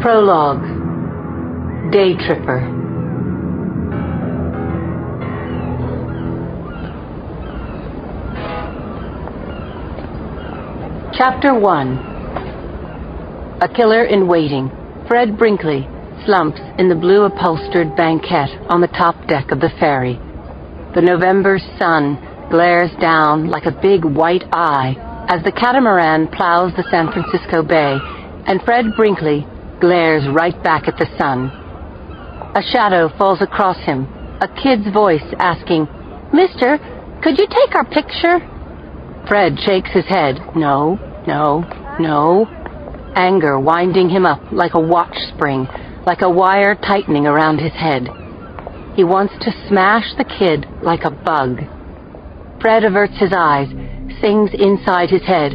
Prologue. Day Tripper. Chapter 1. A Killer in Waiting. Fred Brinkley slumps in the blue upholstered banquette on the top deck of the ferry. The November sun glares down like a big white eye as the catamaran plows the San Francisco Bay, and Fred Brinkley glares right back at the sun. A shadow falls across him, a kid's voice asking, "Mister, could you take our picture?" Fred shakes his head. No. Anger winding him up like a watch spring, like a wire tightening around his head. He wants to smash the kid like a bug. Fred averts his eyes, sings inside his head,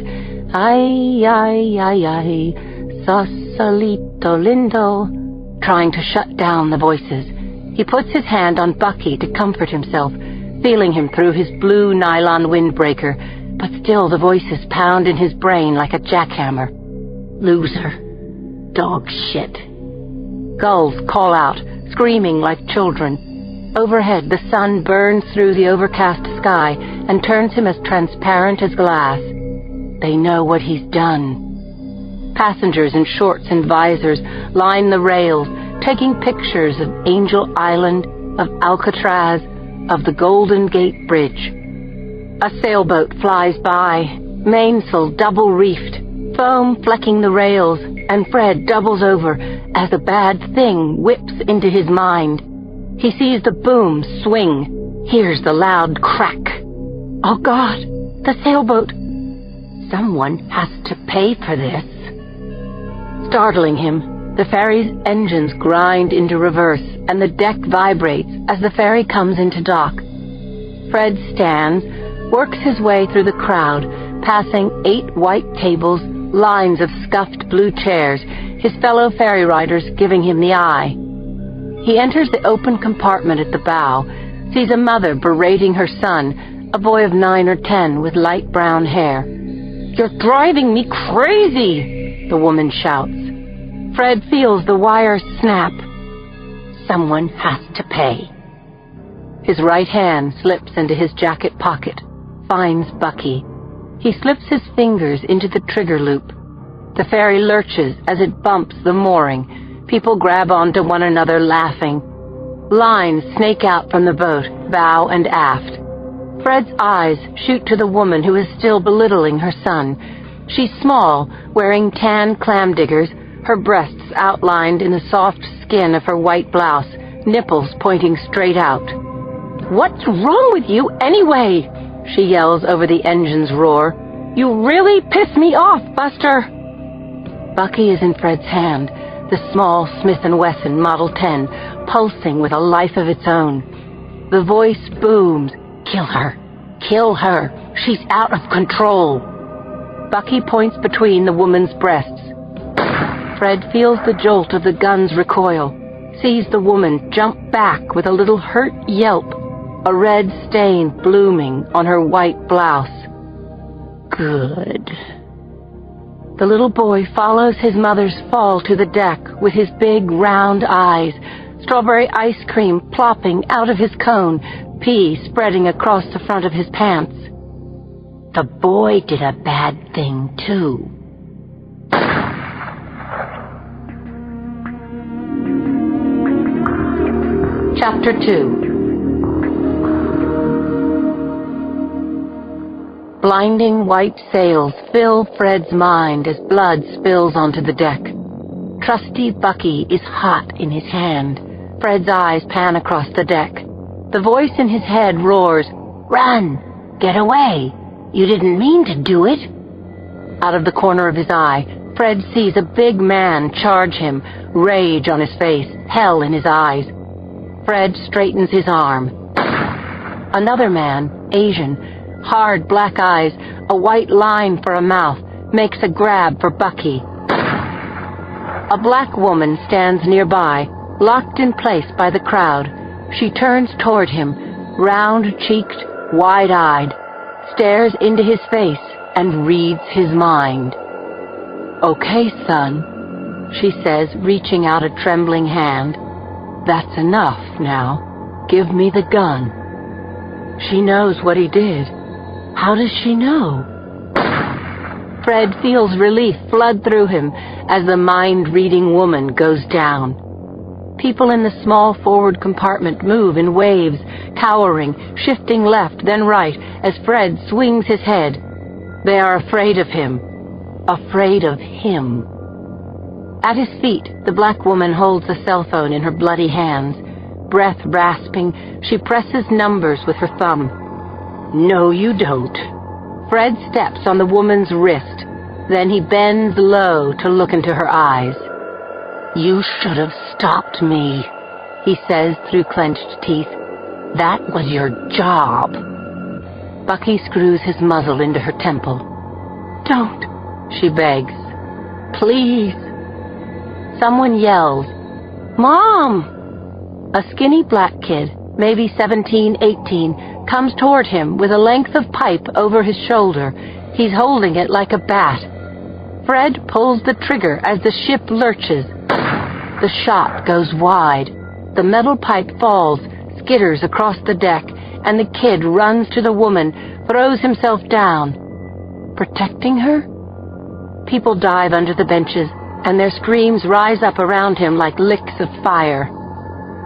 "Ay, ay, ay, ay, Sausalito lindo," trying to shut down the voices. He puts his hand on Bucky to comfort himself, feeling him through his blue nylon windbreaker, but still the voices pound in his brain like a jackhammer. Loser. Dog shit. Gulls call out, screaming like children. Overhead, the sun burns through the overcast sky and turns him as transparent as glass. They know what he's done. Passengers in shorts and visors line the rails, taking pictures of Angel Island, of Alcatraz, of the Golden Gate Bridge. A sailboat flies by, mainsail double-reefed, foam flecking the rails, and Fred doubles over as a bad thing whips into his mind. He sees the boom swing, hears the loud crack. Oh God, the sailboat! Someone has to pay for this. Startling him, the ferry's engines grind into reverse and the deck vibrates as the ferry comes into dock. Fred stands, works his way through the crowd, passing 8 white tables, lines of scuffed blue chairs, his fellow ferry riders giving him the eye. He enters the open compartment at the bow, sees a mother berating her son, a boy of 9 or 10 with light brown hair. "You're driving me crazy," the woman shouts. Fred feels the wire snap. Someone has to pay. His right hand slips into his jacket pocket, finds Bucky. He slips his fingers into the trigger loop. The ferry lurches as it bumps the mooring. People grab onto one another laughing. Lines snake out from the boat, bow and aft. Fred's eyes shoot to the woman who is still belittling her son. She's small, wearing tan clam diggers, her breasts outlined in the soft skin of her white blouse, nipples pointing straight out. "What's wrong with you anyway?" she yells over the engine's roar. "You really piss me off, Buster." Bucky is in Fred's hand, the small Smith & Wesson Model 10, pulsing with a life of its own. The voice booms, "Kill her! Kill her! She's out of control!" Bucky points between the woman's breasts. Fred feels the jolt of the gun's recoil, sees the woman jump back with a little hurt yelp, a red stain blooming on her white blouse. Good. The little boy follows his mother's fall to the deck with his big round eyes, strawberry ice cream plopping out of his cone, pee spreading across the front of his pants. The boy did a bad thing too. Chapter 2. Blinding white sails fill Fred's mind as blood spills onto the deck. Trusty Bucky is hot in his hand. Fred's eyes pan across the deck. The voice in his head roars, "Run! Get away! You didn't mean to do it!" Out of the corner of his eye, Fred sees a big man charge him, rage on his face, hell in his eyes. Fred straightens his arm. Another man, Asian, hard black eyes, a white line for a mouth, makes a grab for Bucky. A black woman stands nearby, locked in place by the crowd. She turns toward him, round-cheeked, wide-eyed, stares into his face and reads his mind. "Okay, son." she says, reaching out a trembling hand. "That's enough now. Give me the gun." She knows what he did. How does she know? Fred feels relief flood through him as the mind-reading woman goes down. People in the small forward compartment move in waves, cowering, shifting left, then right, as Fred swings his head. They are afraid of him. Afraid of him. At his feet, the black woman holds a cell phone in her bloody hands. Breath rasping, she presses numbers with her thumb. "No, you don't." Fred steps on the woman's wrist. Then he bends low to look into her eyes. "You should have stopped me," he says through clenched teeth. "That was your job." Bucky screws his muzzle into her temple. "Don't," she begs. "Please." Someone yells, "Mom!" A skinny black kid, maybe 17, 18, comes toward him with a length of pipe over his shoulder. He's holding it like a bat. Fred pulls the trigger as the ship lurches. The shot goes wide. The metal pipe falls, skitters across the deck, and the kid runs to the woman, throws himself down. Protecting her? People dive under the benches, and their screams rise up around him like licks of fire.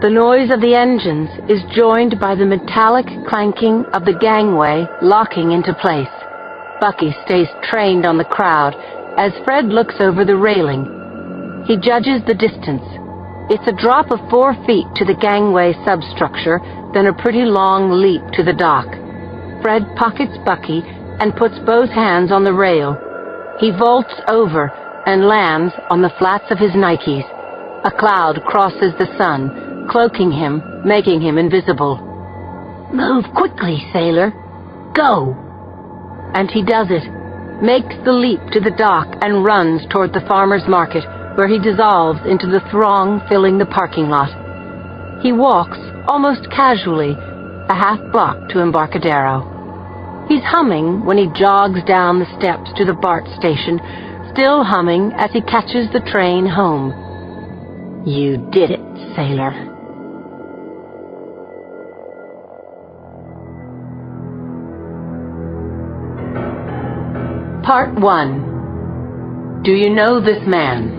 The noise of the engines is joined by the metallic clanking of the gangway locking into place. Bucky stays trained on the crowd as Fred looks over the railing. He judges the distance. It's a drop of 4 feet to the gangway substructure, then a pretty long leap to the dock. Fred pockets Bucky and puts both hands on the rail. He vaults over and lands on the flats of his Nikes. A cloud crosses the sun, cloaking him, making him invisible. "Move quickly, sailor. Go!" And he does it, makes the leap to the dock and runs toward the farmer's market, where he dissolves into the throng filling the parking lot. He walks, almost casually, a half block to Embarcadero. He's humming when he jogs down the steps to the BART station, still humming as he catches the train home. "You did it, sailor." Part 1. Do you know this man?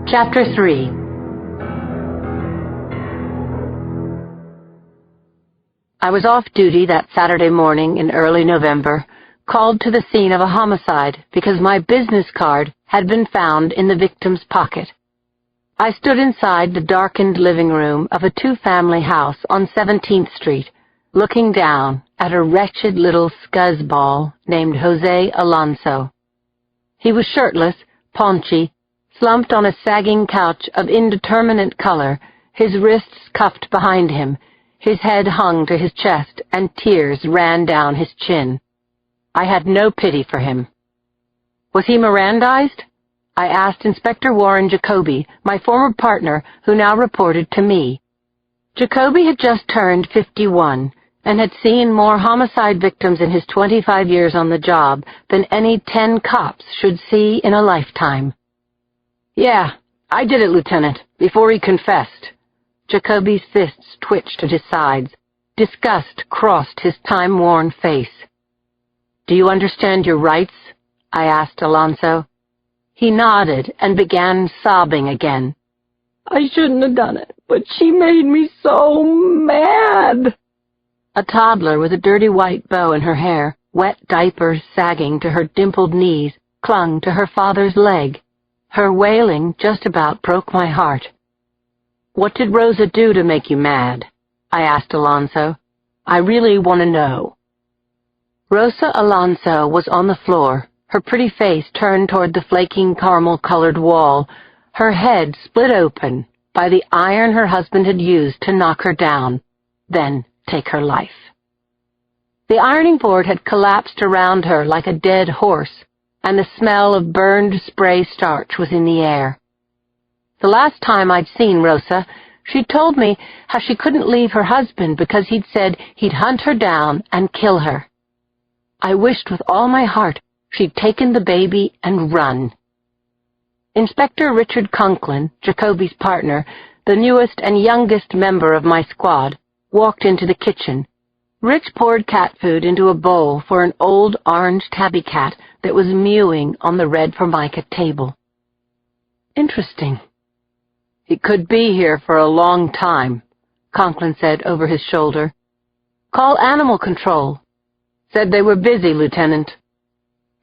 Chapter 3. I was off duty that Saturday morning in early November, called to the scene of a homicide because my business card had been found in the victim's pocket. I stood inside the darkened living room of a 2-family house on 17th Street, looking down at a wretched little scuzzball named Jose Alonso. He was shirtless, paunchy, slumped on a sagging couch of indeterminate color, his wrists cuffed behind him, his head hung to his chest, and tears ran down his chin. I had no pity for him. Was he Mirandized? I asked Inspector Warren Jacoby, my former partner, who now reported to me. Jacoby had just turned 51 and had seen more homicide victims in his 25 years on the job than any 10 cops should see in a lifetime. "Yeah, I did it, Lieutenant, before he confessed." Jacoby's fists twitched at his sides. Disgust crossed his time-worn face. "Do you understand your rights?" I asked Alonso. He nodded and began sobbing again. "I shouldn't have done it, but she made me so mad." A toddler with a dirty white bow in her hair, wet diapers sagging to her dimpled knees, clung to her father's leg. Her wailing just about broke my heart. "What did Rosa do to make you mad?" I asked Alonso. "I really want to know." Rosa Alonso was on the floor, her pretty face turned toward the flaking caramel-colored wall, her head split open by the iron her husband had used to knock her down, then take her life. The ironing board had collapsed around her like a dead horse, and the smell of burned spray starch was in the air. The last time I'd seen Rosa, she'd told me how she couldn't leave her husband because he'd said he'd hunt her down and kill her. I wished with all my heart she'd taken the baby and run. Inspector Richard Conklin, Jacoby's partner, the newest and youngest member of my squad, walked into the kitchen. Rich poured cat food into a bowl for an old orange tabby cat that was mewing on the red Formica table. Interesting. He could be here for a long time, Conklin said over his shoulder. Call animal control. Said they were busy, Lieutenant.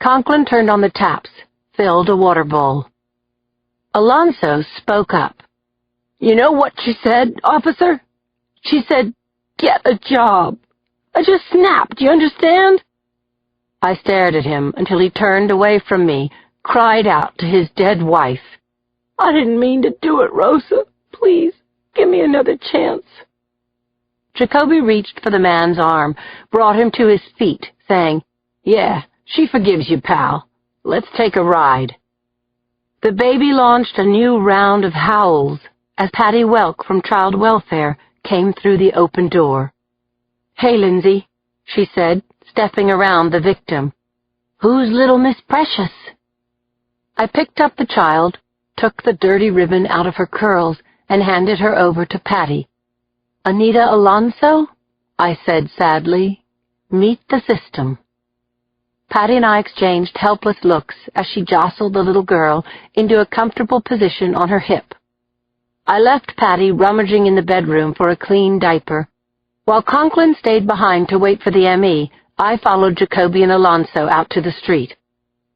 Conklin turned on the taps, filled a water bowl. Alonso spoke up. You know what she said, officer? She said, get a job. I just snapped, you understand? I stared at him until he turned away from me, cried out to his dead wife. I didn't mean to do it, Rosa. Please, give me another chance. Jacoby reached for the man's arm, brought him to his feet, saying, Yeah, she forgives you, pal. Let's take a ride. The baby launched a new round of howls as Patty Welk from Child Welfare came through the open door. Hey, Lindsay, she said, stepping around the victim. Who's little Miss Precious? I picked up the child, took the dirty ribbon out of her curls, and handed her over to Patty. Anita Alonso? I said sadly. Meet the system. Patty and I exchanged helpless looks as she jostled the little girl into a comfortable position on her hip. I left Patty rummaging in the bedroom for a clean diaper. While Conklin stayed behind to wait for the ME, I followed Jacoby and Alonso out to the street.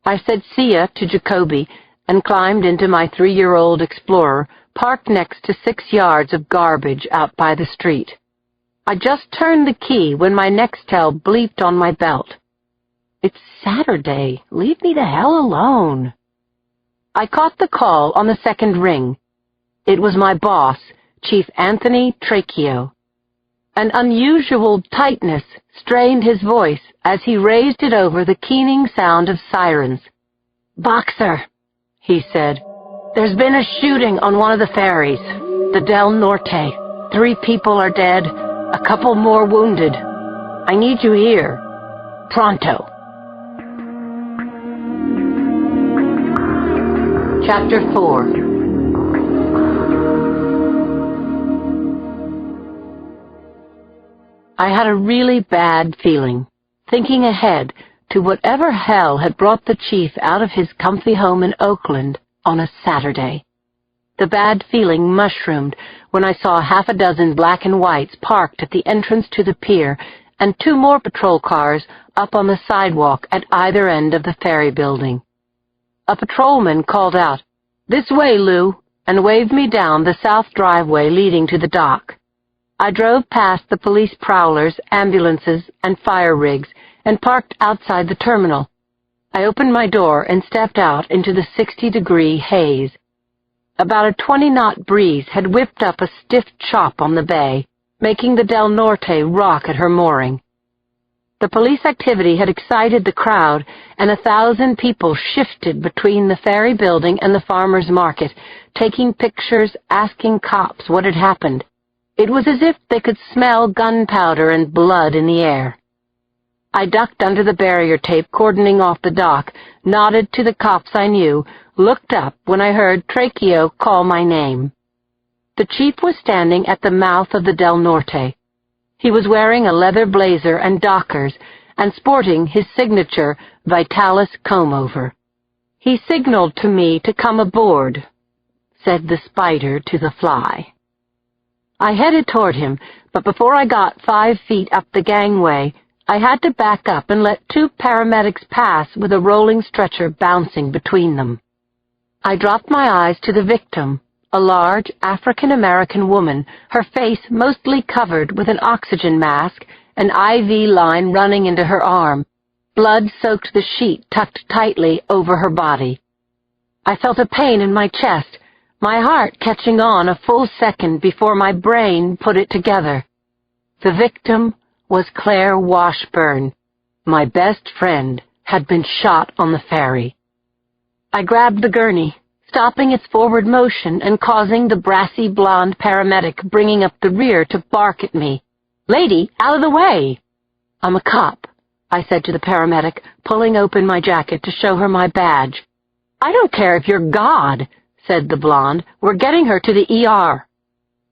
I said see ya to Jacoby and climbed into my 3-year-old Explorer, parked next to 6 yards of garbage out by the street. I just turned the key when my Nextel bleeped on my belt. It's Saturday. Leave me the hell alone. I caught the call on the second ring. It was my boss, Chief Anthony Trachio. An unusual tightness strained his voice as he raised it over the keening sound of sirens. Boxer, he said. There's been a shooting on one of the ferries, the Del Norte. 3 people are dead, a couple more wounded. I need you here. Pronto. Chapter 4. I had a really bad feeling, thinking ahead to whatever hell had brought the chief out of his comfy home in Oakland on a Saturday. The bad feeling mushroomed when I saw half a dozen black and whites parked at the entrance to the pier and 2 more patrol cars up on the sidewalk at either end of the ferry building. A patrolman called out, "This way, Lou," and waved me down the south driveway leading to the dock. I drove past the police prowlers, ambulances, and fire rigs and parked outside the terminal. I opened my door and stepped out into the 60-degree haze. About a 20-knot breeze had whipped up a stiff chop on the bay, making the Del Norte rock at her mooring. The police activity had excited the crowd, and 1,000 people shifted between the ferry building and the farmers' market, taking pictures, asking cops what had happened. It was as if they could smell gunpowder and blood in the air. I ducked under the barrier tape cordoning off the dock, nodded to the cops I knew, looked up when I heard Trachio call my name. The chief was standing at the mouth of the Del Norte. He was wearing a leather blazer and dockers and sporting his signature Vitalis comb-over. He signaled to me to come aboard, said the spider to the fly. I headed toward him, but before I got 5 feet up the gangway, I had to back up and let 2 paramedics pass with a rolling stretcher bouncing between them. I dropped my eyes to the victim, a large African-American woman, her face mostly covered with an oxygen mask, an IV line running into her arm. Blood soaked the sheet tucked tightly over her body. I felt a pain in my chest, my heart catching on a full second before my brain put it together. The victim was Claire Washburn. My best friend had been shot on the ferry. I grabbed the gurney, stopping its forward motion and causing the brassy blonde paramedic bringing up the rear to bark at me. "Lady, out of the way!" "I'm a cop," I said to the paramedic, pulling open my jacket to show her my badge. "I don't care if you're God," said the blonde. "We're getting her to the ER."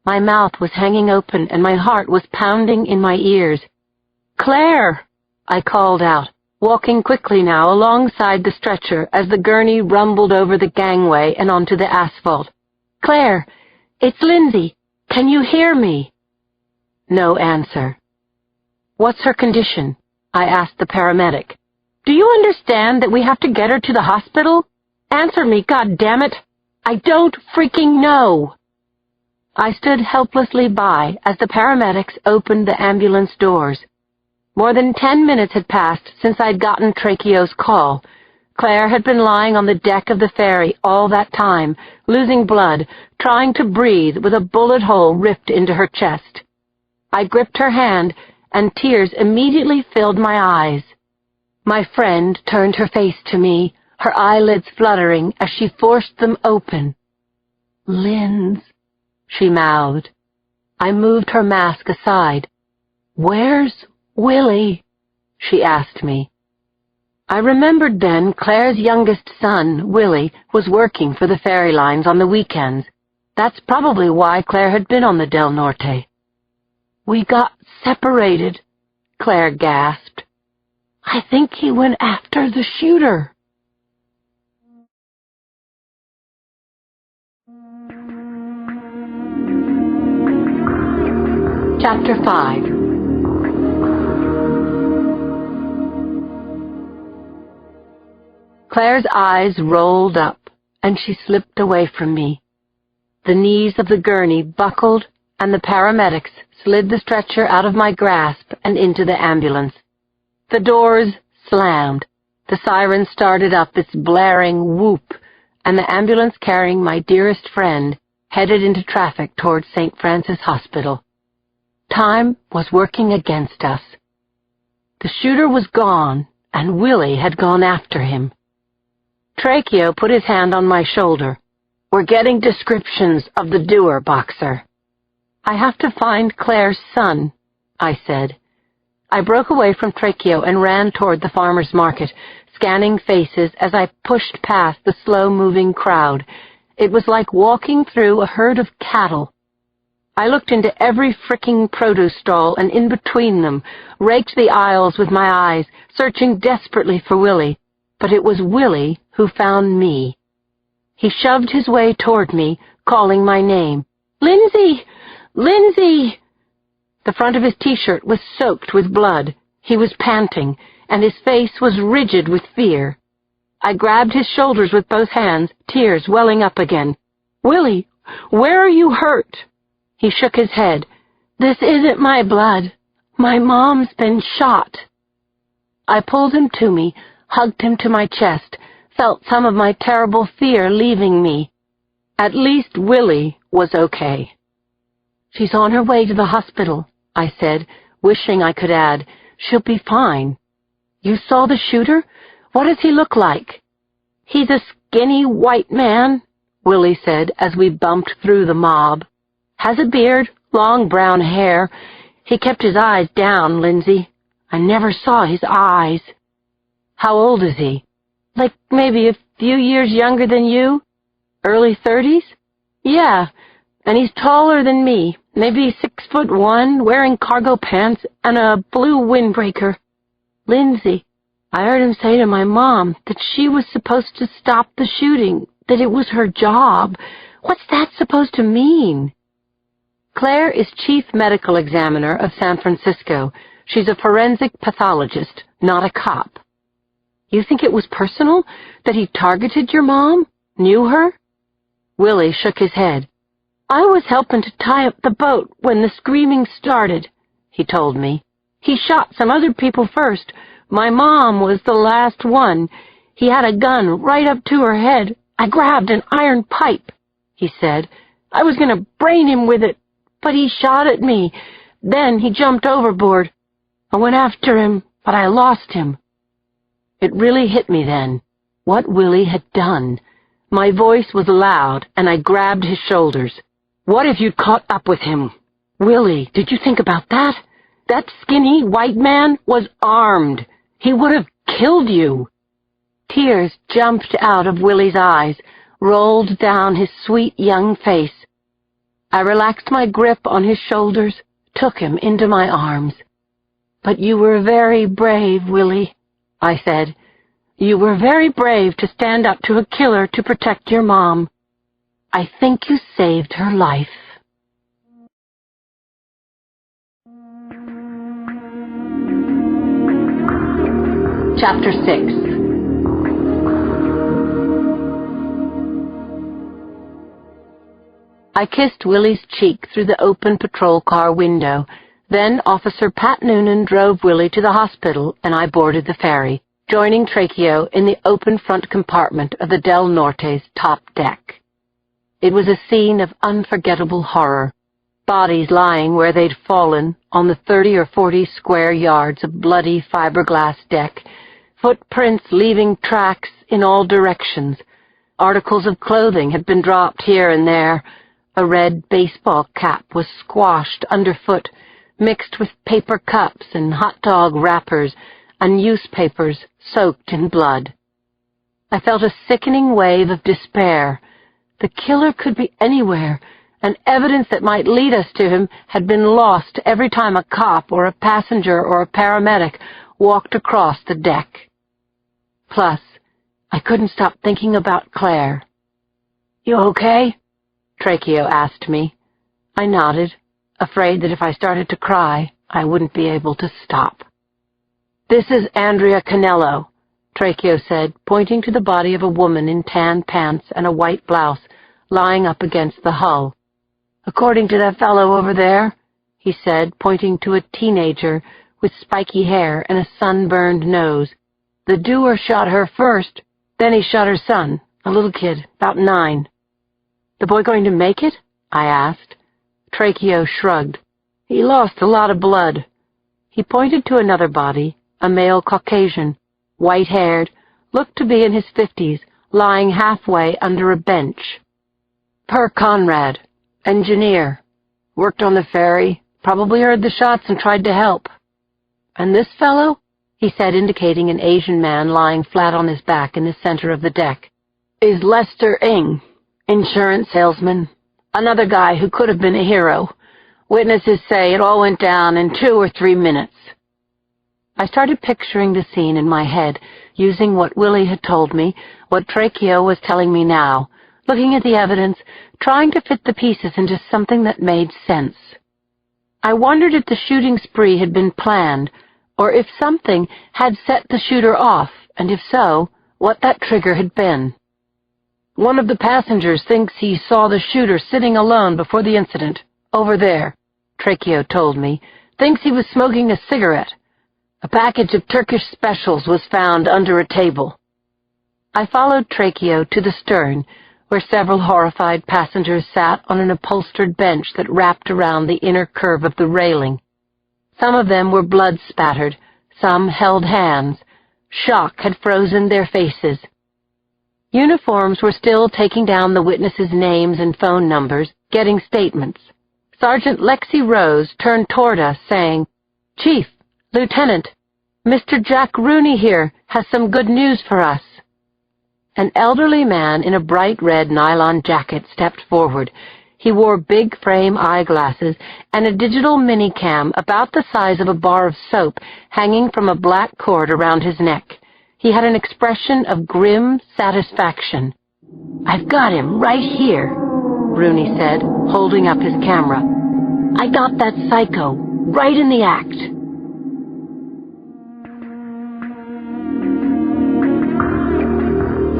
My mouth was hanging open and my heart was pounding in my ears. "Claire!" I called out, walking quickly now alongside the stretcher as the gurney rumbled over the gangway and onto the asphalt. "Claire, it's Lindsay. Can you hear me?" No answer. "What's her condition?" I asked the paramedic. "Do you understand that we have to get her to the hospital? Answer me, goddammit! I don't freaking know!" I stood helplessly by as the paramedics opened the ambulance doors. More than 10 minutes had passed since I'd gotten Tracheo's call. Claire had been lying on the deck of the ferry all that time, losing blood, trying to breathe with a bullet hole ripped into her chest. I gripped her hand, and tears immediately filled my eyes. My friend turned her face to me, her eyelids fluttering as she forced them open. "Linz," she mouthed. I moved her mask aside. "Where's Willie?" she asked me. I remembered then Claire's youngest son, Willie, was working for the ferry lines on the weekends. That's probably why Claire had been on the Del Norte. "We got separated," Claire gasped. "I think he went after the shooter." Chapter 5. Claire's eyes rolled up, and she slipped away from me. The knees of the gurney buckled, and the paramedics slid the stretcher out of my grasp and into the ambulance. The doors slammed, the siren started up its blaring whoop, and the ambulance carrying my dearest friend headed into traffic toward St. Francis Hospital. Time was working against us. The shooter was gone, and Willie had gone after him. Tracheo put his hand on my shoulder. "We're getting descriptions of the doer, Boxer." "I have to find Claire's son," I said. I broke away from Tracheo and ran toward the farmer's market, scanning faces as I pushed past the slow-moving crowd. It was like walking through a herd of cattle. I looked into every fricking produce stall and in between them, raked the aisles with my eyes, searching desperately for Willie. But it was Willie who found me. He shoved his way toward me, calling my name. "Lindsay! Lindsay!" The front of his T-shirt was soaked with blood. He was panting, and his face was rigid with fear. I grabbed his shoulders with both hands, tears welling up again. "Willie, where are you hurt?" He shook his head. "This isn't my blood. My mom's been shot." I pulled him to me, hugged him to my chest, felt some of my terrible fear leaving me. At least Willie was okay. "She's on her way to the hospital," I said, wishing I could add, "She'll be fine." "You saw the shooter? What does he look like?" "He's a skinny white man," Willie said as we bumped through the mob. "Has a beard, long brown hair. He kept his eyes down, Lindsay. I never saw his eyes." "How old is he?" "Like maybe a few years younger than you. Early 30s? Yeah, and he's taller than me, maybe 6'1", wearing cargo pants and a blue windbreaker. Lindsay, I heard him say to my mom that she was supposed to stop the shooting, that it was her job. What's that supposed to mean?" Claire is chief medical examiner of San Francisco. She's a forensic pathologist, not a cop. "You think it was personal? That he targeted your mom? Knew her?" Willie shook his head. "I was helping to tie up the boat when the screaming started," he told me. "He shot some other people first. My mom was the last one. He had a gun right up to her head. I grabbed an iron pipe," he said. "I was going to brain him with it, but he shot at me. Then he jumped overboard. I went after him, but I lost him." It really hit me then, what Willie had done. My voice was loud, and I grabbed his shoulders. "What if you'd caught up with him? Willie, did you think about that? That skinny white man was armed. He would have killed you." Tears jumped out of Willie's eyes, rolled down his sweet young face. I relaxed my grip on his shoulders, took him into my arms. "But you were very brave, Willie," I said. "You were very brave to stand up to a killer to protect your mom. I think you saved her life." Chapter 6. I kissed Willie's cheek through the open patrol car window. Then Officer Pat Noonan drove Willie to the hospital, and I boarded the ferry, joining Tracheo in the open front compartment of the Del Norte's top deck. It was a scene of unforgettable horror, bodies lying where they'd fallen on the 30 or 40 square yards of bloody fiberglass deck, footprints leaving tracks in all directions. Articles of clothing had been dropped here and there. A red baseball cap was squashed underfoot, mixed with paper cups and hot dog wrappers and newspapers soaked in blood. I felt a sickening wave of despair. The killer could be anywhere, and evidence that might lead us to him had been lost every time a cop or a passenger or a paramedic walked across the deck. Plus, I couldn't stop thinking about Claire. "You okay?" Tracheo asked me. I nodded, afraid that if I started to cry, I wouldn't be able to stop. "This is Andrea Canello," Tracheo said, pointing to the body of a woman in tan pants and a white blouse, lying up against the hull. "According to that fellow over there," he said, pointing to a teenager with spiky hair and a sunburned nose, "the doer shot her first, then he shot her son, a little kid, about 9. "The boy going to make it?" I asked. Tracheo shrugged. "He lost a lot of blood." He pointed to another body, a male Caucasian, white-haired, looked to be in his 50s, lying halfway under a bench. "Per Conrad, engineer. Worked on the ferry, probably heard the shots and tried to help." "And this fellow?" he said, indicating an Asian man lying flat on his back in the center of the deck. "Is Lester Ng. Insurance salesman. Another guy who could have been a hero. Witnesses say it all went down in 2 or 3 minutes. I started picturing the scene in my head, using what Willie had told me, what Tracheo was telling me now, looking at the evidence, trying to fit the pieces into something that made sense. I wondered if the shooting spree had been planned, or if something had set the shooter off, and if so, what that trigger had been. "One of the passengers thinks he saw the shooter sitting alone before the incident, over there," Tracheo told me. "Thinks he was smoking a cigarette. A package of Turkish specials was found under a table." I followed Tracheo to the stern, where several horrified passengers sat on an upholstered bench that wrapped around the inner curve of the railing. Some of them were blood-spattered, some held hands. Shock had frozen their faces. Uniforms were still taking down the witnesses' names and phone numbers, getting statements. Sergeant Lexi Rose turned toward us, saying, "Chief, Lieutenant, Mr. Jack Rooney here has some good news for us." An elderly man in a bright red nylon jacket stepped forward. He wore big-frame eyeglasses and a digital minicam about the size of a bar of soap hanging from a black cord around his neck. He had an expression of grim satisfaction. "I've got him right here," Rooney said, holding up his camera. "I got that psycho right in the act."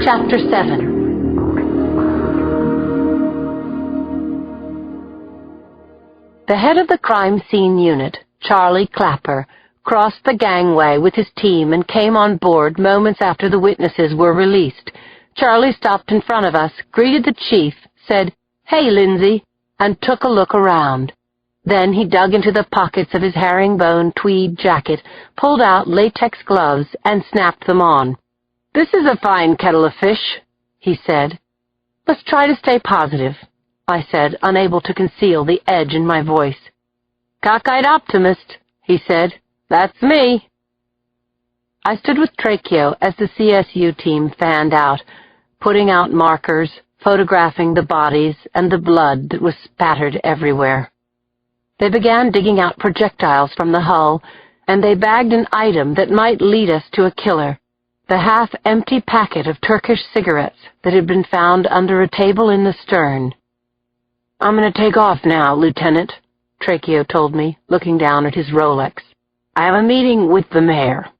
Chapter 7. The head of the crime scene unit, Charlie Clapper, crossed the gangway with his team and came on board moments after the witnesses were released. Charlie stopped in front of us, greeted the chief, said, "Hey, Lindsay," and took a look around. Then he dug into the pockets of his herringbone tweed jacket, pulled out latex gloves, and snapped them on. "This is a fine kettle of fish," he said. "Let's try to stay positive," I said, unable to conceal the edge in my voice. "Cockeyed optimist," he said. "That's me." I stood with Tracheo as the CSU team fanned out, putting out markers, photographing the bodies and the blood that was spattered everywhere. They began digging out projectiles from the hull, and they bagged an item that might lead us to a killer, the half-empty packet of Turkish cigarettes that had been found under a table in the stern. "I'm going to take off now, Lieutenant," Tracheo told me, looking down at his Rolex. "I have a meeting with the mayor."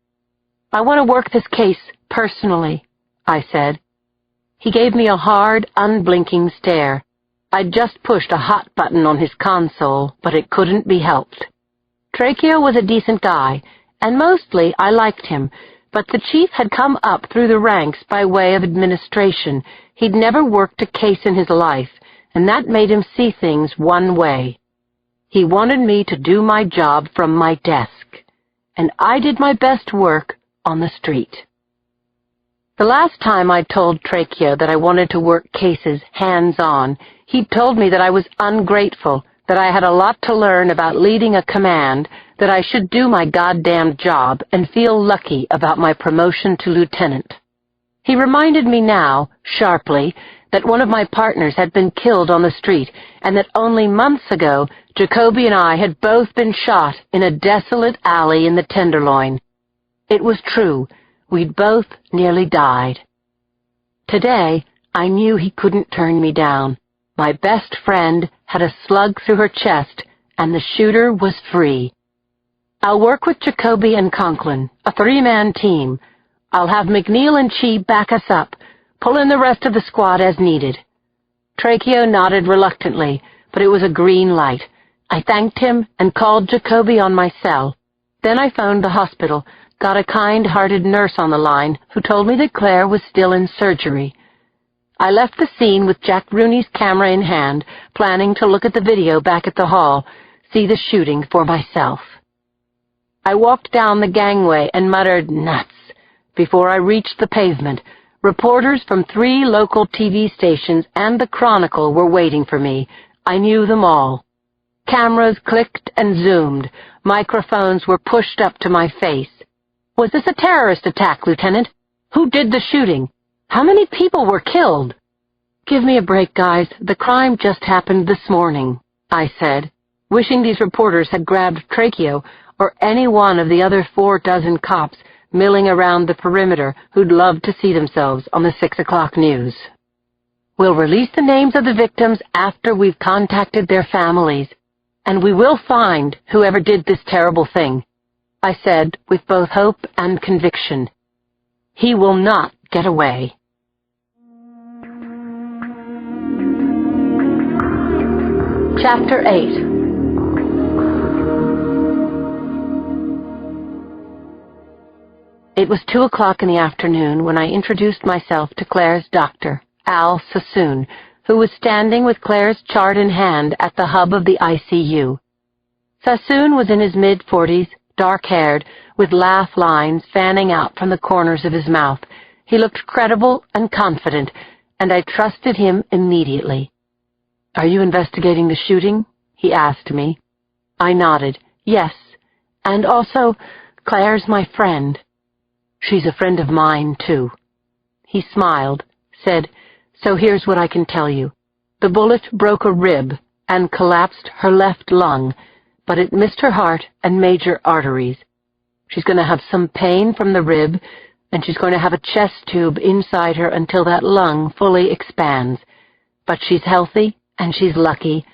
"I want to work this case personally," I said. He gave me a hard, unblinking stare. I'd just pushed a hot button on his console, but it couldn't be helped. Tracheo was a decent guy, and mostly I liked him, but the chief had come up through the ranks by way of administration. He'd never worked a case in his life, and that made him see things one way. He wanted me to do my job from my desk, and I did my best work on the street. The last time I told Tracheo that I wanted to work cases hands-on, he'd told me that I was ungrateful, that I had a lot to learn about leading a command, that I should do my goddamn job and feel lucky about my promotion to lieutenant. He reminded me now, sharply, that one of my partners had been killed on the street, and that only months ago Jacoby and I had both been shot in a desolate alley in the Tenderloin. It was true. We'd both nearly died. Today, I knew he couldn't turn me down. My best friend had a slug through her chest, and the shooter was free. "I'll work with Jacoby and Conklin, a 3-man team. I'll have McNeil and Chi back us up, pull in the rest of the squad as needed." Tracheo nodded reluctantly, but it was a green light. I thanked him and called Jacoby on my cell. Then I phoned the hospital, got a kind-hearted nurse on the line who told me that Claire was still in surgery. I left the scene with Jack Rooney's camera in hand, planning to look at the video back at the hall, see the shooting for myself. I walked down the gangway and muttered, "Nuts." Before I reached the pavement, reporters from 3 local TV stations and the Chronicle were waiting for me. I knew them all. Cameras clicked and zoomed. Microphones were pushed up to my face. "Was this a terrorist attack, Lieutenant? Who did the shooting? How many people were killed?" "Give me a break, guys. The crime just happened this morning," I said, wishing these reporters had grabbed Tracheo or any one of the other 4 cops milling around the perimeter who'd love to see themselves on the 6 o'clock news. "We'll release the names of the victims after we've contacted their families, and we will find whoever did this terrible thing," I said with both hope and conviction. "He will not get away." Chapter 8. It was 2 o'clock in the afternoon when I introduced myself to Claire's doctor, Al Sassoon, who was standing with Claire's chart in hand at the hub of the ICU. Sassoon was in his mid-40s, dark-haired, with laugh lines fanning out from the corners of his mouth. He looked credible and confident, and I trusted him immediately. "Are you investigating the shooting?" he asked me. I nodded. "Yes, and also, Claire's my friend." "She's a friend of mine, too." He smiled, said, "So here's what I can tell you. The bullet broke a rib and collapsed her left lung, but it missed her heart and major arteries. She's going to have some pain from the rib, and she's going to have a chest tube inside her until that lung fully expands. But she's healthy, and she's lucky,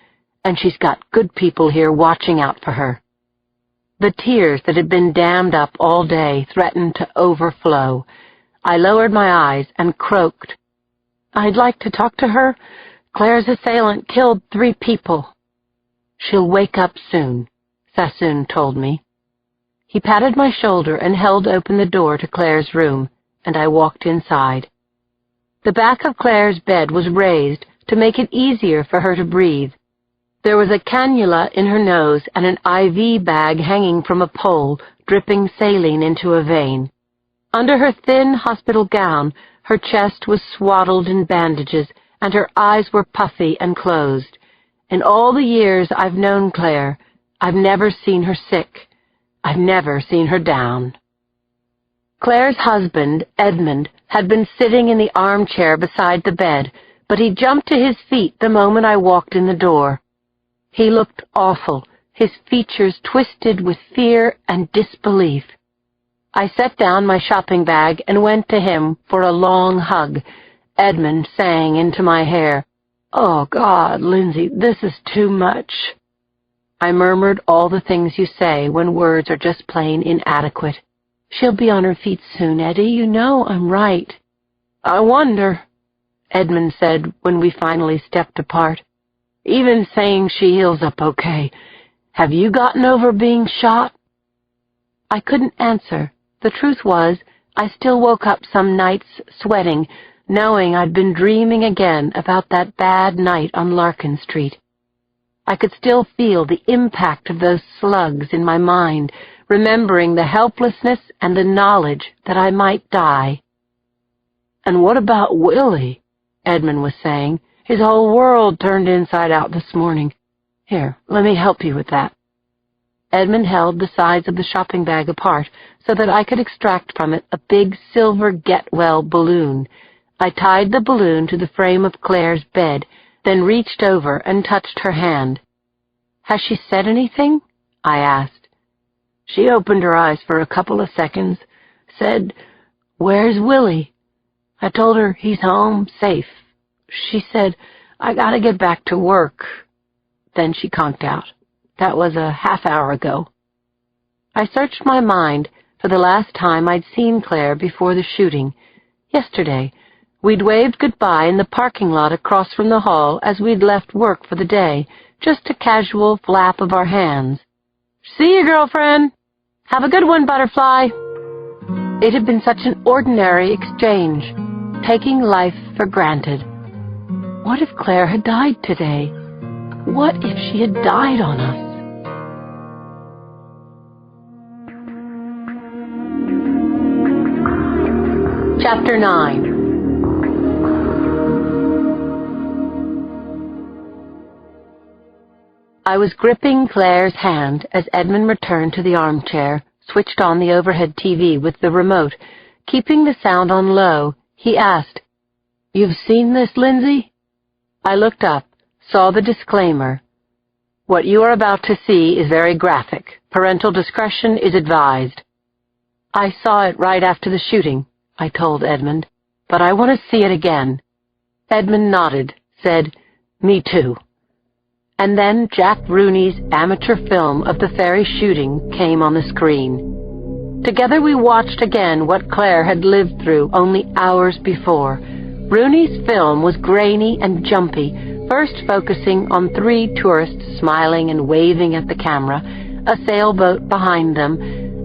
and she's got good people here watching out for her." The tears that had been dammed up all day threatened to overflow. I lowered my eyes and croaked, "I'd like to talk to her. Claire's assailant killed 3 people." "She'll wake up soon," Sassoon told me. He patted my shoulder and held open the door to Claire's room, and I walked inside. The back of Claire's bed was raised to make it easier for her to breathe. There was a cannula in her nose and an IV bag hanging from a pole, dripping saline into a vein. Under her thin hospital gown, her chest was swaddled in bandages, and her eyes were puffy and closed. In all the years I've known Claire, I've never seen her sick. I've never seen her down. Claire's husband, Edmund, had been sitting in the armchair beside the bed, but he jumped to his feet the moment I walked in the door. He looked awful, his features twisted with fear and disbelief. I set down my shopping bag and went to him for a long hug. Edmund sang into my hair, "Oh, God, Lindsay, this is too much." I murmured all the things you say when words are just plain inadequate. "She'll be on her feet soon, Eddie. You know I'm right." "I wonder," Edmund said when we finally stepped apart. "Even saying she heals up okay, have you gotten over being shot?" I couldn't answer. The truth was, I still woke up some nights sweating, knowing I'd been dreaming again about that bad night on Larkin Street. I could still feel the impact of those slugs in my mind, remembering the helplessness and the knowledge that I might die. "And what about Willie?" Edmund was saying. "His whole world turned inside out this morning. Here, let me help you with that." Edmund held the sides of the shopping bag apart so that I could extract from it a big silver get-well balloon. I tied the balloon to the frame of Claire's bed, then reached over and touched her hand. "Has she said anything?" I asked. She opened her eyes for a couple of seconds, said, "Where's Willie?" I told her he's home, safe. She said, "I gotta get back to work." Then she conked out. That was a half-hour ago. I searched my mind for the last time I'd seen Claire before the shooting. Yesterday, we'd waved goodbye in the parking lot across from the hall as we'd left work for the day, just a casual flap of our hands. "See you, girlfriend. Have a good one, Butterfly." It had been such an ordinary exchange, taking life for granted. What if Claire had died today? What if she had died on us? Chapter 9. I was gripping Claire's hand as Edmund returned to the armchair, switched on the overhead TV with the remote. Keeping the sound on low, he asked, "You've seen this, Lindsay?" I looked up, saw the disclaimer. "What you are about to see is very graphic. Parental discretion is advised." "I saw it right after the shooting," I told Edmund, "but I want to see it again." Edmund nodded, said, "Me too." And then Jack Rooney's amateur film of the ferry shooting came on the screen. Together we watched again what Claire had lived through only hours before. Rooney's film was grainy and jumpy, first focusing on 3 tourists smiling and waving at the camera, a sailboat behind them,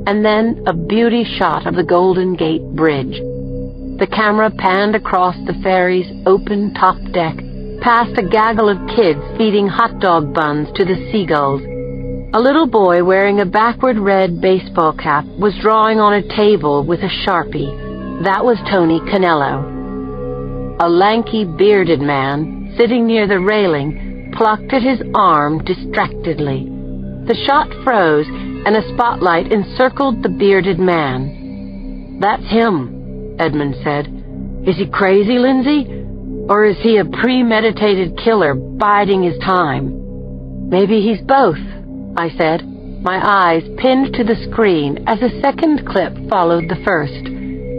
and then a beauty shot of the Golden Gate Bridge. The camera panned across the ferry's open top deck, past a gaggle of kids feeding hot dog buns to the seagulls. A little boy wearing a backward red baseball cap was drawing on a table with a Sharpie. That was Tony Canello. A lanky, bearded man, sitting near the railing, plucked at his arm distractedly. The shot froze, and a spotlight encircled the bearded man. "That's him," Edmund said. "Is he crazy, Lindsay? Or is he a premeditated killer biding his time?" "Maybe he's both," I said, my eyes pinned to the screen as a second clip followed the first.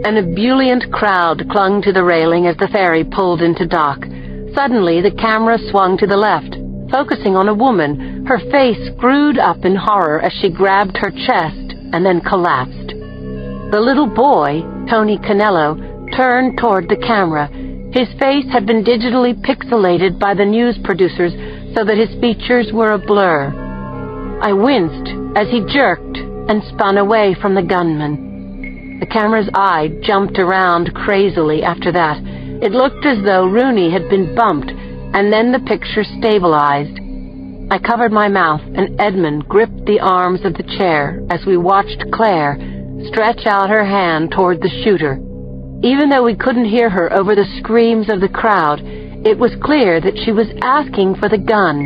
An ebullient crowd clung to the railing as the ferry pulled into dock. Suddenly, the camera swung to the left, focusing on a woman, her face screwed up in horror as she grabbed her chest and then collapsed. The little boy, Tony Canello, turned toward the camera. His face had been digitally pixelated by the news producers so that his features were a blur. I winced as he jerked and spun away from the gunman. The camera's eye jumped around crazily after that. It looked as though Rooney had been bumped, and then the picture stabilized. I covered my mouth, and Edmund gripped the arms of the chair as we watched Claire stretch out her hand toward the shooter. Even though we couldn't hear her over the screams of the crowd, it was clear that she was asking for the gun.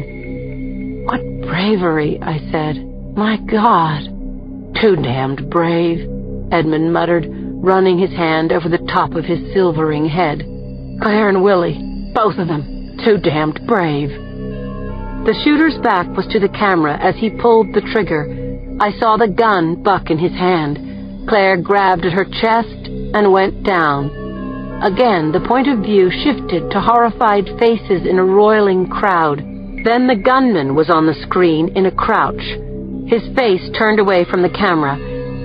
"What bravery," I said. "My God." "Too damned brave," Edmund muttered, running his hand over the top of his silvering head. "Claire and Willie, both of them, too damned brave." The shooter's back was to the camera as he pulled the trigger. I saw the gun buck in his hand. Claire grabbed at her chest and went down. Again, the point of view shifted to horrified faces in a roiling crowd. Then the gunman was on the screen in a crouch, his face turned away from the camera.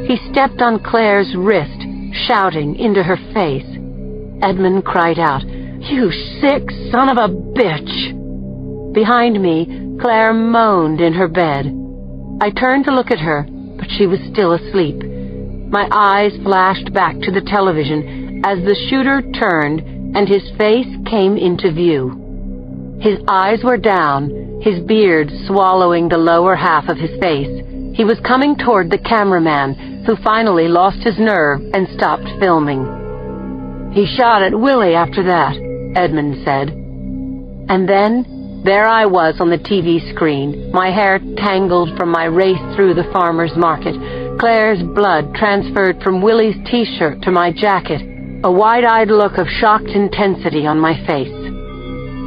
He stepped on Claire's wrist, shouting into her face. Edmund cried out, "You sick son of a bitch!" Behind me, Claire moaned in her bed. I turned to look at her, but she was still asleep. My eyes flashed back to the television as the shooter turned and his face came into view. His eyes were down, his beard swallowing the lower half of his face. He was coming toward the cameraman, who finally lost his nerve and stopped filming. "He shot at Willie after that," Edmund said. And then, there I was on the TV screen, my hair tangled from my race through the farmer's market, Claire's blood transferred from Willie's T-shirt to my jacket, a wide-eyed look of shocked intensity on my face.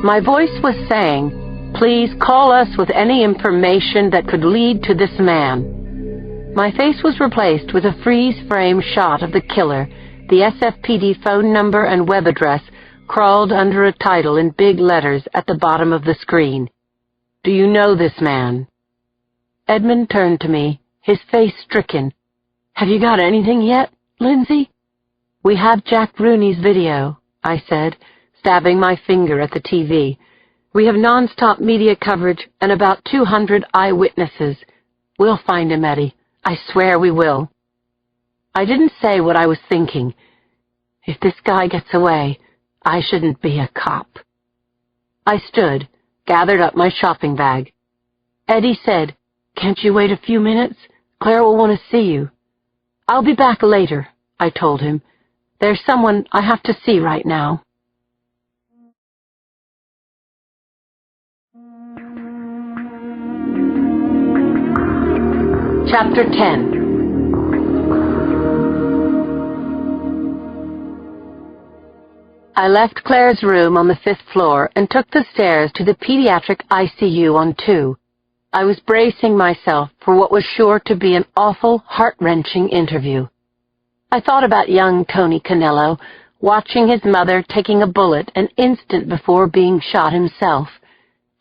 My voice was saying, "Please call us with any information that could lead to this man." My face was replaced with a freeze-frame shot of the killer. The SFPD phone number and web address crawled under a title in big letters at the bottom of the screen. "Do you know this man?" Edmund turned to me, his face stricken. "Have you got anything yet, Lindsay?" "We have Jack Rooney's video," I said, stabbing my finger at the TV. "We have non-stop media coverage and about 200 eyewitnesses. We'll find him, Eddie. I swear we will." I didn't say what I was thinking. If this guy gets away, I shouldn't be a cop. I stood, gathered up my shopping bag. Eddie said, "Can't you wait a few minutes? Claire will want to see you." "I'll be back later," I told him. "There's someone I have to see right now." Chapter 10. I left Claire's room on the 5th floor and took the stairs to the pediatric ICU on 2. I was bracing myself for what was sure to be an awful, heart-wrenching interview. I thought about young Tony Canello, watching his mother taking a bullet an instant before being shot himself.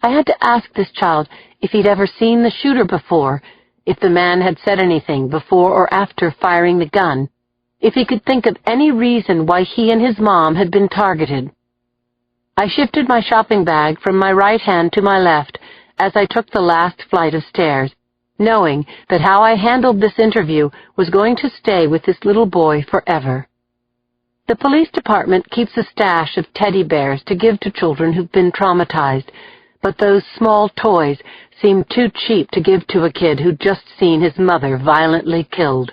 I had to ask this child if he'd ever seen the shooter before, if the man had said anything before or after firing the gun, if he could think of any reason why he and his mom had been targeted. I shifted my shopping bag from my right hand to my left as I took the last flight of stairs, knowing that how I handled this interview was going to stay with this little boy forever. The police department keeps a stash of teddy bears to give to children who've been traumatized, but those small toys seemed too cheap to give to a kid who'd just seen his mother violently killed.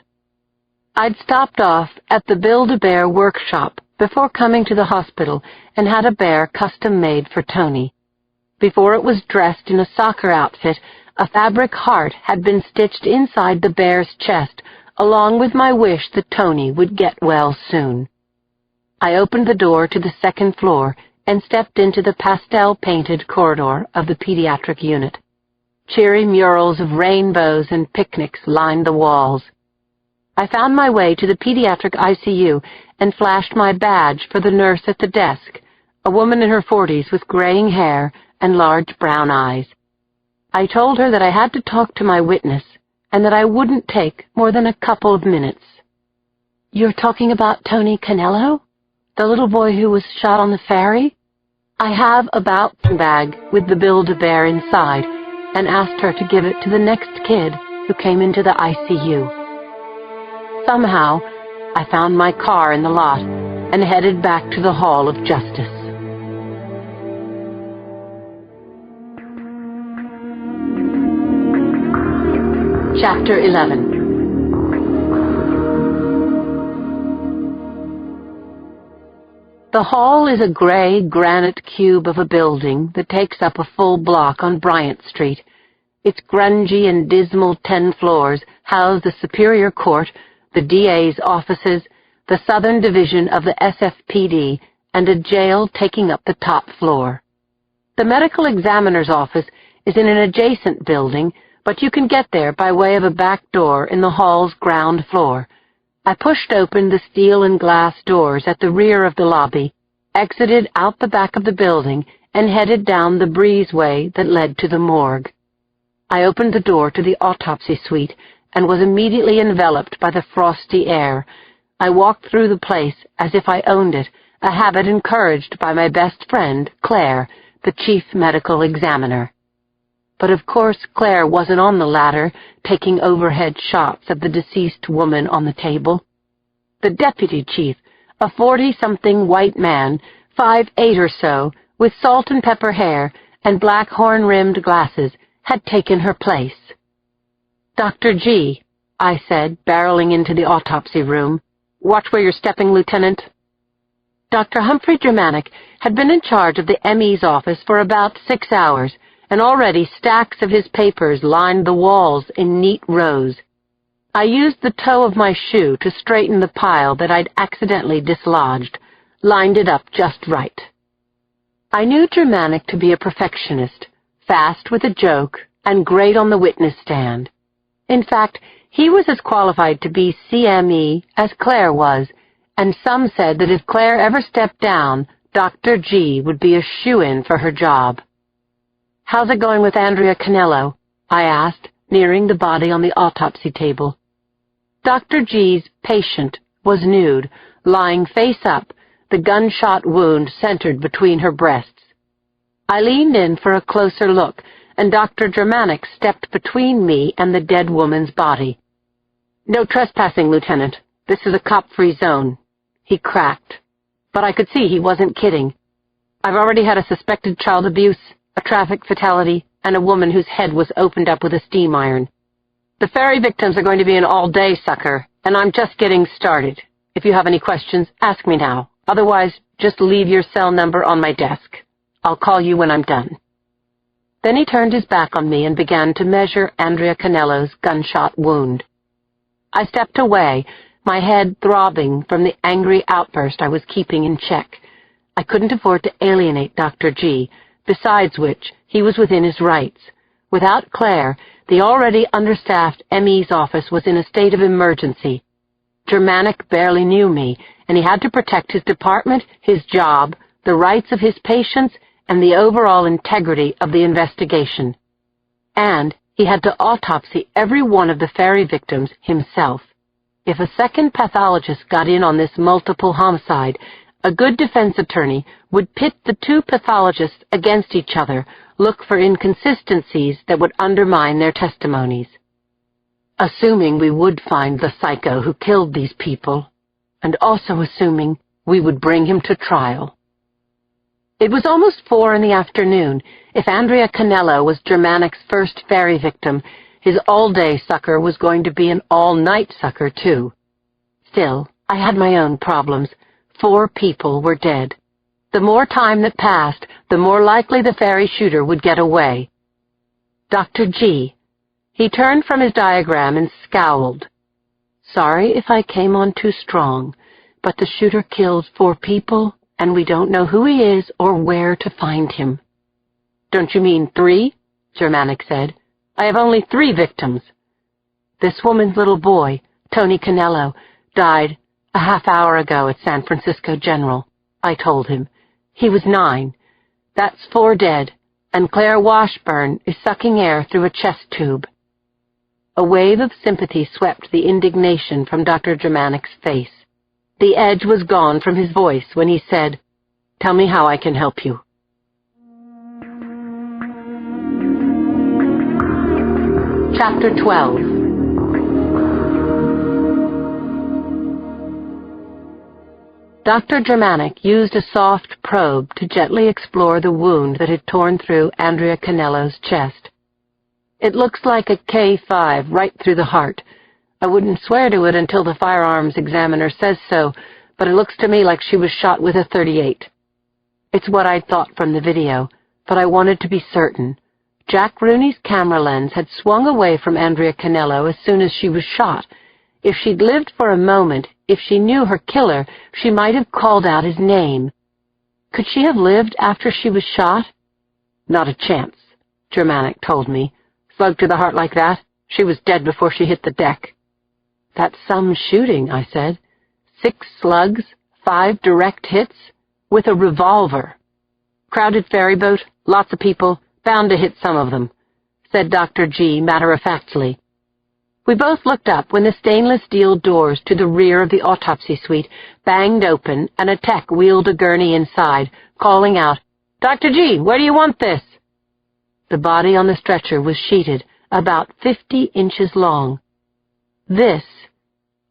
I'd stopped off at the Build-A-Bear workshop before coming to the hospital and had a bear custom-made for Tony. Before it was dressed in a soccer outfit, a fabric heart had been stitched inside the bear's chest, along with my wish that Tony would get well soon. I opened the door to the 2nd floor and stepped into the pastel-painted corridor of the pediatric unit. Cheery murals of rainbows and picnics lined the walls. I found my way to the pediatric ICU and flashed my badge for the nurse at the desk, a woman in her 40s with graying hair and large brown eyes. I told her that I had to talk to my witness and that I wouldn't take more than a couple of minutes. "You're talking about Tony Canello? The little boy who was shot on the ferry?" I have a bag with the Build-A-Bear inside and asked her to give it to the next kid who came into the ICU. Somehow, I found my car in the lot and headed back to the Hall of Justice. Chapter 11. The hall is a gray granite cube of a building that takes up a full block on Bryant Street. Its grungy and dismal 10 floors house the Superior Court, the DA's offices, the Southern Division of the SFPD, and a jail taking up the top floor. The medical examiner's office is in an adjacent building, but you can get there by way of a back door in the hall's ground floor. I pushed open the steel and glass doors at the rear of the lobby, exited out the back of the building, and headed down the breezeway that led to the morgue. I opened the door to the autopsy suite and was immediately enveloped by the frosty air. I walked through the place as if I owned it, a habit encouraged by my best friend, Claire, the chief medical examiner. But of course Claire wasn't on the ladder, taking overhead shots of the deceased woman on the table. The deputy chief, a 40-something white man, 5'8" or so, with salt and pepper hair and black horn-rimmed glasses, had taken her place. "Dr. G," I said, barreling into the autopsy room. "Watch where you're stepping, Lieutenant." Dr. Humphrey Germanic had been in charge of the ME's office for about 6 hours, and already stacks of his papers lined the walls in neat rows. I used the toe of my shoe to straighten the pile that I'd accidentally dislodged, lined it up just right. I knew Germanic to be a perfectionist, fast with a joke, and great on the witness stand. In fact, he was as qualified to be CME as Claire was, and some said that if Claire ever stepped down, Dr. G would be a shoo-in for her job. "How's it going with Andrea Canello?" I asked, nearing the body on the autopsy table. Dr. G's patient was nude, lying face up, the gunshot wound centered between her breasts. I leaned in for a closer look, and Dr. Germanic stepped between me and the dead woman's body. "No trespassing, Lieutenant. This is a cop-free zone," he cracked. But I could see he wasn't kidding. "I've already had a suspected child abuse, a traffic fatality, and a woman whose head was opened up with a steam iron. The ferry victims are going to be an all-day sucker, and I'm just getting started. If you have any questions, ask me now. Otherwise, just leave your cell number on my desk. I'll call you when I'm done." Then he turned his back on me and began to measure Andrea Canello's gunshot wound. I stepped away, my head throbbing from the angry outburst I was keeping in check. I couldn't afford to alienate Dr. G, besides which he was within his rights. Without Claire, the already understaffed ME's office was in a state of emergency. Germanic barely knew me, and he had to protect his department, his job, the rights of his patients, and the overall integrity of the investigation. And he had to autopsy every one of the ferry victims himself. If a second pathologist got in on this multiple homicide, a good defense attorney would pit the two pathologists against each other, look for inconsistencies that would undermine their testimonies. Assuming we would find the psycho who killed these people, and also assuming we would bring him to trial. It was almost 4 in the afternoon. If Andrea Canello was Germanic's first ferry victim, his all-day sucker was going to be an all-night sucker, too. Still, I had my own problems. 4 people were dead. The more time that passed, the more likely the ferry shooter would get away. Dr. G. He turned from his diagram and scowled. "Sorry if I came on too strong, but the shooter killed 4 people, and we don't know who he is or where to find him." "Don't you mean 3? Germanic said. "I have only 3 victims. This woman's little boy, Tony Canello, died a half hour ago at San Francisco General," I told him. "He was 9. That's 4 dead, and Claire Washburn is sucking air through a chest tube." A wave of sympathy swept the indignation from Dr. Germanic's face. The edge was gone from his voice when he said, "Tell me how I can help you." Chapter 12. Dr. Germanic used a soft probe to gently explore the wound that had torn through Andrea Canello's chest. "It looks like a K5 right through the heart. I wouldn't swear to it until the firearms examiner says so, but it looks to me like she was shot with a .38. It's what I'd thought from the video, but I wanted to be certain. Jack Rooney's camera lens had swung away from Andrea Canello as soon as she was shot. If she'd lived for a moment, If she knew her killer, she might have called out his name. Could she have lived after she was shot? Not a chance, Germanic told me. Slug to the heart like that, she was dead before she hit the deck. That's some shooting, I said. 6 slugs, 5 direct hits, with a revolver. Crowded ferry boat, lots of people, bound to hit some of them, said Dr. G matter-of-factly. We both looked up when the stainless steel doors to the rear of the autopsy suite banged open and a tech wheeled a gurney inside, calling out, "Dr. G, where do you want this?" The body on the stretcher was sheeted, about 50 inches long. This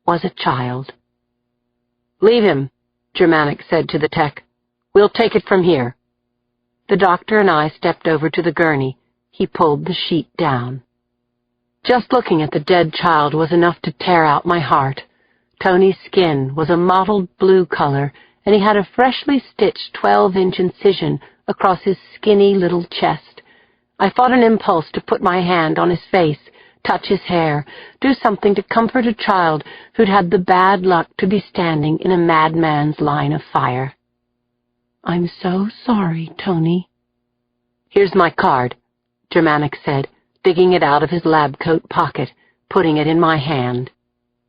was a child. "Leave him," Germanic said to the tech. "We'll take it from here." The doctor and I stepped over to the gurney. He pulled the sheet down. Just looking at the dead child was enough to tear out my heart. Tony's skin was a mottled blue color, and he had a freshly stitched 12-inch incision across his skinny little chest. I fought an impulse to put my hand on his face, touch his hair, do something to comfort a child who'd had the bad luck to be standing in a madman's line of fire. "I'm so sorry, Tony." "Here's my card," Germanic said, digging it out of his lab coat pocket, putting it in my hand.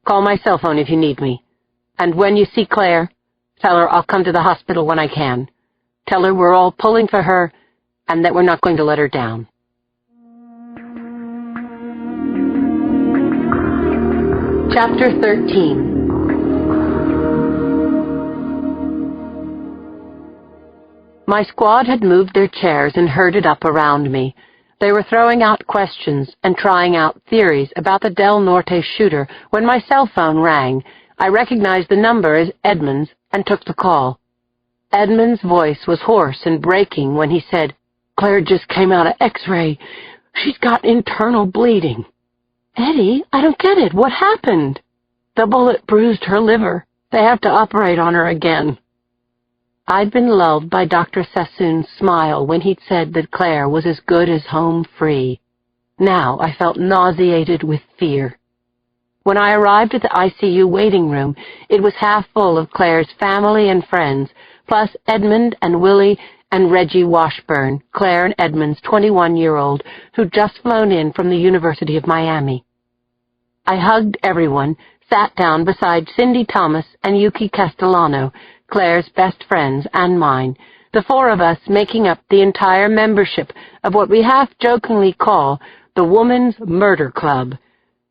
"Call my cell phone if you need me. And when you see Claire, tell her I'll come to the hospital when I can. Tell her we're all pulling for her and that we're not going to let her down." Chapter 13. My squad had moved their chairs and herded up around me. They were throwing out questions and trying out theories about the Del Norte shooter when my cell phone rang. I recognized the number as Edmund's and took the call. Edmund's voice was hoarse and breaking when he said, "Claire just came out of X-ray. She's got internal bleeding." "Eddie, I don't get it. What happened?" "The bullet bruised her liver. They have to operate on her again." I'd been lulled by Dr. Sassoon's smile when he'd said that Claire was as good as home free. Now I felt nauseated with fear. When I arrived at the ICU waiting room, it was half full of Claire's family and friends, plus Edmund and Willie and Reggie Washburn, Claire and Edmund's 21-year-old, who'd just flown in from the University of Miami. I hugged everyone, sat down beside Cindy Thomas and Yuki Castellano, Claire's best friends and mine, the 4 of us making up the entire membership of what we half-jokingly call the Woman's Murder Club.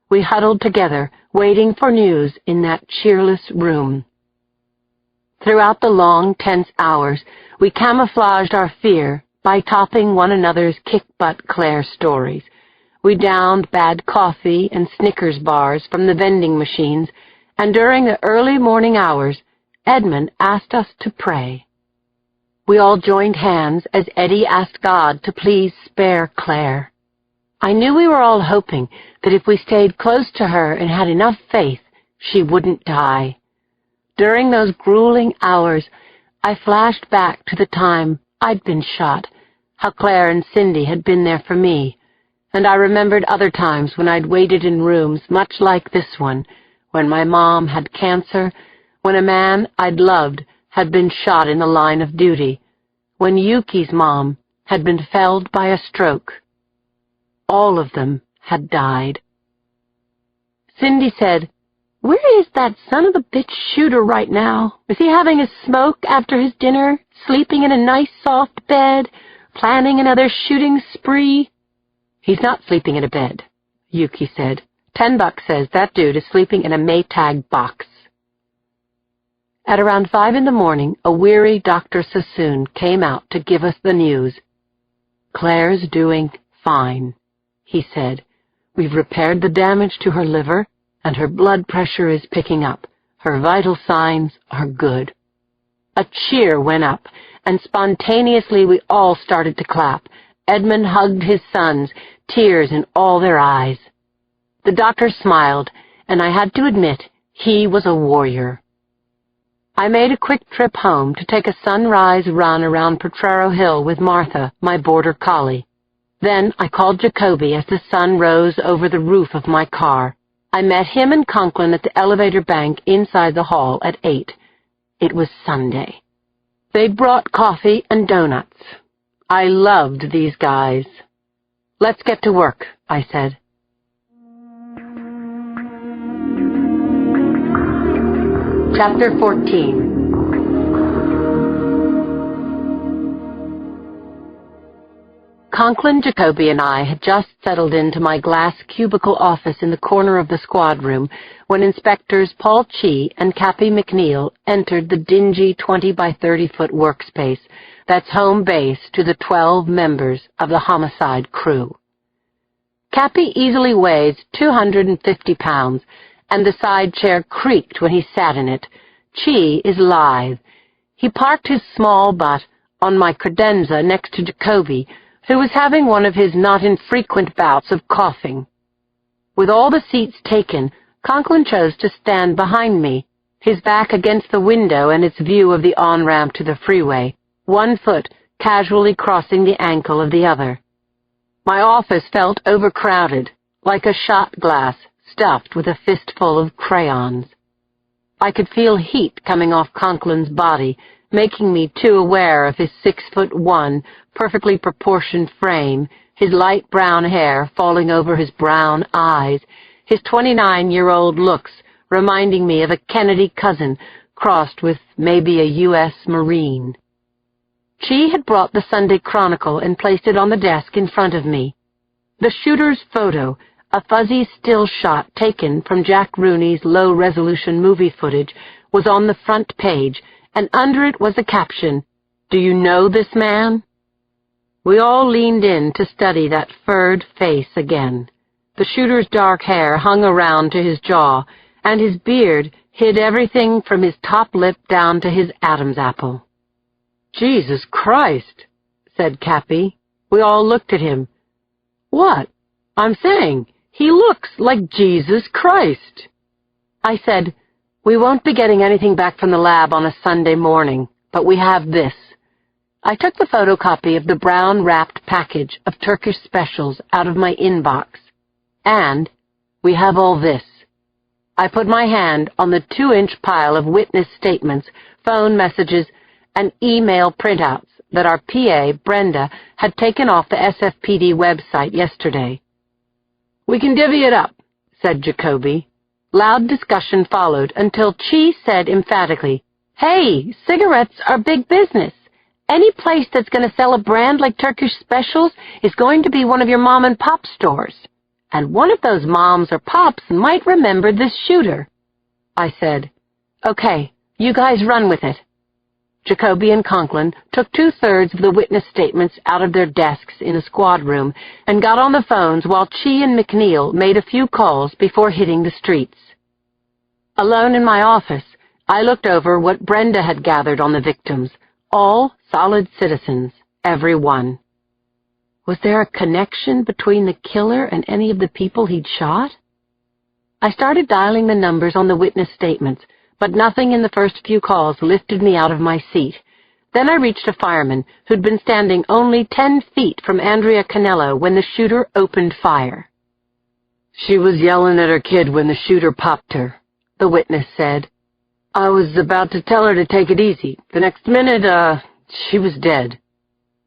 We huddled together, waiting for news in that cheerless room. Throughout the long, tense hours, we camouflaged our fear by topping one another's kick-butt Claire stories. We downed bad coffee and Snickers bars from the vending machines, and during the early morning hours, Edmund asked us to pray. We all joined hands as Eddie asked God to please spare Claire. I knew we were all hoping that if we stayed close to her and had enough faith, she wouldn't die. During those grueling hours, I flashed back to the time I'd been shot, how Claire and Cindy had been there for me, and I remembered other times when I'd waited in rooms much like this one, when my mom had cancer, when a man I'd loved had been shot in the line of duty, when Yuki's mom had been felled by a stroke. All of them had died. Cindy said, "Where is that son of a bitch shooter right now? Is he having a smoke after his dinner, sleeping in a nice soft bed, planning another shooting spree?" "He's not sleeping in a bed," Yuki said. $10 says that dude is sleeping in a Maytag box." At around 5 in the morning, a weary Dr. Sassoon came out to give us the news. "Claire's doing fine," he said. "We've repaired the damage to her liver, and her blood pressure is picking up. Her vital signs are good." A cheer went up, and spontaneously we all started to clap. Edmund hugged his sons, tears in all their eyes. The doctor smiled, and I had to admit he was a warrior. I made a quick trip home to take a sunrise run around Potrero Hill with Martha, my border collie. Then I called Jacoby as the sun rose over the roof of my car. I met him and Conklin at the elevator bank inside the hall at 8. It was Sunday. They'd brought coffee and donuts. I loved these guys. "Let's get to work," I said. Chapter 14. Conklin, Jacoby, and I had just settled into my glass cubicle office in the corner of the squad room when Inspectors Paul Chee and Cappy McNeil entered the dingy 20-by-30-foot workspace that's home base to the 12 members of the homicide crew. Cappy easily weighs 250 pounds, and the side chair creaked when he sat in it. Chee is lithe. He parked his small butt on my credenza next to Jacoby, who was having one of his not infrequent bouts of coughing. With all the seats taken, Conklin chose to stand behind me, his back against the window and its view of the on-ramp to the freeway, one foot casually crossing the ankle of the other. My office felt overcrowded, like a shot glass stuffed with a fistful of crayons. I could feel heat coming off Conklin's body, making me too aware of his 6'1", perfectly proportioned frame, his light brown hair falling over his brown eyes, his 29-year-old looks reminding me of a Kennedy cousin crossed with maybe a U.S. Marine. Chee had brought the Sunday Chronicle and placed it on the desk in front of me. The shooter's photo, a fuzzy still shot taken from Jack Rooney's low-resolution movie footage, was on the front page, and under it was a caption, "Do you know this man?" We all leaned in to study that furred face again. The shooter's dark hair hung around to his jaw, and his beard hid everything from his top lip down to his Adam's apple. "Jesus Christ," said Cappy. We all looked at him. "What?" "I'm saying, he looks like Jesus Christ." I said, "We won't be getting anything back from the lab on a Sunday morning, but we have this." I took the photocopy of the brown-wrapped package of Turkish specials out of my inbox. And we have all this. I put my hand on the 2-inch pile of witness statements, phone messages, and email printouts that our PA, Brenda, had taken off the SFPD website yesterday. "We can divvy it up," said Jacoby. Loud discussion followed until Chee said emphatically, "Hey, cigarettes are big business. Any place that's going to sell a brand like Turkish Specials is going to be one of your mom-and-pop stores. And one of those moms or pops might remember this shooter." I said, "Okay, you guys run with it." Jacoby and Conklin took 2/3 of the witness statements out of their desks in a squad room and got on the phones while Chee and McNeil made a few calls before hitting the streets. Alone in my office, I looked over what Brenda had gathered on the victims, all solid citizens, every one. Was there a connection between the killer and any of the people he'd shot? I started dialing the numbers on the witness statements, but nothing in the first few calls lifted me out of my seat. Then I reached a fireman who'd been standing only 10 feet from Andrea Canello when the shooter opened fire. "She was yelling at her kid when the shooter popped her," the witness said. "I was about to tell her to take it easy. The next minute, she was dead."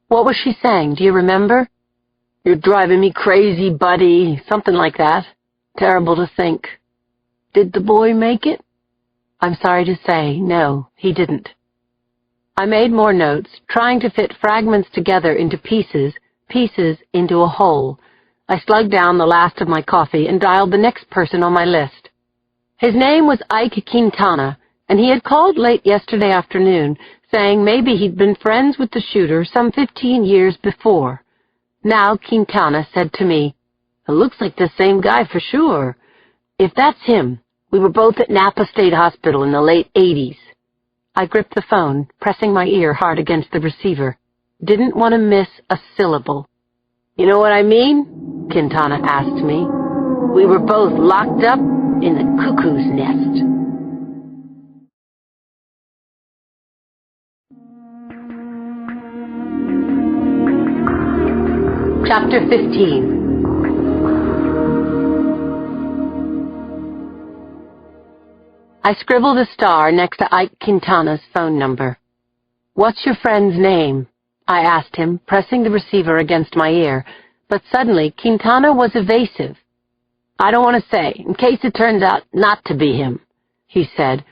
"What was she saying? Do you remember?" "You're driving me crazy, buddy," something like that. Terrible to think. "Did the boy make it?" I'm sorry to say, no, he didn't. I made more notes, trying to fit fragments together into pieces into a whole. I slugged down the last of my coffee and dialed the next person on my list. His name was Ike Quintana, and he had called late yesterday afternoon, saying maybe he'd been friends with the shooter some 15 years before. Now Quintana said to me, "It looks like the same guy for sure. If that's him, we were both at Napa State Hospital in the late 80s. I gripped the phone, pressing my ear hard against the receiver. Didn't want to miss a syllable. "You know what I mean?" Quintana asked me. "We were both locked up in the cuckoo's nest." Chapter 15. I scribbled a star next to Ike Quintana's phone number. "What's your friend's name?" I asked him, pressing the receiver against my ear, but suddenly Quintana was evasive. "I don't want to say, in case it turns out not to be him," he said.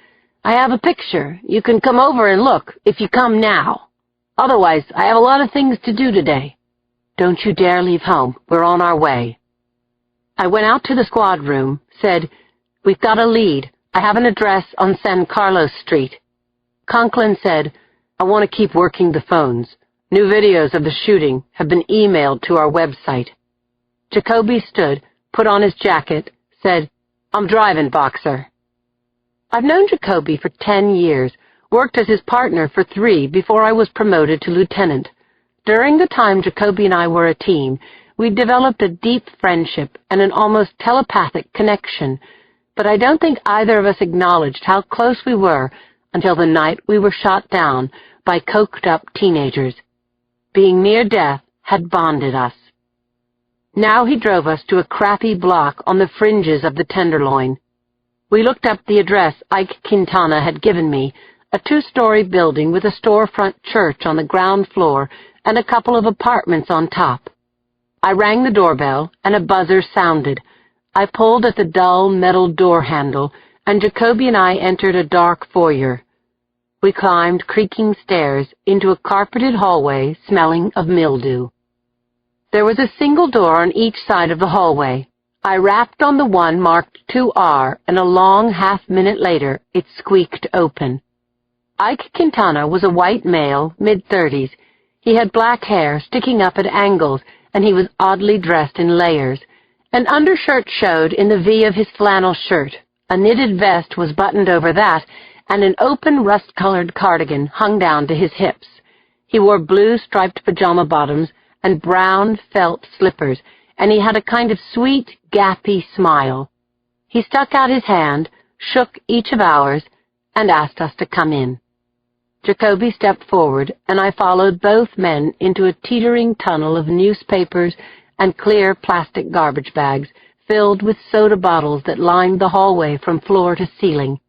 "I have a picture. You can come over and look, if you come now. Otherwise, I have a lot of things to do today. Don't you dare leave home. We're on our way." I went out to the squad room, said, "We've got a lead. I have an address on San Carlos Street." Conklin said, "I want to keep working the phones. New videos of the shooting have been emailed to our website." Jacoby stood, put on his jacket, said, "I'm driving, Boxer." I've known Jacoby for 10 years, worked as his partner for 3 before I was promoted to lieutenant. During the time Jacoby and I were a team, we developed a deep friendship and an almost telepathic connection, but I don't think either of us acknowledged how close we were until the night we were shot down by coked-up teenagers. Being near death had bonded us. Now he drove us to a crappy block on the fringes of the Tenderloin. We looked up the address Ike Quintana had given me, a 2-story building with a storefront church on the ground floor and a couple of apartments on top. I rang the doorbell, and a buzzer sounded. I pulled at the dull metal door handle, and Jacoby and I entered a dark foyer. We climbed creaking stairs into a carpeted hallway smelling of mildew. There was a single door on each side of the hallway. I rapped on the one marked 2R, and a long half-minute later it squeaked open. Ike Quintana was a white male, mid-30s. He had black hair sticking up at angles, and he was oddly dressed in layers. An undershirt showed in the V of his flannel shirt. A knitted vest was buttoned over that, and an open rust-colored cardigan hung down to his hips. He wore blue striped pajama bottoms and brown felt slippers, and he had a kind of sweet, gappy smile. He stuck out his hand, shook each of ours, and asked us to come in. Jacoby stepped forward, and I followed both men into a teetering tunnel of newspapers and clear plastic garbage bags filled with soda bottles that lined the hallway from floor to ceiling.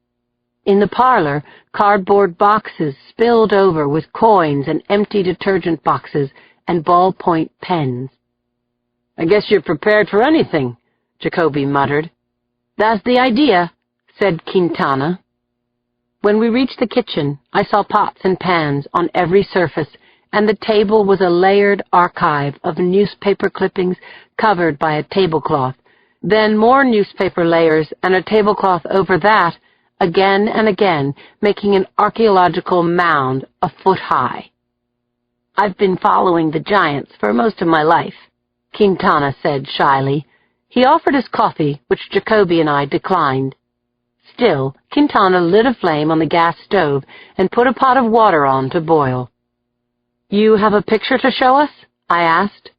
In the parlor, cardboard boxes spilled over with coins and empty detergent boxes and ballpoint pens. "I guess you're prepared for anything," Jacoby muttered. "That's the idea," said Quintana. When we reached the kitchen, I saw pots and pans on every surface, and the table was a layered archive of newspaper clippings covered by a tablecloth, then more newspaper layers and a tablecloth over that, again and again, making an archaeological mound a foot high. "I've been following the giants for most of my life," Quintana said shyly. He offered us coffee, which Jacoby and I declined. Still, Quintana lit a flame on the gas stove and put a pot of water on to boil. "You have a picture to show us?" I asked.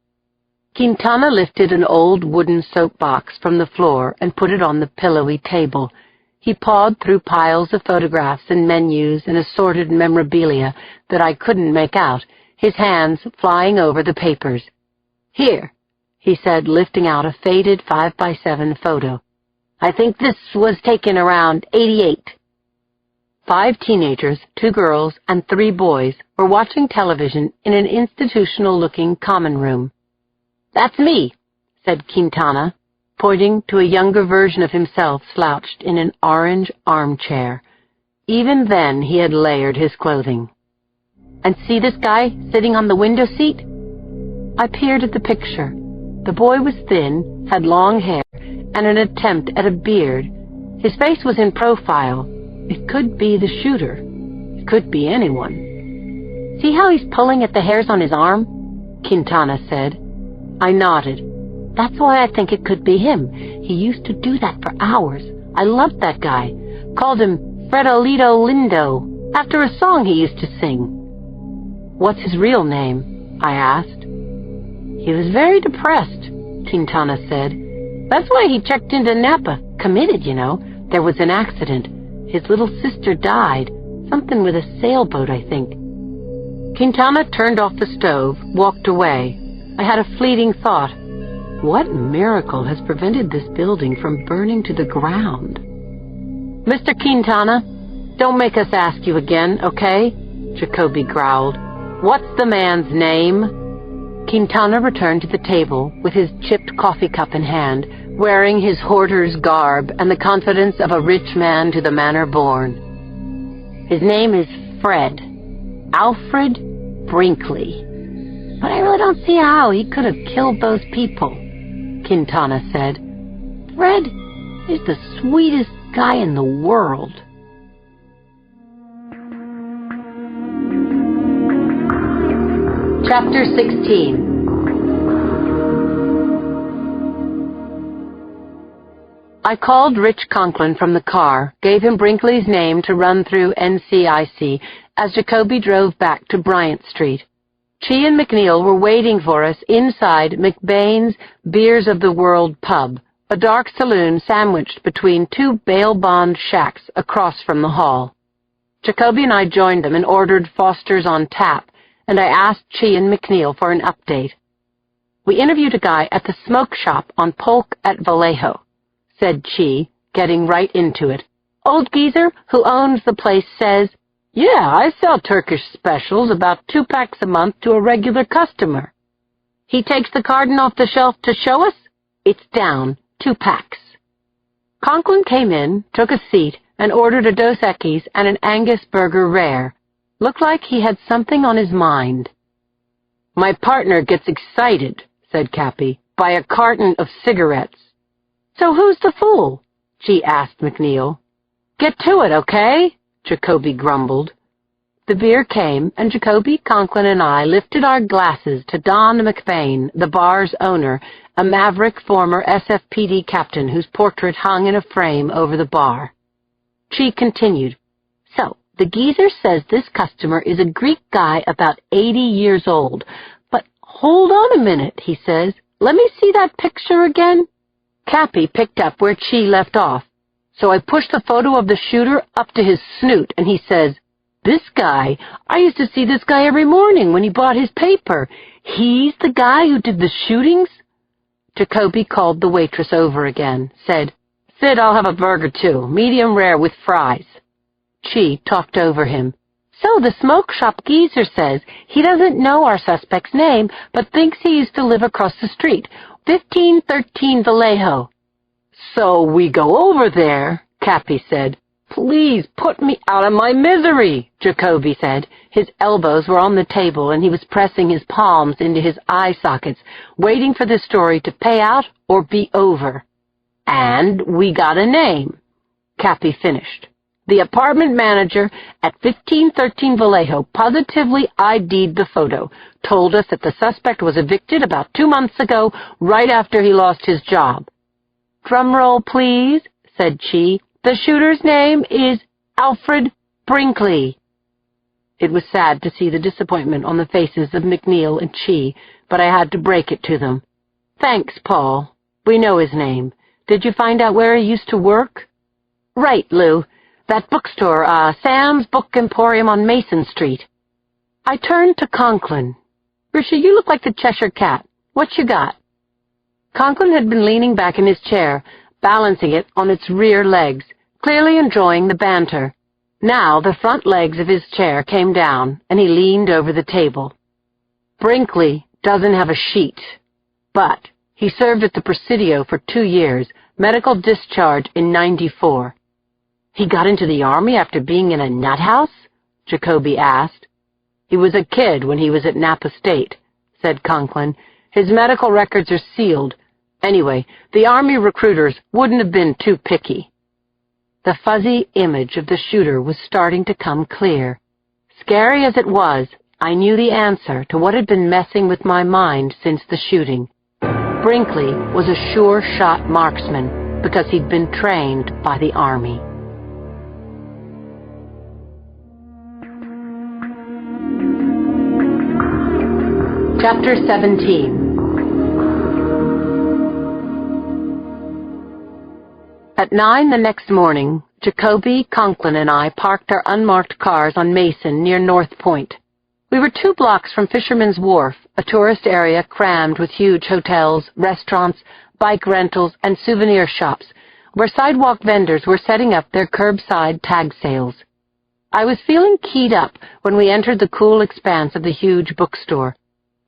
Quintana lifted an old wooden soapbox from the floor and put it on the pillowy table. He pawed through piles of photographs and menus and assorted memorabilia that I couldn't make out, his hands flying over the papers. "Here," he said, lifting out a faded 5x7 photo. "I think this was taken around '88. 5 teenagers, 2 girls, and 3 boys were watching television in an institutional-looking common room. "That's me," said Quintana, pointing to a younger version of himself slouched in an orange armchair. Even then he had layered his clothing. "And see this guy sitting on the window seat?" I peered at the picture. The boy was thin, had long hair, and an attempt at a beard. His face was in profile. It could be the shooter. It could be anyone. "See how he's pulling at the hairs on his arm?" Quintana said. I nodded. "That's why I think it could be him. He used to do that for hours. I loved that guy. Called him Fredolito Lindo, after a song he used to sing." "What's his real name?" I asked. "He was very depressed," Quintana said. "That's why he checked into Napa. Committed, you know. There was an accident. His little sister died. Something with a sailboat, I think." Quintana turned off the stove, walked away. I had a fleeting thought. What miracle has prevented this building from burning to the ground? Mr. Quintana, don't make us ask you again, okay? Jacoby growled. What's the man's name? Quintana returned to the table with his chipped coffee cup in hand, wearing his hoarder's garb and the confidence of a rich man to the manner born. His name is Fred. Alfred Brinkley. But I really don't see how he could have killed those people, Quintana said. Fred is the sweetest guy in the world. Chapter 16. I called Rich Conklin from the car, gave him Brinkley's name to run through NCIC as Jacoby drove back to Bryant Street. Chi and McNeil were waiting for us inside McBain's Beers of the World pub, a dark saloon sandwiched between two bail bond shacks across from the hall. Jacoby and I joined them and ordered Foster's on tap, and I asked Chi and McNeil for an update. We interviewed a guy at the smoke shop on Polk at Vallejo, said Chi, getting right into it. Old geezer who owns the place says, yeah, I sell Turkish specials, about 2 packs a month to a regular customer. He takes the carton off the shelf to show us. It's down 2 packs. Conklin came in, took a seat, and ordered a Dos Equis and an Angus burger rare. Looked like he had something on his mind. My partner gets excited, said Cappy, by a carton of cigarettes. So who's the fool? She asked McNeil. Get to it, okay? Jacoby grumbled. The beer came, and Jacoby, Conklin, and I lifted our glasses to Don McBain, the bar's owner, a maverick former SFPD captain whose portrait hung in a frame over the bar. She continued, So, the geezer says this customer is a Greek guy about 80 years old. But hold on a minute, he says. Let me see that picture again. Cappy picked up where Chi left off. So I pushed the photo of the shooter up to his snoot, and he says, This guy, I used to see this guy every morning when he bought his paper. He's the guy who did the shootings? Jacoby called the waitress over again, said, Sid, I'll have a burger too, medium rare with fries. Chi talked over him. So the smoke shop geezer says he doesn't know our suspect's name, but thinks he used to live across the street, 1513 Vallejo. So we go over there, Cappy said. Please put me out of my misery, Jacoby said. His elbows were on the table, and he was pressing his palms into his eye sockets, waiting for the story to pay out or be over. And we got a name, Cappy finished. The apartment manager at 1513 Vallejo positively ID'd the photo, told us that the suspect was evicted about 2 months ago, right after he lost his job. Drum roll, please, said Chi. The shooter's name is Alfred Brinkley. It was sad to see the disappointment on the faces of McNeil and Chi, but I had to break it to them. Thanks, Paul. We know his name. Did you find out where he used to work? Right, Lou. That bookstore, Sam's Book Emporium on Mason Street. I turned to Conklin. Risha, you look like the Cheshire Cat. What you got? Conklin had been leaning back in his chair, balancing it on its rear legs, clearly enjoying the banter. Now the front legs of his chair came down, and he leaned over the table. Brinkley doesn't have a sheet, but he served at the Presidio for 2 years, medical discharge in '94. He got into the Army after being in a nut house? Jacoby asked. He was a kid when he was at Napa State, said Conklin. His medical records are sealed. Anyway, the Army recruiters wouldn't have been too picky. The fuzzy image of the shooter was starting to come clear. Scary as it was, I knew the answer to what had been messing with my mind since the shooting. Brinkley was a sure-shot marksman because he'd been trained by the Army. Chapter 17. At 9 the next morning, Jacoby, Conklin, and I parked our unmarked cars on Mason near North Point. We were 2 blocks from Fisherman's Wharf, a tourist area crammed with huge hotels, restaurants, bike rentals, and souvenir shops, where sidewalk vendors were setting up their curbside tag sales. I was feeling keyed up when we entered the cool expanse of the huge bookstore.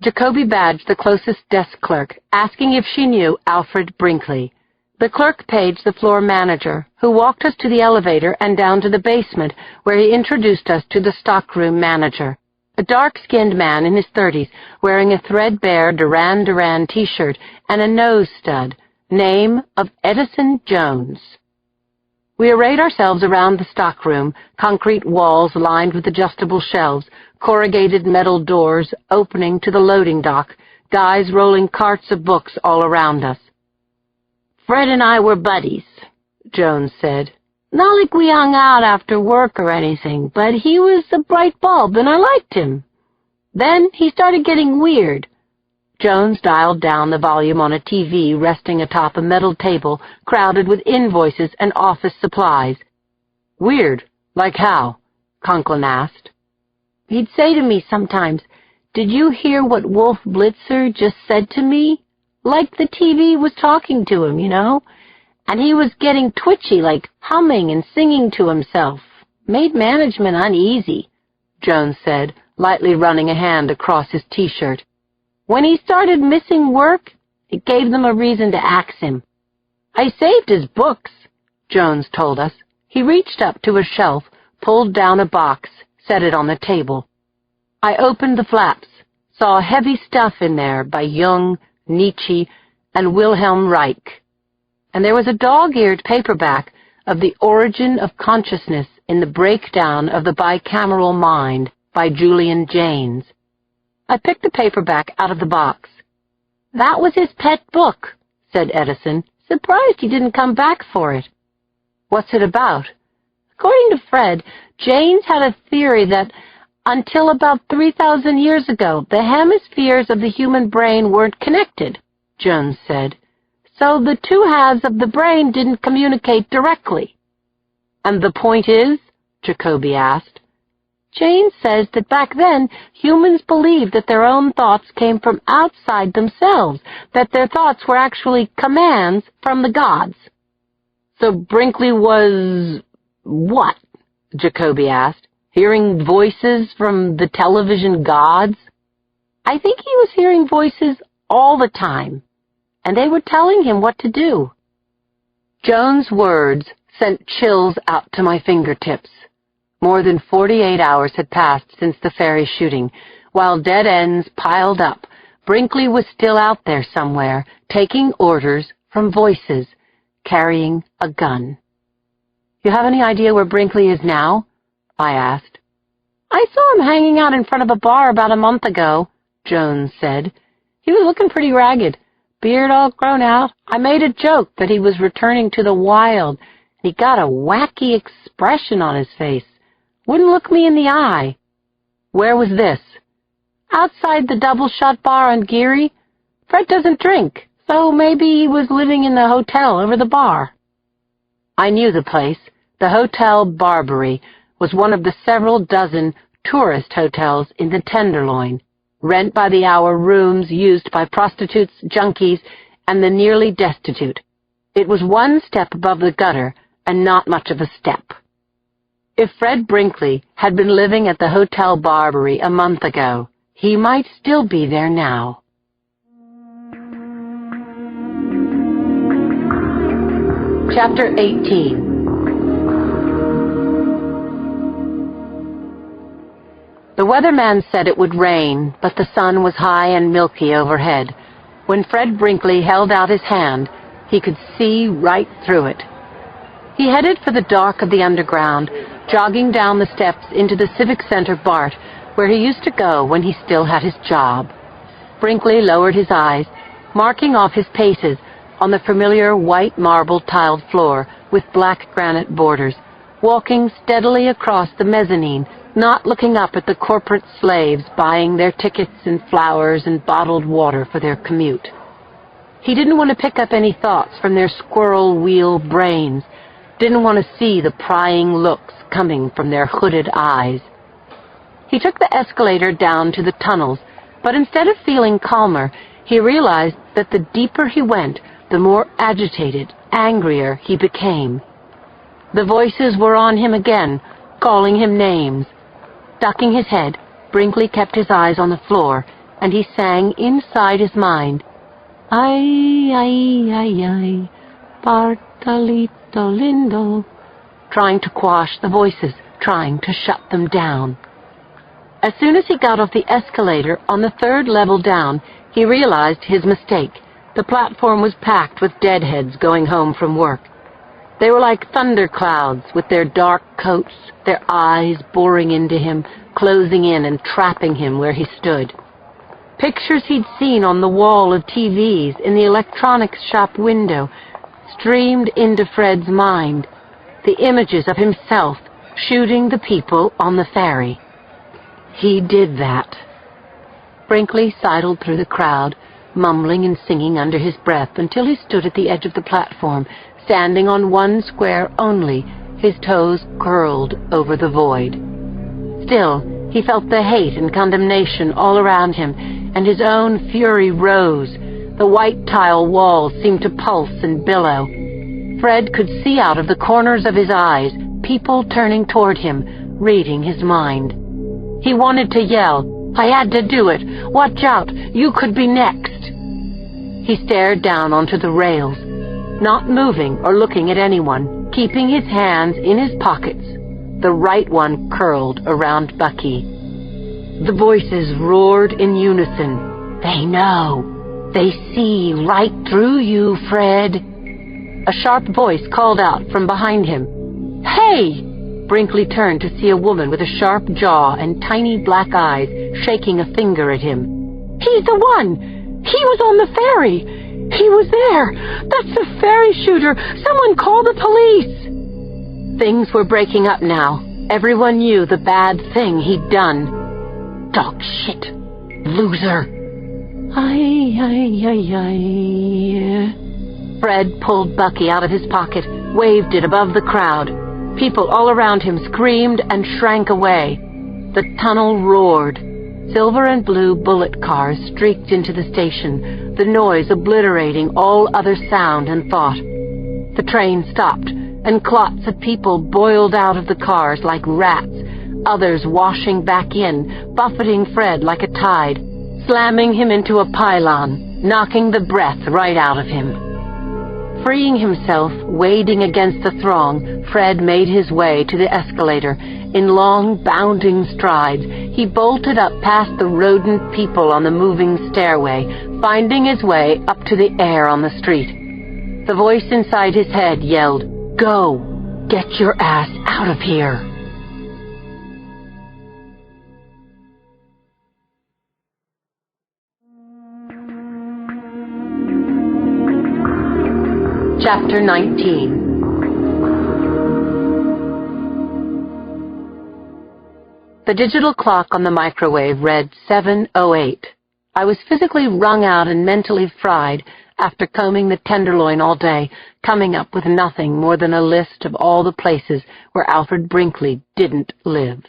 Jacoby badged the closest desk clerk, asking if she knew Alfred Brinkley. The clerk paged the floor manager, who walked us to the elevator and down to the basement, where he introduced us to the stockroom manager, a dark-skinned man in his 30s, wearing a threadbare Duran Duran T-shirt and a nose stud, name of Edison Jones. We arrayed ourselves around the stockroom, concrete walls lined with adjustable shelves, corrugated metal doors opening to the loading dock, guys rolling carts of books all around us. "Fred and I were buddies," Jones said. "Not like we hung out after work or anything, but he was a bright bulb and I liked him. Then he started getting weird." Jones dialed down the volume on a TV resting atop a metal table crowded with invoices and office supplies. "Weird? Like how?" Conklin asked. "He'd say to me sometimes, 'Did you hear what Wolf Blitzer just said to me?' Like the TV was talking to him, you know? And he was getting twitchy, like humming and singing to himself. Made management uneasy," Jones said, lightly running a hand across his T-shirt. "When he started missing work, it gave them a reason to axe him. I saved his books," Jones told us. He reached up to a shelf, pulled down a box, set it on the table. I opened the flaps, saw heavy stuff in there by Jung, Nietzsche, and Wilhelm Reich. And there was a dog-eared paperback of The Origin of Consciousness in the Breakdown of the Bicameral Mind by Julian Jaynes. I picked the paperback out of the box. "That was his pet book," said Edison. "Surprised he didn't come back for it." "What's it about?" "According to Fred, Jaynes had a theory that until about 3,000 years ago, the hemispheres of the human brain weren't connected," Jones said. "So the two halves of the brain didn't communicate directly." "And the point is?" Jacoby asked. "Jaynes says that back then, humans believed that their own thoughts came from outside themselves, that their thoughts were actually commands from the gods." "So Brinkley was what?" Jacoby asked. "Hearing voices from the television gods?" "I think he was hearing voices all the time, and they were telling him what to do." Jones' words sent chills out to my fingertips. More than 48 hours had passed since the ferry shooting. While dead ends piled up, Brinkley was still out there somewhere, taking orders from voices, carrying a gun. "You have any idea where Brinkley is now?" I asked. "I saw him hanging out in front of a bar about a month ago," Jones said. "He was looking pretty ragged, beard all grown out. I made a joke that he was returning to the wild. He got a wacky expression on his face. Wouldn't look me in the eye." "Where was this?" "Outside the Double-Shot Bar on Geary. Fred doesn't drink, so maybe he was living in the hotel over the bar." I knew the place. The Hotel Barbary was one of the several dozen tourist hotels in the Tenderloin, rent-by-the-hour rooms used by prostitutes, junkies, and the nearly destitute. It was one step above the gutter, and not much of a step. If Fred Brinkley had been living at the Hotel Barbary a month ago, he might still be there now. Chapter 18. The weatherman said it would rain, but the sun was high and milky overhead. When Fred Brinkley held out his hand, he could see right through it. He headed for the dark of the underground, jogging down the steps into the Civic Center BART, where he used to go when he still had his job. Brinkley lowered his eyes, marking off his paces on the familiar white marble tiled floor with black granite borders, walking steadily across the mezzanine, not looking up at the corporate slaves buying their tickets and flowers and bottled water for their commute. He didn't want to pick up any thoughts from their squirrel wheel brains, didn't want to see the prying looks coming from their hooded eyes. He took the escalator down to the tunnels, but instead of feeling calmer, he realized that the deeper he went, the more agitated, angrier he became. The voices were on him again, calling him names. Ducking his head, Brinkley kept his eyes on the floor, and he sang inside his mind, "Ay, ay, ay, ay, Bartolito lindo," trying to quash the voices, trying to shut them down. As soon as he got off the escalator on the 3rd level down, he realized his mistake. The platform was packed with deadheads going home from work. They were like thunderclouds with their dark coats, their eyes boring into him, closing in and trapping him where he stood. Pictures he'd seen on the wall of TVs in the electronics shop window streamed into Fred's mind, the images of himself shooting the people on the ferry. He did that. Brinkley sidled through the crowd, mumbling and singing under his breath until he stood at the edge of the platform, standing on one square only, his toes curled over the void. Still, he felt the hate and condemnation all around him, and his own fury rose. The white tile walls seemed to pulse and billow. Fred could see out of the corners of his eyes people turning toward him, reading his mind. He wanted to yell, "I had to do it! Watch out! You could be next!" He stared down onto the rails, not moving or looking at anyone, keeping his hands in his pockets, the right one curled around Bucky. The voices roared in unison. "They know! They see right through you, Fred!" A sharp voice called out from behind him. "Hey!" Brinkley turned to see a woman with a sharp jaw and tiny black eyes shaking a finger at him. "He's the one! He was on the ferry! He was there! That's the ferry shooter! Someone call the police!" Things were breaking up now. Everyone knew the bad thing he'd done. Dog shit! Loser! Ay, ay, ay, ay. Fred pulled Bucky out of his pocket, waved it above the crowd. People all around him screamed and shrank away. The tunnel roared. Silver and blue bullet cars streaked into the station, the noise obliterating all other sound and thought. The train stopped, and clots of people boiled out of the cars like rats, others washing back in, buffeting Fred like a tide, slamming him into a pylon, knocking the breath right out of him. Freeing himself, wading against the throng, Fred made his way to the escalator. In long, bounding strides, he bolted up past the rodent people on the moving stairway, finding his way up to the air on the street. The voice inside his head yelled, "Go! Get your ass out of here!" Chapter 19. The digital clock on the microwave read 7:08. I was physically wrung out and mentally fried after combing the tenderloin all day, coming up with nothing more than a list of all the places where Alfred Brinkley didn't live.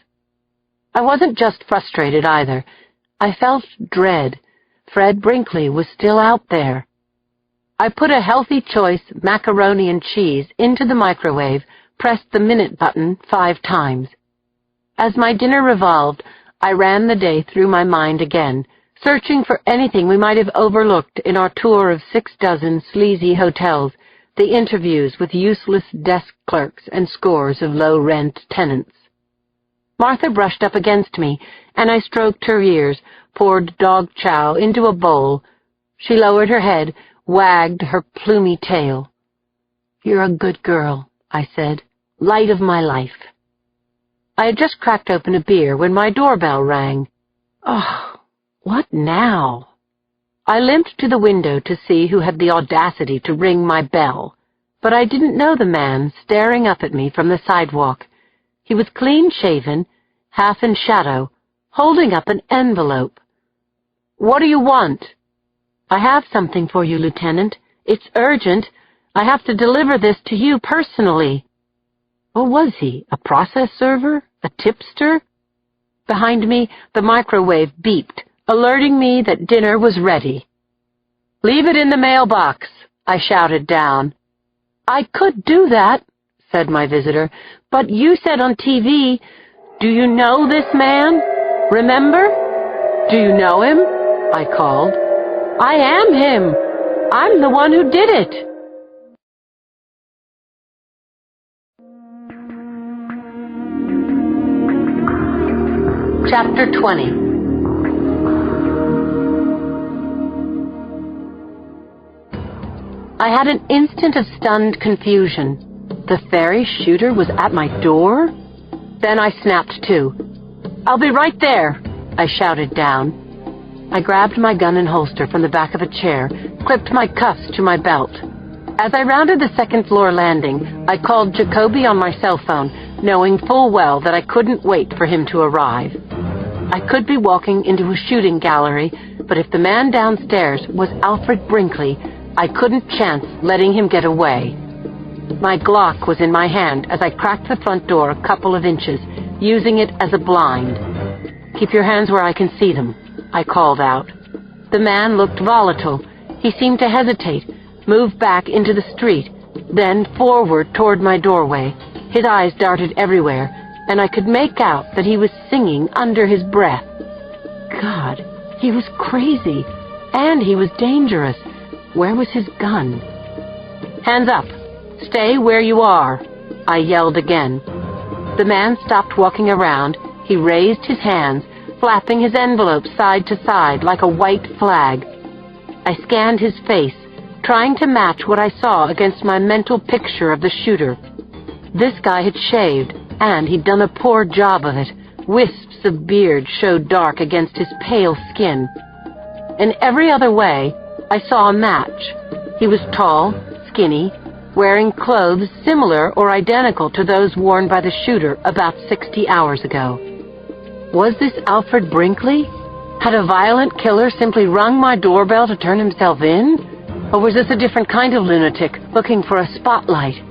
I wasn't just frustrated either. I felt dread. Fred Brinkley was still out there. I put a healthy choice macaroni and cheese into the microwave, pressed the minute button 5 times. As my dinner revolved, I ran the day through my mind again, searching for anything we might have overlooked in our tour of 6 dozen sleazy hotels, the interviews with useless desk clerks and scores of low-rent tenants. Martha brushed up against me, and I stroked her ears, poured dog chow into a bowl. She lowered her head, wagged her plumy tail. "You're a good girl," I said, "light of my life." I had just cracked open a beer when my doorbell rang. Oh, what now? I limped to the window to see who had the audacity to ring my bell, but I didn't know the man staring up at me from the sidewalk. He was clean-shaven, half in shadow, holding up an envelope. "What do you want?" "I have something for you, Lieutenant. It's urgent. I have to deliver this to you personally." What was he, a process server? A tipster? Behind me, the microwave beeped, alerting me that dinner was ready. "Leave it in the mailbox," I shouted down. "I could do that," said my visitor, "but you said on TV, 'Do you know this man? Remember?' 'Do you know him?' I called. 'I am him. I'm the one who did it.'" Chapter 20. I had an instant of stunned confusion. The fairy shooter was at my door? Then I snapped to. "I'll be right there," I shouted down. I grabbed my gun and holster from the back of a chair, clipped my cuffs to my belt. As I rounded the second-floor landing, I called Jacoby on my cell phone, knowing full well that I couldn't wait for him to arrive. I could be walking into a shooting gallery, but if the man downstairs was Alfred Brinkley, I couldn't chance letting him get away. My Glock was in my hand as I cracked the front door a couple of inches, using it as a blind. "Keep your hands where I can see them," I called out. The man looked volatile. He seemed to hesitate, move back into the street, then forward toward my doorway. His eyes darted everywhere, and I could make out that he was singing under his breath. God, he was crazy, and he was dangerous. Where was his gun? "Hands up! Stay where you are!" I yelled again. The man stopped walking around. He raised his hands, flapping his envelope side to side like a white flag. I scanned his face, trying to match what I saw against my mental picture of the shooter. This guy had shaved, and he'd done a poor job of it. Wisps of beard showed dark against his pale skin. In every other way, I saw a match. He was tall, skinny, wearing clothes similar or identical to those worn by the shooter about 60 hours ago. Was this Alfred Brinkley? Had a violent killer simply rung my doorbell to turn himself in? Or was this a different kind of lunatic looking for a spotlight?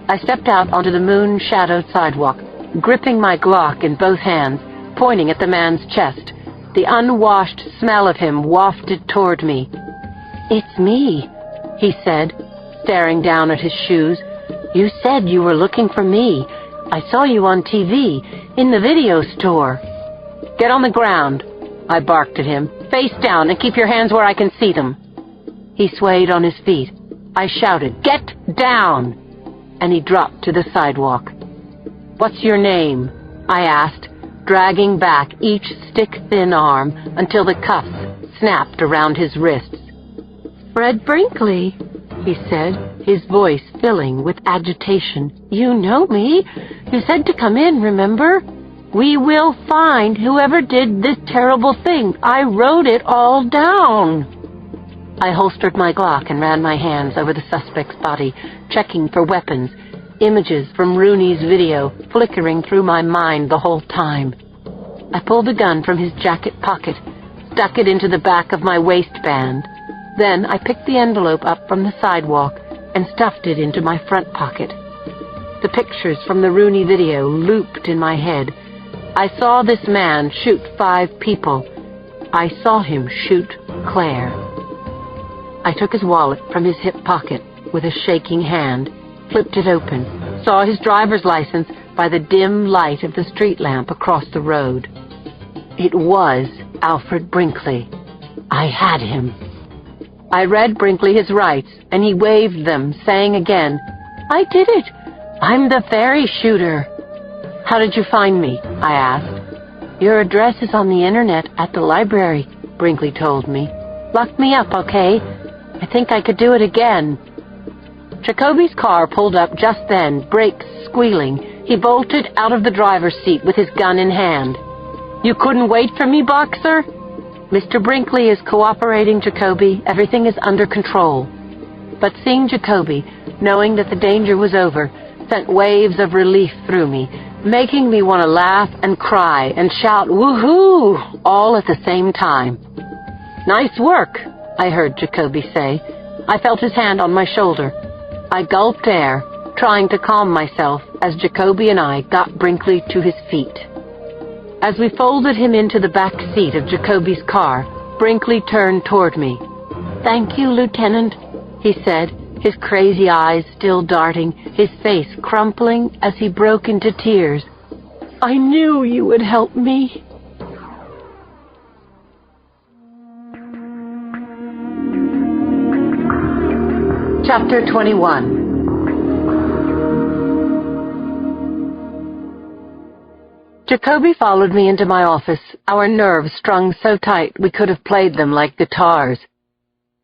I stepped out onto the moon-shadowed sidewalk, gripping my Glock in both hands, pointing at the man's chest. The unwashed smell of him wafted toward me. "It's me," he said, staring down at his shoes. "You said you were looking for me. I saw you on TV, in the video store." "Get on the ground," I barked at him. "Face down and keep your hands where I can see them." He swayed on his feet. I shouted, "Get down!" And he dropped to the sidewalk. "What's your name?" I asked, dragging back each stick-thin arm until the cuffs snapped around his wrists. "Fred Brinkley," he said, his voice filling with agitation. "You know me. You said to come in, remember? We will find whoever did this terrible thing. I wrote it all down." I holstered my Glock and ran my hands over the suspect's body, checking for weapons, images from Rooney's video flickering through my mind the whole time. I pulled the gun from his jacket pocket, stuck it into the back of my waistband. Then I picked the envelope up from the sidewalk and stuffed it into my front pocket. The pictures from the Rooney video looped in my head. I saw this man shoot 5 people. I saw him shoot Claire. I took his wallet from his hip pocket with a shaking hand, flipped it open, saw his driver's license by the dim light of the street lamp across the road. It was Alfred Brinkley. I had him. I read Brinkley his rights, and he waved them, saying again, "I did it. I'm the fairy shooter." "How did you find me?" I asked. "Your address is on the internet at the library," Brinkley told me. "Lock me up, okay? I think I could do it again." Jacoby's car pulled up just then, brakes squealing. He bolted out of the driver's seat with his gun in hand. "You couldn't wait for me, Boxer?" "Mr. Brinkley is cooperating, Jacoby. Everything is under control." But seeing Jacoby, knowing that the danger was over, sent waves of relief through me, making me want to laugh and cry and shout "Woohoo!" all at the same time. "Nice work," I heard Jacoby say. I felt his hand on my shoulder. I gulped air, trying to calm myself as Jacoby and I got Brinkley to his feet. As we folded him into the back seat of Jacoby's car, Brinkley turned toward me. "Thank you, Lieutenant," he said, his crazy eyes still darting, his face crumpling as he broke into tears. "I knew you would help me." Chapter 21. Jacoby followed me into my office, our nerves strung so tight we could have played them like guitars.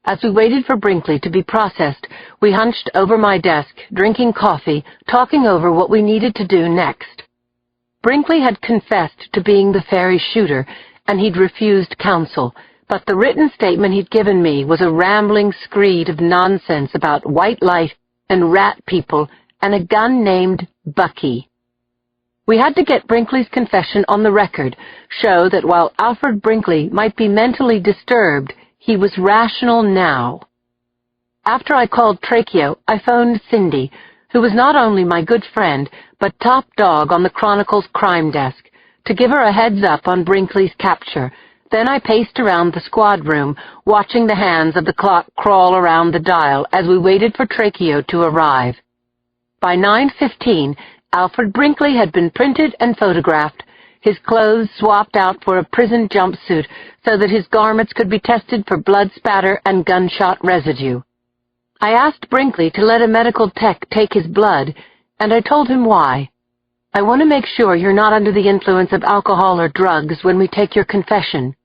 As we waited for Brinkley to be processed, we hunched over my desk, drinking coffee, talking over what we needed to do next. Brinkley had confessed to being the ferry shooter, and he'd refused counsel, but the written statement he'd given me was a rambling screed of nonsense about white light and rat people and a gun named Bucky. We had to get Brinkley's confession on the record, show that while Alfred Brinkley might be mentally disturbed, he was rational now. After I called Tracheo, I phoned Cindy, who was not only my good friend, but top dog on the Chronicle's crime desk, to give her a heads-up on Brinkley's capture. Then I paced around the squad room, watching the hands of the clock crawl around the dial as we waited for Tracheo to arrive. By 9:15, Alfred Brinkley had been printed and photographed, his clothes swapped out for a prison jumpsuit so that his garments could be tested for blood spatter and gunshot residue. I asked Brinkley to let a medical tech take his blood, and I told him why. "I want to make sure you're not under the influence of alcohol or drugs when we take your confession."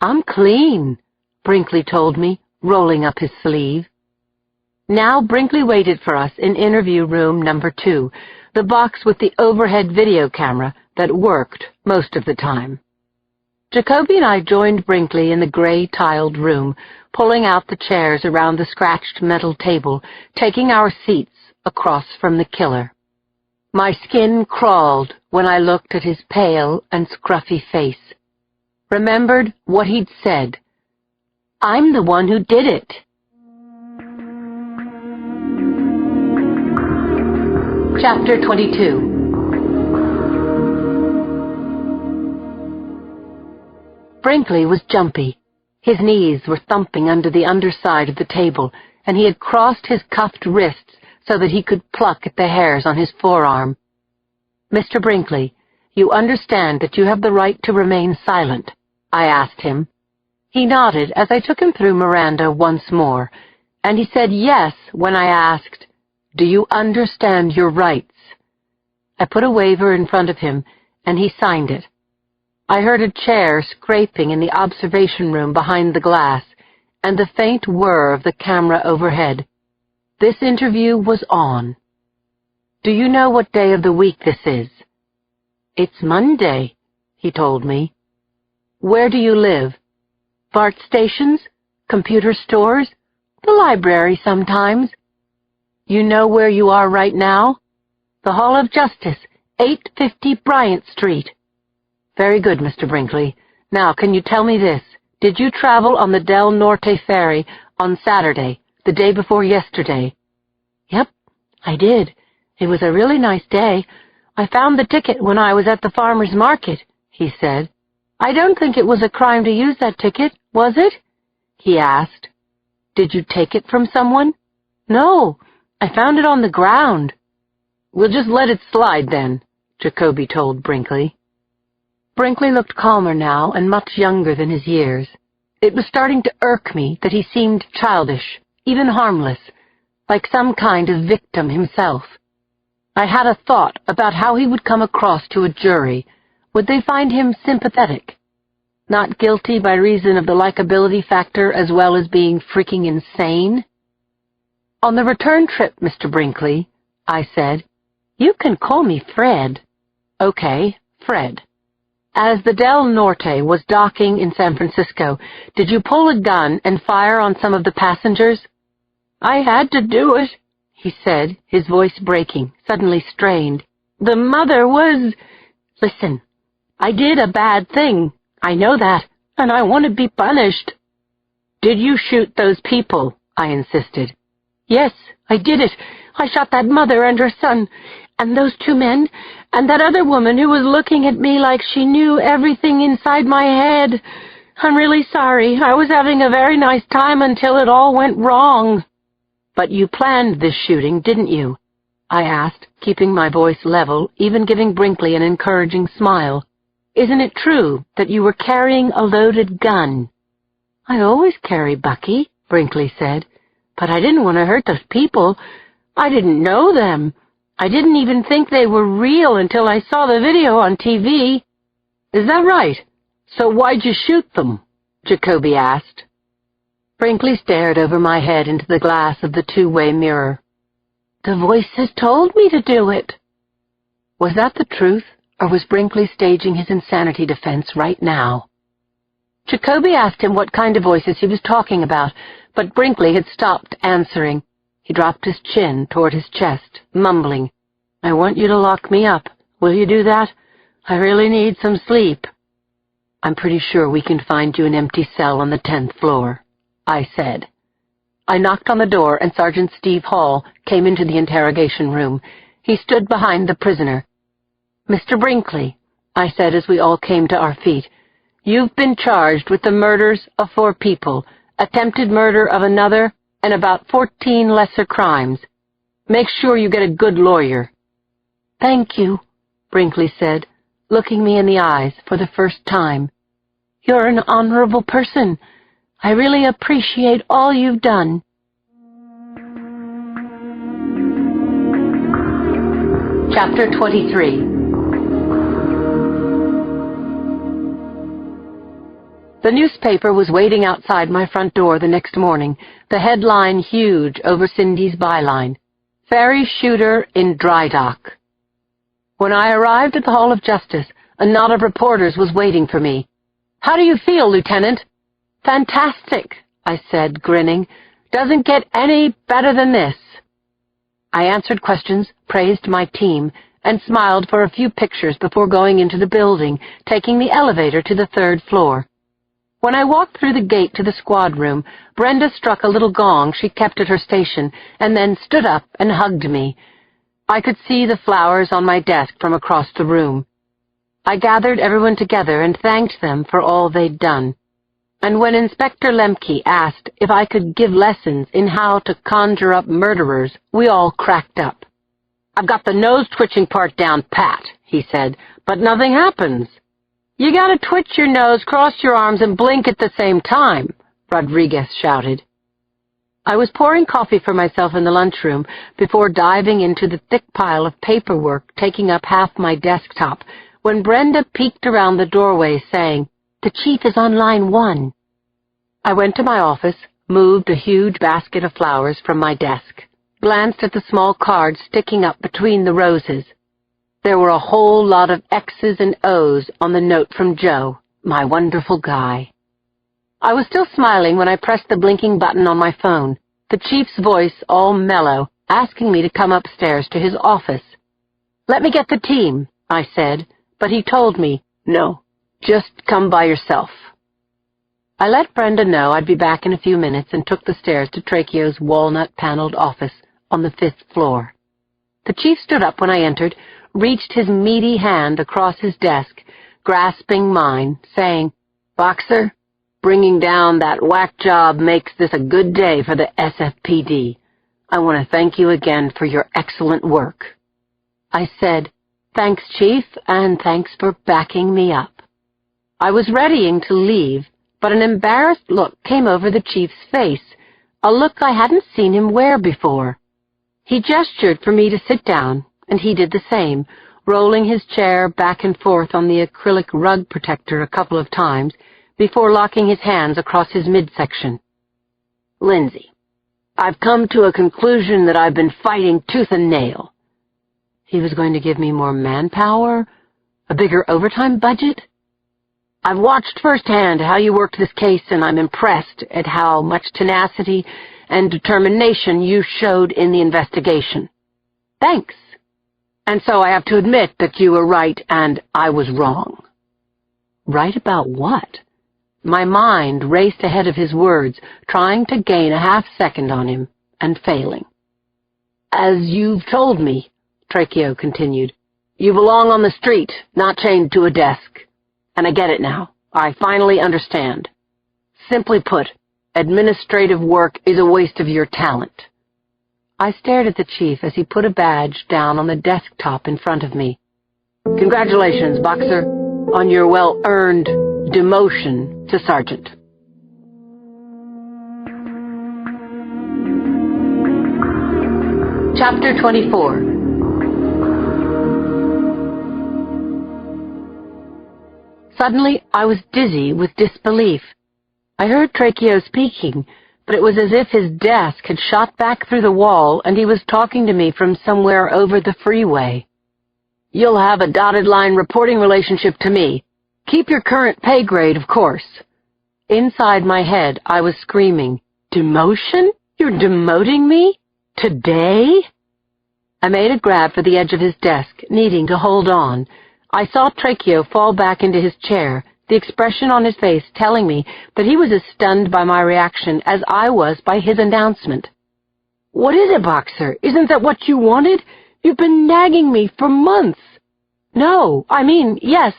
"I'm clean," Brinkley told me, rolling up his sleeve. Now Brinkley waited for us in interview room number 2, the box with the overhead video camera that worked most of the time. Jacoby and I joined Brinkley in the gray-tiled room, pulling out the chairs around the scratched metal table, taking our seats across from the killer. My skin crawled when I looked at his pale and scruffy face. Remembered what he'd said. "I'm the one who did it." Chapter 22. Brinkley was jumpy. His knees were thumping under the underside of the table, and he had crossed his cuffed wrists so that he could pluck at the hairs on his forearm. "Mr. Brinkley, you understand that you have the right to remain silent?" I asked him. He nodded as I took him through Miranda once more, and he said yes when I asked, "Do you understand your rights?" I put a waiver in front of him, and he signed it. I heard a chair scraping in the observation room behind the glass, and the faint whir of the camera overhead. This interview was on. "Do you know what day of the week this is?" "It's Monday," he told me. "Where do you live?" "BART stations, computer stores, the library sometimes." "You know where you are right now?" "The Hall of Justice, 850 Bryant Street." "Very good, Mr. Brinkley. Now, can you tell me this? Did you travel on the Del Norte ferry on Saturday, the day before yesterday?" "Yep, I did. It was a really nice day. I found the ticket when I was at the farmer's market," he said. "I don't think it was a crime to use that ticket, was it?" he asked. "Did you take it from someone?" "No, I found it on the ground." "We'll just let it slide then," Jacoby told Brinkley. Brinkley looked calmer now and much younger than his years. It was starting to irk me that he seemed childish, even harmless, like some kind of victim himself. I had a thought about how he would come across to a jury. Would they find him sympathetic? Not guilty by reason of the likability factor as well as being freaking insane? "On the return trip, Mr. Brinkley," I said. "You can call me Fred." "Okay, Fred. As the Del Norte was docking in San Francisco, did you pull a gun and fire on some of the passengers?" "I had to do it," he said, his voice breaking, suddenly strained. "The mother was—" "Listen, I did a bad thing. I know that, and I want to be punished." "Did you shoot those people?" I insisted. "Yes, I did it. I shot that mother and her son, and those 2 men, and that other woman who was looking at me like she knew everything inside my head. I'm really sorry. I was having a very nice time until it all went wrong." But you planned this shooting, didn't you? I asked, keeping my voice level, even giving Brinkley an encouraging smile. Isn't it true that you were carrying a loaded gun? I always carry, Bucky, Brinkley said, but I didn't want to hurt those people. I didn't know them. I didn't even think they were real until I saw the video on TV. Is that right? So why'd you shoot them? Jacoby asked. Brinkley stared over my head into the glass of the two-way mirror. The voices told me to do it. Was that the truth, or was Brinkley staging his insanity defense right now? Jacoby asked him what kind of voices he was talking about, but Brinkley had stopped answering. He dropped his chin toward his chest, mumbling, I want you to lock me up. Will you do that? I really need some sleep. I'm pretty sure we can find you an empty cell on the 10th floor, I said. I knocked on the door, and Sergeant Steve Hall came into the interrogation room. He stood behind the prisoner. Mr. Brinkley, I said as we all came to our feet, you've been charged with the murders of 4 people, attempted murder of another, and about 14 lesser crimes. Make sure you get a good lawyer. Thank you, Brinkley said, looking me in the eyes for the first time. You're an honorable person. I really appreciate all you've done. Chapter 23. The newspaper was waiting outside my front door the next morning, the headline huge over Cindy's byline, Ferry Shooter in Dry Dock. When I arrived at the Hall of Justice, a knot of reporters was waiting for me. How do you feel, Lieutenant? Fantastic, I said, grinning. Doesn't get any better than this. I answered questions, praised my team, and smiled for a few pictures before going into the building, taking the elevator to the 3rd floor. When I walked through the gate to the squad room, Brenda struck a little gong she kept at her station, and then stood up and hugged me. I could see the flowers on my desk from across the room. I gathered everyone together and thanked them for all they'd done. And when Inspector Lemke asked if I could give lessons in how to conjure up murderers, we all cracked up. I've got the nose-twitching part down pat, he said, but nothing happens. You gotta twitch your nose, cross your arms, and blink at the same time, Rodriguez shouted. I was pouring coffee for myself in the lunchroom before diving into the thick pile of paperwork taking up half my desktop when Brenda peeked around the doorway saying, The chief is on line 1. I went to my office, moved a huge basket of flowers from my desk, glanced at the small cards sticking up between the roses. There were a whole lot of X's and O's on the note from Joe, my wonderful guy. I was still smiling when I pressed the blinking button on my phone, the chief's voice all mellow, asking me to come upstairs to his office. Let me get the team, I said, but he told me, no, just come by yourself. I let Brenda know I'd be back in a few minutes and took the stairs to Trachio's walnut-paneled office on the 5th floor. The chief stood up when I entered, reached his meaty hand across his desk, grasping mine, saying, Boxer, bringing down that whack job makes this a good day for the SFPD. I want to thank you again for your excellent work. I said, Thanks, Chief, and thanks for backing me up. I was readying to leave, but an embarrassed look came over the chief's face, a look I hadn't seen him wear before. He gestured for me to sit down, and he did the same, rolling his chair back and forth on the acrylic rug protector a couple of times before locking his hands across his midsection. Lindsay, I've come to a conclusion that I've been fighting tooth and nail. He was going to give me more manpower? A bigger overtime budget? I've watched firsthand how you worked this case, and I'm impressed at how much tenacity and determination you showed in the investigation. Thanks. And so I have to admit that you were right and I was wrong. Right about what? My mind raced ahead of his words, trying to gain a half-second on him, and failing. As you've told me, Trachio continued, you belong on the street, not chained to a desk. And I get it now. I finally understand. Simply put, administrative work is a waste of your talent. I stared at the chief as he put a badge down on the desktop in front of me. "Congratulations, Boxer, on your well-earned demotion to sergeant." Chapter 24. Suddenly, I was dizzy with disbelief. I heard Tracheo speaking, but it was as if his desk had shot back through the wall and he was talking to me from somewhere over the freeway. "You'll have a dotted line reporting relationship to me. Keep your current pay grade, of course." Inside my head, I was screaming, "Demotion? You're demoting me? Today?" I made a grab for the edge of his desk, needing to hold on. I saw Tracheo fall back into his chair, the expression on his face telling me that he was as stunned by my reaction as I was by his announcement. "What is it, Boxer? Isn't that what you wanted? You've been nagging me for months." "No, yes,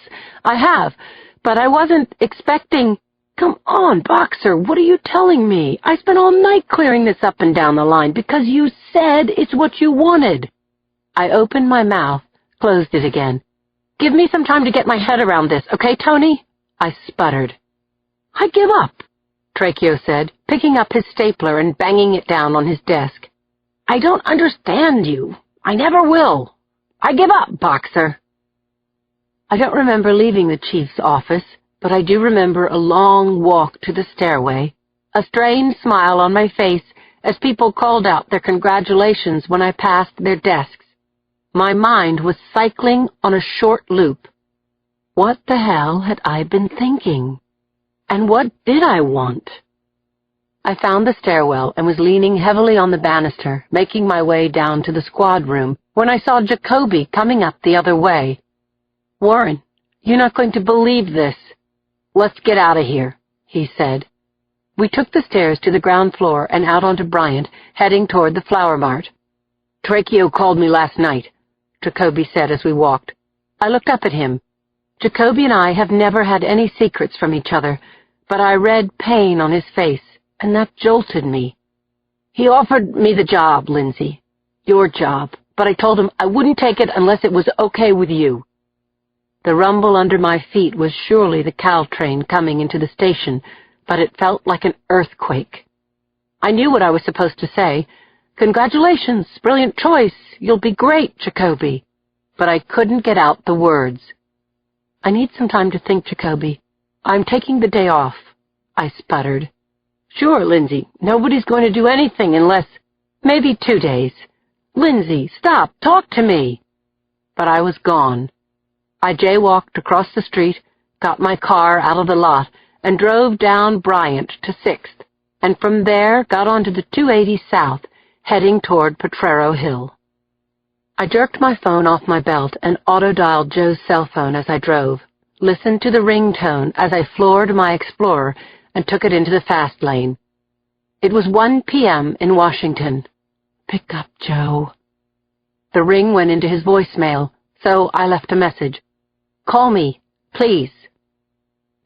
I have, but I wasn't expecting—" "Come on, Boxer, what are you telling me? I spent all night clearing this up and down the line because you said it's what you wanted." I opened my mouth, closed it again. "Give me some time to get my head around this, okay, Tony?" I sputtered. "I give up," Tracheo said, picking up his stapler and banging it down on his desk. "I don't understand you. I never will. I give up, Boxer." I don't remember leaving the chief's office, but I do remember a long walk to the stairway, a strained smile on my face as people called out their congratulations when I passed their desks. My mind was cycling on a short loop. What the hell had I been thinking? And what did I want? I found the stairwell and was leaning heavily on the banister, making my way down to the squad room, when I saw Jacoby coming up the other way. "Warren, you're not going to believe this." "Let's get out of here," he said. We took the stairs to the ground floor and out onto Bryant, heading toward the flower mart. "Tracheo called me last night," Jacoby said as we walked. I looked up at him. Jacoby and I have never had any secrets from each other, but I read pain on his face, and that jolted me. "He offered me the job, Lindsay. Your job, but I told him I wouldn't take it unless it was okay with you." The rumble under my feet was surely the Caltrain coming into the station, but it felt like an earthquake. I knew what I was supposed to say. "Congratulations, brilliant choice, you'll be great, Jacoby." But I couldn't get out the words. "I need some time to think, Jacoby. I'm taking the day off," I sputtered. "Sure, Lindsay, nobody's going to do anything unless—" "Maybe 2 days. Lindsay, stop, talk to me." But I was gone. I jaywalked across the street, got my car out of the lot, and drove down Bryant to 6th, and from there got onto the 280 South, heading toward Potrero Hill. I jerked my phone off my belt and auto-dialed Joe's cell phone as I drove, listened to the ringtone as I floored my Explorer and took it into the fast lane. It was 1 p.m. in Washington. "Pick up, Joe." The ring went into his voicemail, so I left a message. "Call me, please."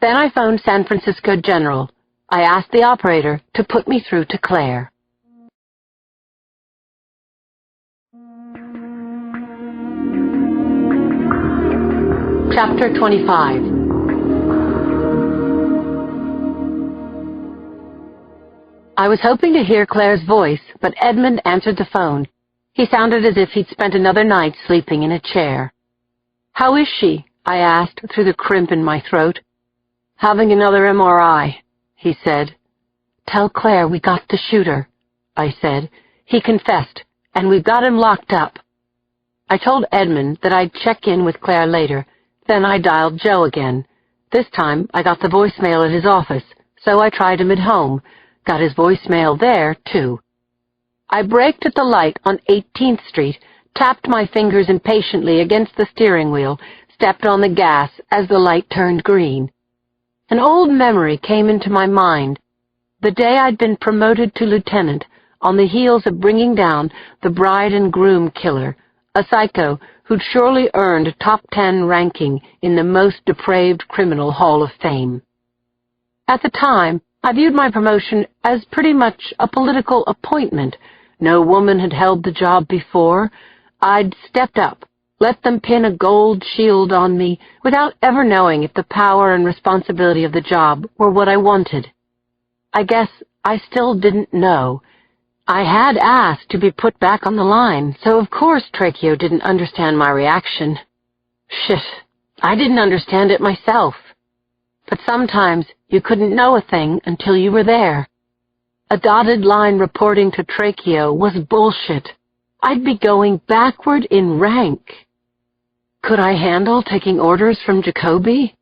Then I phoned San Francisco General. I asked the operator to put me through to Claire. Chapter 25. I was hoping to hear Claire's voice, but Edmund answered the phone. He sounded as if he'd spent another night sleeping in a chair. "How is she?" I asked through the crimp in my throat. "Having another MRI, he said. "Tell Claire we got the shooter," I said. "He confessed, and we've got him locked up." I told Edmund that I'd check in with Claire later. Then I dialed Joe again. This time I got the voicemail at his office, so I tried him at home. Got his voicemail there, too. I braked at the light on 18th Street, tapped my fingers impatiently against the steering wheel, stepped on the gas as the light turned green. An old memory came into my mind. The day I'd been promoted to lieutenant, on the heels of bringing down the bride and groom killer, a psycho who'd surely earned a top 10 ranking in the most depraved criminal hall of fame. At the time, I viewed my promotion as pretty much a political appointment, No woman had held the job before. I'd stepped up, let them pin a gold shield on me, without ever knowing if the power and responsibility of the job were what I wanted. I guess I still didn't know. I had asked to be put back on the line, so of course Tracheo didn't understand my reaction. Shit, I didn't understand it myself. But sometimes you couldn't know a thing until you were there. A dotted line reporting to Tracheo was bullshit. I'd be going backward in rank. Could I handle taking orders from Jacoby?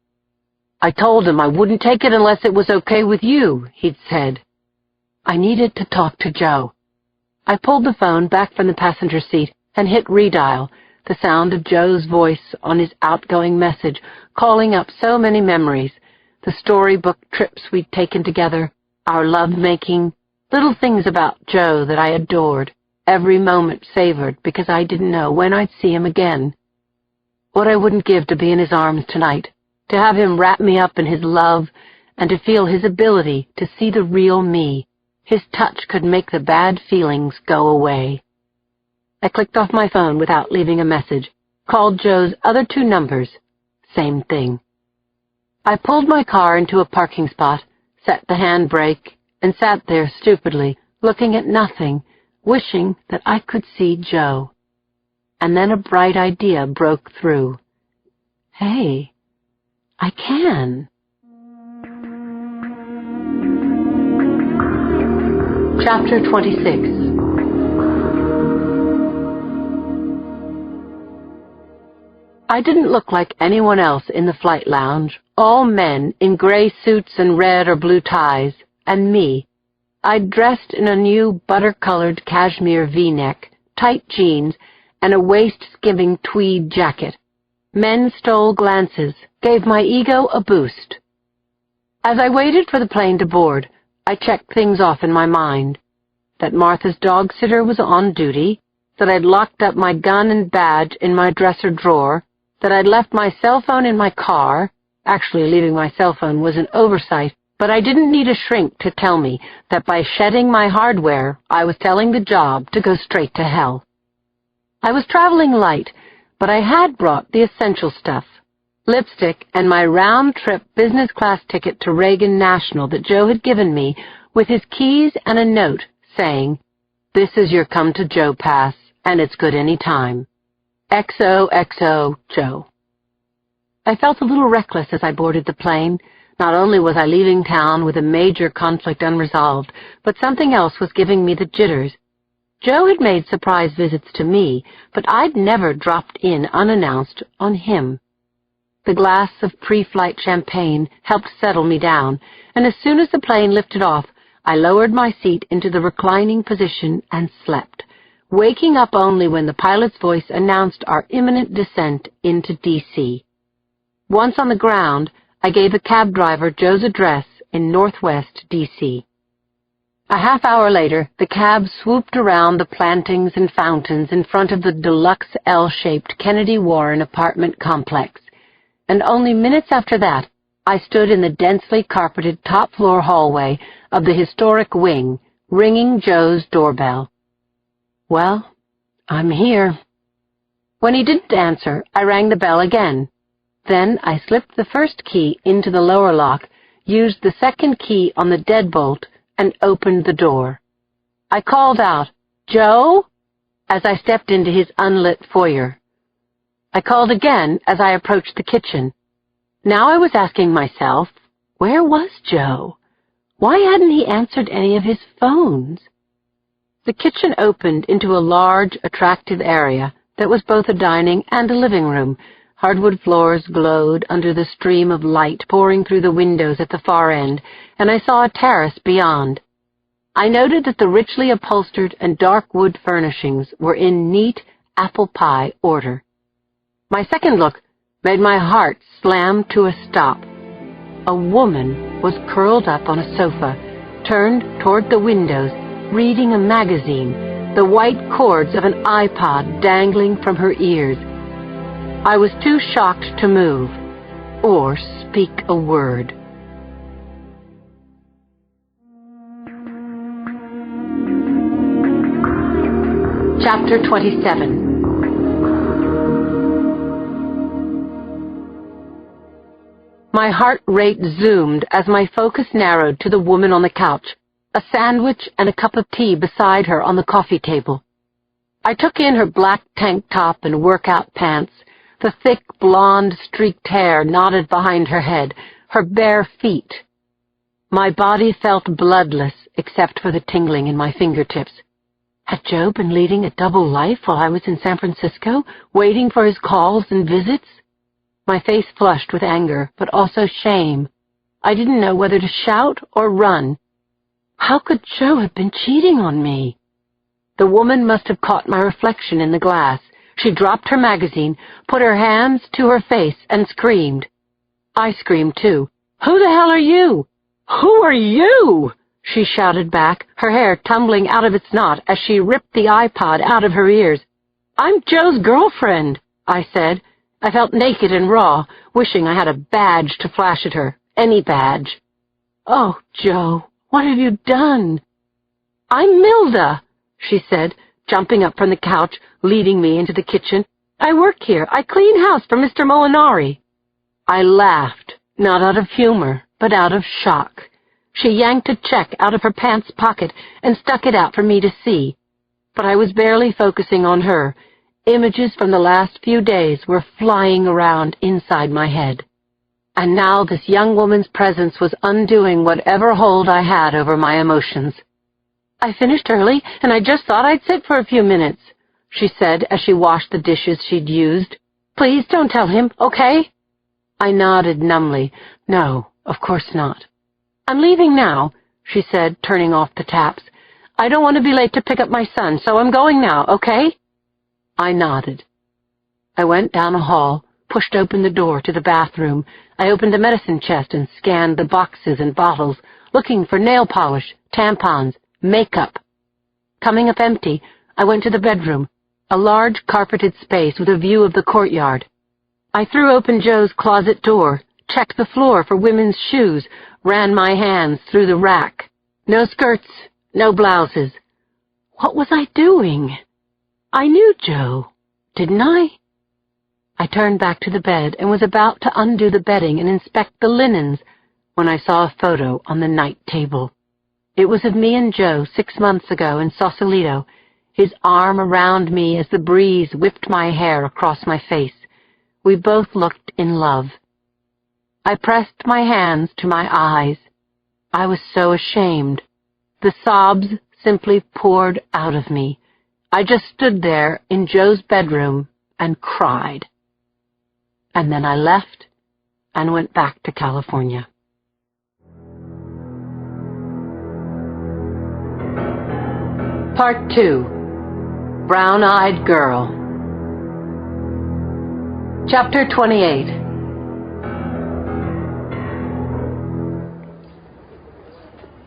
I told him I wouldn't take it unless it was okay with you, he'd said. I needed to talk to Joe. I pulled the phone back from the passenger seat and hit redial, the sound of Joe's voice on his outgoing message calling up so many memories, the storybook trips we'd taken together, our love-making, little things about Joe that I adored, every moment savored because I didn't know when I'd see him again. What I wouldn't give to be in his arms tonight, to have him wrap me up in his love, and to feel his ability to see the real me. His touch could make the bad feelings go away. I clicked off my phone without leaving a message, called Joe's other 2 numbers. Same thing. I pulled my car into a parking spot, set the handbrake, and sat there stupidly, looking at nothing, wishing that I could see Joe. And then a bright idea broke through. Hey, I can. Chapter 26. I didn't look like anyone else in the flight lounge, all men in gray suits and red or blue ties, and me. I'd dressed in a new butter-colored cashmere V-neck, tight jeans, and a waist-skimming tweed jacket. Men stole glances, gave my ego a boost. As I waited for the plane to board, I checked things off in my mind. That Martha's dog-sitter was on duty, that I'd locked up my gun and badge in my dresser drawer, that I'd left my cell phone in my car. Actually, leaving my cell phone was an oversight, but I didn't need a shrink to tell me that by shedding my hardware, I was telling the job to go straight to hell. I was traveling light, but I had brought the essential stuff. Lipstick and my round-trip business-class ticket to Reagan National that Joe had given me with his keys and a note saying, "This is your come-to-Joe pass, and it's good any time. XOXO, Joe." I felt a little reckless as I boarded the plane. Not only was I leaving town with a major conflict unresolved, but something else was giving me the jitters. Joe had made surprise visits to me, but I'd never dropped in unannounced on him. The glass of pre-flight champagne helped settle me down, and as soon as the plane lifted off, I lowered my seat into the reclining position and slept, waking up only when the pilot's voice announced our imminent descent into D.C. Once on the ground, I gave a cab driver Joe's address in Northwest D.C. A half hour later, the cab swooped around the plantings and fountains in front of the deluxe L-shaped Kennedy Warren apartment complex, and only minutes after that, I stood in the densely carpeted top-floor hallway of the historic wing, ringing Joe's doorbell. Well, I'm here. When he didn't answer, I rang the bell again. Then I slipped the first key into the lower lock, used the second key on the deadbolt, and opened the door. I called out, "Joe?" as I stepped into his unlit foyer. I called again as I approached the kitchen. Now I was asking myself, where was Joe? Why hadn't he answered any of his phones? The kitchen opened into a large, attractive area that was both a dining and a living room. Hardwood floors glowed under the stream of light pouring through the windows at the far end, and I saw a terrace beyond. I noted that the richly upholstered and dark wood furnishings were in neat apple pie order. My second look made my heart slam to a stop. A woman was curled up on a sofa, turned toward the windows, reading a magazine, the white cords of an iPod dangling from her ears. I was too shocked to move or speak a word. Chapter 27. My heart rate zoomed as my focus narrowed to the woman on the couch, a sandwich and a cup of tea beside her on the coffee table. I took in her black tank top and workout pants, the thick blonde streaked hair knotted behind her head, her bare feet. My body felt bloodless except for the tingling in my fingertips. Had Joe been leading a double life while I was in San Francisco, waiting for his calls and visits? My face flushed with anger, but also shame. I didn't know whether to shout or run. How could Joe have been cheating on me? The woman must have caught my reflection in the glass. She dropped her magazine, put her hands to her face, and screamed. I screamed too. "Who the hell are you?" "Who are you?" she shouted back, her hair tumbling out of its knot as she ripped the iPod out of her ears. "I'm Joe's girlfriend," I said. I felt naked and raw, wishing I had a badge to flash at her, any badge. "Oh, Joe, what have you done?" "I'm Milda," she said, jumping up from the couch, leading me into the kitchen. "I work here. I clean house for Mr. Molinari." I laughed, not out of humor, but out of shock. She yanked a check out of her pants pocket and stuck it out for me to see. But I was barely focusing on her. Images from the last few days were flying around inside my head. And now this young woman's presence was undoing whatever hold I had over my emotions. "I finished early, and I just thought I'd sit for a few minutes," she said as she washed the dishes she'd used. "Please don't tell him, okay?" I nodded numbly. "No, of course not." "I'm leaving now," she said, turning off the taps. "I don't want to be late to pick up my son, so I'm going now, okay?" I nodded. I went down a hall, pushed open the door to the bathroom. I opened the medicine chest and scanned the boxes and bottles, looking for nail polish, tampons, makeup. Coming up empty, I went to the bedroom, a large carpeted space with a view of the courtyard. I threw open Joe's closet door, checked the floor for women's shoes, ran my hands through the rack. No skirts, no blouses. What was I doing? I knew Joe, didn't I? I turned back to the bed and was about to undo the bedding and inspect the linens when I saw a photo on the night table. It was of me and Joe 6 months ago in Sausalito, his arm around me as the breeze whipped my hair across my face. We both looked in love. I pressed my hands to my eyes. I was so ashamed. The sobs simply poured out of me. I just stood there in Joe's bedroom and cried. And then I left and went back to California. Part 2. Brown-Eyed Girl. Chapter 28.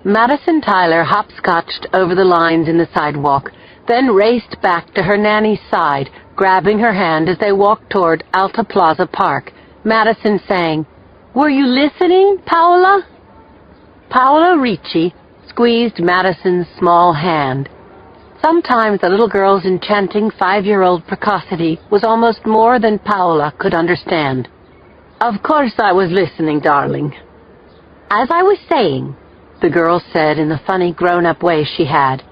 Madison Tyler hopscotched over the lines in the sidewalk, then raced back to her nanny's side, grabbing her hand as they walked toward Alta Plaza Park, Madison saying, "Were you listening, Paola?" Paola Ricci squeezed Madison's small hand. Sometimes the little girl's enchanting 5-year-old precocity was almost more than Paola could understand. "Of course I was listening, darling." "As I was saying," the girl said in the funny grown-up way she had,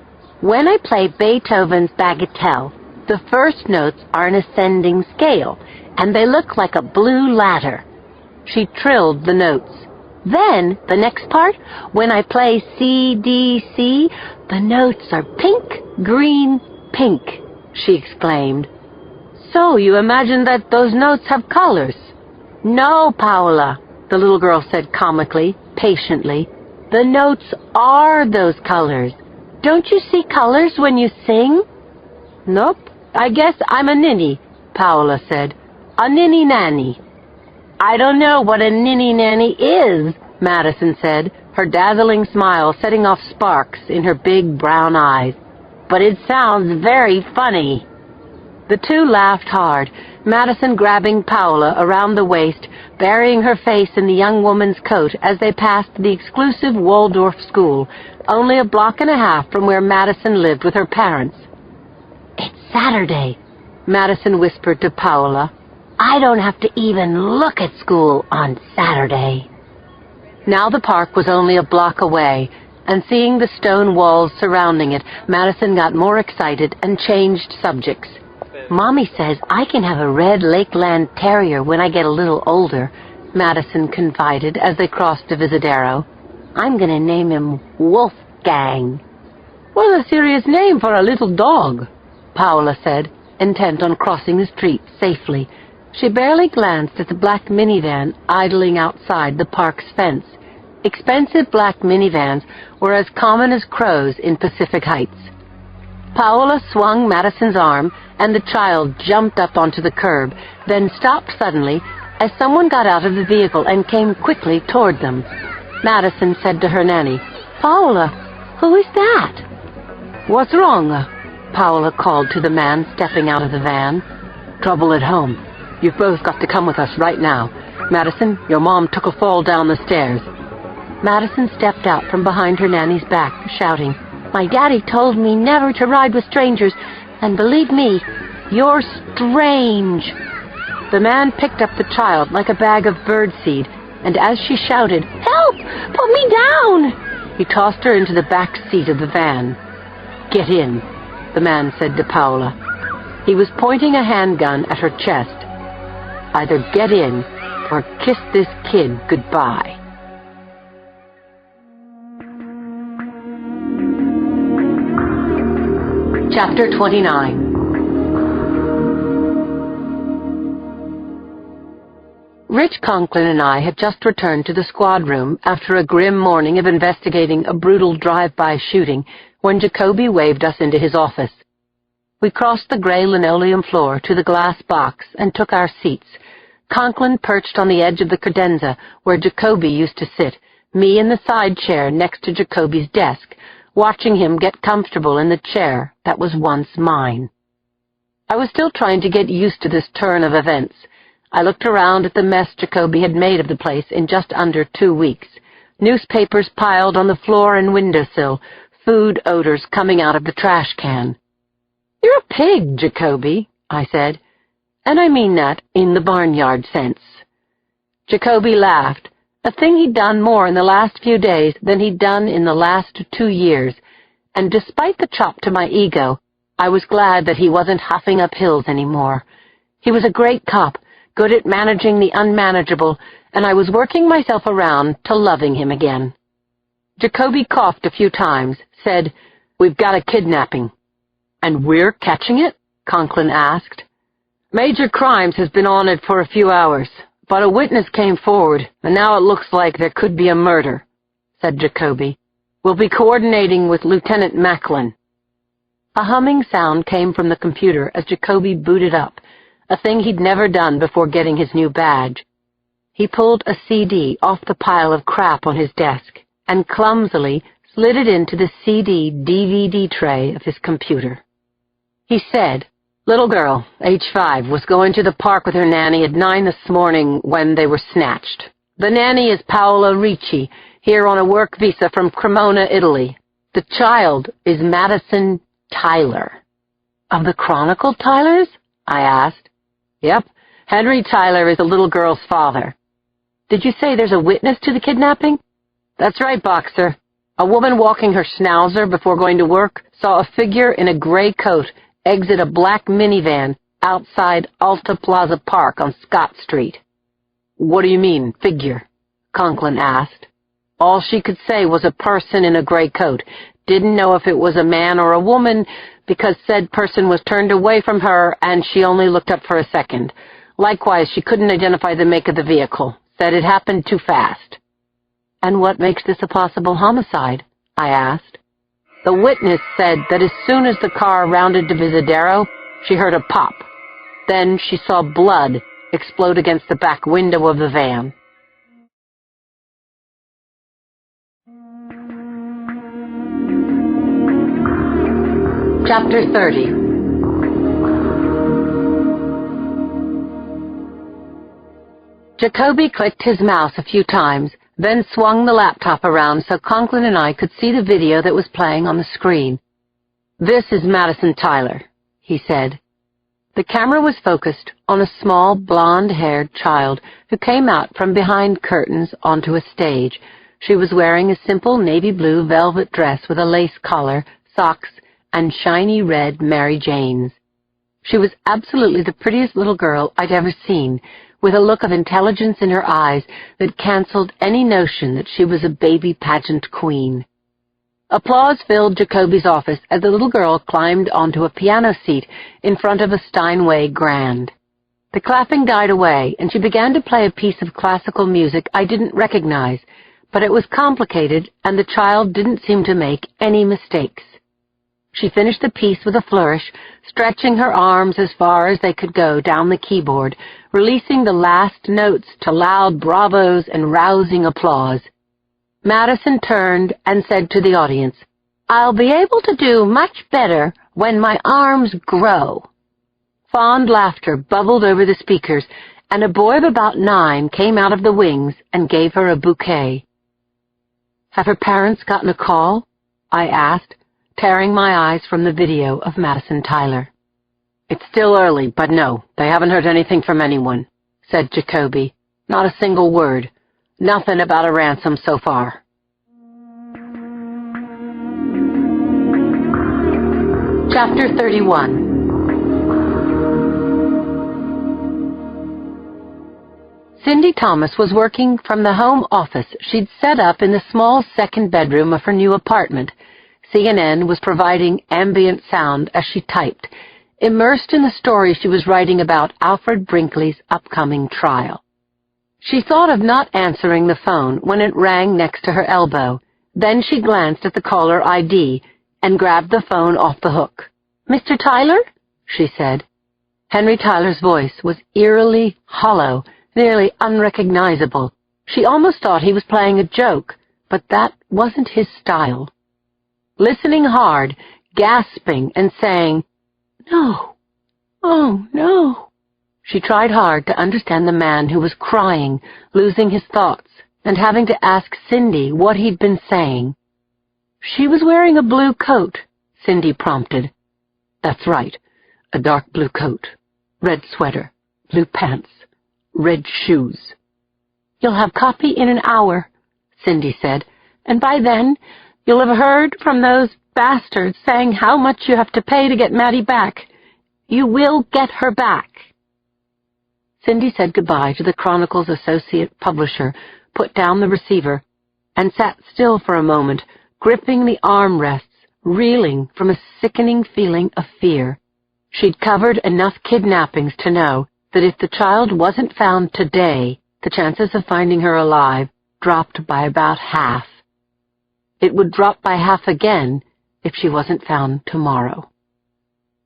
"when I play Beethoven's Bagatelle, the first notes are an ascending scale, and they look like a blue ladder." She trilled the notes. "Then, the next part, when I play C, D, C, the notes are pink, green, pink," she exclaimed. "So you imagine that those notes have colors?" "No, Paola," the little girl said comically, patiently. "The notes are those colors. Don't you see colors when you sing?" "Nope, I guess I'm a ninny," Paola said. "A ninny-nanny." "I don't know what a ninny-nanny is," Madison said, her dazzling smile setting off sparks in her big brown eyes. "But it sounds very funny." The two laughed hard, Madison grabbing Paola around the waist, burying her face in the young woman's coat as they passed the exclusive Waldorf school, only a block and a half from where Madison lived with her parents. "It's Saturday, Madison whispered to Paola. I don't have to even look at school on Saturday. Now the park was only a block away, and seeing the stone walls surrounding it, Madison got more excited and changed subjects. Mommy says I can have a red Lakeland Terrier when I get a little older, Madison confided as they crossed the Visadero. I'm going to name him Wolfgang. What a serious name for a little dog, Paola said, intent on crossing the street safely. She barely glanced at the black minivan idling outside the park's fence. Expensive black minivans were as common as crows in Pacific Heights. Paola swung Madison's arm, and the child jumped up onto the curb, then stopped suddenly as someone got out of the vehicle and came quickly toward them. Madison said to her nanny, Paola, who is that? What's wrong? Paola called to the man stepping out of the van. Trouble at home. You've both got to come with us right now. Madison, your mom took a fall down the stairs. Madison stepped out from behind her nanny's back, shouting, My daddy told me never to ride with strangers, and believe me, you're strange. The man picked up the child like a bag of birdseed, and as she shouted, Help! Put me down! He tossed her into the back seat of the van. Get in, the man said to Paola. He was pointing a handgun at her chest. Either get in or kiss this kid goodbye. Chapter 29. Rich Conklin and I had just returned to the squad room after a grim morning of investigating a brutal drive-by shooting when Jacoby waved us into his office. We crossed the gray linoleum floor to the glass box and took our seats. Conklin perched on the edge of the credenza where Jacoby used to sit, me in the side chair next to Jacoby's desk, watching him get comfortable in the chair that was once mine. I was still trying to get used to this turn of events. I looked around at the mess Jacoby had made of the place in just under 2 weeks. Newspapers piled on the floor and windowsill, food odors coming out of the trash can. You're a pig, Jacoby, I said, and I mean that in the barnyard sense. Jacoby laughed, a thing he'd done more in the last few days than he'd done in the last 2 years, and despite the chop to my ego, I was glad that he wasn't huffing up hills anymore. He was a great cop, good at managing the unmanageable, and I was working myself around to loving him again. Jacoby coughed a few times, said, We've got a kidnapping. And we're catching it? Conklin asked. Major Crimes has been on it for a few hours, but a witness came forward, and now it looks like there could be a murder, said Jacoby. We'll be coordinating with Lieutenant Macklin. A humming sound came from the computer as Jacoby booted up, a thing he'd never done before getting his new badge. He pulled a CD off the pile of crap on his desk and clumsily slid it into the CD-DVD tray of his computer. He said, Little girl, age 5, was going to the park with her nanny at 9 this morning when they were snatched. The nanny is Paola Ricci, here on a work visa from Cremona, Italy. The child is Madison Tyler. Of the Chronicle Tylers? I asked. Yep, Henry Tyler is the little girl's father. Did you say there's a witness to the kidnapping? That's right, Boxer. A woman walking her schnauzer before going to work saw a figure in a gray coat exit a black minivan outside Alta Plaza Park on Scott Street. What do you mean, figure? Conklin asked. All she could say was a person in a gray coat. Didn't know if it was a man or a woman because said person was turned away from her and she only looked up for a second. Likewise, she couldn't identify the make of the vehicle. Said it happened too fast. And what makes this a possible homicide? I asked. The witness said that as soon as the car rounded to Visadero, she heard a pop. Then she saw blood explode against the back window of the van. Chapter 30. Jacoby clicked his mouse a few times, then swung the laptop around so Conklin and I could see the video that was playing on the screen. This is Madison Tyler. he said. The camera was focused on a small, blonde-haired child who came out from behind curtains onto a stage. She was wearing a simple navy blue velvet dress with a lace collar, socks, and shiny red Mary Janes. She was absolutely the prettiest little girl I'd ever seen, with a look of intelligence in her eyes that canceled any notion that she was a baby pageant queen. Applause filled Jacoby's office as the little girl climbed onto a piano seat in front of a Steinway grand. The clapping died away, and she began to play a piece of classical music I didn't recognize, but it was complicated, and the child didn't seem to make any mistakes. She finished the piece with a flourish, stretching her arms as far as they could go down the keyboard, releasing the last notes to loud bravos and rousing applause. Madison turned and said to the audience, "I'll be able to do much better when my arms grow." Fond laughter bubbled over the speakers, and a boy of about 9 came out of the wings and gave her a bouquet. "Have her parents gotten a call?" I asked, tearing my eyes from the video of Madison Tyler. "It's still early, but no, they haven't heard anything from anyone," said Jacoby. "Not a single word. Nothing about a ransom so far." Chapter 31. Cindy Thomas was working from the home office she'd set up in the small second bedroom of her new apartment. CNN was providing ambient sound as she typed, immersed in the story she was writing about Alfred Brinkley's upcoming trial. She thought of not answering the phone when it rang next to her elbow. Then she glanced at the caller ID and grabbed the phone off the hook. "Mr. Tyler?" she said. Henry Tyler's voice was eerily hollow, nearly unrecognizable. She almost thought he was playing a joke, but that wasn't his style. Listening hard, gasping, and saying, "No, oh no," she tried hard to understand the man who was crying, losing his thoughts, and having to ask Cindy what he'd been saying. "She was wearing a blue coat," Cindy prompted. "That's right, a dark blue coat, red sweater, blue pants, red shoes." "You'll have copy in an hour," Cindy said, "and by then you'll have heard from those bastards saying how much you have to pay to get Maddie back. You will get her back." Cindy said goodbye to the Chronicle's associate publisher, put down the receiver, and sat still for a moment, gripping the armrests, reeling from a sickening feeling of fear. She'd covered enough kidnappings to know that if the child wasn't found today, the chances of finding her alive dropped by about half. It would drop by half again if she wasn't found tomorrow.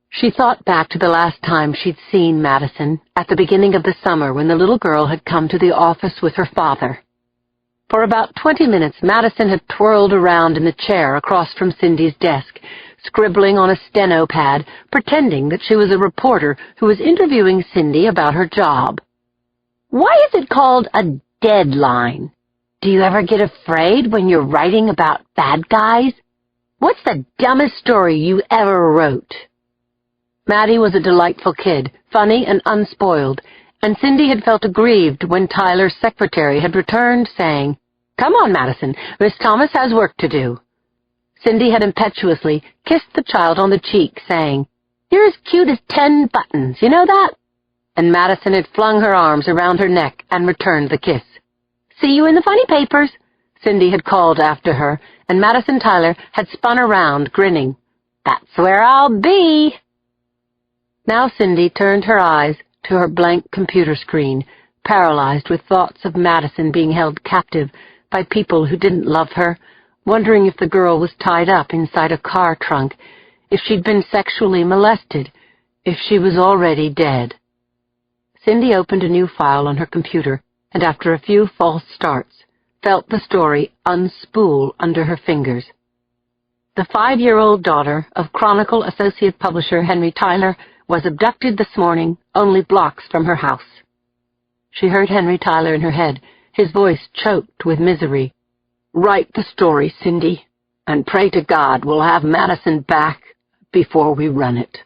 She thought back to the last time she'd seen Madison, at the beginning of the summer when the little girl had come to the office with her father. For about 20 minutes, Madison had twirled around in the chair across from Cindy's desk, scribbling on a steno pad, pretending that she was a reporter who was interviewing Cindy about her job. "Why is it called a deadline? Do you ever get afraid when you're writing about bad guys? What's the dumbest story you ever wrote?" Maddie was a delightful kid, funny and unspoiled, and Cindy had felt aggrieved when Tyler's secretary had returned saying, "Come on, Madison, Miss Thomas has work to do." Cindy had impetuously kissed the child on the cheek, saying, "You're as cute as 10 buttons, you know that?" And Madison had flung her arms around her neck and returned the kiss. "See you in the funny papers," Cindy had called after her, and Madison Tyler had spun around, grinning. "That's where I'll be." Now Cindy turned her eyes to her blank computer screen, paralyzed with thoughts of Madison being held captive by people who didn't love her, wondering if the girl was tied up inside a car trunk, if she'd been sexually molested, if she was already dead. Cindy opened a new file on her computer, and after a few false starts, felt the story unspool under her fingers. The 5-year-old daughter of Chronicle associate publisher Henry Tyler was abducted this morning, only blocks from her house. She heard Henry Tyler in her head, his voice choked with misery. "Write the story, Cindy, and pray to God we'll have Madison back before we run it."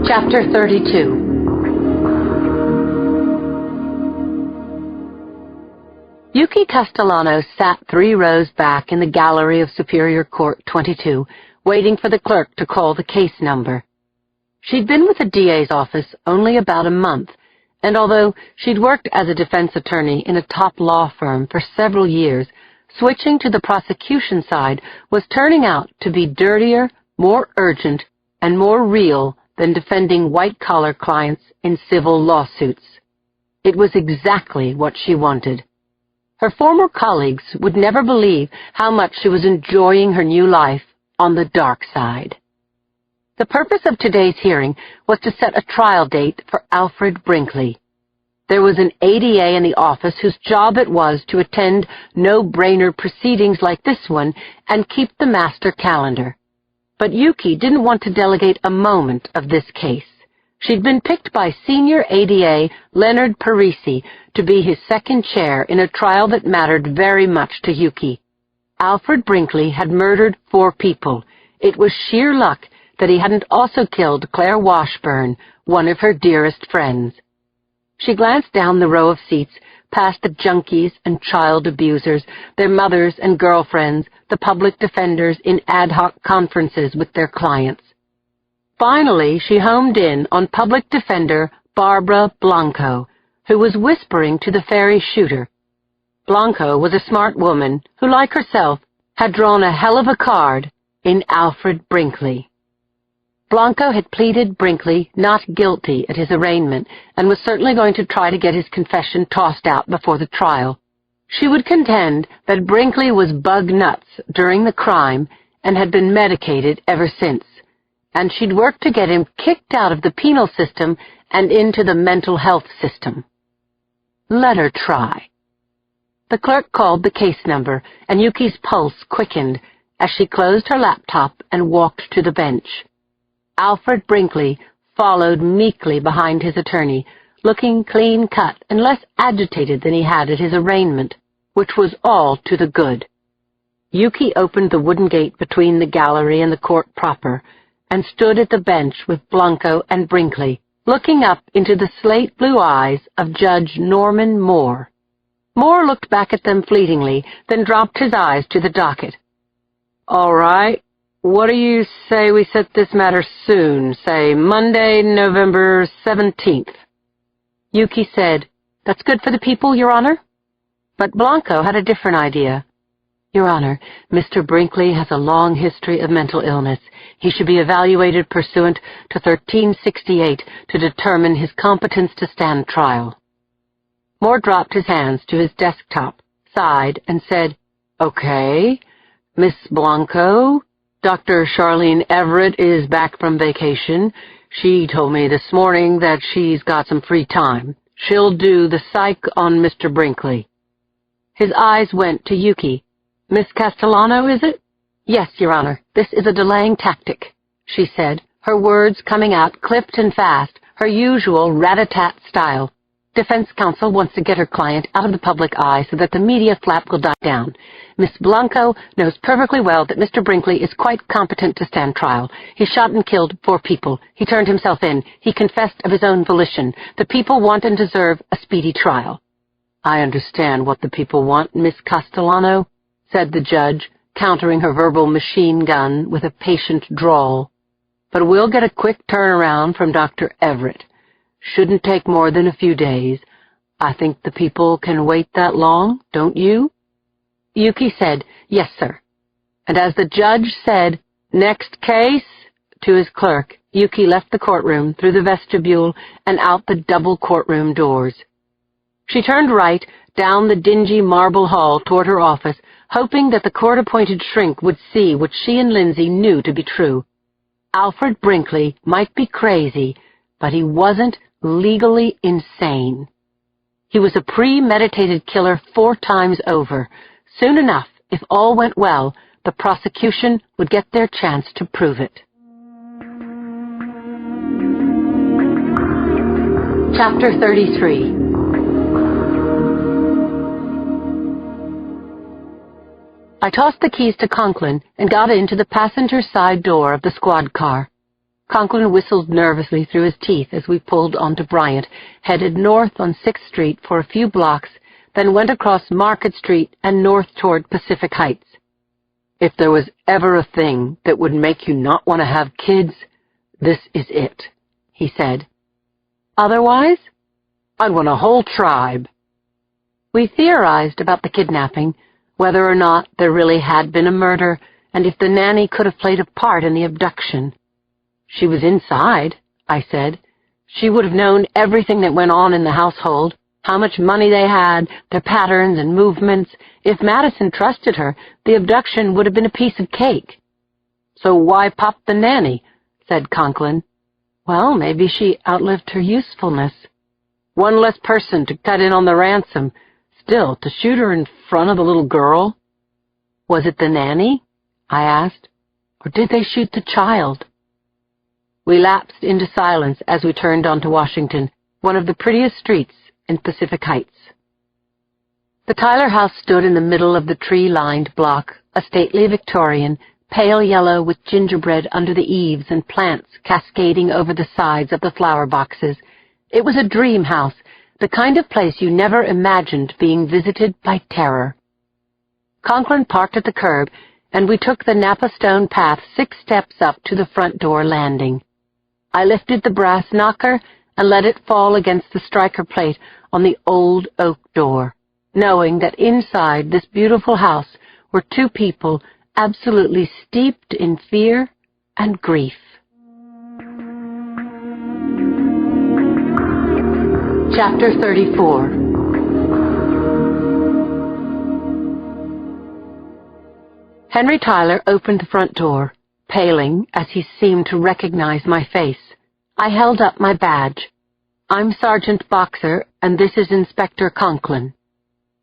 Chapter 32. Yuki Castellano sat 3 rows back in the gallery of Superior Court 22, waiting for the clerk to call the case number. She'd been with the DA's office only about a month, and although she'd worked as a defense attorney in a top law firm for several years, switching to the prosecution side was turning out to be dirtier, more urgent, and more real than defending white-collar clients in civil lawsuits. It was exactly what she wanted. Her former colleagues would never believe how much she was enjoying her new life on the dark side. The purpose of today's hearing was to set a trial date for Alfred Brinkley. There was an ADA in the office whose job it was to attend no-brainer proceedings like this one and keep the master calendar. But Yuki didn't want to delegate a moment of this case. She'd been picked by senior ADA Leonard Parisi to be his second chair in a trial that mattered very much to Yuki. Alfred Brinkley had murdered 4 people. It was sheer luck that he hadn't also killed Claire Washburn, one of her dearest friends. She glanced down the row of seats, past the junkies and child abusers, their mothers and girlfriends, the public defenders in ad hoc conferences with their clients. Finally, she homed in on public defender Barbara Blanco, who was whispering to the ferry shooter. Blanco was a smart woman who, like herself, had drawn a hell of a card in Alfred Brinkley. Blanco had pleaded Brinkley not guilty at his arraignment and was certainly going to try to get his confession tossed out before the trial. She would contend that Brinkley was bug nuts during the crime and had been medicated ever since, and she'd worked to get him kicked out of the penal system and into the mental health system. Let her try. The clerk called the case number, and Yuki's pulse quickened as she closed her laptop and walked to the bench. Alfred Brinkley followed meekly behind his attorney, looking clean-cut and less agitated than he had at his arraignment, which was all to the good. Yuki opened the wooden gate between the gallery and the court proper, and stood at the bench with Blanco and Brinkley, looking up into the slate-blue eyes of Judge Norman Moore. Moore looked back at them fleetingly, then dropped his eyes to the docket. "All right. What do you say we set this matter soon, say Monday, November 17th? Yuki said, "That's good for the people, Your Honor." But Blanco had a different idea. "Your Honor, Mr. Brinkley has a long history of mental illness. He should be evaluated pursuant to 1368 to determine his competence to stand trial." Moore dropped his hands to his desktop, sighed, and said, "Okay, Miss Blanco, Dr. Charlene Everett is back from vacation. She told me this morning that she's got some free time. She'll do the psych on Mr. Brinkley." His eyes went to Yuki. "Miss Castellano, is it?" "Yes, Your Honor. This is a delaying tactic," she said, her words coming out clipped and fast, her usual rat-a-tat style. "Defense counsel wants to get her client out of the public eye so that the media flap will die down. Miss Blanco knows perfectly well that Mr. Brinkley is quite competent to stand trial. He shot and killed 4 people. He turned himself in. He confessed of his own volition. The people want and deserve a speedy trial." "I understand what the people want, Miss Castellano," said the judge, countering her verbal machine gun with a patient drawl. "But we'll get a quick turnaround from Dr. Everett. Shouldn't take more than a few days. I think the people can wait that long, don't you?" Yuki said, "Yes, sir." And as the judge said, "Next case," to his clerk, Yuki left the courtroom through the vestibule and out the double courtroom doors. She turned right down the dingy marble hall toward her office, hoping that the court-appointed shrink would see what she and Lindsay knew to be true. Alfred Brinkley might be crazy, but he wasn't legally insane. He was a premeditated killer 4 times over. Soon enough, if all went well, the prosecution would get their chance to prove it. Chapter 33. I tossed the keys to Conklin and got into the passenger side door of the squad car. Conklin whistled nervously through his teeth as we pulled onto Bryant, headed north on 6th Street for a few blocks, then went across Market Street and north toward Pacific Heights. "If there was ever a thing that would make you not want to have kids, this is it," he said. "Otherwise?" "I'd want a whole tribe." We theorized about the kidnapping, whether or not there really had been a murder, and if the nanny could have played a part in the abduction. "She was inside," I said. "She would have known everything that went on in the household, how much money they had, their patterns and movements. If Madison trusted her, the abduction would have been a piece of cake." "So why pop the nanny?" said Conklin. "Well, maybe she outlived her usefulness." "One less person to cut in on the ransom. Still, to shoot her in front of the little girl." "Was it the nanny?" I asked. "Or did they shoot the child?" We lapsed into silence as we turned onto Washington, one of the prettiest streets in Pacific Heights. The Tyler house stood in the middle of the tree-lined block, a stately Victorian, pale yellow with gingerbread under the eaves and plants cascading over the sides of the flower boxes. It was a dream house, the kind of place you never imagined being visited by terror. Conklin parked at the curb, and we took the Napa stone path 6 steps up to the front door landing. I lifted the brass knocker and let it fall against the striker plate on the old oak door, knowing that inside this beautiful house were 2 people absolutely steeped in fear and grief. Chapter 34. Henry Tyler opened the front door, paling as he seemed to recognize my face. I held up my badge. "I'm Sergeant Boxer, and this is Inspector Conklin."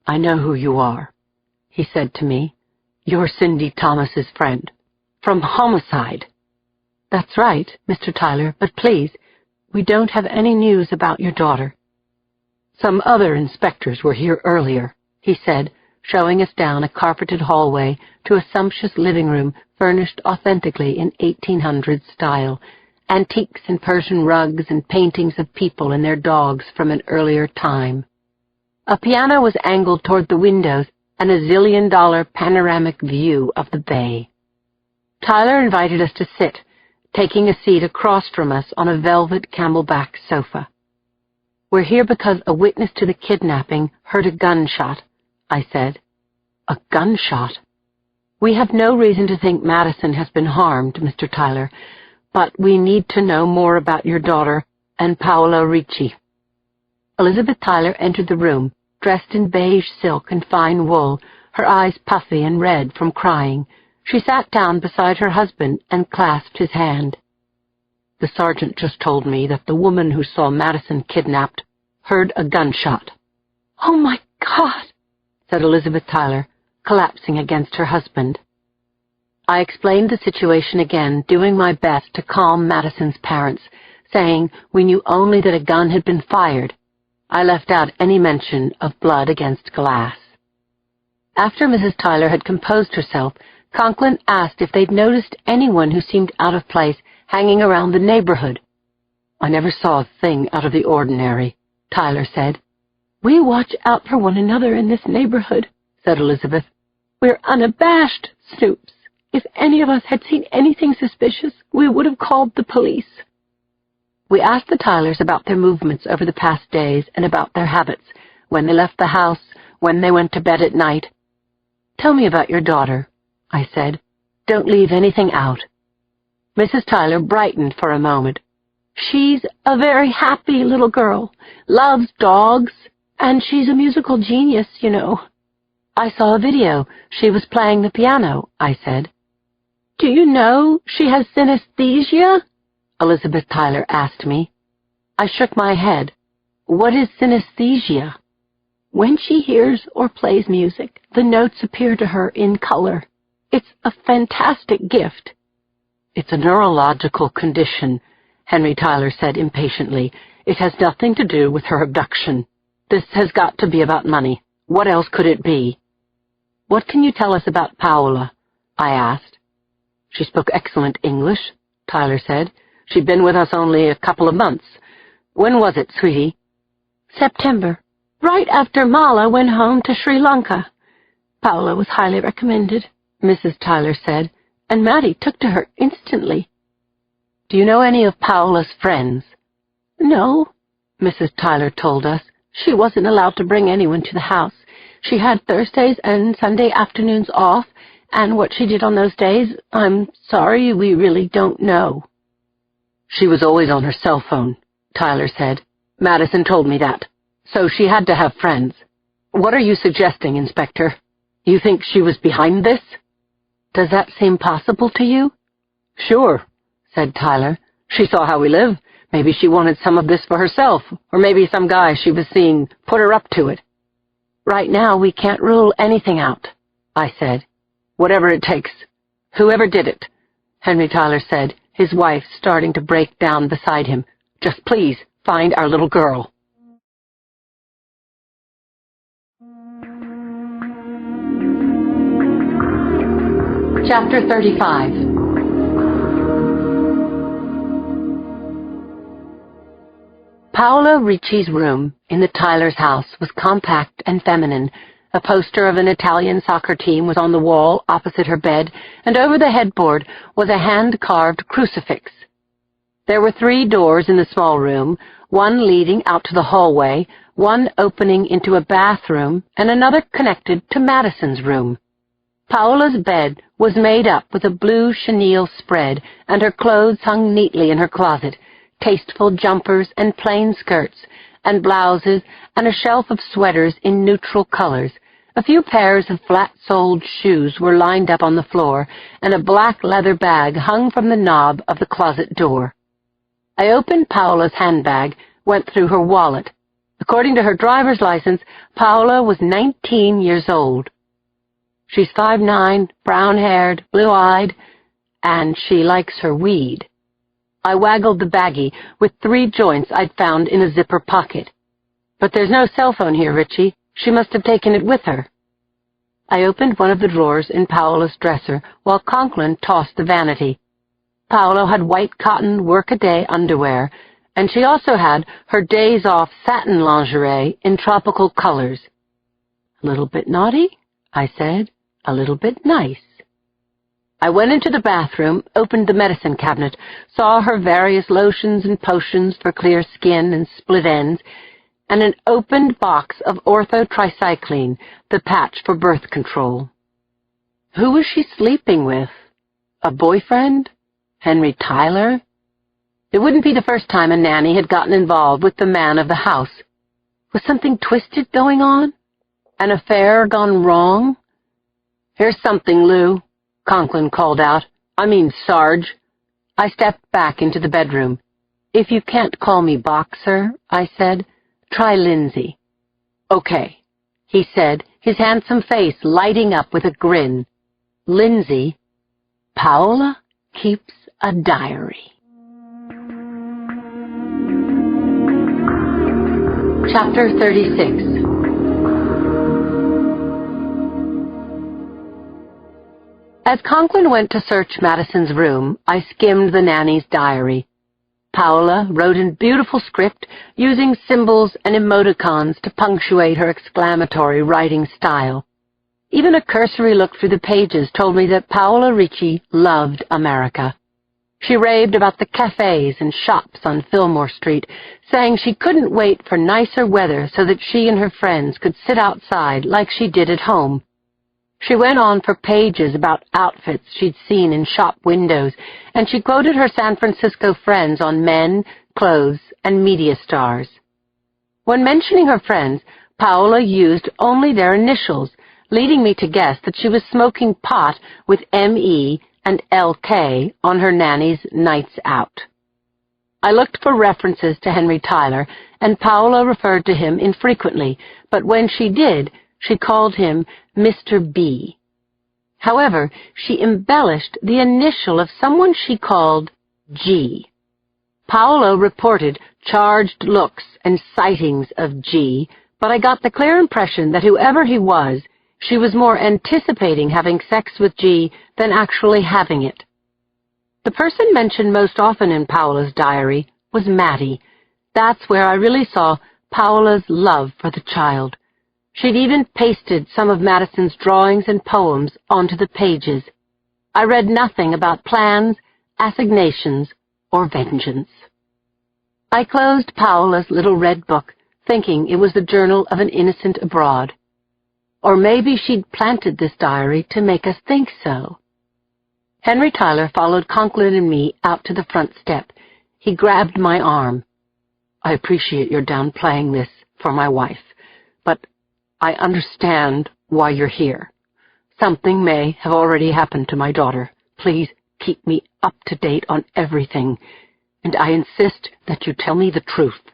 "I know who you are," he said to me. "You're Cindy Thomas's friend. From Homicide." "That's right, Mr. Tyler, but please, we don't have any news about your daughter." "Some other inspectors were here earlier," he said, showing us down a carpeted hallway to a sumptuous living room furnished authentically in 1800s style, antiques and Persian rugs and paintings of people and their dogs from an earlier time. A piano was angled toward the windows and a $1,000,000 panoramic view of the bay. Tyler invited us to sit, taking a seat across from us on a velvet camelback sofa. "We're here because a witness to the kidnapping heard a gunshot," I said. "A gunshot?" "We have no reason to think Madison has been harmed, Mr. Tyler, but we need to know more about your daughter and Paola Ricci." Elizabeth Tyler entered the room, dressed in beige silk and fine wool, her eyes puffy and red from crying. She sat down beside her husband and clasped his hand. "The sergeant just told me that the woman who saw Madison kidnapped heard a gunshot." "Oh, my God!" said Elizabeth Tyler, collapsing against her husband. I explained the situation again, doing my best to calm Madison's parents, saying we knew only that a gun had been fired. I left out any mention of blood against glass. After Mrs. Tyler had composed herself, Conklin asked if they'd noticed anyone who seemed out of place hanging around the neighborhood. "I never saw a thing out of the ordinary," Tyler said. "We watch out for one another in this neighborhood," said Elizabeth. "We're unabashed snoops. If any of us had seen anything suspicious, we would have called the police." We asked the Tylers about their movements over the past days and about their habits, when they left the house, when they went to bed at night. "Tell me about your daughter," I said. "Don't leave anything out." Mrs. Tyler brightened for a moment. "She's a very happy little girl, loves dogs, and she's a musical genius, you know." "I saw a video. She was playing the piano," I said. "Do you know she has synesthesia?" Elizabeth Tyler asked me. I shook my head. "What is synesthesia?" "When she hears or plays music, the notes appear to her in color. It's a fantastic gift." "It's a neurological condition," Henry Tyler said impatiently. "It has nothing to do with her abduction. This has got to be about money. What else could it be?" "What can you tell us about Paola?" I asked. "She spoke excellent English," Tyler said. She'd been with us only a couple of months. When was it, sweetie? September, right after Mala went home to Sri Lanka. Paola was highly recommended, Mrs. Tyler said, and Mattie took to her instantly. Do you know any of Paola's friends? No, Mrs. Tyler told us. She wasn't allowed to bring anyone to the house. She had Thursdays and Sunday afternoons off, and what she did on those days, I'm sorry, we really don't know. She was always on her cell phone, Tyler said. Madison told me that. So she had to have friends. What are you suggesting, Inspector? You think she was behind this? Does that seem possible to you? Sure, said Tyler. She saw how we live. Maybe she wanted some of this for herself, or maybe some guy she was seeing put her up to it. Right now we can't rule anything out, I said. Whatever it takes. Whoever did it, Henry Tyler said, his wife starting to break down beside him. Just please find our little girl. Chapter 35. Paola Ricci's room in the Tyler's house was compact and feminine. A poster of an Italian soccer team was on the wall opposite her bed, and over the headboard was a hand-carved crucifix. There were 3 doors in the small room, one leading out to the hallway, one opening into a bathroom, and another connected to Madison's room. Paola's bed was made up with a blue chenille spread, and her clothes hung neatly in her closet, tasteful jumpers and plain skirts, and blouses, and a shelf of sweaters in neutral colors. A few pairs of flat-soled shoes were lined up on the floor, and a black leather bag hung from the knob of the closet door. I opened Paola's handbag, went through her wallet. According to her driver's license, Paola was 19 years old. She's 5'9", brown-haired, blue-eyed, and she likes her weed. I waggled the baggie with 3 joints I'd found in a zipper pocket. But there's no cell phone here, Richie. She must have taken it with her. I opened one of the drawers in Paola's dresser while Conklin tossed the vanity. Paola had white cotton work-a-day underwear, and she also had her days-off satin lingerie in tropical colors. A little bit naughty, I said. A little bit nice. I went into the bathroom, opened the medicine cabinet, saw her various lotions and potions for clear skin and split ends, and an opened box of orthotricycline, the patch for birth control. Who was she sleeping with? A boyfriend? Henry Tyler? It wouldn't be the first time a nanny had gotten involved with the man of the house. Was something twisted going on? An affair gone wrong? Here's something, Lou, Conklin called out. I mean, Sarge. I stepped back into the bedroom. If you can't call me Boxer, I said, try Lindsay. Okay, he said, his handsome face lighting up with a grin. Lindsay, Paola keeps a diary. Chapter 36. As Conklin went to search Madison's room, I skimmed the nanny's diary. Paola wrote in beautiful script, using symbols and emoticons to punctuate her exclamatory writing style. Even a cursory look through the pages told me that Paola Ricci loved America. She raved about the cafes and shops on Fillmore Street, saying she couldn't wait for nicer weather so that she and her friends could sit outside like she did at home. She went on for pages about outfits she'd seen in shop windows, and she quoted her San Francisco friends on men, clothes, and media stars. When mentioning her friends, Paola used only their initials, leading me to guess that she was smoking pot with M.E. and L.K. on her nanny's nights out. I looked for references to Henry Tyler, and Paola referred to him infrequently, but when she did, she called him Mr. B. However, she embellished the initial of someone she called G. Paola reported charged looks and sightings of G, but I got the clear impression that whoever he was, she was more anticipating having sex with G than actually having it. The person mentioned most often in Paola's diary was Mattie. That's where I really saw Paola's love for the child. She'd even pasted some of Madison's drawings and poems onto the pages. I read nothing about plans, assignations, or vengeance. I closed Paola's little red book, thinking it was the journal of an innocent abroad. Or maybe she'd planted this diary to make us think so. Henry Tyler followed Conklin and me out to the front step. He grabbed my arm. I appreciate your downplaying this for my wife, but I understand why you're here. Something may have already happened to my daughter. Please keep me up to date on everything, and I insist that you tell me the truth.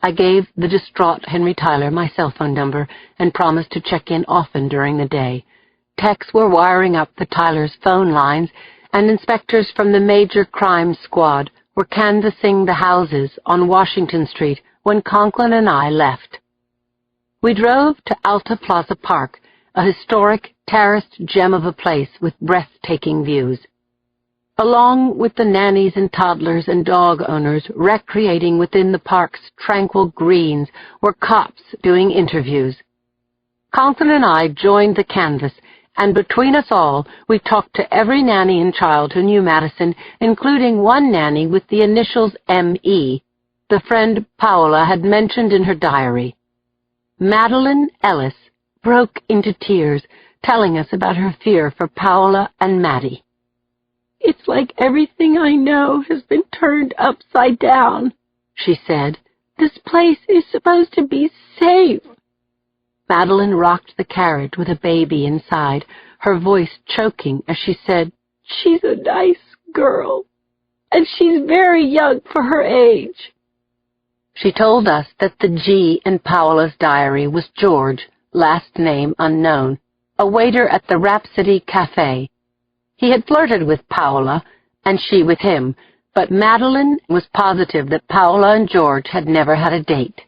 I gave the distraught Henry Tyler my cell phone number and promised to check in often during the day. Techs were wiring up the Tylers' phone lines, and inspectors from the Major Crime Squad were canvassing the houses on Washington Street when Conklin and I left. We drove to Alta Plaza Park, a historic, terraced gem of a place with breathtaking views. Along with the nannies and toddlers and dog owners recreating within the park's tranquil greens were cops doing interviews. Conklin and I joined the canvass, and between us all, we talked to every nanny and child who knew Madison, including one nanny with the initials M.E., the friend Paola had mentioned in her diary. Madeline Ellis broke into tears, telling us about her fear for Paola and Mattie. It's like everything I know has been turned upside down, she said. This place is supposed to be safe. Madeline rocked the carriage with a baby inside, her voice choking as she said, She's a nice girl, and she's very young for her age. She told us that the G in Paola's diary was George, last name unknown, a waiter at the Rhapsody Cafe. He had flirted with Paola, and she with him, but Madeline was positive that Paola and George had never had a date.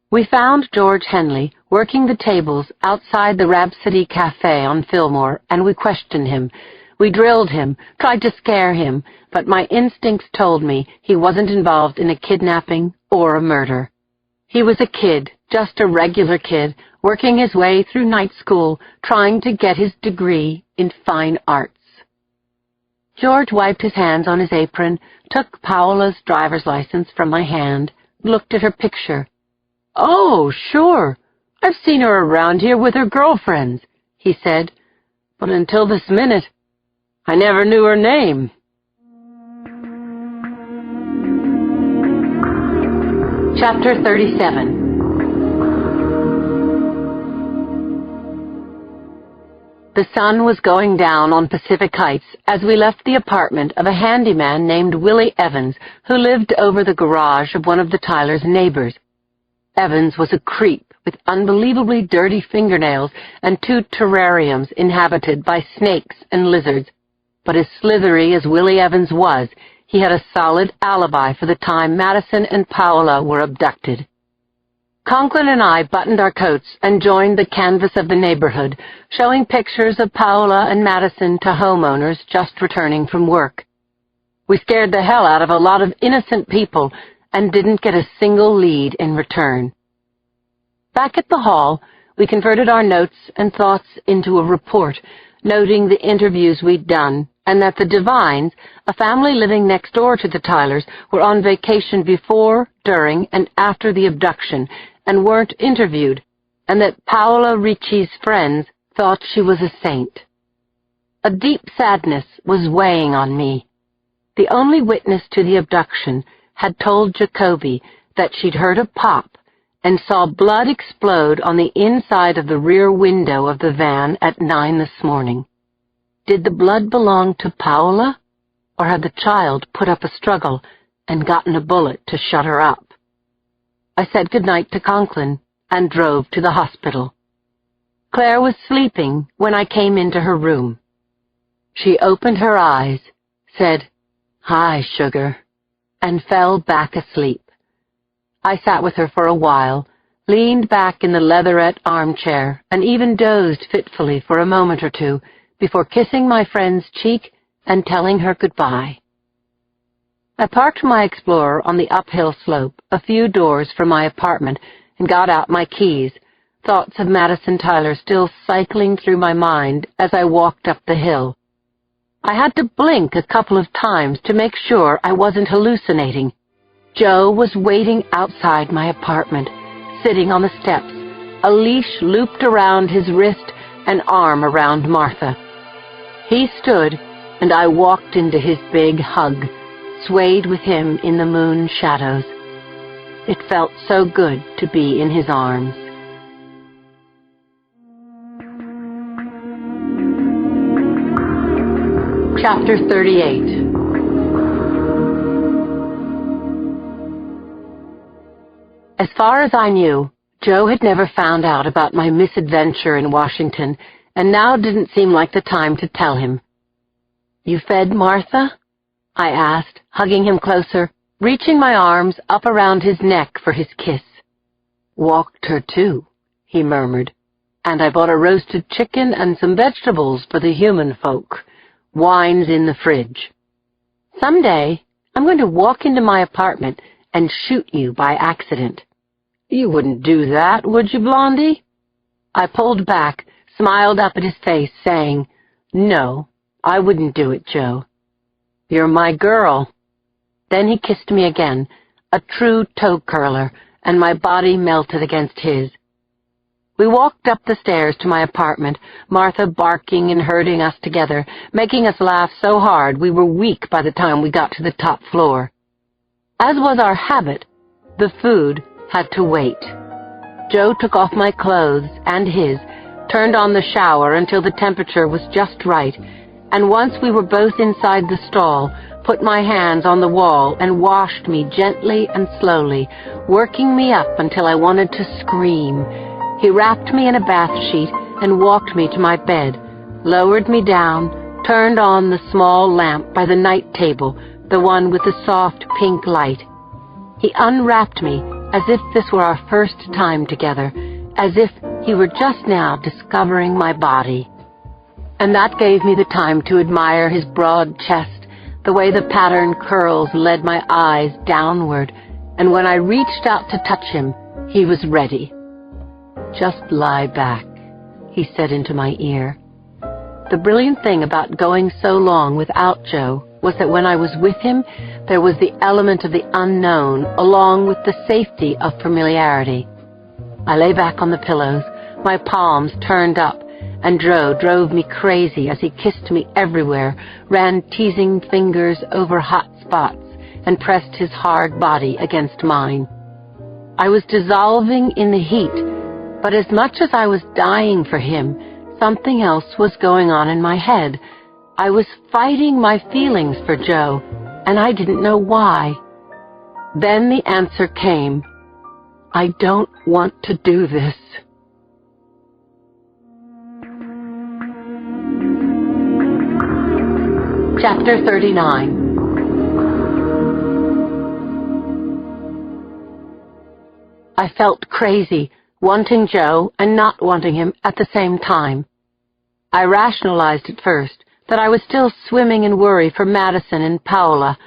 We found George Henley working the tables outside the Rhapsody Cafe on Fillmore, and we questioned him. We drilled him, tried to scare him, but my instincts told me he wasn't involved in a kidnapping or a murder. He was a kid, just a regular kid, working his way through night school, trying to get his degree in fine arts. George wiped his hands on his apron, took Paola's driver's license from my hand, looked at her picture. "Oh, sure. I've seen her around here with her girlfriends," he said. "But until this minute, I never knew her name." Chapter 37. The sun was going down on Pacific Heights as we left the apartment of a handyman named Willie Evans, who lived over the garage of one of the Tylers' neighbors. Evans was a creep with unbelievably dirty fingernails and 2 terrariums inhabited by snakes and lizards. But as slithery as Willie Evans was, he had a solid alibi for the time Madison and Paola were abducted. Conklin and I buttoned our coats and joined the canvass of the neighborhood, showing pictures of Paola and Madison to homeowners just returning from work. We scared the hell out of a lot of innocent people and didn't get a single lead in return. Back at the hall, we converted our notes and thoughts into a report, noting the interviews we'd done, and that the Devines, a family living next door to the Tylers, were on vacation before, during, and after the abduction, and weren't interviewed, and that Paola Ricci's friends thought she was a saint. A deep sadness was weighing on me. The only witness to the abduction had told Jacoby that she'd heard a pop and saw blood explode on the inside of the rear window of the van at 9 this morning. Did the blood belong to Paola, or had the child put up a struggle and gotten a bullet to shut her up? I said goodnight to Conklin and drove to the hospital. Claire was sleeping when I came into her room. She opened her eyes, said, "Hi, sugar," and fell back asleep. I sat with her for a while, leaned back in the leatherette armchair, and even dozed fitfully for a moment or two before kissing my friend's cheek and telling her goodbye. I parked my Explorer on the uphill slope a few doors from my apartment and got out my keys, thoughts of Madison Tyler still cycling through my mind as I walked up the hill. I had to blink a couple of times to make sure I wasn't hallucinating. Joe was waiting outside my apartment, sitting on the steps, a leash looped around his wrist, an arm around Martha. He stood, and I walked into his big hug, swayed with him in the moon shadows. It felt so good to be in his arms. Chapter 38. As far as I knew, Joe had never found out about my misadventure in Washington, and now didn't seem like the time to tell him. "You fed Martha?" I asked, hugging him closer, reaching my arms up around his neck for his kiss. "Walked her too," he murmured, "and I bought a roasted chicken and some vegetables for the human folk. Wine's in the fridge. Someday, I'm going to walk into my apartment and shoot you by accident." "You wouldn't do that, would you, Blondie?" I pulled back, smiled up at his face, saying, "No, I wouldn't do it, Joe. You're my girl." Then he kissed me again, a true toe-curler, and my body melted against his. We walked up the stairs to my apartment, Martha barking and herding us together, making us laugh so hard we were weak by the time we got to the top floor. As was our habit, the food had to wait. Joe took off my clothes and his, turned on the shower until the temperature was just right, and once we were both inside the stall, put my hands on the wall and washed me gently and slowly, working me up until I wanted to scream. He wrapped me in a bath sheet and walked me to my bed, lowered me down, turned on the small lamp by the night table, the one with the soft pink light. He unwrapped me as if this were our first time together, as if he were just now discovering my body. And that gave me the time to admire his broad chest, the way the patterned curls led my eyes downward, and when I reached out to touch him, he was ready. "Just lie back," he said into my ear. The brilliant thing about going so long without Joe was that when I was with him, there was the element of the unknown along with the safety of familiarity. I lay back on the pillows, my palms turned up, and Joe drove me crazy as he kissed me everywhere, ran teasing fingers over hot spots, and pressed his hard body against mine. I was dissolving in the heat, but as much as I was dying for him, something else was going on in my head. I was fighting my feelings for Joe, and I didn't know why. Then the answer came. "I don't want to do this." Chapter 39. I felt crazy, wanting Joe and not wanting him at the same time. I rationalized at first that I was still swimming in worry for Madison and Paola,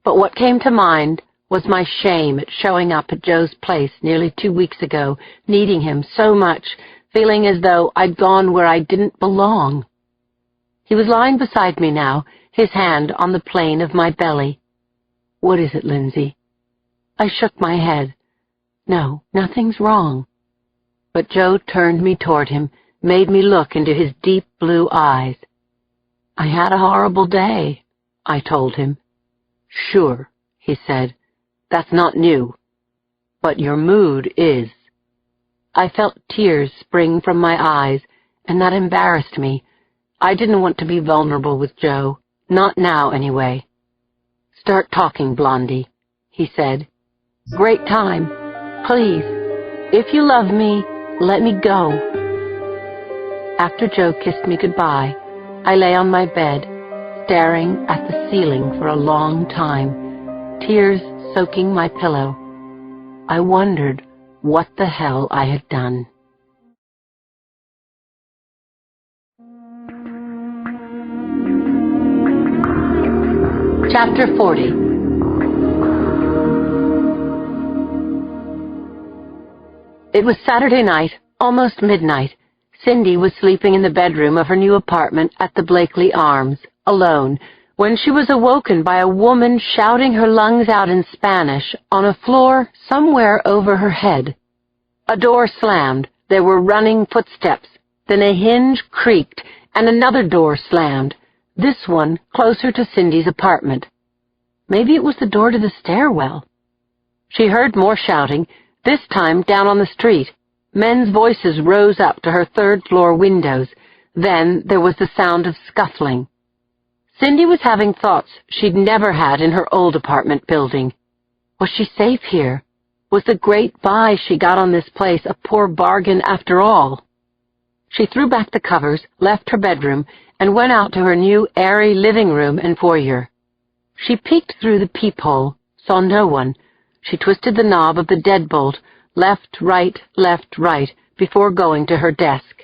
but what came to mind was my shame at showing up at Joe's place nearly 2 weeks ago, needing him so much, feeling as though I'd gone where I didn't belong. He was lying beside me now, his hand on the plane of my belly. "What is it, Lindsay?" I shook my head. "No, nothing's wrong." But Joe turned me toward him, made me look into his deep blue eyes. "I had a horrible day," I told him. "Sure," he said. "That's not new. But your mood is." I felt tears spring from my eyes, and that embarrassed me. I didn't want to be vulnerable with Joe, not now anyway. "Start talking, Blondie," he said. "Great time. Please, if you love me, let me go." After Joe kissed me goodbye, I lay on my bed, staring at the ceiling for a long time, tears soaking my pillow. I wondered what the hell I had done. Chapter 40. It was Saturday night, almost midnight. Cindy was sleeping in the bedroom of her new apartment at the Blakely Arms, alone, when she was awoken by a woman shouting her lungs out in Spanish on a floor somewhere over her head. A door slammed, there were running footsteps, then a hinge creaked, and another door slammed, this one closer to Cindy's apartment. Maybe it was the door to the stairwell. She heard more shouting, this time down on the street. Men's voices rose up to her third-floor windows. Then there was the sound of scuffling. Cindy was having thoughts she'd never had in her old apartment building. Was she safe here? Was the great buy she got on this place a poor bargain after all? She threw back the covers, left her bedroom, and went out to her new airy living room and foyer. She peeked through the peephole, saw no one. She twisted the knob of the deadbolt, left, right, before going to her desk.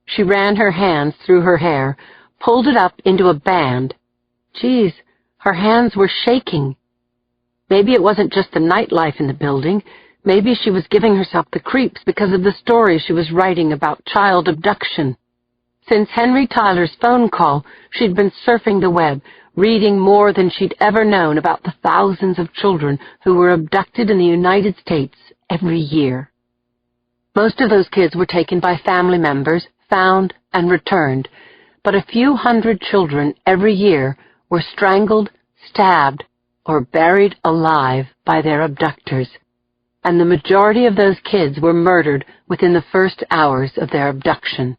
She ran her hands through her hair, pulled it up into a band. Geez, her hands were shaking. Maybe it wasn't just the nightlife in the building. Maybe she was giving herself the creeps because of the stories she was writing about child abduction. Since Henry Tyler's phone call, she'd been surfing the web, reading more than she'd ever known about the thousands of children who were abducted in the United States every year. Most of those kids were taken by family members, found and returned, but a few hundred children every year were strangled, stabbed, or buried alive by their abductors, and the majority of those kids were murdered within the first hours of their abduction.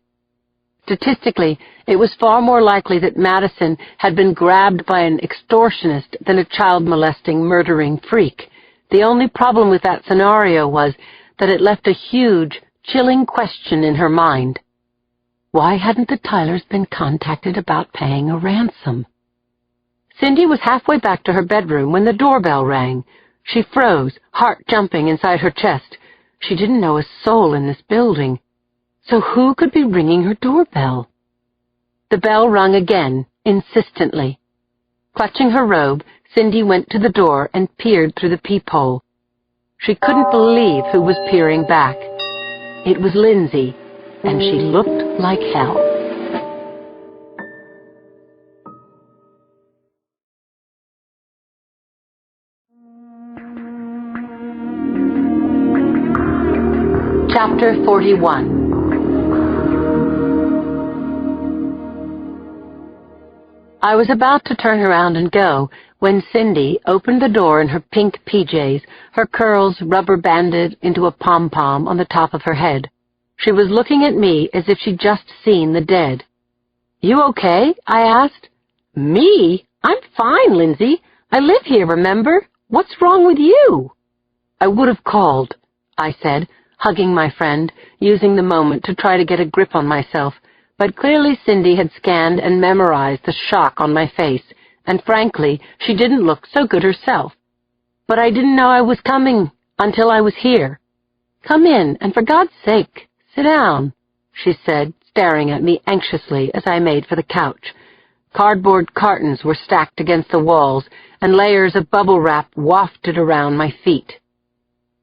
Statistically, it was far more likely that Madison had been grabbed by an extortionist than a child-molesting, murdering freak. The only problem with that scenario was that it left a huge, chilling question in her mind. Why hadn't the Tylers been contacted about paying a ransom? Cindy was halfway back to her bedroom when the doorbell rang. She froze, heart jumping inside her chest. She didn't know a soul in this building. So who could be ringing her doorbell? The bell rung again, insistently. Clutching her robe, Cindy went to the door and peered through the peephole. She couldn't believe who was peering back. It was Lindsay, and she looked like hell. Chapter 41. I was about to turn around and go when Cindy opened the door in her pink PJs, her curls rubber-banded into a pom-pom on the top of her head. She was looking at me as if she'd just seen the dead. "You okay?" I asked. "Me? I'm fine, Lindsay. I live here, remember? What's wrong with you?" "I would have called," I said, hugging my friend, using the moment to try to get a grip on myself. But clearly Cindy had scanned and memorized the shock on my face, and frankly, she didn't look so good herself. "But I didn't know I was coming until I was here." "Come in, and for God's sake, sit down," she said, staring at me anxiously as I made for the couch. Cardboard cartons were stacked against the walls, and layers of bubble wrap wafted around my feet.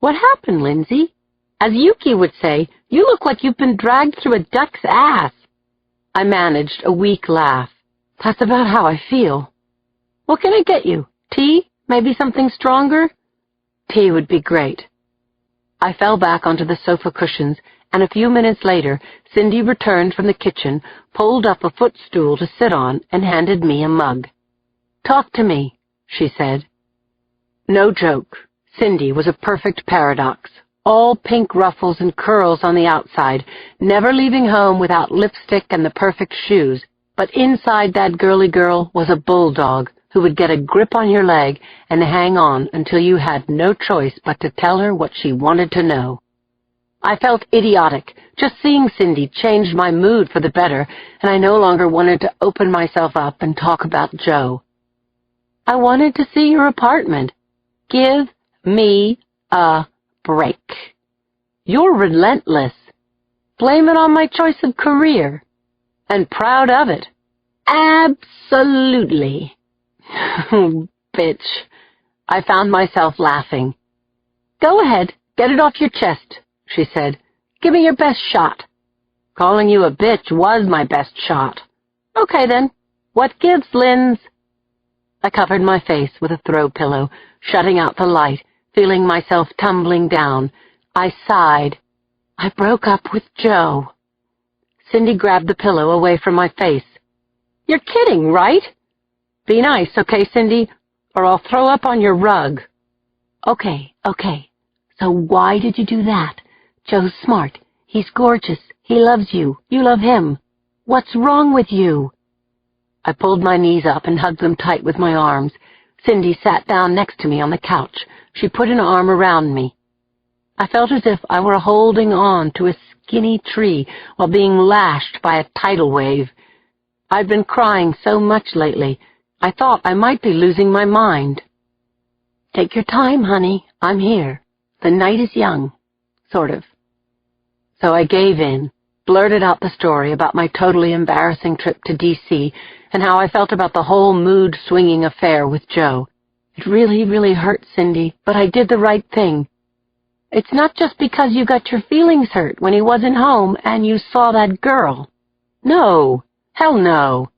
"What happened, Lindsay? As Yuki would say, you look like you've been dragged through a duck's ass." I managed a weak laugh. "That's about how I feel." "What can I get you? Tea? Maybe something stronger?" "Tea would be great." I fell back onto the sofa cushions, and a few minutes later, Cindy returned from the kitchen, pulled up a footstool to sit on, and handed me a mug. "Talk to me," she said. No joke, Cindy was a perfect paradox. All pink ruffles and curls on the outside, never leaving home without lipstick and the perfect shoes, but inside that girly girl was a bulldog who would get a grip on your leg and hang on until you had no choice but to tell her what she wanted to know. I felt idiotic. Just seeing Cindy changed my mood for the better, and I no longer wanted to open myself up and talk about Joe. "I wanted to see your apartment. Give me a break." "You're relentless." "Blame it on my choice of career." "And proud of it." "Absolutely." Bitch. I found myself laughing. Go ahead, get it off your chest, she said. Give me your best shot. Calling you a bitch was my best shot. Okay then, what gives, Linz? I covered my face with a throw pillow, shutting out the light, feeling myself tumbling down. I sighed. I broke up with Joe. Cindy grabbed the pillow away from my face. You're kidding, right? Be nice, okay, Cindy, or I'll throw up on your rug. Okay. So why did you do that? Joe's smart. He's gorgeous. He loves you. You love him. What's wrong with you? I pulled my knees up and hugged them tight with my arms. Cindy sat down next to me on the couch. She put an arm around me. I felt as if I were holding on to a skinny tree while being lashed by a tidal wave. I'd been crying so much lately, I thought I might be losing my mind. Take your time, honey. I'm here. The night is young. Sort of. So I gave in, blurted out the story about my totally embarrassing trip to D.C. and how I felt about the whole mood-swinging affair with Joe. It really, really hurt, Cindy, but I did the right thing. It's not just because you got your feelings hurt when he wasn't home and you saw that girl. No. Hell no.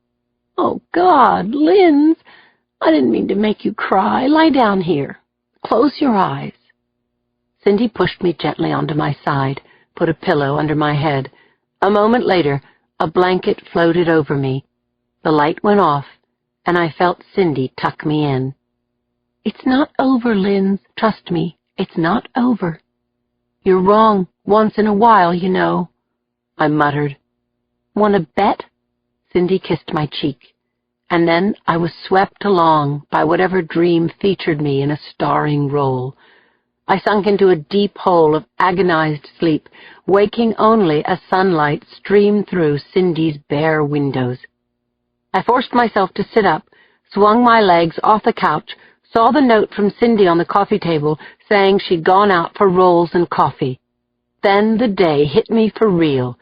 Oh, God, Linz, I didn't mean to make you cry. Lie down here. Close your eyes. Cindy pushed me gently onto my side, put a pillow under my head. A moment later, a blanket floated over me. The light went off, and I felt Cindy tuck me in. It's not over, Linz. Trust me, it's not over. You're wrong once in a while, you know, I muttered. Want to bet? Cindy kissed my cheek, and then I was swept along by whatever dream featured me in a starring role. I sunk into a deep hole of agonized sleep, waking only as sunlight streamed through Cindy's bare windows. I forced myself to sit up, swung my legs off the couch, saw the note from Cindy on the coffee table saying she'd gone out for rolls and coffee. Then the day hit me for real.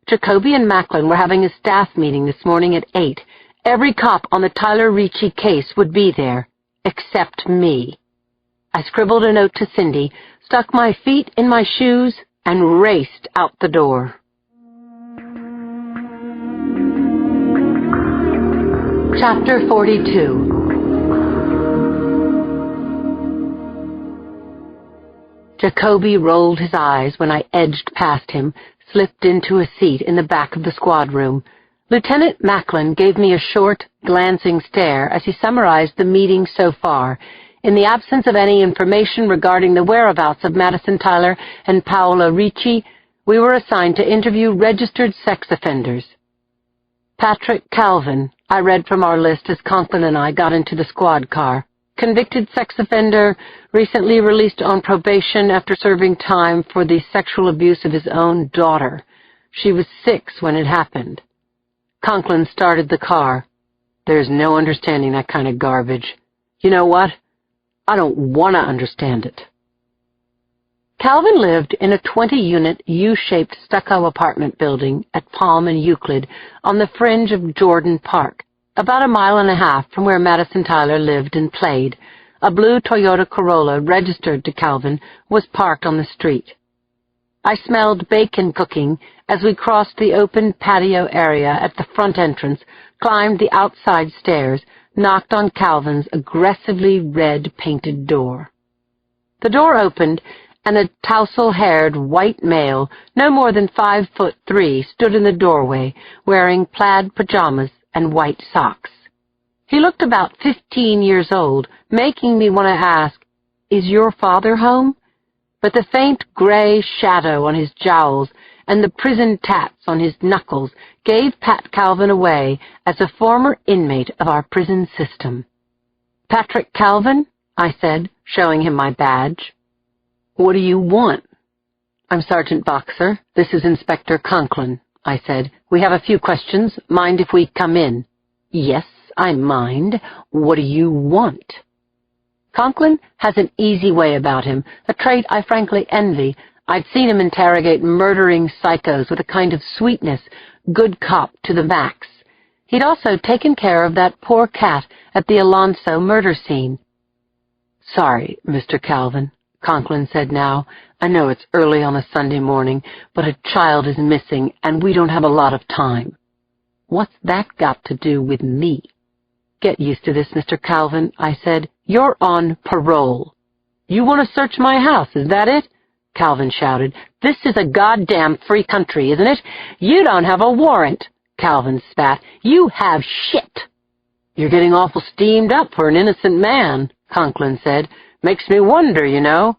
Jacoby and Macklin were having a staff meeting this morning at 8. Every cop on the Tyler Ricci case would be there, except me. I scribbled a note to Cindy, stuck my feet in my shoes, and raced out the door. Chapter 42. Jacoby rolled his eyes when I edged past him, slipped into a seat in the back of the squad room. Lieutenant Macklin gave me a short, glancing stare as he summarized the meeting so far. In the absence of any information regarding the whereabouts of Madison Tyler and Paola Ricci, we were assigned to interview registered sex offenders. Patrick Calvin, I read from our list as Conklin and I got into the squad car. Convicted sex offender, recently released on probation after serving time for the sexual abuse of his own daughter. She was 6 when it happened. Conklin started the car. There's no understanding that kind of garbage. You know what? I don't want to understand it. Calvin lived in a 20-unit U-shaped stucco apartment building at Palm and Euclid on the fringe of Jordan Park, about 1.5 miles from where Madison Tyler lived and played. A blue Toyota Corolla registered to Calvin was parked on the street. I smelled bacon cooking as we crossed the open patio area at the front entrance, climbed the outside stairs, knocked on Calvin's aggressively red-painted door. The door opened, and a tousle-haired white male, no more than 5'3", stood in the doorway, wearing plaid pajamas and white socks. He looked about 15 years old, making me want to ask, "Is your father home?" But the faint gray shadow on his jowls and the prison tats on his knuckles gave Pat Calvin away as a former inmate of our prison system. "Patrick Calvin?" I said, showing him my badge. "What do you want?" "I'm Sergeant Boxer. This is Inspector Conklin," I said. "We have a few questions. Mind if we come in?" "Yes, I mind. What do you want?" Conklin has an easy way about him, a trait I frankly envy. I'd seen him interrogate murdering psychos with a kind of sweetness, good cop to the max. He'd also taken care of that poor cat at the Alonso murder scene. "Sorry, Mr. Calvin," Conklin said now. "I know it's early on a Sunday morning, but a child is missing, and we don't have a lot of time." "What's that got to do with me?" "Get used to this, Mr. Calvin," I said. "You're on parole." "You want to search my house, is that it?" Calvin shouted. "This is a goddamn free country, isn't it? You don't have a warrant." Calvin spat. "You have shit." "You're getting awful steamed up for an innocent man," Conklin said. "Makes me wonder, you know."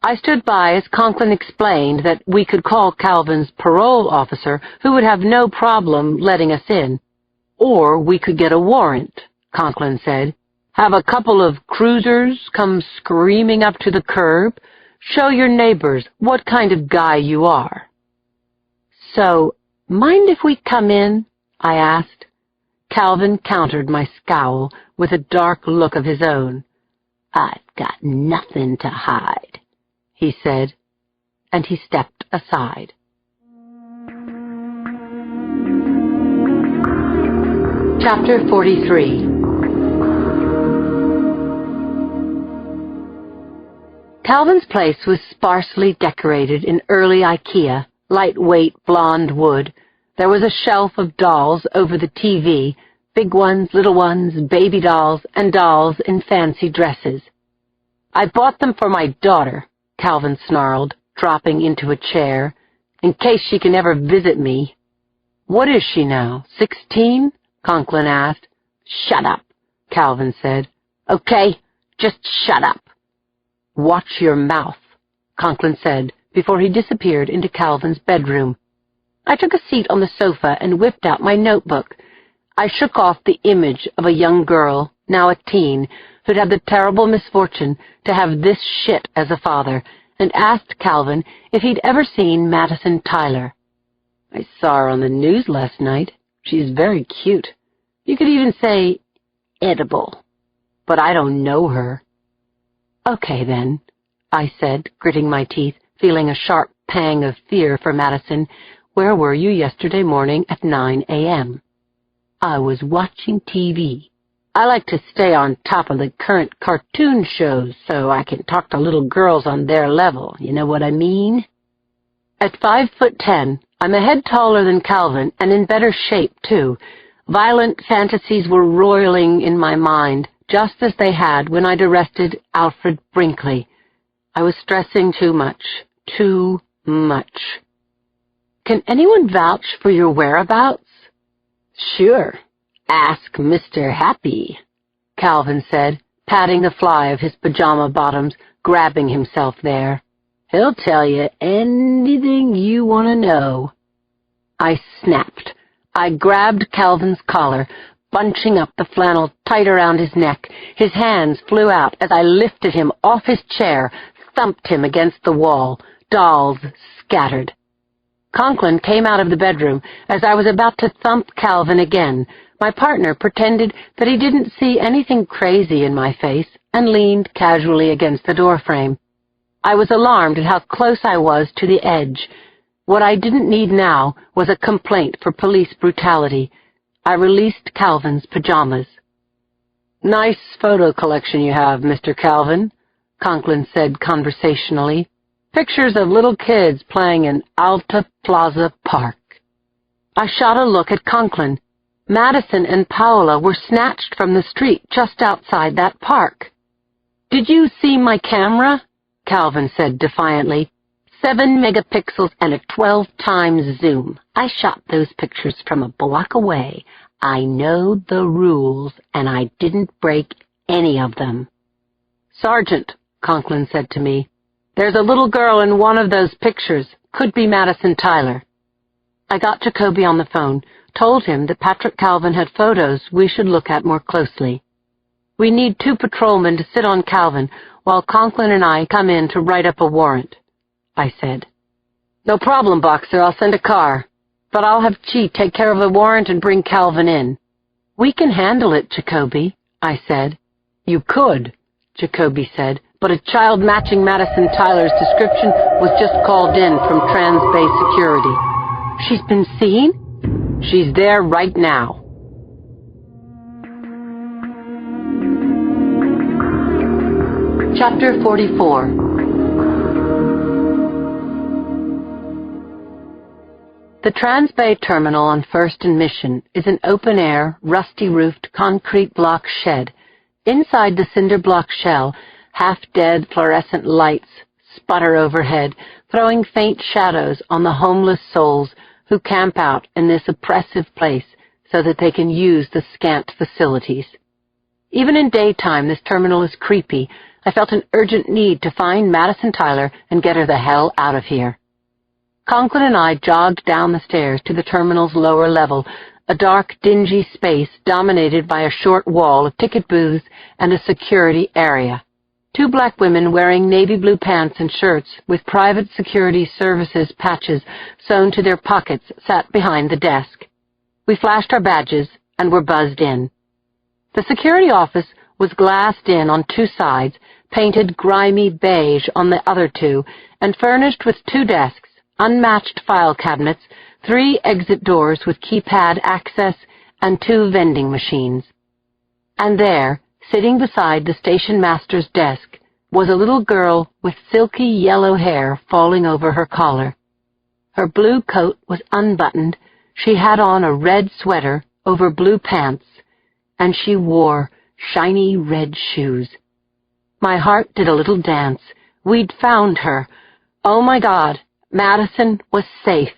I stood by as Conklin explained that we could call Calvin's parole officer, who would have no problem letting us in. "Or we could get a warrant," Conklin said. "Have a couple of cruisers come screaming up to the curb. Show your neighbors what kind of guy you are." "So, mind if we come in?" I asked. Calvin countered my scowl with a dark look of his own. "I've got nothing to hide," he said, and he stepped aside. Chapter 43. Calvin's place was sparsely decorated in early IKEA, lightweight blonde wood. There was a shelf of dolls over the TV, big ones, little ones, baby dolls, and dolls in fancy dresses. "I bought them for my daughter," Calvin snarled, dropping into a chair, "in case she can ever visit me." "What is she now, 16? Conklin asked. "Shut up," Calvin said. "Okay, just shut up." "Watch your mouth," Conklin said before he disappeared into Calvin's bedroom. I took a seat on the sofa and whipped out my notebook. I shook off the image of a young girl, now a teen, who'd had the terrible misfortune to have this shit as a father, and asked Calvin if he'd ever seen Madison Tyler. "I saw her on the news last night. She's very cute. You could even say edible. But I don't know her." "Okay, then," I said, gritting my teeth, feeling a sharp pang of fear for Madison. "Where were you yesterday morning at 9 a.m.? "I was watching TV. I like to stay on top of the current cartoon shows so I can talk to little girls on their level, you know what I mean?" At 5'10", I'm a head taller than Calvin and in better shape, too. Violent fantasies were roiling in my mind, just as they had when I'd arrested Alfred Brinkley. I was stressing too much. Too much. "Can anyone vouch for your whereabouts?" "Sure. Ask Mr. Happy," Calvin said, patting the fly of his pajama bottoms, grabbing himself there. "He'll tell you anything you want to know." I snapped. I grabbed Calvin's collar, bunching up the flannel tight around his neck. His hands flew out as I lifted him off his chair, thumped him against the wall. Dolls scattered. Conklin came out of the bedroom as I was about to thump Calvin again. My partner pretended that he didn't see anything crazy in my face and leaned casually against the doorframe. I was alarmed at how close I was to the edge. What I didn't need now was a complaint for police brutality. I released Calvin's pajamas. "Nice photo collection you have, Mr. Calvin," Conklin said conversationally. "Pictures of little kids playing in Alta Plaza Park." I shot a look at Conklin. Madison and Paola were snatched from the street just outside that park. "Did you see my camera?" Calvin said defiantly. 7 megapixels and a 12 times zoom. I shot those pictures from a block away. I know the rules, and I didn't break any of them. "Sergeant," Conklin said to me, "there's a little girl in one of those pictures. Could be Madison Tyler." I got Jacoby on the phone, told him that Patrick Calvin had photos we should look at more closely. "We need 2 patrolmen to sit on Calvin while Conklin and I come in to write up a warrant," I said. "No problem, Boxer. I'll send a car. But I'll have Chi take care of the warrant and bring Calvin in." "We can handle it, Jacoby," I said. "You could," Jacoby said, "but a child matching Madison Tyler's description was just called in from Trans Bay Security." "She's been seen?" "She's there right now." Chapter 44. The Transbay Terminal on 1st and Mission is an open-air, rusty-roofed concrete block shed. Inside the cinder block shell, half-dead fluorescent lights sputter overhead, throwing faint shadows on the homeless souls who camp out in this oppressive place so that they can use the scant facilities. Even in daytime, this terminal is creepy. I felt an urgent need to find Madison Tyler and get her the hell out of here. Conklin and I jogged down the stairs to the terminal's lower level, a dark, dingy space dominated by a short wall of ticket booths and a security area. Two black women wearing navy blue pants and shirts with Private Security Services patches sewn to their pockets sat behind the desk. We flashed our badges and were buzzed in. The security office was glassed in on two sides, painted grimy beige on the other two, and furnished with two desks, unmatched file cabinets, 3 exit doors with keypad access, and 2 vending machines. And there, sitting beside the station master's desk, was a little girl with silky yellow hair falling over her collar. Her blue coat was unbuttoned, she had on a red sweater over blue pants, and she wore shiny red shoes. My heart did a little dance. We'd found her. Oh my God, Madison was safe.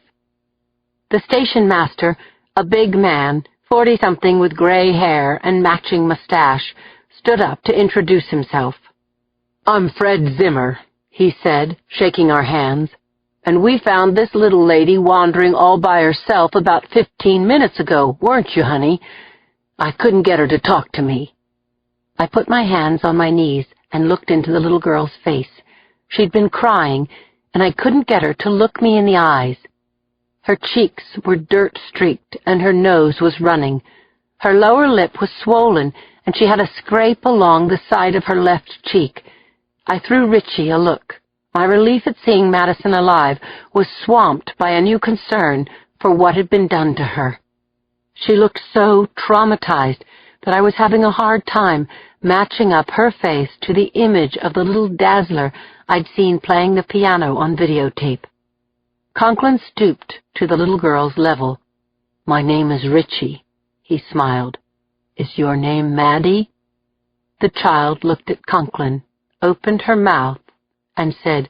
The station master, a big man, 40-something with gray hair and matching mustache, stood up to introduce himself. "I'm Fred Zimmer," he said, shaking our hands, "and we found this little lady wandering all by herself about 15 minutes ago, weren't you, honey? I couldn't get her to talk to me." I put my hands on my knees and looked into the little girl's face. She'd been crying, and I couldn't get her to look me in the eyes. Her cheeks were dirt-streaked, and her nose was running. Her lower lip was swollen, and she had a scrape along the side of her left cheek. I threw Richie a look. My relief at seeing Madison alive was swamped by a new concern for what had been done to her. She looked so traumatized that I was having a hard time matching up her face to the image of the little dazzler I'd seen playing the piano on videotape. Conklin stooped to the little girl's level. "My name is Richie," he smiled. "Is your name Maddie?" The child looked at Conklin, opened her mouth, and said,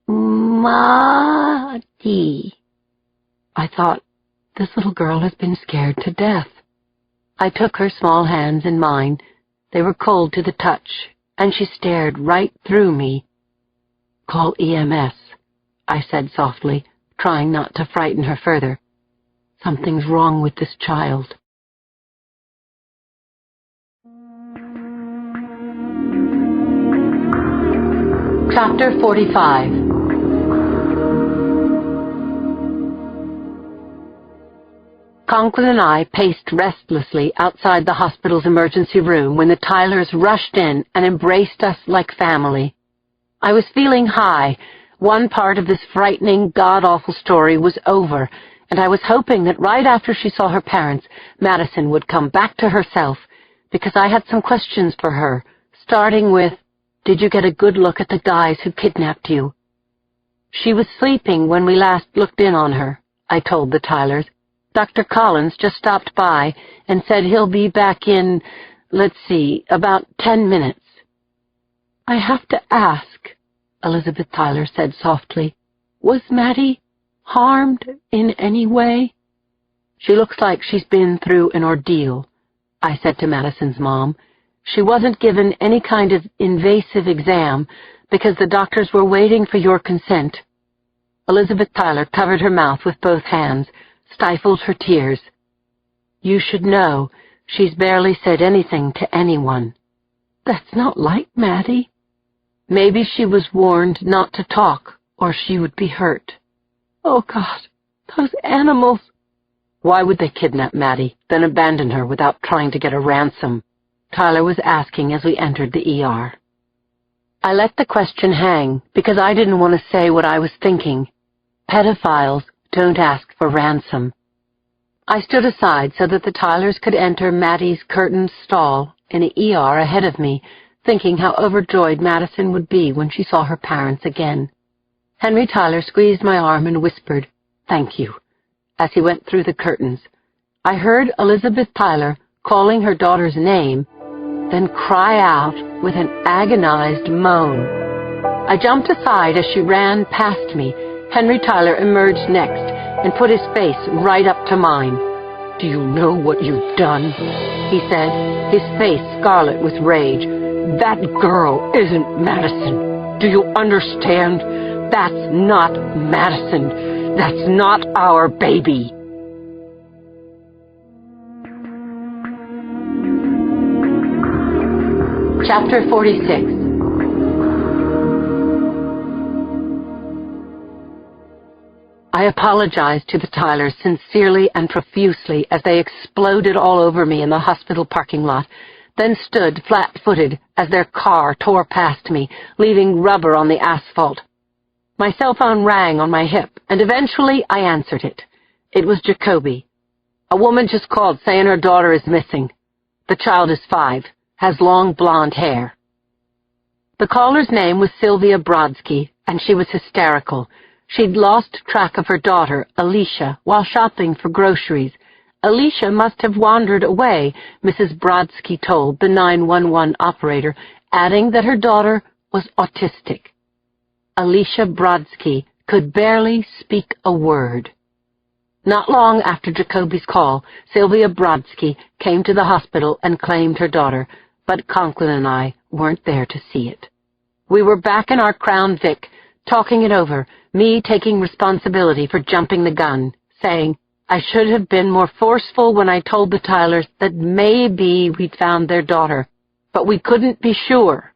"Maddie." I thought, this little girl has been scared to death. I took her small hands in mine. They were cold to the touch, and she stared right through me. "Call EMS," I said softly, trying not to frighten her further. "Something's wrong with this child." Chapter 45. Conklin and I paced restlessly outside the hospital's emergency room when the Tylers rushed in and embraced us like family. I was feeling high. One part of this frightening, god-awful story was over, and I was hoping that right after she saw her parents, Madison would come back to herself, because I had some questions for her, starting with, "Did you get a good look at the guys who kidnapped you?" "She was sleeping when we last looked in on her," I told the Tylers. "Dr. Collins just stopped by and said he'll be back in, about 10 minutes. "I have to ask," Elizabeth Tyler said softly, "was Maddie harmed in any way?" "She looks like she's been through an ordeal," I said to Madison's mom. "She wasn't given any kind of invasive exam because the doctors were waiting for your consent." Elizabeth Tyler covered her mouth with both hands, stifled her tears. "You should know, she's barely said anything to anyone." "That's not like Maddie." "Maybe she was warned not to talk, or she would be hurt." "Oh, God, those animals." "Why would they kidnap Maddie, then abandon her without trying to get a ransom?" Tyler was asking as we entered the ER. I let the question hang because I didn't want to say what I was thinking. Pedophiles don't ask for ransom. I stood aside so that the Tylers could enter Maddie's curtained stall in the ER ahead of me, thinking how overjoyed Madison would be when she saw her parents again. Henry Tyler squeezed my arm and whispered, "Thank you," as he went through the curtains. I heard Elizabeth Tyler calling her daughter's name, then cry out with an agonized moan. I jumped aside as she ran past me. Henry Tyler emerged next and put his face right up to mine. "Do you know what you've done?" he said, his face scarlet with rage. "That girl isn't Madison. Do you understand? That's not Madison. That's not our baby." Chapter 46. I apologized to the Tylers sincerely and profusely as they exploded all over me in the hospital parking lot, then stood flat-footed as their car tore past me, leaving rubber on the asphalt. My cell phone rang on my hip, and eventually I answered it. It was Jacoby. "A woman just called saying her daughter is missing. The child is 5, has long blonde hair." The caller's name was Sylvia Brodsky, and she was hysterical. She'd lost track of her daughter, Alicia, while shopping for groceries. Alicia must have wandered away, Mrs. Brodsky told the 911 operator, adding that her daughter was autistic. Alicia Brodsky could barely speak a word. Not long after Jacoby's call, Sylvia Brodsky came to the hospital and claimed her daughter, but Conklin and I weren't there to see it. We were back in our Crown Vic, talking it over, me taking responsibility for jumping the gun, saying I should have been more forceful when I told the Tylers that maybe we'd found their daughter, but we couldn't be sure.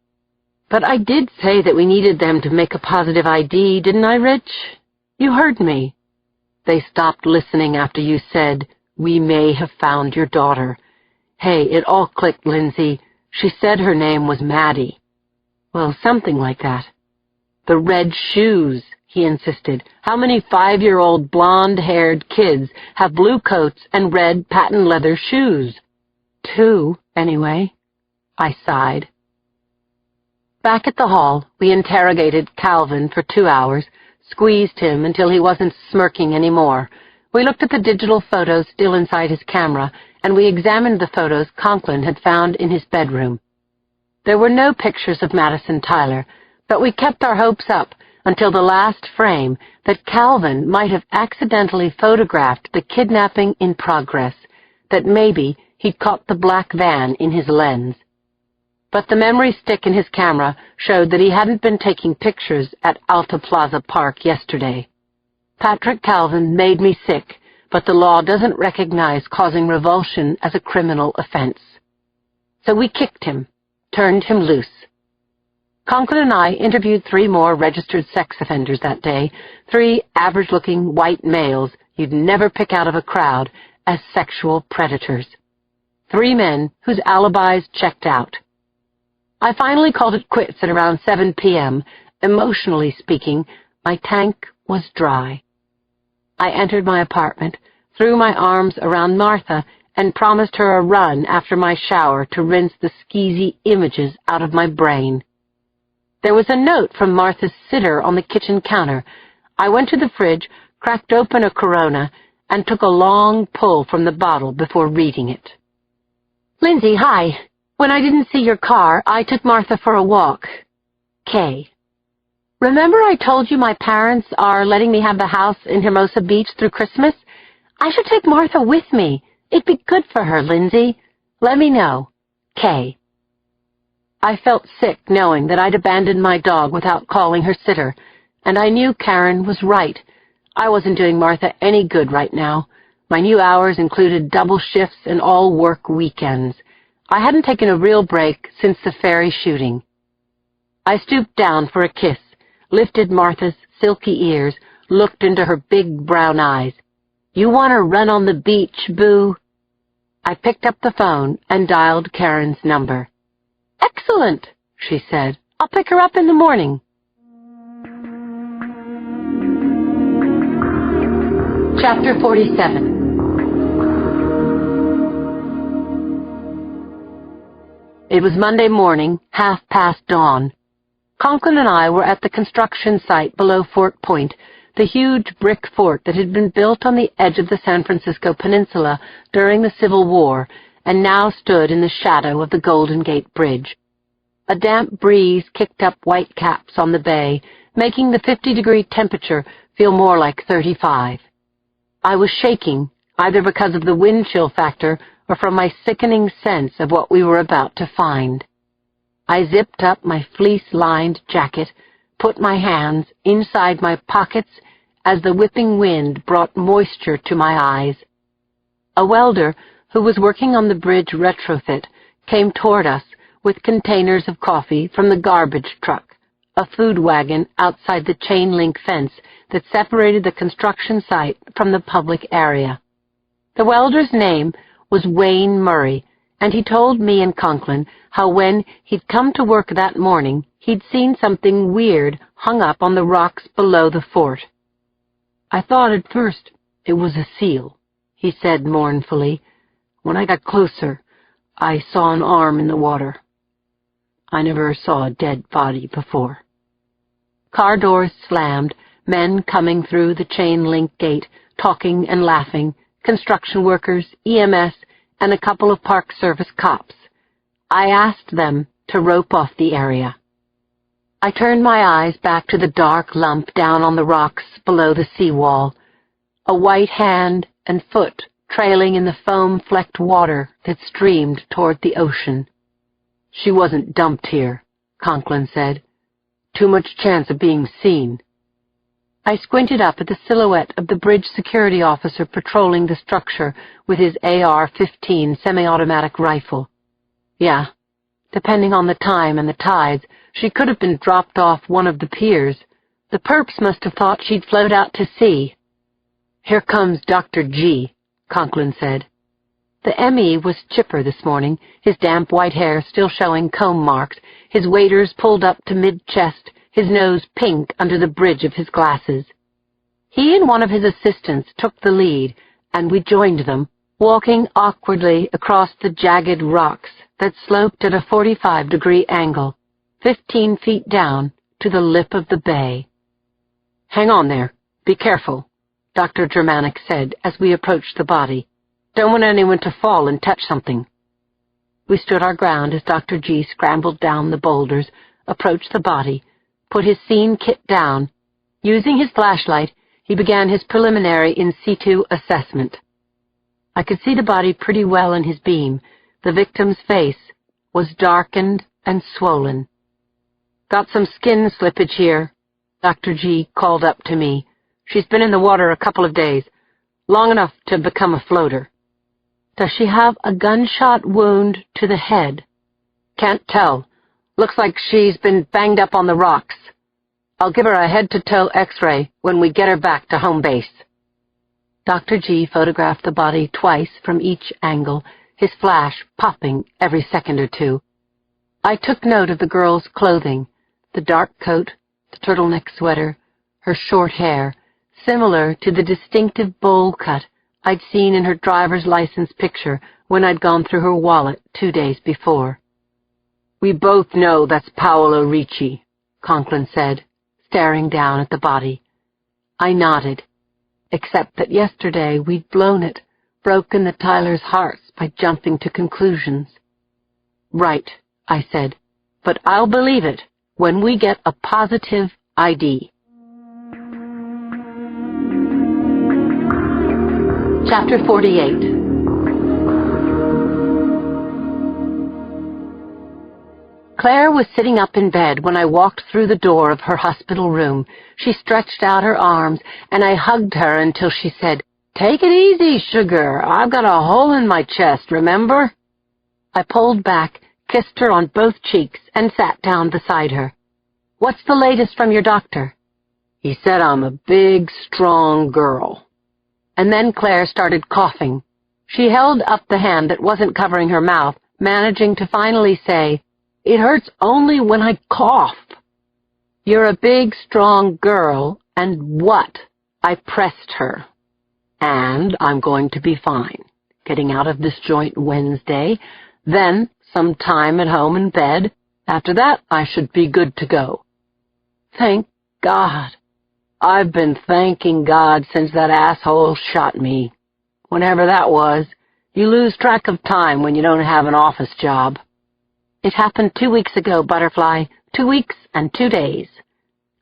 But I did say that we needed them to make a positive ID, didn't I, Rich? You heard me. They stopped listening after you said, "We may have found your daughter." Hey, it all clicked, Lindsay. She said her name was Maddie. Well, something like that. "The red shoes," he insisted. "How many 5-year-old blonde-haired kids have blue coats and red patent leather shoes?" 2, anyway. I sighed. Back at the hall, we interrogated Calvin for 2 hours, squeezed him until he wasn't smirking anymore. We looked at the digital photos still inside his camera, and we examined the photos Conklin had found in his bedroom. There were no pictures of Madison Tyler, but we kept our hopes up until the last frame that Calvin might have accidentally photographed the kidnapping in progress, that maybe he'd caught the black van in his lens. But the memory stick in his camera showed that he hadn't been taking pictures at Alta Plaza Park yesterday. Patrick Calvin made me sick, but the law doesn't recognize causing revulsion as a criminal offense. So we kicked him, turned him loose. Conklin and I interviewed 3 more registered sex offenders that day, 3 average-looking white males you'd never pick out of a crowd as sexual predators. 3 men whose alibis checked out. I finally called it quits at around 7 p.m. Emotionally speaking, my tank was dry. I entered my apartment, threw my arms around Martha, and promised her a run after my shower to rinse the skeezy images out of my brain. There was a note from Martha's sitter on the kitchen counter. I went to the fridge, cracked open a Corona, and took a long pull from the bottle before reading it. "Lindsay, hi. When I didn't see your car, I took Martha for a walk. Kay. Remember I told you my parents are letting me have the house in Hermosa Beach through Christmas? I should take Martha with me. It'd be good for her, Lindsay. Let me know. Kay." I felt sick knowing that I'd abandoned my dog without calling her sitter, and I knew Karen was right. I wasn't doing Martha any good right now. My new hours included double shifts and all-work weekends. I hadn't taken a real break since the ferry shooting. I stooped down for a kiss, lifted Martha's silky ears, looked into her big brown eyes. "You want to run on the beach, boo?" I picked up the phone and dialed Karen's number. "Excellent," she said. "I'll pick her up in the morning." Chapter 47. It was Monday morning, dawn. Conklin and I were at the construction site below Fort Point, the huge brick fort that had been built on the edge of the San Francisco Peninsula during the Civil War and now stood in the shadow of the Golden Gate Bridge. A damp breeze kicked up white caps on the bay, making the 50-degree temperature feel more like 35. I was shaking, either because of the wind chill factor or from my sickening sense of what we were about to find. I zipped up my fleece-lined jacket, put my hands inside my pockets as the whipping wind brought moisture to my eyes. A welder who was working on the bridge retrofit came toward us with containers of coffee from the garbage truck, a food wagon outside the chain-link fence that separated the construction site from the public area. The welder's name was Wayne Murray, and he told me and Conklin how when he'd come to work that morning, he'd seen something weird hung up on the rocks below the fort. "I thought at first it was a seal," he said mournfully. "When I got closer, I saw an arm in the water. I never saw a dead body before." Car doors slammed, men coming through the chain-link gate, talking and laughing, construction workers, EMS, and a couple of Park Service cops. I asked them to rope off the area. I turned my eyes back to the dark lump down on the rocks below the seawall, a white hand and foot trailing in the foam-flecked water that streamed toward the ocean. "She wasn't dumped here," Conklin said. "Too much chance of being seen." I squinted up at the silhouette of the bridge security officer patrolling the structure with his AR-15 semi-automatic rifle. Yeah, depending on the time and the tides, she could have been dropped off one of the piers. The perps must have thought she'd float out to sea. "Here comes Dr. G," Conklin said. The ME was chipper this morning, his damp white hair still showing comb marks, his waders pulled up to mid-chest, his nose pink under the bridge of his glasses. He and one of his assistants took the lead, and we joined them, walking awkwardly across the jagged rocks that sloped at a 45-degree angle, 15 feet down to the lip of the bay. "Hang on there. Be careful," Dr. Germanic said as we approached the body. "Don't want anyone to fall and touch something." We stood our ground as Dr. G scrambled down the boulders, approached the body, put his scene kit down. Using his flashlight, he began his preliminary in situ assessment. I could see the body pretty well in his beam. The victim's face was darkened and swollen. "Got some skin slippage here," Dr. G called up to me. "She's been in the water a couple of days, long enough to become a floater." "Does she have a gunshot wound to the head?" "Can't tell. Looks like she's been banged up on the rocks. I'll give her a head-to-toe X-ray when we get her back to home base." Dr. G photographed the body twice from each angle, his flash popping every second or two. I took note of the girl's clothing, the dark coat, the turtleneck sweater, her short hair, similar to the distinctive bowl cut I'd seen in her driver's license picture when I'd gone through her wallet 2 days before. "We both know that's Paolo Ricci," Conklin said, staring down at the body. I nodded, except that yesterday we'd blown it, broken the Tylers' hearts by jumping to conclusions. "Right," I said, "but I'll believe it when we get a positive ID." Chapter 48. Claire was sitting up in bed when I walked through the door of her hospital room. She stretched out her arms, and I hugged her until she said, "Take it easy, sugar. I've got a hole in my chest, remember?" I pulled back, kissed her on both cheeks, and sat down beside her. "What's the latest from your doctor?" "He said I'm a big, strong girl." And then Claire started coughing. She held up the hand that wasn't covering her mouth, managing to finally say, "It hurts only when I cough." "You're a big, strong girl, and what?" I pressed her. "And I'm going to be fine. Getting out of this joint Wednesday, then some time at home in bed. After that, I should be good to go." "Thank God." "I've been thanking God since that asshole shot me. Whenever that was. You lose track of time when you don't have an office job." "It happened 2 weeks ago, Butterfly. 2 weeks and 2 days.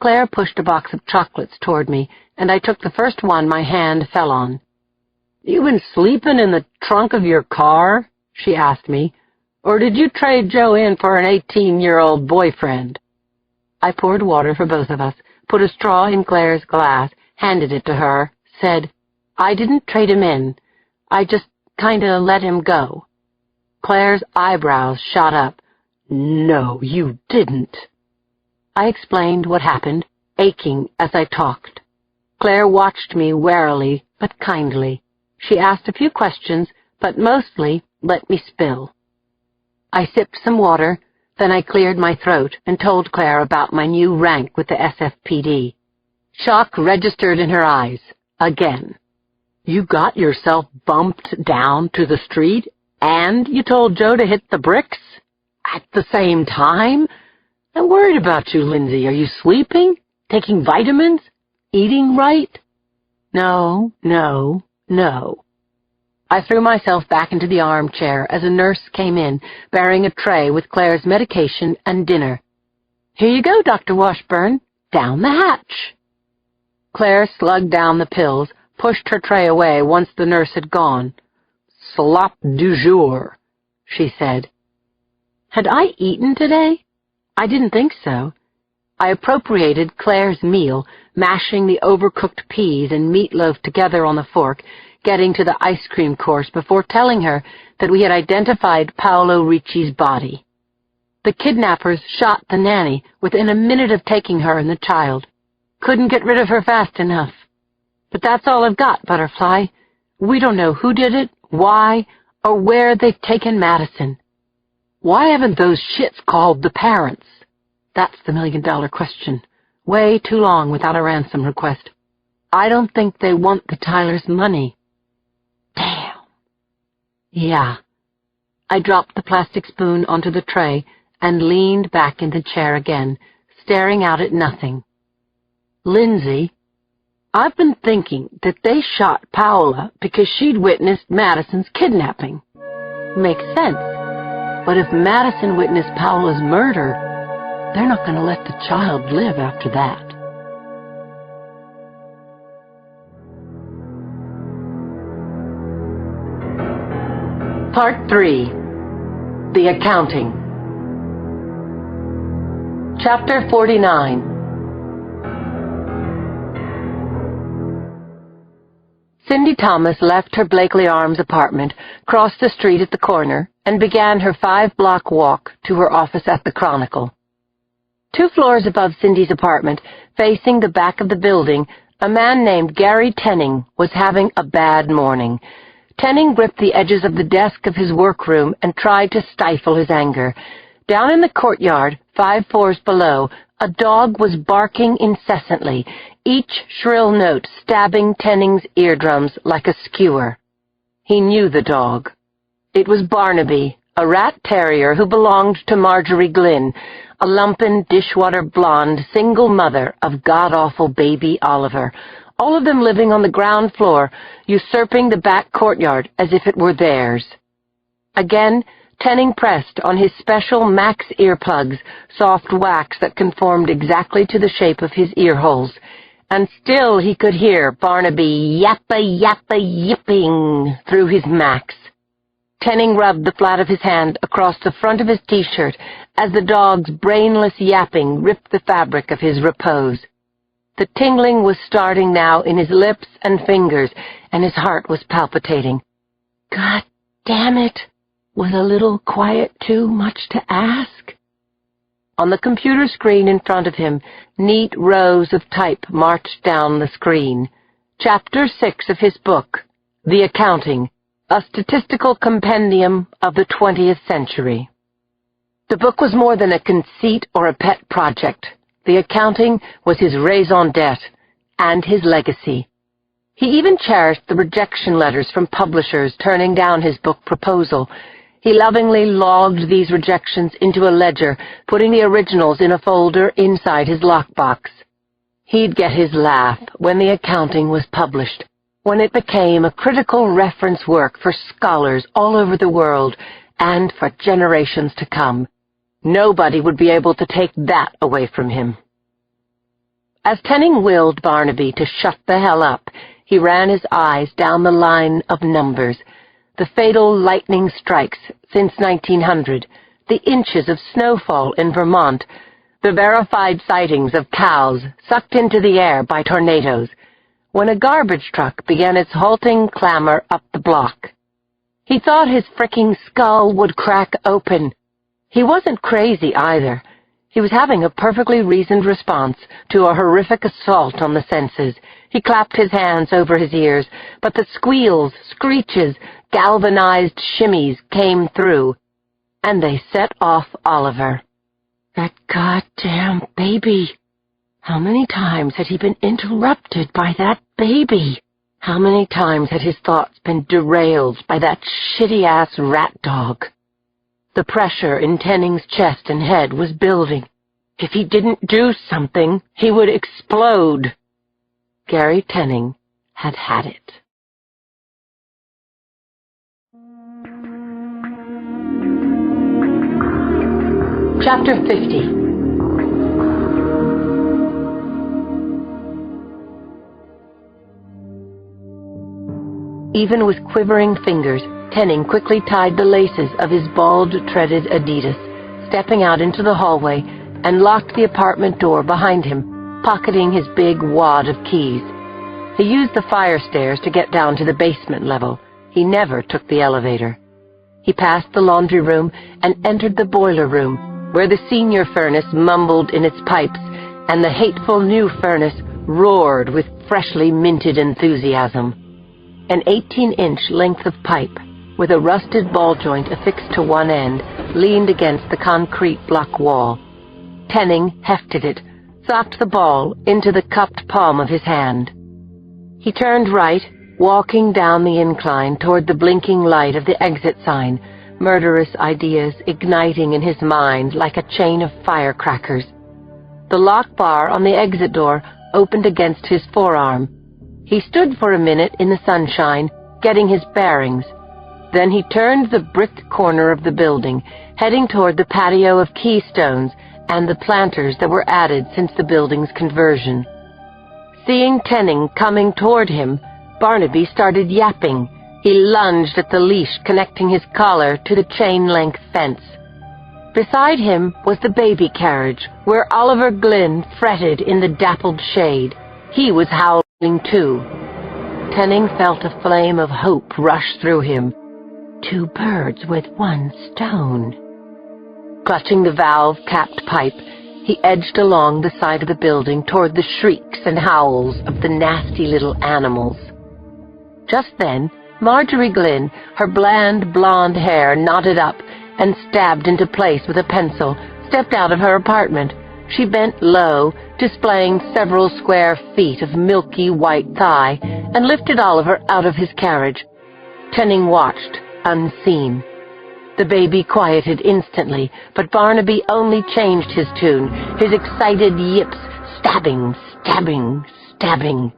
Claire pushed a box of chocolates toward me, and I took the first one my hand fell on. "You been sleeping in the trunk of your car?" she asked me. "Or did you trade Joe in for an 18-year-old boyfriend?" I poured water for both of us, put a straw in Claire's glass, handed it to her, said, "I didn't trade him in. I just kinda let him go." Claire's eyebrows shot up. "No, you didn't." I explained what happened, aching as I talked. Claire watched me warily but kindly. She asked a few questions, but mostly let me spill. I sipped some water, then I cleared my throat and told Claire about my new rank with the SFPD. Shock registered in her eyes, again. "You got yourself bumped down to the street, and you told Joe to hit the bricks? At the same time? I'm worried about you, Lindsay. Are you sleeping? Taking vitamins? Eating right?" No. I threw myself back into the armchair as a nurse came in, bearing a tray with Claire's medication and dinner. "Here you go, Dr. Washburn. Down the hatch." Claire slugged down the pills, pushed her tray away once the nurse had gone. "Slop du jour," she said. Had I eaten today? I didn't think so. I appropriated Claire's meal, mashing the overcooked peas and meatloaf together on the fork, getting to the ice cream course before telling her that we had identified Paolo Ricci's body. The kidnappers shot the nanny within a minute of taking her and the child. Couldn't get rid of her fast enough. But that's all I've got, Butterfly. We don't know who did it, why, or where they've taken Madison. Why haven't those shits called the parents? That's the million-dollar question. Way too long without a ransom request. I don't think they want the Tylers' money. Damn. Yeah. I dropped the plastic spoon onto the tray and leaned back in the chair again, staring out at nothing. "Lindsay, I've been thinking that they shot Paola because she'd witnessed Madison's kidnapping." Makes sense. But if Madison witnessed Paola's murder, they're not going to let the child live after that. Part 3. The Accounting. Chapter 49. Cindy Thomas left her Blakely Arms apartment, crossed the street at the corner, and began her 5-block walk to her office at the Chronicle. 2 floors above Cindy's apartment, facing the back of the building, a man named Gary Tenning was having a bad morning. Tenning gripped the edges of the desk of his workroom and tried to stifle his anger. Down in the courtyard, 5 floors below, a dog was barking incessantly, each shrill note stabbing Tenning's eardrums like a skewer. He knew the dog. It was Barnaby, a rat terrier who belonged to Marjorie Glynn, a lumpen, dishwater blonde single mother of god-awful baby Oliver, all of them living on the ground floor, usurping the back courtyard as if it were theirs. Again, Tenning pressed on his special Max earplugs, soft wax that conformed exactly to the shape of his ear holes, and still he could hear Barnaby yappa-yappa-yipping through his Max. Tenning rubbed the flat of his hand across the front of his T-shirt as the dog's brainless yapping ripped the fabric of his repose. The tingling was starting now in his lips and fingers, and his heart was palpitating. God damn it! Was a little quiet too much to ask? On the computer screen in front of him, neat rows of type marched down the screen. Chapter 6 of his book, The Accounting, a statistical compendium of the 20th century. The book was more than a conceit or a pet project. The Accounting was his raison d'etre and his legacy. He even cherished the rejection letters from publishers turning down his book proposal. He lovingly logged these rejections into a ledger, putting the originals in a folder inside his lockbox. He'd get his laugh when the accounting was published, when it became a critical reference work for scholars all over the world and for generations to come. Nobody would be able to take that away from him. As Tenning willed Barnaby to shut the hell up, he ran his eyes down the line of numbers. The fatal lightning strikes since 1900, the inches of snowfall in Vermont, the verified sightings of cows sucked into the air by tornadoes, when a garbage truck began its halting clamor up the block. He thought his fricking skull would crack open. He wasn't crazy either. He was having a perfectly reasoned response to a horrific assault on the senses. He clapped his hands over his ears, but the squeals, screeches, galvanized shimmies came through, and they set off Oliver. That goddamn baby! How many times had he been interrupted by that baby? How many times had his thoughts been derailed by that shitty-ass rat dog? The pressure in Tenning's chest and head was building. If he didn't do something, he would explode. Gary Tenning had had it. Chapter 50. Even with quivering fingers, Tenning quickly tied the laces of his bald-treaded Adidas, stepping out into the hallway, and locked the apartment door behind him, pocketing his big wad of keys. He used the fire stairs to get down to the basement level. He never took the elevator. He passed the laundry room and entered the boiler room, where the senior furnace mumbled in its pipes, and the hateful new furnace roared with freshly minted enthusiasm. An 18-inch length of pipe, with a rusted ball joint affixed to one end, leaned against the concrete block wall. Tenning hefted it, socked the ball into the cupped palm of his hand. He turned right, walking down the incline toward the blinking light of the exit sign, murderous ideas igniting in his mind like a chain of firecrackers. The lock bar on the exit door opened against his forearm. He stood for a minute in the sunshine, getting his bearings. Then he turned the brick corner of the building, heading toward the patio of keystones and the planters that were added since the building's conversion. Seeing Tenning coming toward him, Barnaby started yapping. He lunged at the leash connecting his collar to the chain-length fence. Beside him was the baby carriage, where Oliver Glynn fretted in the dappled shade. He was howling too. Tenning felt a flame of hope rush through him. 2 birds with 1 stone. Clutching the valve-capped pipe, he edged along the side of the building toward the shrieks and howls of the nasty little animals. Just then, Marjorie Glynn, her bland blonde hair knotted up and stabbed into place with a pencil, stepped out of her apartment. She bent low, displaying several square feet of milky white thigh, and lifted Oliver out of his carriage. Tenning watched, unseen. The baby quieted instantly, but Barnaby only changed his tune, his excited yips, stabbing, stabbing, stabbing.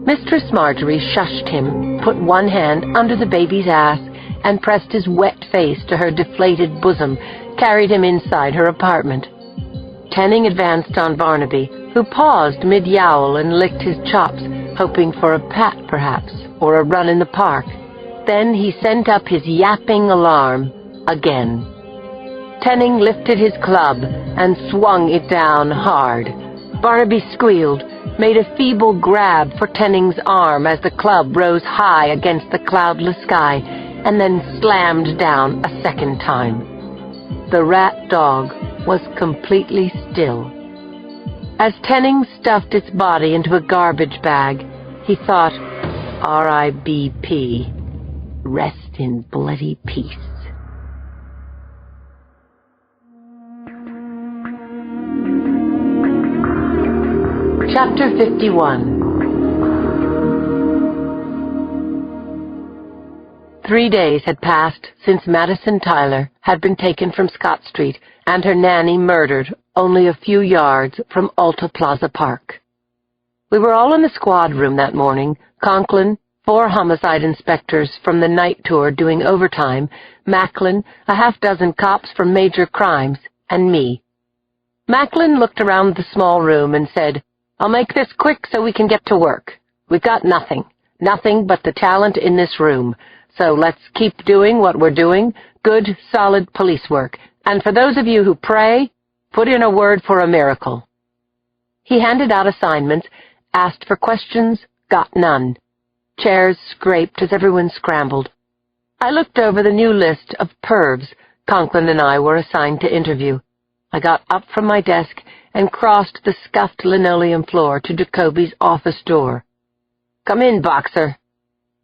Mistress Marjorie shushed him, put one hand under the baby's ass, and pressed his wet face to her deflated bosom, carried him inside her apartment. Tenning advanced on Barnaby, who paused mid-yowl and licked his chops, hoping for a pat, perhaps, or a run in the park. Then he sent up his yapping alarm again. Tenning lifted his club and swung it down hard. Barnaby squealed, made a feeble grab for Tenning's arm as the club rose high against the cloudless sky, and then slammed down a second time. The rat dog was completely still. As Tenning stuffed its body into a garbage bag, he thought, R.I.B.P. Rest in bloody peace. Chapter 51. 3 days had passed since Madison Tyler had been taken from Scott Street and her nanny murdered only a few yards from Alta Plaza Park. We were all in the squad room that morning: Conklin, 4 homicide inspectors from the night tour doing overtime, Macklin, a half-dozen cops from major crimes, and me. Macklin looked around the small room and said, "I'll make this quick so we can get to work. We've got nothing but the talent in this room. So let's keep doing what we're doing, good, solid police work. And for those of you who pray, put in a word for a miracle." He handed out assignments, asked for questions, got none. Chairs scraped as everyone scrambled. I looked over the new list of pervs Conklin and I were assigned to interview. I got up from my desk and crossed the scuffed linoleum floor to Jacoby's office door. "Come in, Boxer."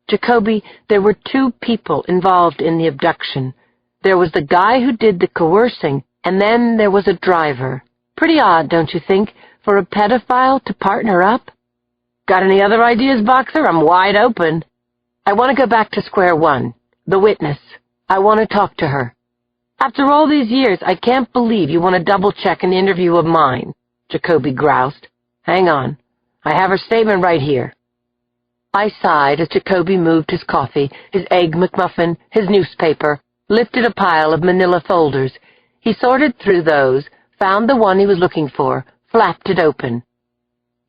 "Jacoby, there were 2 people involved in the abduction. There was the guy who did the coercing, and then there was a driver. Pretty odd, don't you think, for a pedophile to partner up?" "Got any other ideas, Boxer? I'm wide open." "I want to go back to square one. The witness. I want to talk to her." "After all these years, I can't believe you want to double-check an interview of mine," Jacoby groused. "Hang on. I have her statement right here." I sighed as Jacoby moved his coffee, his egg McMuffin, his newspaper, lifted a pile of manila folders. He sorted through those, found the one he was looking for, flapped it open.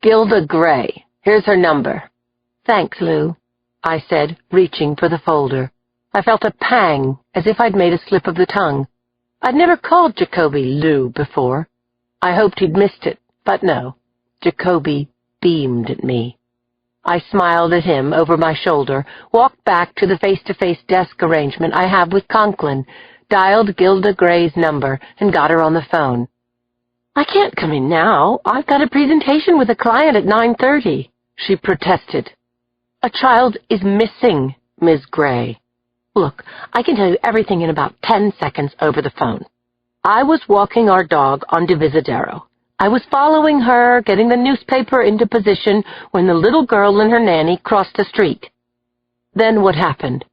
"Gilda Gray. Here's her number." "Thanks, Lou," I said, reaching for the folder. I felt a pang, as if I'd made a slip of the tongue. I'd never called Jacoby Lou before. I hoped he'd missed it, but no. Jacoby beamed at me. I smiled at him over my shoulder, walked back to the face-to-face desk arrangement I have with Conklin, dialed Gilda Gray's number, and got her on the phone. "I can't come in now. I've got a presentation with a client at 9:30, she protested. "A child is missing, Ms. Gray. Look, I can tell you everything in about 10 seconds over the phone. I was walking our dog on Divisadero. I was following her, getting the newspaper into position when the little girl and her nanny crossed the street. Then what happened?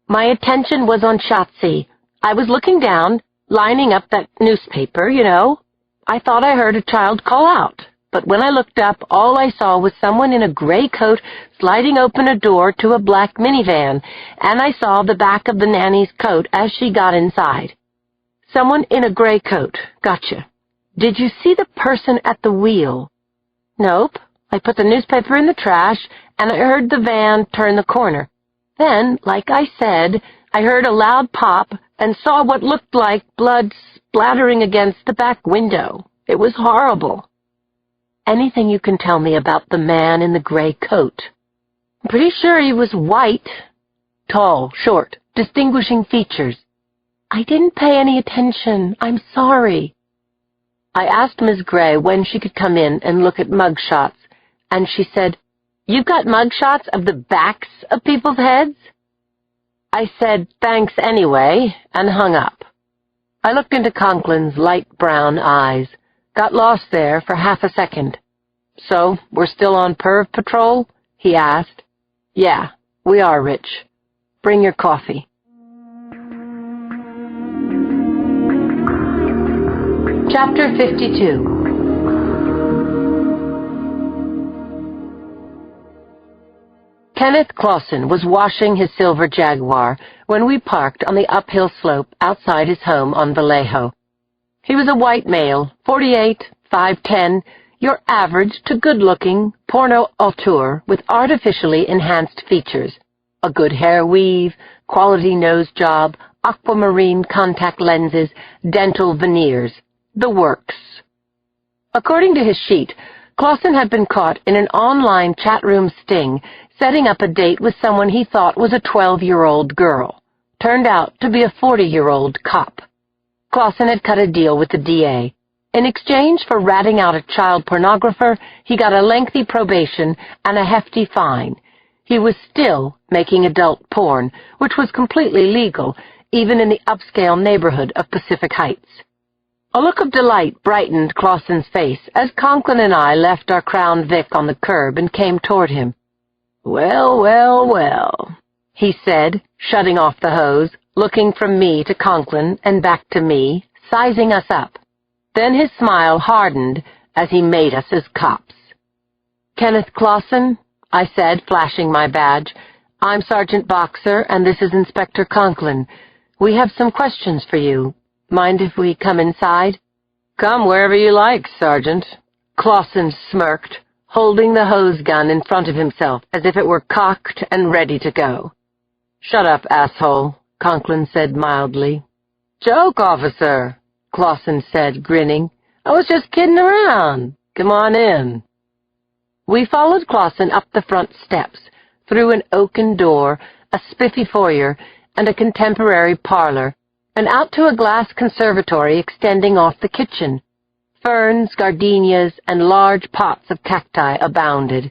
My attention was on Shotzi. I was looking down, lining up that newspaper, you know. I thought I heard a child call out, but when I looked up, all I saw was someone in a gray coat sliding open a door to a black minivan, and I saw the back of the nanny's coat as she got inside." "Someone in a gray coat. Gotcha. Did you see the person at the wheel?" "Nope. I put the newspaper in the trash, and I heard the van turn the corner. Then, like I said, I heard a loud pop and saw what looked like blood splattering against the back window. It was horrible." "Anything you can tell me about the man in the gray coat?" "I'm pretty sure he was white. Tall, short, distinguishing features." "I didn't pay any attention. I'm sorry." I asked Ms. Gray when she could come in and look at mug shots, and she said, "You've got mug shots of the backs of people's heads?" I said, "Thanks anyway," and hung up. I looked into Conklin's light brown eyes, got lost there for half a second. "So, we're still on perv patrol?" he asked. "Yeah, we are, Rich. Bring your coffee." Chapter 52. Kenneth Clausen was washing his silver Jaguar when we parked on the uphill slope outside his home on Vallejo. He was a white male, 48, 5'10", your average to good-looking porno auteur with artificially enhanced features, a good hair weave, quality nose job, aquamarine contact lenses, dental veneers. The works. According to his sheet, Clausen had been caught in an online chat room sting, setting up a date with someone he thought was a 12-year-old girl. Turned out to be a 40-year-old cop. Clausen had cut a deal with the DA. In exchange for ratting out a child pornographer, he got a lengthy probation and a hefty fine. He was still making adult porn, which was completely legal, even in the upscale neighborhood of Pacific Heights. A look of delight brightened Clausen's face as Conklin and I left our Crown Vic on the curb and came toward him. "Well, well, well. he said, shutting off the hose, looking from me to Conklin and back to me, sizing us up. Then his smile hardened as he made us his cops. "Kenneth Clausen," I said, flashing my badge. "I'm Sergeant Boxer, and this is Inspector Conklin. We have some questions for you. Mind if we come inside?" "Come wherever you like, Sergeant." Clausen smirked, holding the hose gun in front of himself as if it were cocked and ready to go. "Shut up, asshole," Conklin said mildly. "Joke, officer," Clausen said, grinning. "I was just kidding around. Come on in." We followed Clausen up the front steps, through an oaken door, a spiffy foyer, and a contemporary parlor, and out to a glass conservatory extending off the kitchen. Ferns, gardenias, and large pots of cacti abounded.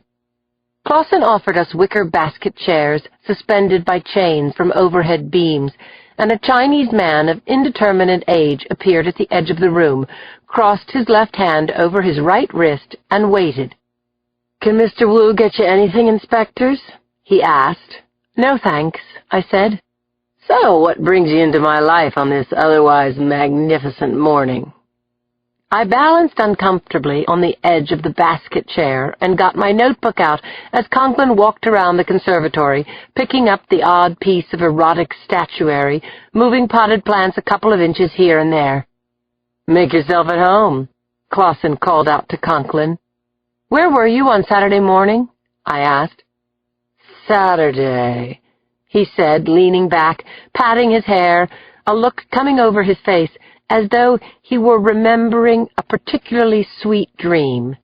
Clausen offered us wicker basket chairs suspended by chains from overhead beams, and a Chinese man of indeterminate age appeared at the edge of the room, crossed his left hand over his right wrist, and waited. "Can Mr. Wu get you anything, inspectors?" he asked. "No, thanks," I said. "So, what brings you into my life on this otherwise magnificent morning?" I balanced uncomfortably on the edge of the basket chair and got my notebook out as Conklin walked around the conservatory, picking up the odd piece of erotic statuary, moving potted plants a couple of inches here and there. "Make yourself at home," Clausen called out to Conklin. "Where were you on Saturday morning?" I asked. "Saturday," he said, leaning back, patting his hair, a look coming over his face, as though he were remembering a particularly sweet dream.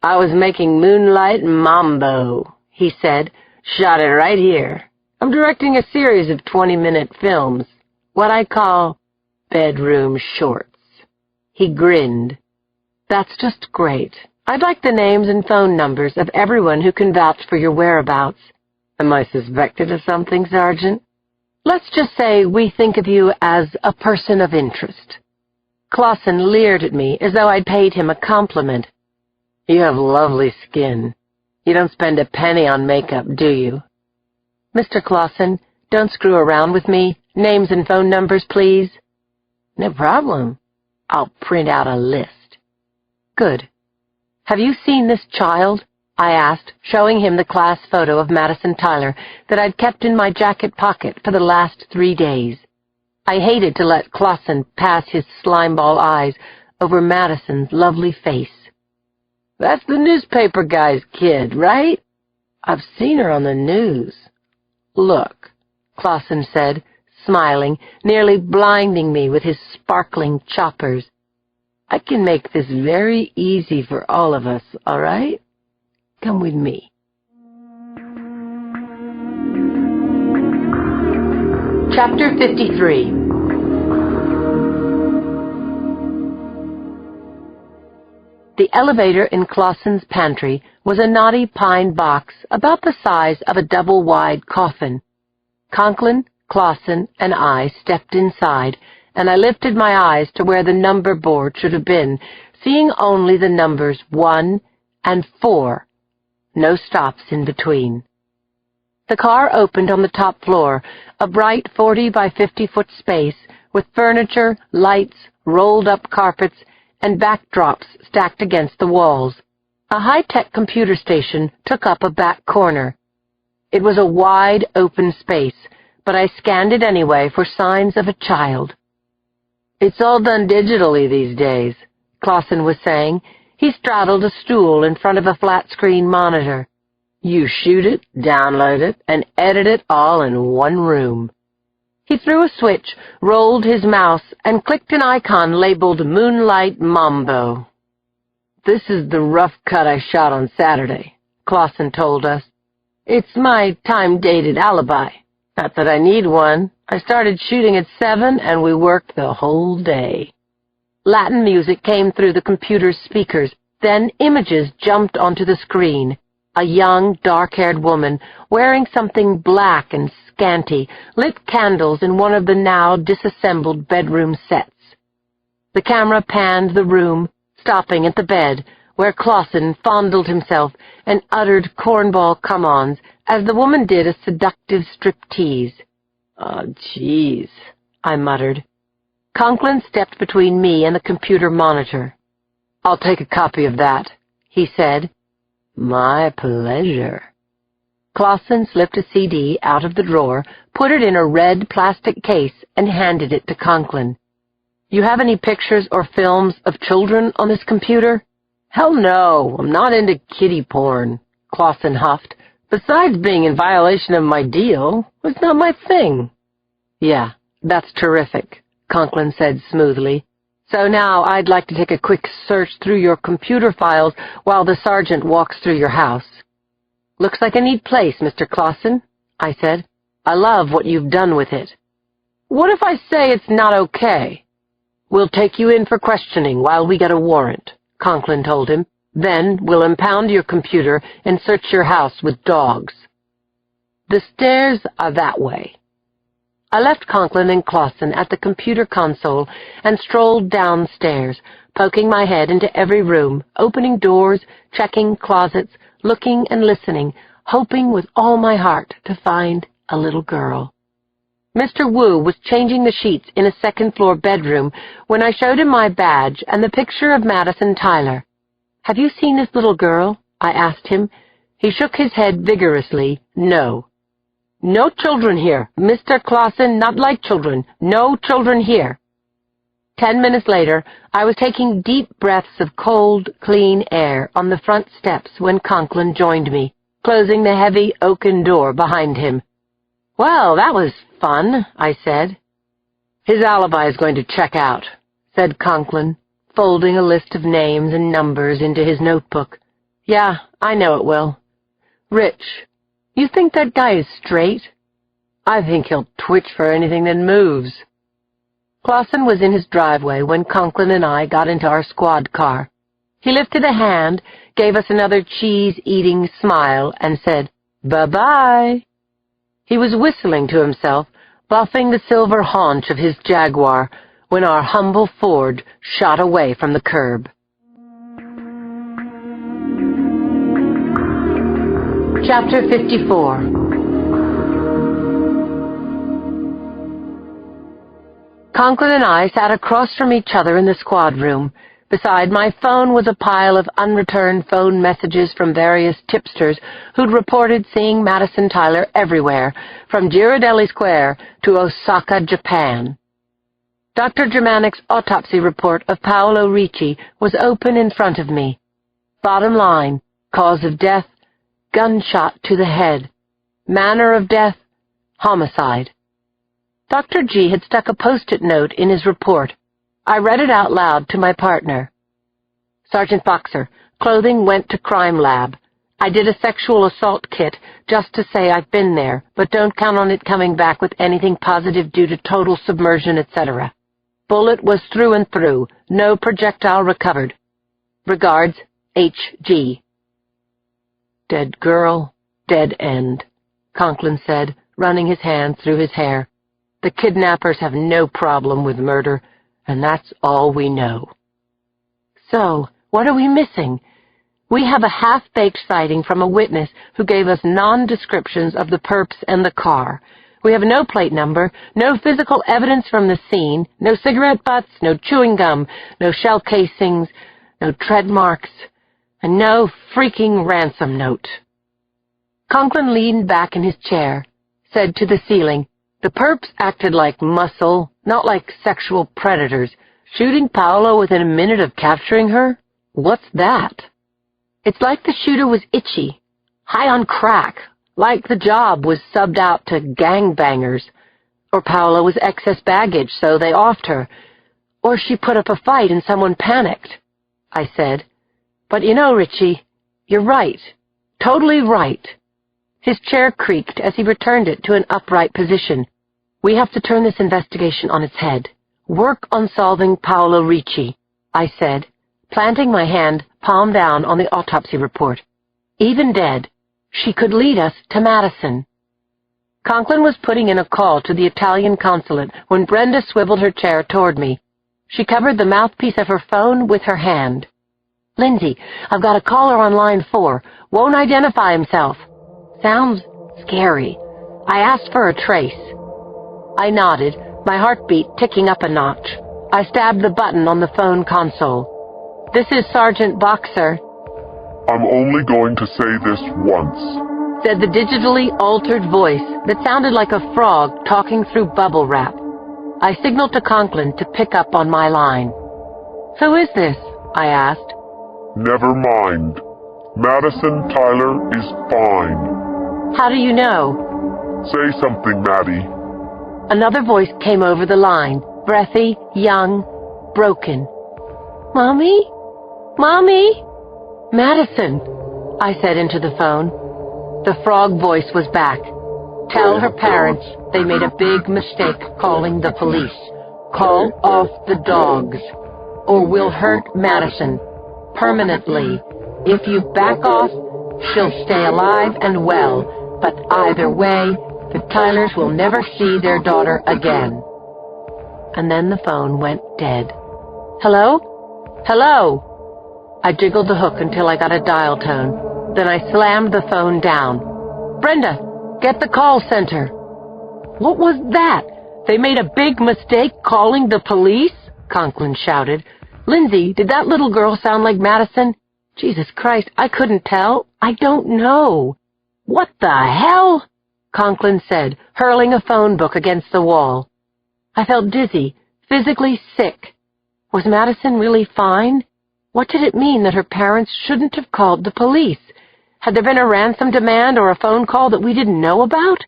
"I was making Moonlight Mambo," he said. "Shot it right here. I'm directing a series of 20-minute films, what I call bedroom shorts." He grinned. "That's just great. I'd like the names and phone numbers of everyone who can vouch for your whereabouts." "Am I suspected of something, Sergeant?" "Let's just say we think of you as a person of interest." Clausen leered at me as though I'd paid him a compliment. "You have lovely skin. You don't spend a penny on makeup, do you?" "Mr. Clausen, don't screw around with me. Names and phone numbers, please." "No problem. I'll print out a list." "Good. Have you seen this child?" I asked, showing him the class photo of Madison Tyler that I'd kept in my jacket pocket for the last 3 days. I hated to let Clausen pass his slimeball eyes over Madison's lovely face. "That's the newspaper guy's kid, right? I've seen her on the news." "Look," Clausen said, smiling, nearly blinding me with his sparkling choppers. "I can make this very easy for all of us, all right? Come with me." Chapter 53. The elevator in Clausen's pantry was a knotty pine box about the size of a double-wide coffin. Conklin, Clausen, and I stepped inside, and I lifted my eyes to where the number board should have been, seeing only the numbers 1 and 4. No stops in between. The car opened on the top floor, a bright 40 by 50-foot space with furniture, lights, rolled-up carpets, and backdrops stacked against the walls. A high-tech computer station took up a back corner. It was a wide, open space, but I scanned it anyway for signs of a child. "It's all done digitally these days," Clausen was saying. He straddled a stool in front of a flat-screen monitor. "You shoot it, download it, and edit it all in one room." He threw a switch, rolled his mouse, and clicked an icon labeled Moonlight Mambo. "This is the rough cut I shot on Saturday," Clausen told us. "It's my time-dated alibi. Not that I need one. I started shooting at 7, and we worked the whole day." Latin music came through the computer's speakers, then images jumped onto the screen. A young, dark-haired woman, wearing something black and scanty, lit candles in one of the now disassembled bedroom sets. The camera panned the room, stopping at the bed, where Clausen fondled himself and uttered cornball come-ons as the woman did a seductive striptease. "Oh, jeez," I muttered. Conklin stepped between me and the computer monitor. "I'll take a copy of that," he said. "My pleasure." Clausen slipped a CD out of the drawer, put it in a red plastic case, and handed it to Conklin. "You have any pictures or films of children on this computer?" "Hell no, I'm not into kiddie porn," Clausen huffed. "Besides being in violation of my deal, it's not my thing." "Yeah, that's terrific," Conklin said smoothly. "So now I'd like to take a quick search through your computer files while the sergeant walks through your house." "Looks like a neat place, Mr. Clausen," I said. "I love what you've done with it." "What if I say it's not okay?" "We'll take you in for questioning while we get a warrant," Conklin told him. "Then we'll impound your computer and search your house with dogs. The stairs are that way." I left Conklin and Clausen at the computer console and strolled downstairs, poking my head into every room, opening doors, checking closets, looking and listening, hoping with all my heart to find a little girl. Mr. Wu was changing the sheets in a second-floor bedroom when I showed him my badge and the picture of Madison Tyler. "Have you seen this little girl?" I asked him. He shook his head vigorously. "No." "No children here. Mr. Clausen, not like children. No children here." 10 minutes later, I was taking deep breaths of cold, clean air on the front steps when Conklin joined me, closing the heavy oaken door behind him. "Well, that was fun," I said. "His alibi is going to check out," said Conklin, folding a list of names and numbers into his notebook. "Yeah, I know it will. Rich, you think that guy is straight?" "I think he'll twitch for anything that moves." Clausen was in his driveway when Conklin and I got into our squad car. He lifted a hand, gave us another cheese-eating smile, and said, "Bye-bye." He was whistling to himself, buffing the silver haunch of his Jaguar, when our humble Ford shot away from the curb. Chapter 54. Conklin and I sat across from each other in the squad room. Beside my phone was a pile of unreturned phone messages from various tipsters who'd reported seeing Madison Tyler everywhere, from Ghirardelli Square to Osaka, Japan. Dr. Germanic's autopsy report of Paolo Ricci was open in front of me. Bottom line, cause of death, gunshot to the head. Manner of death, homicide. Dr. G had stuck a post-it note in his report. I read it out loud to my partner. "Sergeant Boxer, clothing went to crime lab. I did a sexual assault kit just to say I've been there, but don't count on it coming back with anything positive due to total submersion, etc. Bullet was through and through, no projectile recovered. Regards, H.G." "Dead girl, dead end," Conklin said, running his hand through his hair. "The kidnappers have no problem with murder, and that's all we know." "So, what are we missing?" "We have a half-baked sighting from a witness who gave us non-descriptions of the perps and the car. We have no plate number, no physical evidence from the scene, no cigarette butts, no chewing gum, no shell casings, no tread marks, and no freaking ransom note." Conklin leaned back in his chair, said to the ceiling, "The perps acted like muscle, not like sexual predators. Shooting Paolo within a minute of capturing her? What's that? It's like the shooter was itchy, high on crack, like the job was subbed out to gangbangers. Or Paolo was excess baggage, so they offed her. Or she put up a fight and someone panicked," I said. "But you know, Richie, you're right. Totally right." His chair creaked as he returned it to an upright position. "We have to turn this investigation on its head. Work on solving Paolo Ricci," I said, planting my hand palm down on the autopsy report. "Even dead, she could lead us to Madison." Conklin was putting in a call to the Italian consulate when Brenda swiveled her chair toward me. She covered the mouthpiece of her phone with her hand. Lindsay, I've got a caller on line 4. Won't identify himself. Sounds scary. I asked for a trace. I nodded, my heartbeat ticking up a notch. I stabbed the button on the phone console. This is Sergeant Boxer. I'm only going to say this once, said the digitally altered voice that sounded like a frog talking through bubble wrap. I signaled to Conklin to pick up on my line. Who is this? I asked. Never mind. Madison Tyler is fine. How do you know? Say something, Maddie. Another voice came over the line, breathy, young, broken. Mommy? Mommy? Madison, I said into the phone. The frog voice was back. Tell her parents they made a big mistake calling the police. Call off the dogs, or we'll hurt Madison permanently. If you back off, she'll stay alive and well, but either way, the Tylers will never see their daughter again. And then the phone went dead. Hello? Hello? I jiggled the hook until I got a dial tone. Then I slammed the phone down. Brenda, get the call center. What was that? They made a big mistake calling the police? Conklin shouted. Lindsay, did that little girl sound like Madison? Jesus Christ, I couldn't tell. I don't know. What the hell? Conklin said, hurling a phone book against the wall. I felt dizzy, physically sick. Was Madison really fine? What did it mean that her parents shouldn't have called the police? Had there been a ransom demand or a phone call that we didn't know about?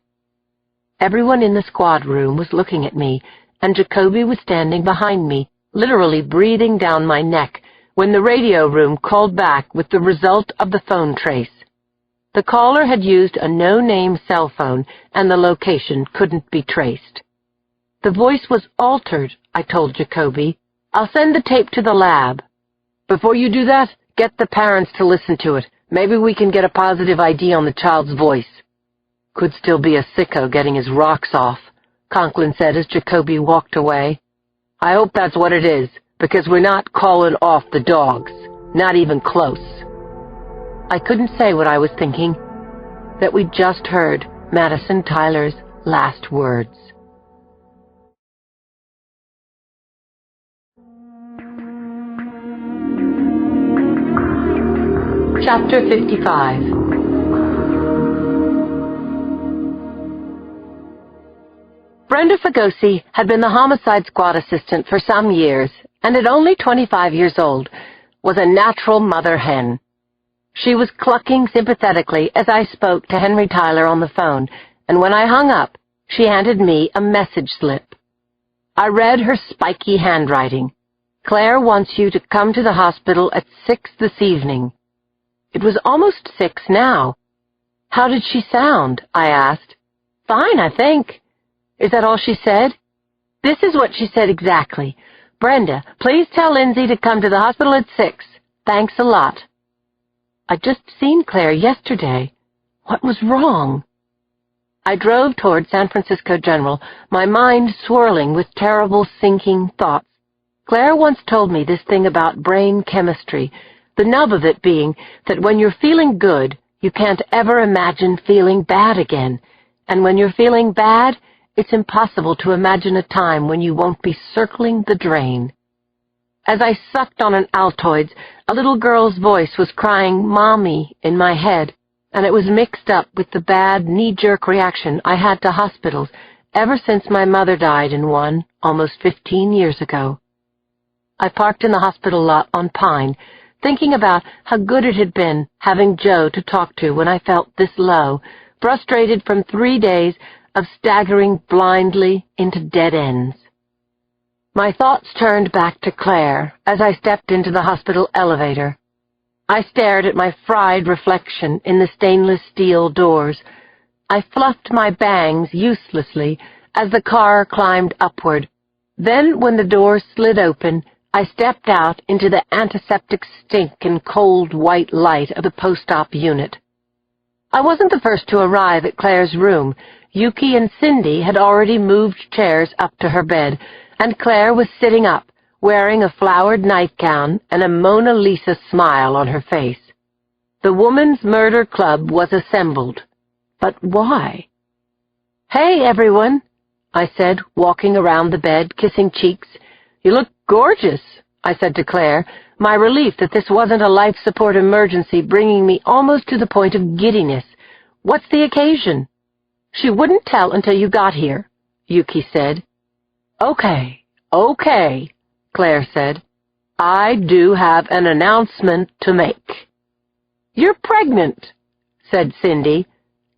Everyone in the squad room was looking at me, and Jacoby was standing behind me, literally breathing down my neck, when the radio room called back with the result of the phone trace. The caller had used a no-name cell phone, and the location couldn't be traced. The voice was altered, I told Jacoby. I'll send the tape to the lab. Before you do that, get the parents to listen to it. Maybe we can get a positive ID on the child's voice. Could still be a sicko getting his rocks off, Conklin said as Jacoby walked away. I hope that's what it is, because we're not calling off the dogs. Not even close. I couldn't say what I was thinking, that we'd just heard Madison Tyler's last words. Chapter 55. Brenda Fagosi had been the homicide squad assistant for some years, and at only 25 years old, was a natural mother hen. She was clucking sympathetically as I spoke to Henry Tyler on the phone, and when I hung up, she handed me a message slip. I read her spiky handwriting. Claire wants you to come to the hospital at 6 this evening. It was almost 6 now. How did she sound? I asked. Fine, I think. Is that all she said? This is what she said exactly. Brenda, please tell Lindsay to come to the hospital at 6. Thanks a lot. I'd just seen Claire yesterday. What was wrong? I drove toward San Francisco General, my mind swirling with terrible sinking thoughts. Claire once told me this thing about brain chemistry, the nub of it being that when you're feeling good, you can't ever imagine feeling bad again, and when you're feeling bad, it's impossible to imagine a time when you won't be circling the drain. As I sucked on an Altoids, a little girl's voice was crying "Mommy" in my head, and it was mixed up with the bad knee-jerk reaction I had to hospitals ever since my mother died in one almost 15 years ago. I parked in the hospital lot on Pine, thinking about how good it had been having Joe to talk to when I felt this low, frustrated from 3 days of staggering blindly into dead ends. My thoughts turned back to Claire as I stepped into the hospital elevator. I stared at my fried reflection in the stainless steel doors. I fluffed my bangs uselessly as the car climbed upward. Then, when the doors slid open, I stepped out into the antiseptic stink and cold white light of the post-op unit. I wasn't the first to arrive at Claire's room. Yuki and Cindy had already moved chairs up to her bed, and Claire was sitting up, wearing a flowered nightgown and a Mona Lisa smile on her face. The Woman's Murder Club was assembled. But why? "Hey, everyone," I said, walking around the bed, kissing cheeks. "You look gorgeous," I said to Claire, my relief that this wasn't a life support emergency bringing me almost to the point of giddiness. "What's the occasion?" "She wouldn't tell until you got here," Yuki said. Okay, Claire said. "I do have an announcement to make." "You're pregnant," said Cindy.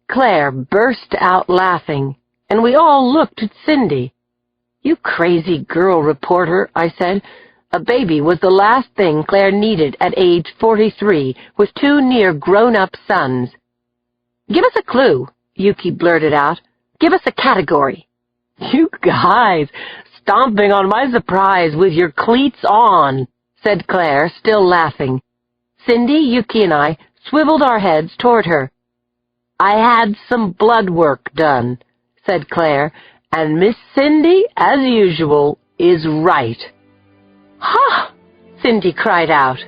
Claire burst out laughing, and we all looked at Cindy. "You crazy girl reporter," I said. A baby was the last thing Claire needed at age 43, with 2 near grown-up sons. "Give us a clue," Yuki blurted out. "Give us a category." "You guys, stomping on my surprise with your cleats on," said Claire, still laughing. Cindy, Yuki, and I swiveled our heads toward her. "I had some blood work done," said Claire, "and Miss Cindy, as usual, is right." "Ha!" Cindy cried out.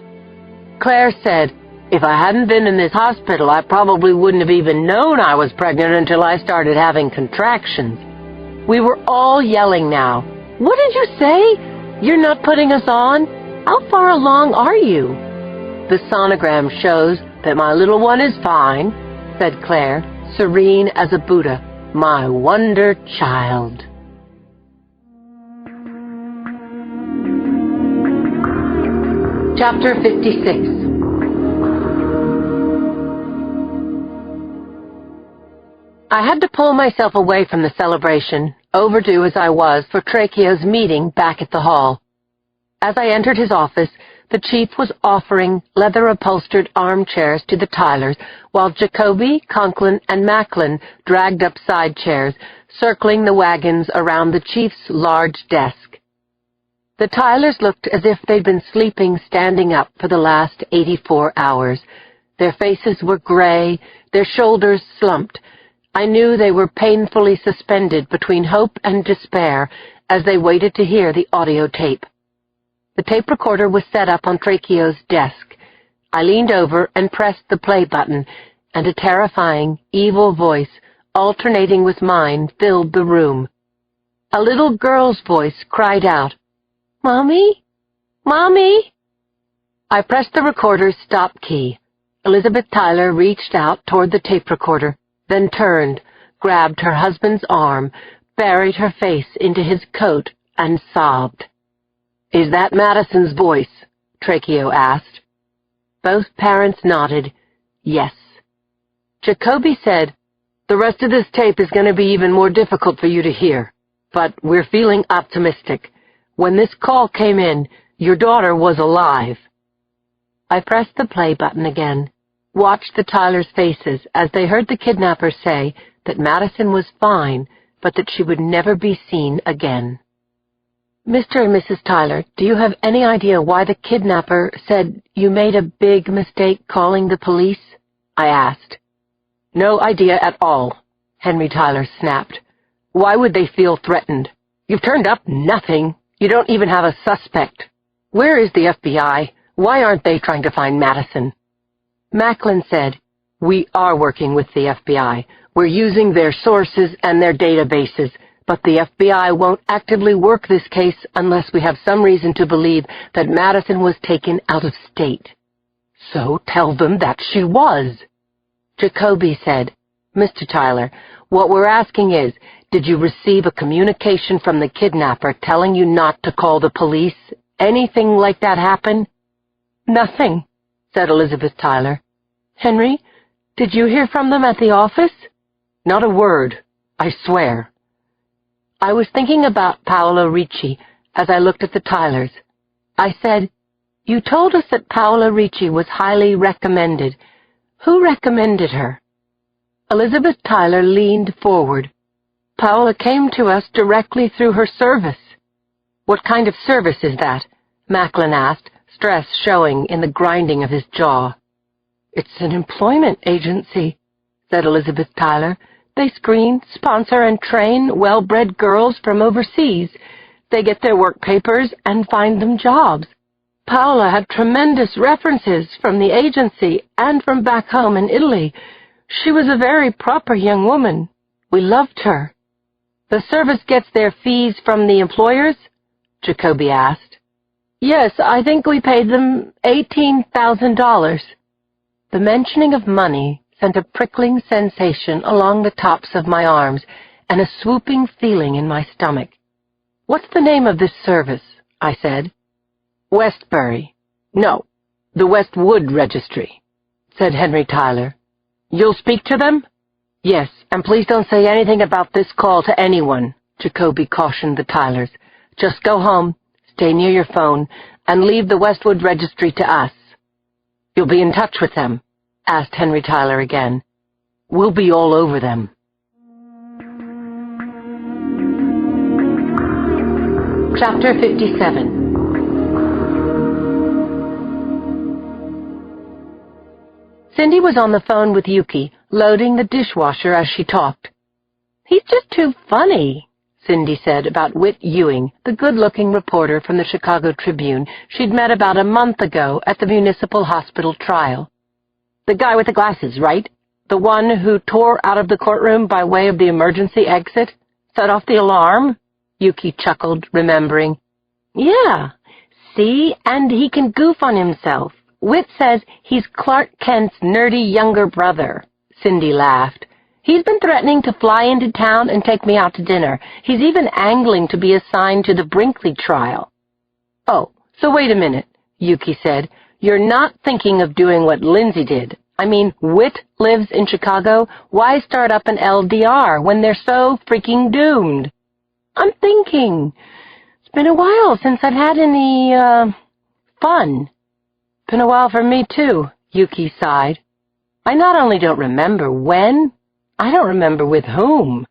Claire said, "If I hadn't been in this hospital, I probably wouldn't have even known I was pregnant until I started having contractions." We were all yelling now. "What did you say? You're not putting us on? How far along are you?" "The sonogram shows that my little one is fine," said Claire, serene as a Buddha. "My wonder child." Chapter 56. I had to pull myself away from the celebration, overdue as I was for Tracheo's meeting back at the hall. As I entered his office, the chief was offering leather-upholstered armchairs to the Tylers, while Jacoby, Conklin, and Macklin dragged up side chairs, circling the wagons around the chief's large desk. The Tylers looked as if they'd been sleeping standing up for the last 84 hours. Their faces were gray, their shoulders slumped. I knew they were painfully suspended between hope and despair as they waited to hear the audio tape. The tape recorder was set up on Tracheo's desk. I leaned over and pressed the play button, and a terrifying, evil voice, alternating with mine, filled the room. A little girl's voice cried out, "Mommy? Mommy?" I pressed the recorder's stop key. Elizabeth Tyler reached out toward the tape recorder, then turned, grabbed her husband's arm, buried her face into his coat, and sobbed. "Is that Madison's voice?" Tracheo asked. Both parents nodded, yes. Jacoby said, "The rest of this tape is going to be even more difficult for you to hear, but we're feeling optimistic. When this call came in, your daughter was alive." I pressed the play button again, watched the Tylers' faces as they heard the kidnapper say that Madison was fine, but that she would never be seen again. "Mr. and Mrs. Tyler, do you have any idea why the kidnapper said you made a big mistake calling the police?" I asked. "No idea at all," Henry Tyler snapped. "Why would they feel threatened? You've turned up nothing. You don't even have a suspect. Where is the FBI? Why aren't they trying to find Madison?" Macklin said, "We are working with the FBI. We're using their sources and their databases, but the FBI won't actively work this case unless we have some reason to believe that Madison was taken out of state." "So tell them that she was." Jacoby said, "Mr. Tyler, what we're asking is, did you receive a communication from the kidnapper telling you not to call the police? Anything like that happen?" "Nothing," said Elizabeth Tyler. "Henry, did you hear from them at the office?" "Not a word, I swear." I was thinking about Paola Ricci as I looked at the Tylers. I said, "You told us that Paola Ricci was highly recommended. Who recommended her?" Elizabeth Tyler leaned forward. "Paola came to us directly through her service." "What kind of service is that?" Macklin asked, stress showing in the grinding of his jaw. "It's an employment agency," said Elizabeth Tyler. "They screen, sponsor, and train well-bred girls from overseas. they get their work papers and find them jobs. Paola had tremendous references from the agency and from back home in Italy. She was a very proper young woman. We loved her. The service gets their fees from the employers? Jacoby asked. Yes, I think we paid them $18,000. The mentioning of money sent a prickling sensation along the tops of my arms and a swooping feeling in my stomach. What's the name of this service? I said. Westbury. No, the Westwood Registry, said Henry Tyler. You'll speak to them? Yes, and please don't say anything about this call to anyone, Jacoby cautioned the Tylers. Just go home, stay near your phone, and leave the Westwood Registry to us. You'll be in touch with them? Asked Henry Tyler again. We'll be all over them. Chapter 57. Cindy was on the phone with Yuki, loading the dishwasher as she talked. He's just too funny, Cindy said about Whit Ewing, the good-looking reporter from the Chicago Tribune she'd met about a month ago at the municipal hospital trial. The guy with the glasses, right? The one who tore out of the courtroom by way of the emergency exit? Set off the alarm? Yuki chuckled, remembering. Yeah, see, and he can goof on himself. Whit says he's Clark Kent's nerdy younger brother. Cindy laughed. He's been threatening to fly into town and take me out to dinner. He's even angling to be assigned to the Brinkley trial. Oh, so wait a minute, Yuki said. You're not thinking of doing what Lindsay did. I mean, Whit lives in Chicago. Why start up an LDR when they're so freaking doomed? I'm thinking. It's been a while since I've had any, fun. Been a while for me, too, Yuki sighed. I not only don't remember when, I don't remember with whom.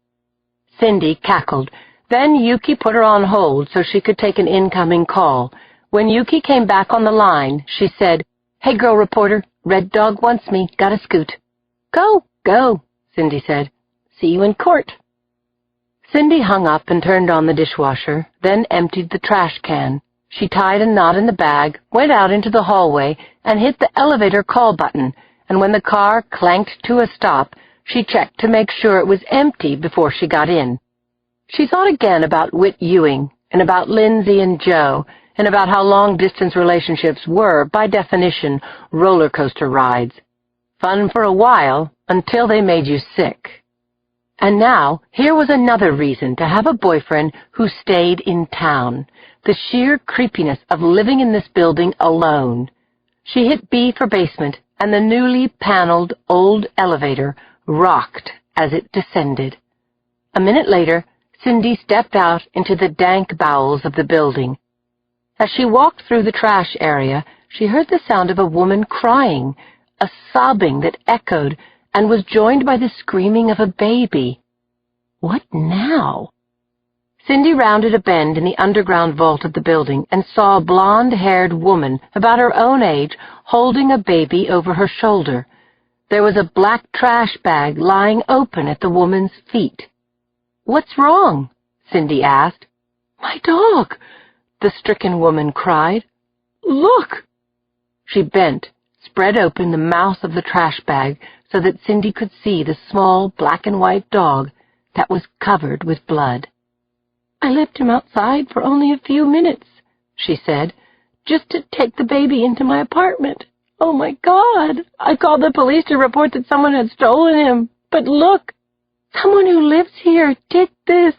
Cindy cackled. Then Yuki put her on hold so she could take an incoming call. When Yuki came back on the line, she said, Hey, girl reporter, Red Dog wants me. Gotta scoot. Go, go, Cindy said. See you in court. Cindy hung up and turned on the dishwasher, then emptied the trash can. She tied a knot in the bag, went out into the hallway, and hit the elevator call button, and when the car clanked to a stop, she checked to make sure it was empty before she got in. She thought again about Whit Ewing, and about Lindsay and Joe, and about how long-distance relationships were, by definition, roller coaster rides. Fun for a while, until they made you sick. And now, here was another reason to have a boyfriend who stayed in town. The sheer creepiness of living in this building alone. She hit B for basement, and the newly paneled old elevator rocked as it descended. A minute later, Cindy stepped out into the dank bowels of the building. As she walked through the trash area, she heard the sound of a woman crying, a sobbing that echoed and was joined by the screaming of a baby. What now? Cindy rounded a bend in the underground vault of the building and saw a blonde-haired woman about her own age holding a baby over her shoulder. There was a black trash bag lying open at the woman's feet. What's wrong? Cindy asked. My dog, the stricken woman cried. Look! She bent, spread open the mouth of the trash bag so that Cindy could see the small black-and-white dog that was covered with blood. I left him outside for only a few minutes, she said, just to take the baby into my apartment. Oh, my God! I called the police to report that someone had stolen him. But look! Someone who lives here did this.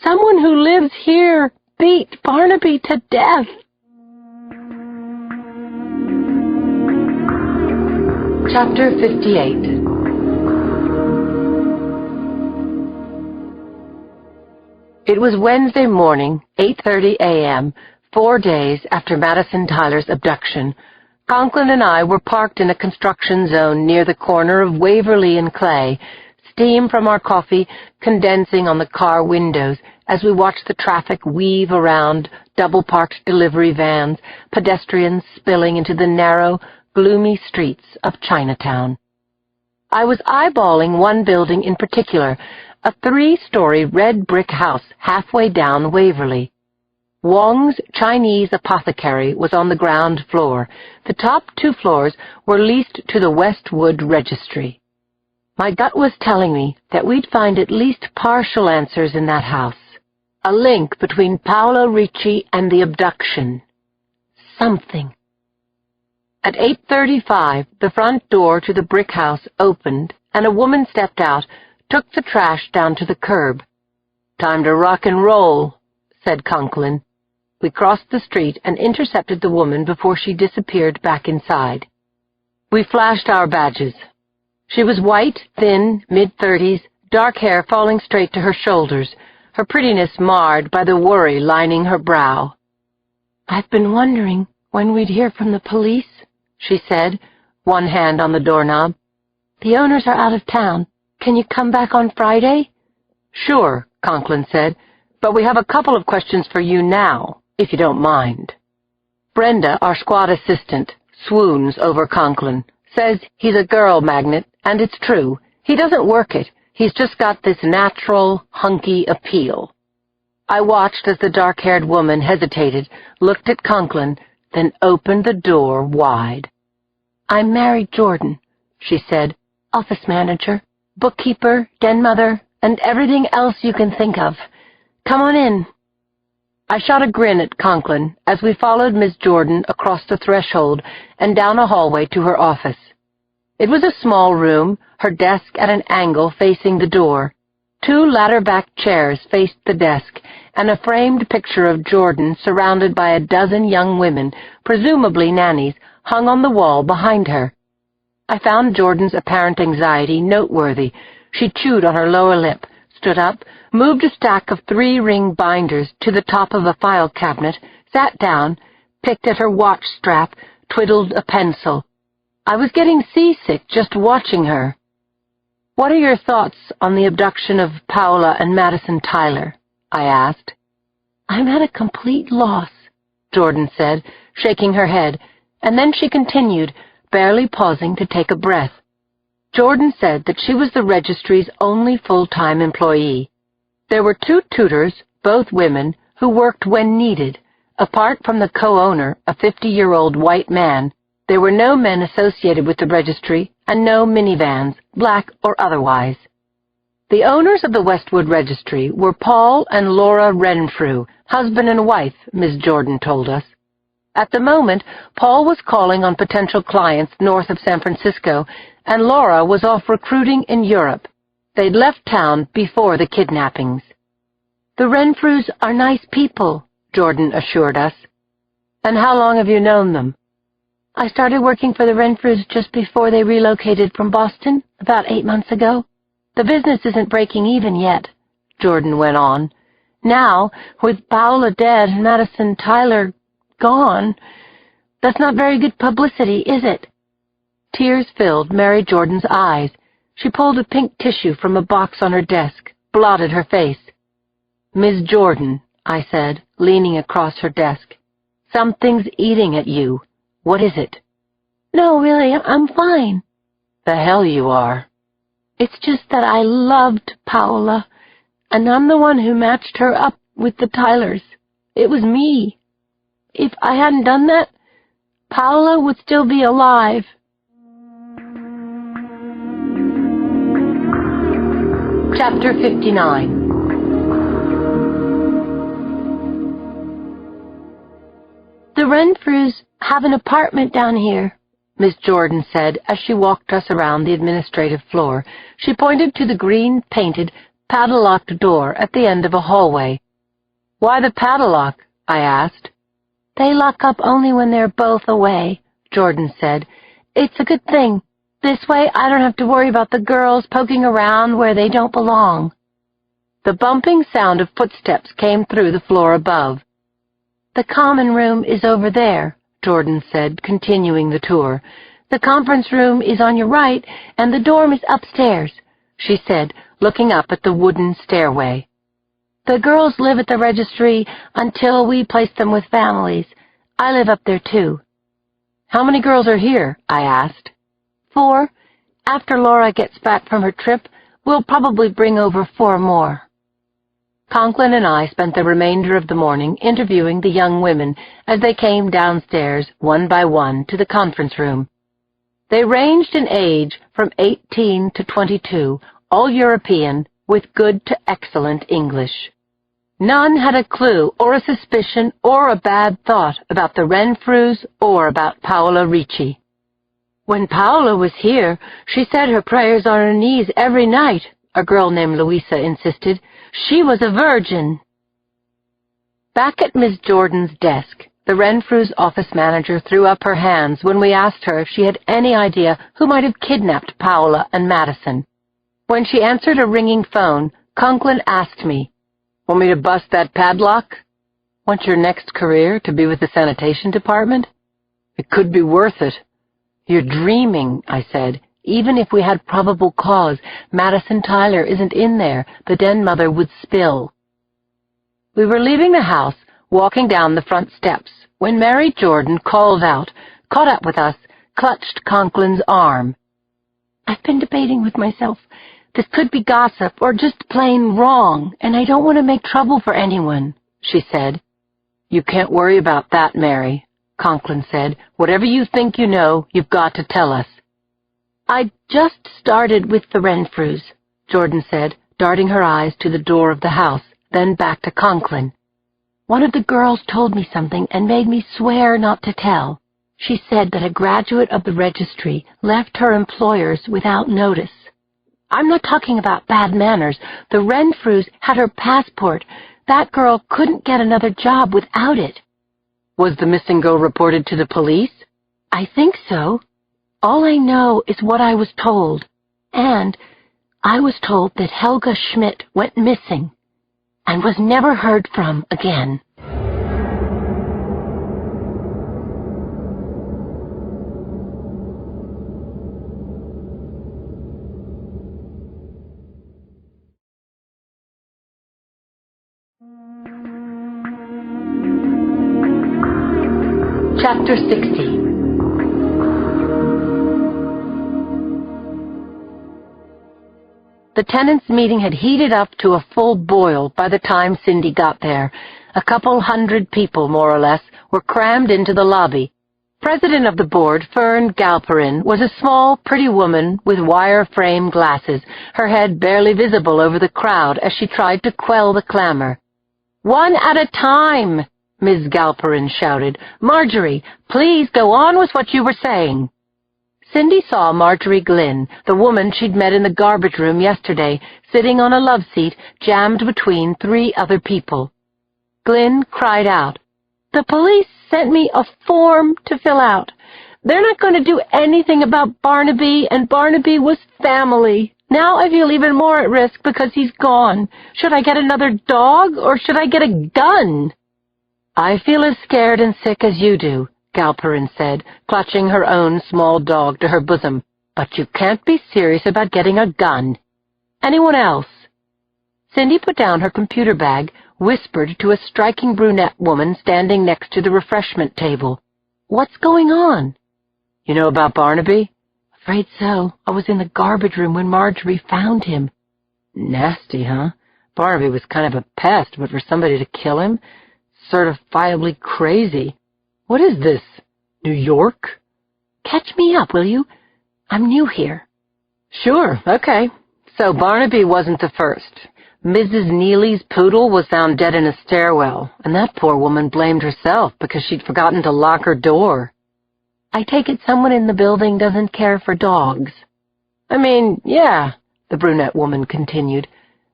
Someone who lives here beat Barnaby to death. Chapter 58. It was Wednesday morning, 8:30 a.m., 4 days after Madison Tyler's abduction. Conklin and I were parked in a construction zone near the corner of Waverly and Clay, steam from our coffee condensing on the car windows as we watched the traffic weave around double-parked delivery vans, pedestrians spilling into the narrow, gloomy streets of Chinatown. I was eyeballing one building in particular, a 3-story red brick house halfway down Waverly. Wong's Chinese apothecary was on the ground floor. The top 2 floors were leased to the Westwood Registry. My gut was telling me that we'd find at least partial answers in that house. A link between Paola Ricci and the abduction. Something. At 8:35, the front door to the brick house opened, and a woman stepped out, took the trash down to the curb. "Time to rock and roll," said Conklin. We crossed the street and intercepted the woman before she disappeared back inside. We flashed our badges. She was white, thin, mid-30s, dark hair falling straight to her shoulders, her prettiness marred by the worry lining her brow. "I've been wondering when we'd hear from the police," she said, one hand on the doorknob. "The owners are out of town. Can you come back on Friday?" "Sure," Conklin said, "but we have a couple of questions for you now, if you don't mind." Brenda, our squad assistant, swoons over Conklin, says he's a girl magnet, and it's true. He doesn't work it. He's just got this natural, hunky appeal. I watched as the dark-haired woman hesitated, looked at Conklin, then opened the door wide. "I'm Mary Jordan," she said, "office manager, bookkeeper, den mother, and everything else you can think of. Come on in." I shot a grin at Conklin as we followed Miss Jordan across the threshold and down a hallway to her office. It was a small room, her desk at an angle facing the door. 2 ladder-backed chairs faced the desk, and a framed picture of Jordan surrounded by a dozen young women, presumably nannies, hung on the wall behind her. I found Jordan's apparent anxiety noteworthy. She chewed on her lower lip, stood up, moved a stack of 3-ring binders to the top of a file cabinet, sat down, picked at her watch strap, twiddled a pencil. I was getting seasick just watching her. "What are your thoughts on the abduction of Paola and Madison Tyler?" I asked. "I'm at a complete loss," Jordan said, shaking her head, and then she continued, barely pausing to take a breath. Jordan said that she was the registry's only full-time employee. There were 2 tutors, both women, who worked when needed. Apart from the co-owner, a 50-year-old white man, there were no men associated with the registry and no minivans, black or otherwise. The owners of the Westwood Registry were Paul and Laura Renfrew, husband and wife, Ms. Jordan told us. At the moment, Paul was calling on potential clients north of San Francisco, and Laura was off recruiting in Europe. They'd left town before the kidnappings. "The Renfrews are nice people," Jordan assured us. "And how long have you known them?" "I started working for the Renfrews just before they relocated from Boston, about 8 months ago. The business isn't breaking even yet," Jordan went on. "Now, with Paola dead and Madison Tyler gone, that's not very good publicity, is it?" Tears filled Mary Jordan's eyes. She pulled a pink tissue from a box on her desk, blotted her face. "Ms. Jordan," I said, leaning across her desk, "something's eating at you. What is it?" "No, really, I'm fine." "The hell you are." "It's just that I loved Paola, and I'm the one who matched her up with the Tylers. It was me. If I hadn't done that, Paola would still be alive." Chapter 59. "The Renfrews have an apartment down here," Miss Jordan said as she walked us around the administrative floor. She pointed to the green-painted, padlocked door at the end of a hallway. "Why the padlock?" I asked. "They lock up only when they're both away," Jordan said. "It's a good thing. This way I don't have to worry about the girls poking around where they don't belong." The bumping sound of footsteps came through the floor above. "The common room is over there," Jordan said, continuing the tour. "The conference room is on your right, and the dorm is upstairs," she said, looking up at the wooden stairway. "The girls live at the registry until we place them with families. I live up there, too." "How many girls are here?" I asked. 4. After Laura gets back from her trip, we'll probably bring over 4 more. Conklin and I spent the remainder of the morning interviewing the young women as they came downstairs, one by one, to the conference room. They ranged in age from 18 to 22, all European, with good to excellent English. None had a clue or a suspicion or a bad thought about the Renfrews or about Paola Ricci. "When Paola was here, she said her prayers on her knees every night," a girl named Louisa insisted. "She was a virgin." Back at Miss Jordan's desk, the Renfrews' office manager threw up her hands when we asked her if she had any idea who might have kidnapped Paola and Madison. When she answered a ringing phone, Conklin asked me, "Want me to bust that padlock? Want your next career to be with the sanitation department? It could be worth it." "You're dreaming," I said. "Even if we had probable cause, Madison Tyler isn't in there. The den mother would spill." We were leaving the house, walking down the front steps, when Mary Jordan called out, caught up with us, clutched Conklin's arm. "I've been debating with myself. This could be gossip or just plain wrong, and I don't want to make trouble for anyone," she said. "You can't worry about that, Mary," Conklin said. "Whatever you think you know, you've got to tell us." "I just started with the Renfrews," Jordan said, darting her eyes to the door of the house, then back to Conklin. "One of the girls told me something and made me swear not to tell. She said that a graduate of the registry left her employers without notice. I'm not talking about bad manners. The Renfrews had her passport. That girl couldn't get another job without it." "Was the missing girl reported to the police?" "I think so. All I know is what I was told. And I was told that Helga Schmidt went missing and was never heard from again." Chapter 60. The tenants' meeting had heated up to a full boil by the time Cindy got there. A couple hundred people, more or less, were crammed into the lobby. President of the board, Fern Galperin, was a small, pretty woman with wire-frame glasses, her head barely visible over the crowd as she tried to quell the clamor. "One at a time," Ms. Galperin shouted. "Marjorie, please go on with what you were saying." Cindy saw Marjorie Glynn, the woman she'd met in the garbage room yesterday, sitting on a love seat jammed between three other people. Glynn cried out, "The police sent me a form to fill out. They're not going to do anything about Barnaby, and Barnaby was family. Now I feel even more at risk because he's gone. Should I get another dog, or should I get a gun?" "I feel as scared and sick as you do," Galperin said, clutching her own small dog to her bosom. "But you can't be serious about getting a gun. Anyone else?" Cindy put down her computer bag, whispered to a striking brunette woman standing next to the refreshment table. "What's going on?" "You know about Barnaby?" "Afraid so. I was in the garbage room when Marjorie found him." "Nasty, huh? Barnaby was kind of a pest, but for somebody to kill him, certifiably crazy. What is this? New York?" "Catch me up, will you? I'm new here." "Sure, okay. So Barnaby wasn't the first. Mrs. Neely's poodle was found dead in a stairwell, and that poor woman blamed herself because she'd forgotten to lock her door." "I take it someone in the building doesn't care for dogs." "I mean, yeah," the brunette woman continued.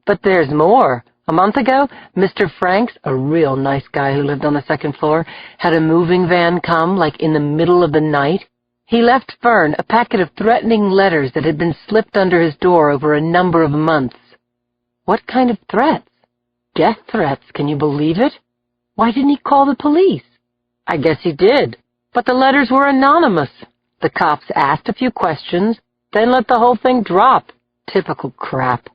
"But there's more. A month ago, Mr. Franks, a real nice guy who lived on the second floor, had a moving van come, like in the middle of the night. He left Fern a packet of threatening letters that had been slipped under his door over a number of months." "What kind of threats?" "Death threats, can you believe it?" "Why didn't he call the police?" "I guess he did, but the letters were anonymous. The cops asked a few questions, then let the whole thing drop. Typical crap."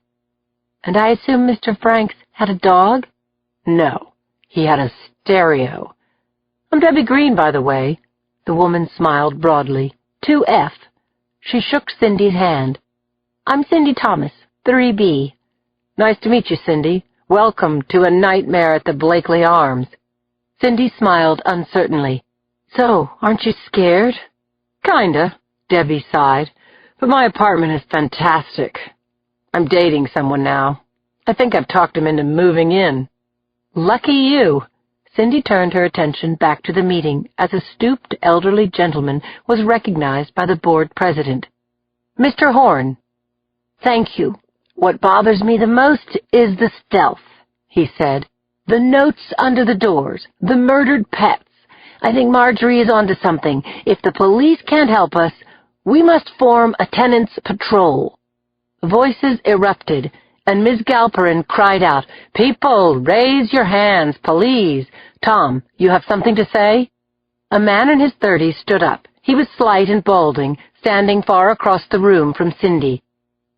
"And I assume Mr. Franks had a dog?" "No, he had a stereo. I'm Debbie Green, by the way." The woman smiled broadly. 2F. She shook Cindy's hand. "I'm Cindy Thomas, 3B. "Nice to meet you, Cindy. Welcome to a nightmare at the Blakely Arms." Cindy smiled uncertainly. "So, aren't you scared?" "Kinda," Debbie sighed. "But my apartment is fantastic. I'm dating someone now. I think I've talked him into moving in." "Lucky you." Cindy turned her attention back to the meeting as a stooped elderly gentleman was recognized by the board president. "Mr. Horn." "Thank you. What bothers me the most is the stealth," he said. "The notes under the doors, the murdered pets. I think Marjorie is onto something. If the police can't help us, we must form a tenants' patrol." Voices erupted, and Ms. Galperin cried out, "People, raise your hands, please. Tom, you have something to say?" A man in his 30s stood up. He was slight and balding, standing far across the room from Cindy.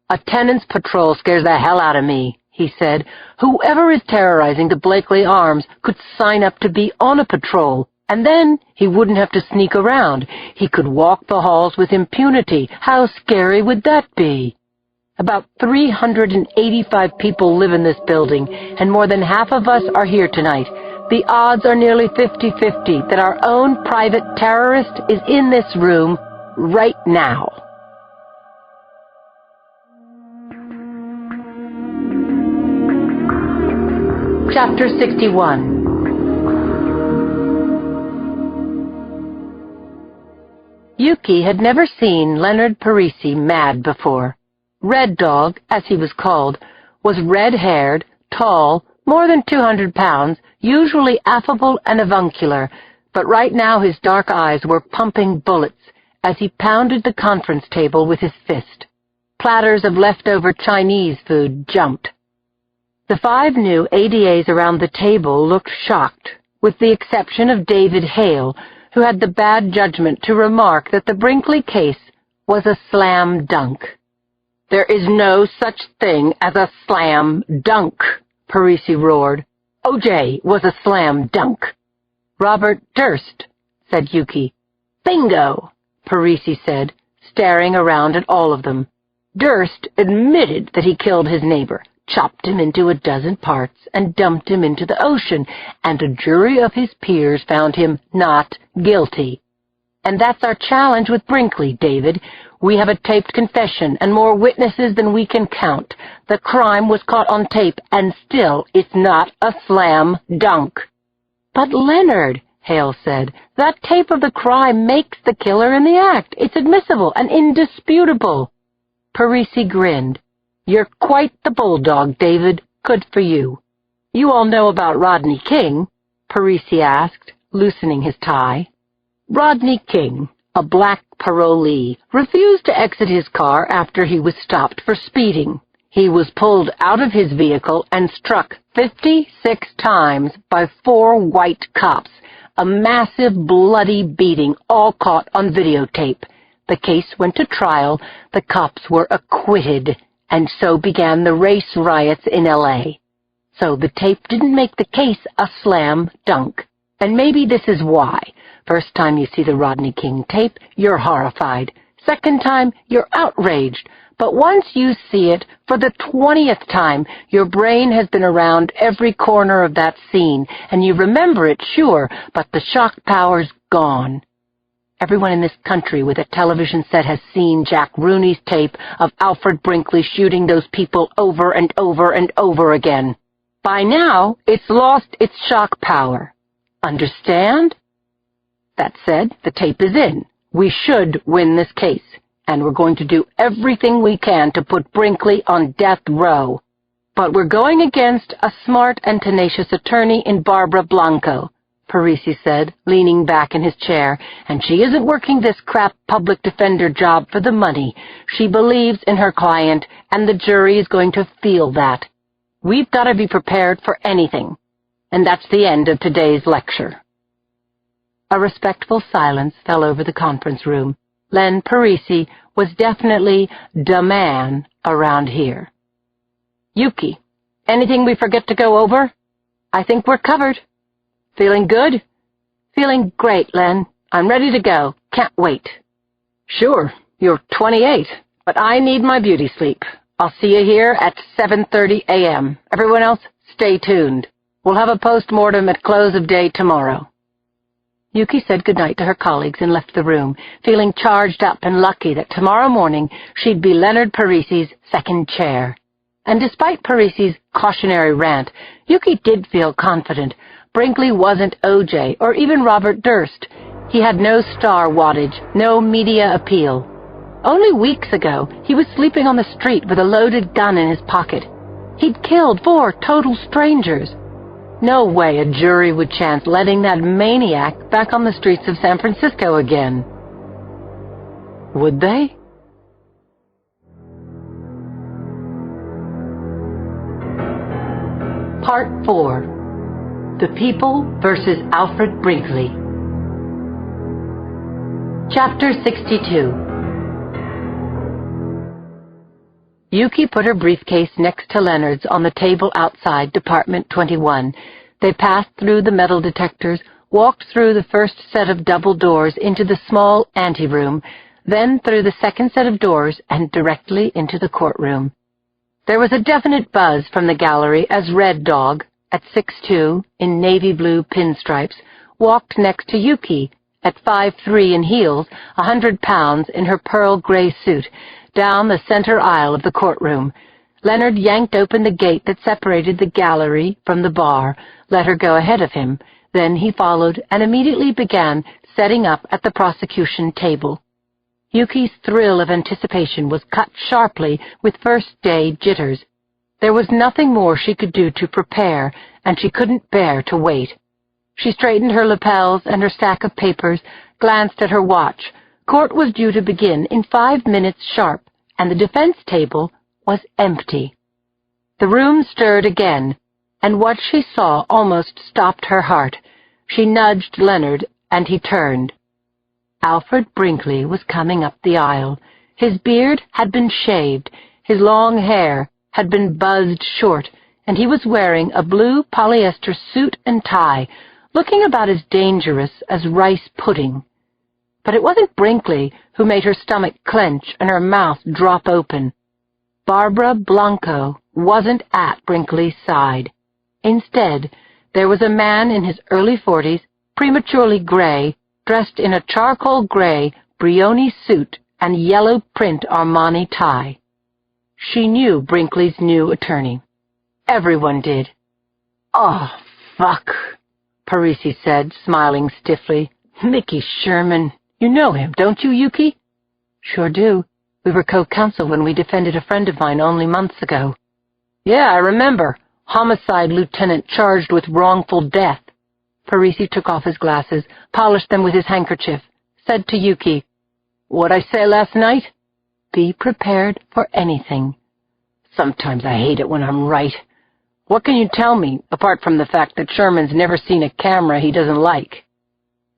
"A tenants' patrol scares the hell out of me," he said. "Whoever is terrorizing the Blakely Arms could sign up to be on a patrol, and then he wouldn't have to sneak around. He could walk the halls with impunity. How scary would that be?" "About 385 people live in this building, and more than half of us are here tonight. The odds are nearly 50-50 that our own private terrorist is in this room right now." Chapter 61. Yuki had never seen Leonard Parisi mad before. Red Dog, as he was called, was red-haired, tall, more than 200 pounds, usually affable and avuncular, but right now his dark eyes were pumping bullets as he pounded the conference table with his fist. Platters of leftover Chinese food jumped. The 5 new ADAs around the table looked shocked, with the exception of David Hale, who had the bad judgment to remark that the Brinkley case was a slam dunk. "There is no such thing as a slam dunk," Parisi roared. "OJ was a slam dunk." "Robert Durst," said Yuki. "Bingo," Parisi said, staring around at all of them. "Durst admitted that he killed his neighbor, chopped him into a dozen parts, and dumped him into the ocean, and a jury of his peers found him not guilty. And that's our challenge with Brinkley, David. We have a taped confession and more witnesses than we can count. The crime was caught on tape, and still it's not a slam dunk." "But Leonard," Hale said, "that tape of the crime makes the killer in the act. It's admissible and indisputable." Parisi grinned. "You're quite the bulldog, David. Good for you." "You all know about Rodney King?" Parisi asked, loosening his tie. Rodney King, a black parolee, refused to exit his car after he was stopped for speeding. He was pulled out of his vehicle and struck 56 times by 4 white cops, a massive bloody beating, all caught on videotape. The case went to trial, the cops were acquitted, and so began the race riots in L.A. So the tape didn't make the case a slam dunk. And maybe this is why. First time you see the Rodney King tape, you're horrified. Second time, you're outraged. But once you see it for the 20th time, your brain has been around every corner of that scene, and you remember it, sure, but the shock power's gone. Everyone in this country with a television set has seen Jack Rooney's tape of Alfred Brinkley shooting those people over and over and over again. By now, it's lost its shock power. Understand? That said, the tape is in. We should win this case, and we're going to do everything we can to put Brinkley on death row. But we're going against a smart and tenacious attorney in Barbara Blanco, Parisi said, leaning back in his chair, and she isn't working this crap public defender job for the money. She believes in her client, and the jury is going to feel that. We've got to be prepared for anything. And that's the end of today's lecture. A respectful silence fell over the conference room. Len Parisi was definitely the man around here. "Yuki, anything we forget to go over?" "I think we're covered." "Feeling good?" "Feeling great, Len. I'm ready to go. Can't wait." "Sure, you're 28, but I need my beauty sleep. I'll see you here at 7:30 a.m. Everyone else, stay tuned. We'll have a post-mortem at close of day tomorrow." Yuki said goodnight to her colleagues and left the room, feeling charged up and lucky that tomorrow morning she'd be Leonard Parisi's second chair. And despite Parisi's cautionary rant, Yuki did feel confident. Brinkley wasn't O.J. or even Robert Durst. He had no star wattage, no media appeal. Only weeks ago, he was sleeping on the street with a loaded gun in his pocket. He'd killed 4 total strangers. No way a jury would chance letting that maniac back on the streets of San Francisco again. Would they? Part 4. The People versus Alfred Brinkley. Chapter 62. Yuki put her briefcase next to Leonard's on the table outside Department 21. They passed through the metal detectors, walked through the first set of double doors into the small anteroom, then through the second set of doors and directly into the courtroom. There was a definite buzz from the gallery as Red Dog, at 6'2", in navy blue pinstripes, walked next to Yuki, at 5'3" in heels, 100 pounds in her pearl gray suit, down the center aisle of the courtroom. Leonard yanked open the gate that separated the gallery from the bar, let her go ahead of him. Then he followed and immediately began setting up at the prosecution table. Yuki's thrill of anticipation was cut sharply with first-day jitters. There was nothing more she could do to prepare, and she couldn't bear to wait. She straightened her lapels and her stack of papers, glanced at her watch. Court was due to begin in 5 minutes sharp, and the defense table was empty. The room stirred again, and what she saw almost stopped her heart. She nudged Leonard, and he turned. Alfred Brinkley was coming up the aisle. His beard had been shaved, his long hair had been buzzed short, and he was wearing a blue polyester suit and tie, looking about as dangerous as rice pudding. But it wasn't Brinkley who made her stomach clench and her mouth drop open. Barbara Blanco wasn't at Brinkley's side. Instead, there was a man in his early 40s, prematurely gray, dressed in a charcoal gray Brioni suit and yellow print Armani tie. She knew Brinkley's new attorney. Everyone did. "Oh, fuck," Parisi said, smiling stiffly. "Mickey Sherman. You know him, don't you, Yuki?" "Sure do. We were co-counsel when we defended a friend of mine only months ago." "Yeah, I remember. Homicide lieutenant charged with wrongful death." Parisi took off his glasses, polished them with his handkerchief, said to Yuki, "What'd I say last night?" "Be prepared for anything." "Sometimes I hate it when I'm right. What can you tell me, apart from the fact that Sherman's never seen a camera he doesn't like?"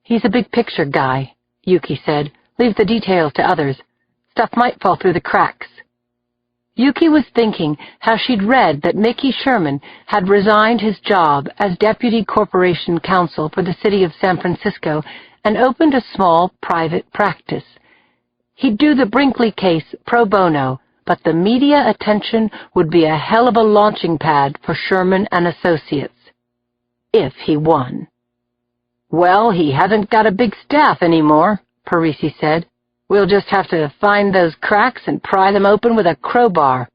"He's a big-picture guy," Yuki said. "Leave the details to others. Stuff might fall through the cracks." Yuki was thinking how she'd read that Mickey Sherman had resigned his job as deputy corporation counsel for the city of San Francisco and opened a small private practice. He'd do the Brinkley case pro bono, but the media attention would be a hell of a launching pad for Sherman and Associates. If he won. "Well, he hasn't got a big staff anymore," Parisi said. "We'll just have to find those cracks and pry them open with a crowbar.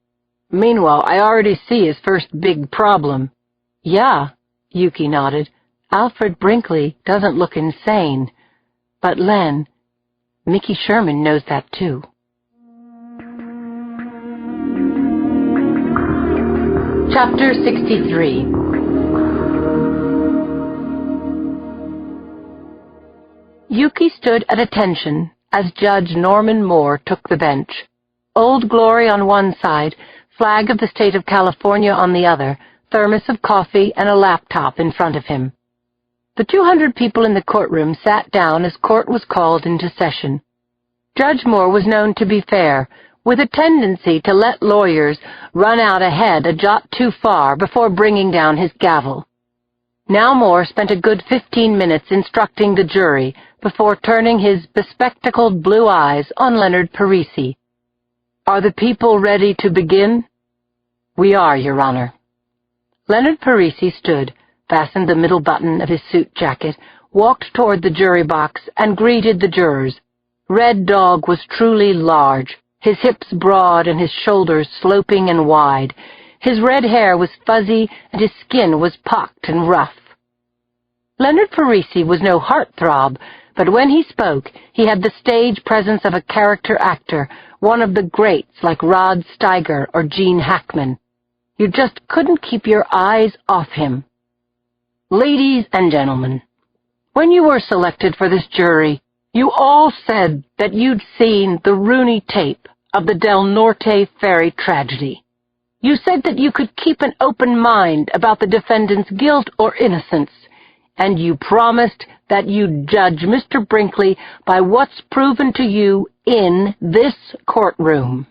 Meanwhile, I already see his first big problem." "Yeah," Yuki nodded. "Alfred Brinkley doesn't look insane. But Len, Mickey Sherman knows that too." Chapter 63. Yuki stood at attention as Judge Norman Moore took the bench. Old Glory on one side, flag of the state of California on the other, thermos of coffee and a laptop in front of him. The 200 people in the courtroom sat down as court was called into session. Judge Moore was known to be fair, with a tendency to let lawyers run out ahead a jot too far before bringing down his gavel. Now Moore spent a good 15 minutes instructing the jury before turning his bespectacled blue eyes on Leonard Parisi. "Are the people ready to begin?" "We are, Your Honor." Leonard Parisi stood, fastened the middle button of his suit jacket, walked toward the jury box, and greeted the jurors. Red Dog was truly large, his hips broad and his shoulders sloping and wide. His red hair was fuzzy and his skin was pocked and rough. Leonard Parisi was no heartthrob, but when he spoke, he had the stage presence of a character actor, one of the greats like Rod Steiger or Gene Hackman. You just couldn't keep your eyes off him. Ladies and gentlemen, when you were selected for this jury, you all said that you'd seen the Rooney tape of the Del Norte ferry tragedy. You said that you could keep an open mind about the defendant's guilt or innocence, and you promised that you'd judge Mr. Brinkley by what's proven to you in this courtroom.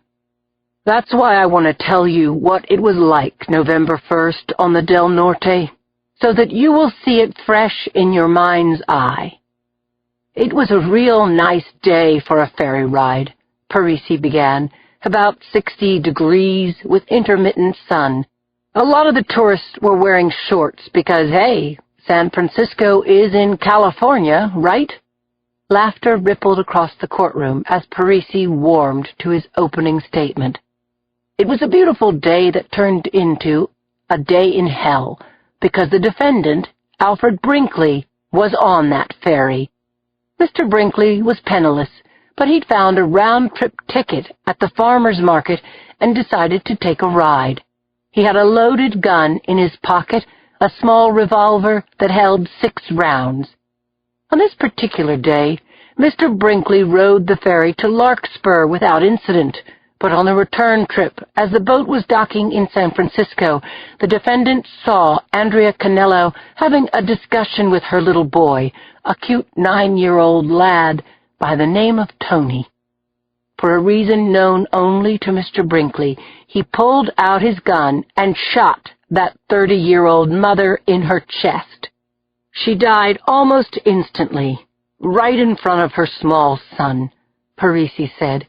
That's why I want to tell you what it was like November 1st on the Del Norte, so that you will see it fresh in your mind's eye. It was a real nice day for a ferry ride, Parisi began, about 60 degrees with intermittent sun. A lot of the tourists were wearing shorts because, hey, San Francisco is in California, right? Laughter rippled across the courtroom as Parisi warmed to his opening statement. It was a beautiful day that turned into a day in hell, because the defendant, Alfred Brinkley, was on that ferry. Mr. Brinkley was penniless, but he'd found a round-trip ticket at the farmer's market and decided to take a ride. He had a loaded gun in his pocket, a small revolver that held 6 rounds. On this particular day, Mr. Brinkley rode the ferry to Larkspur without incident, but on the return trip, as the boat was docking in San Francisco, the defendant saw Andrea Canello having a discussion with her little boy, a cute 9-year-old lad by the name of Tony. For a reason known only to Mr. Brinkley, he pulled out his gun and shot that 30-year-old mother in her chest. She died almost instantly, right in front of her small son, Parisi said.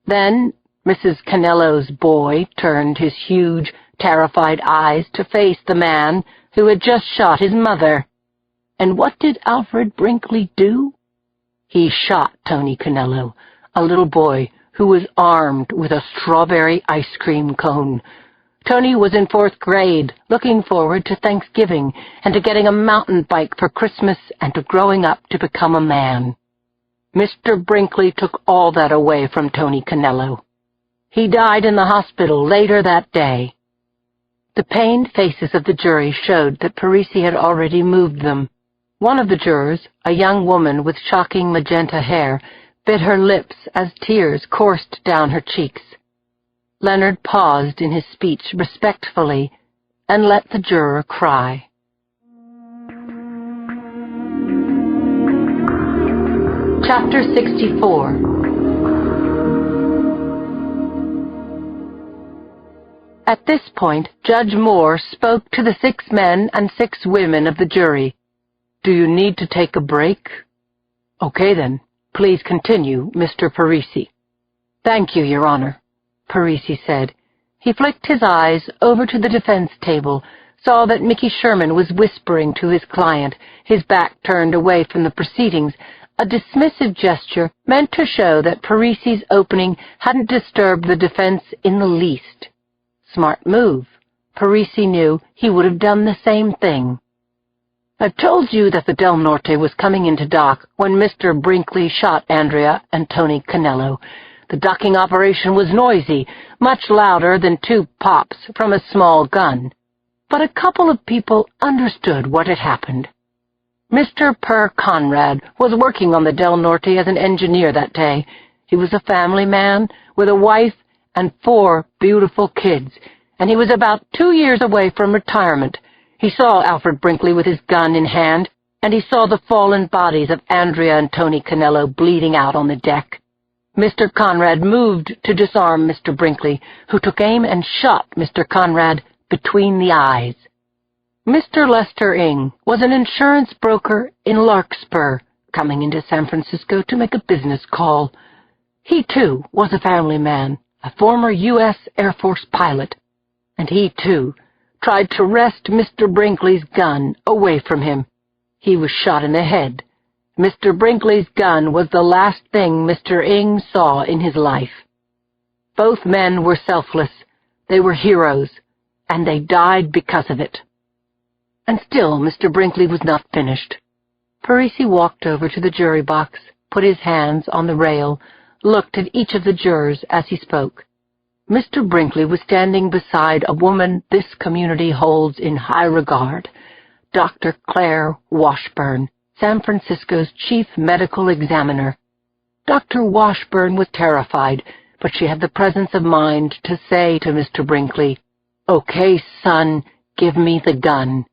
Then Mrs. Canello's boy turned his huge, terrified eyes to face the man who had just shot his mother. And what did Alfred Brinkley do? He shot Tony Canello, a little boy who was armed with a strawberry ice cream cone. Tony was in 4th grade, looking forward to Thanksgiving and to getting a mountain bike for Christmas and to growing up to become a man. Mr. Brinkley took all that away from Tony Canello. He died in the hospital later that day. The pained faces of the jury showed that Parisi had already moved them. One of the jurors, a young woman with shocking magenta hair, bit her lips as tears coursed down her cheeks. Leonard paused in his speech respectfully and let the juror cry. Chapter 64. At this point, Judge Moore spoke to the 6 men and 6 women of the jury. Do you need to take a break? Okay then, please continue, Mr. Parisi. Thank you, Your Honor, Parisi said. He flicked his eyes over to the defense table, saw that Mickey Sherman was whispering to his client, his back turned away from the proceedings, a dismissive gesture meant to show that Parisi's opening hadn't disturbed the defense in the least. Smart move. Parisi knew he would have done the same thing. I've told you that the Del Norte was coming into dock when Mr. Brinkley shot Andrea and Tony Canello. The docking operation was noisy, much louder than 2 pops from a small gun. But a couple of people understood what had happened. Mr. Per Conrad was working on the Del Norte as an engineer that day. He was a family man with a wife and 4 beautiful kids, and he was about 2 years away from retirement. He saw Alfred Brinkley with his gun in hand, and he saw the fallen bodies of Andrea and Tony Canello bleeding out on the deck. Mr. Conrad moved to disarm Mr. Brinkley, who took aim and shot Mr. Conrad between the eyes. Mr. Lester Ing was an insurance broker in Larkspur, coming into San Francisco to make a business call. He, too, was a family man, a former U.S. Air Force pilot, and he, too, tried to wrest Mr. Brinkley's gun away from him. He was shot in the head. Mr. Brinkley's gun was the last thing Mr. Ing saw in his life. Both men were selfless. They were heroes, and they died because of it. And still Mr. Brinkley was not finished. Parisi walked over to the jury box, put his hands on the rail, looked at each of the jurors as he spoke. Mr. Brinkley was standing beside a woman this community holds in high regard, Dr. Claire Washburn, San Francisco's chief medical examiner. Dr. Washburn was terrified, but she had the presence of mind to say to Mr. Brinkley, "Okay, son, give me the gun."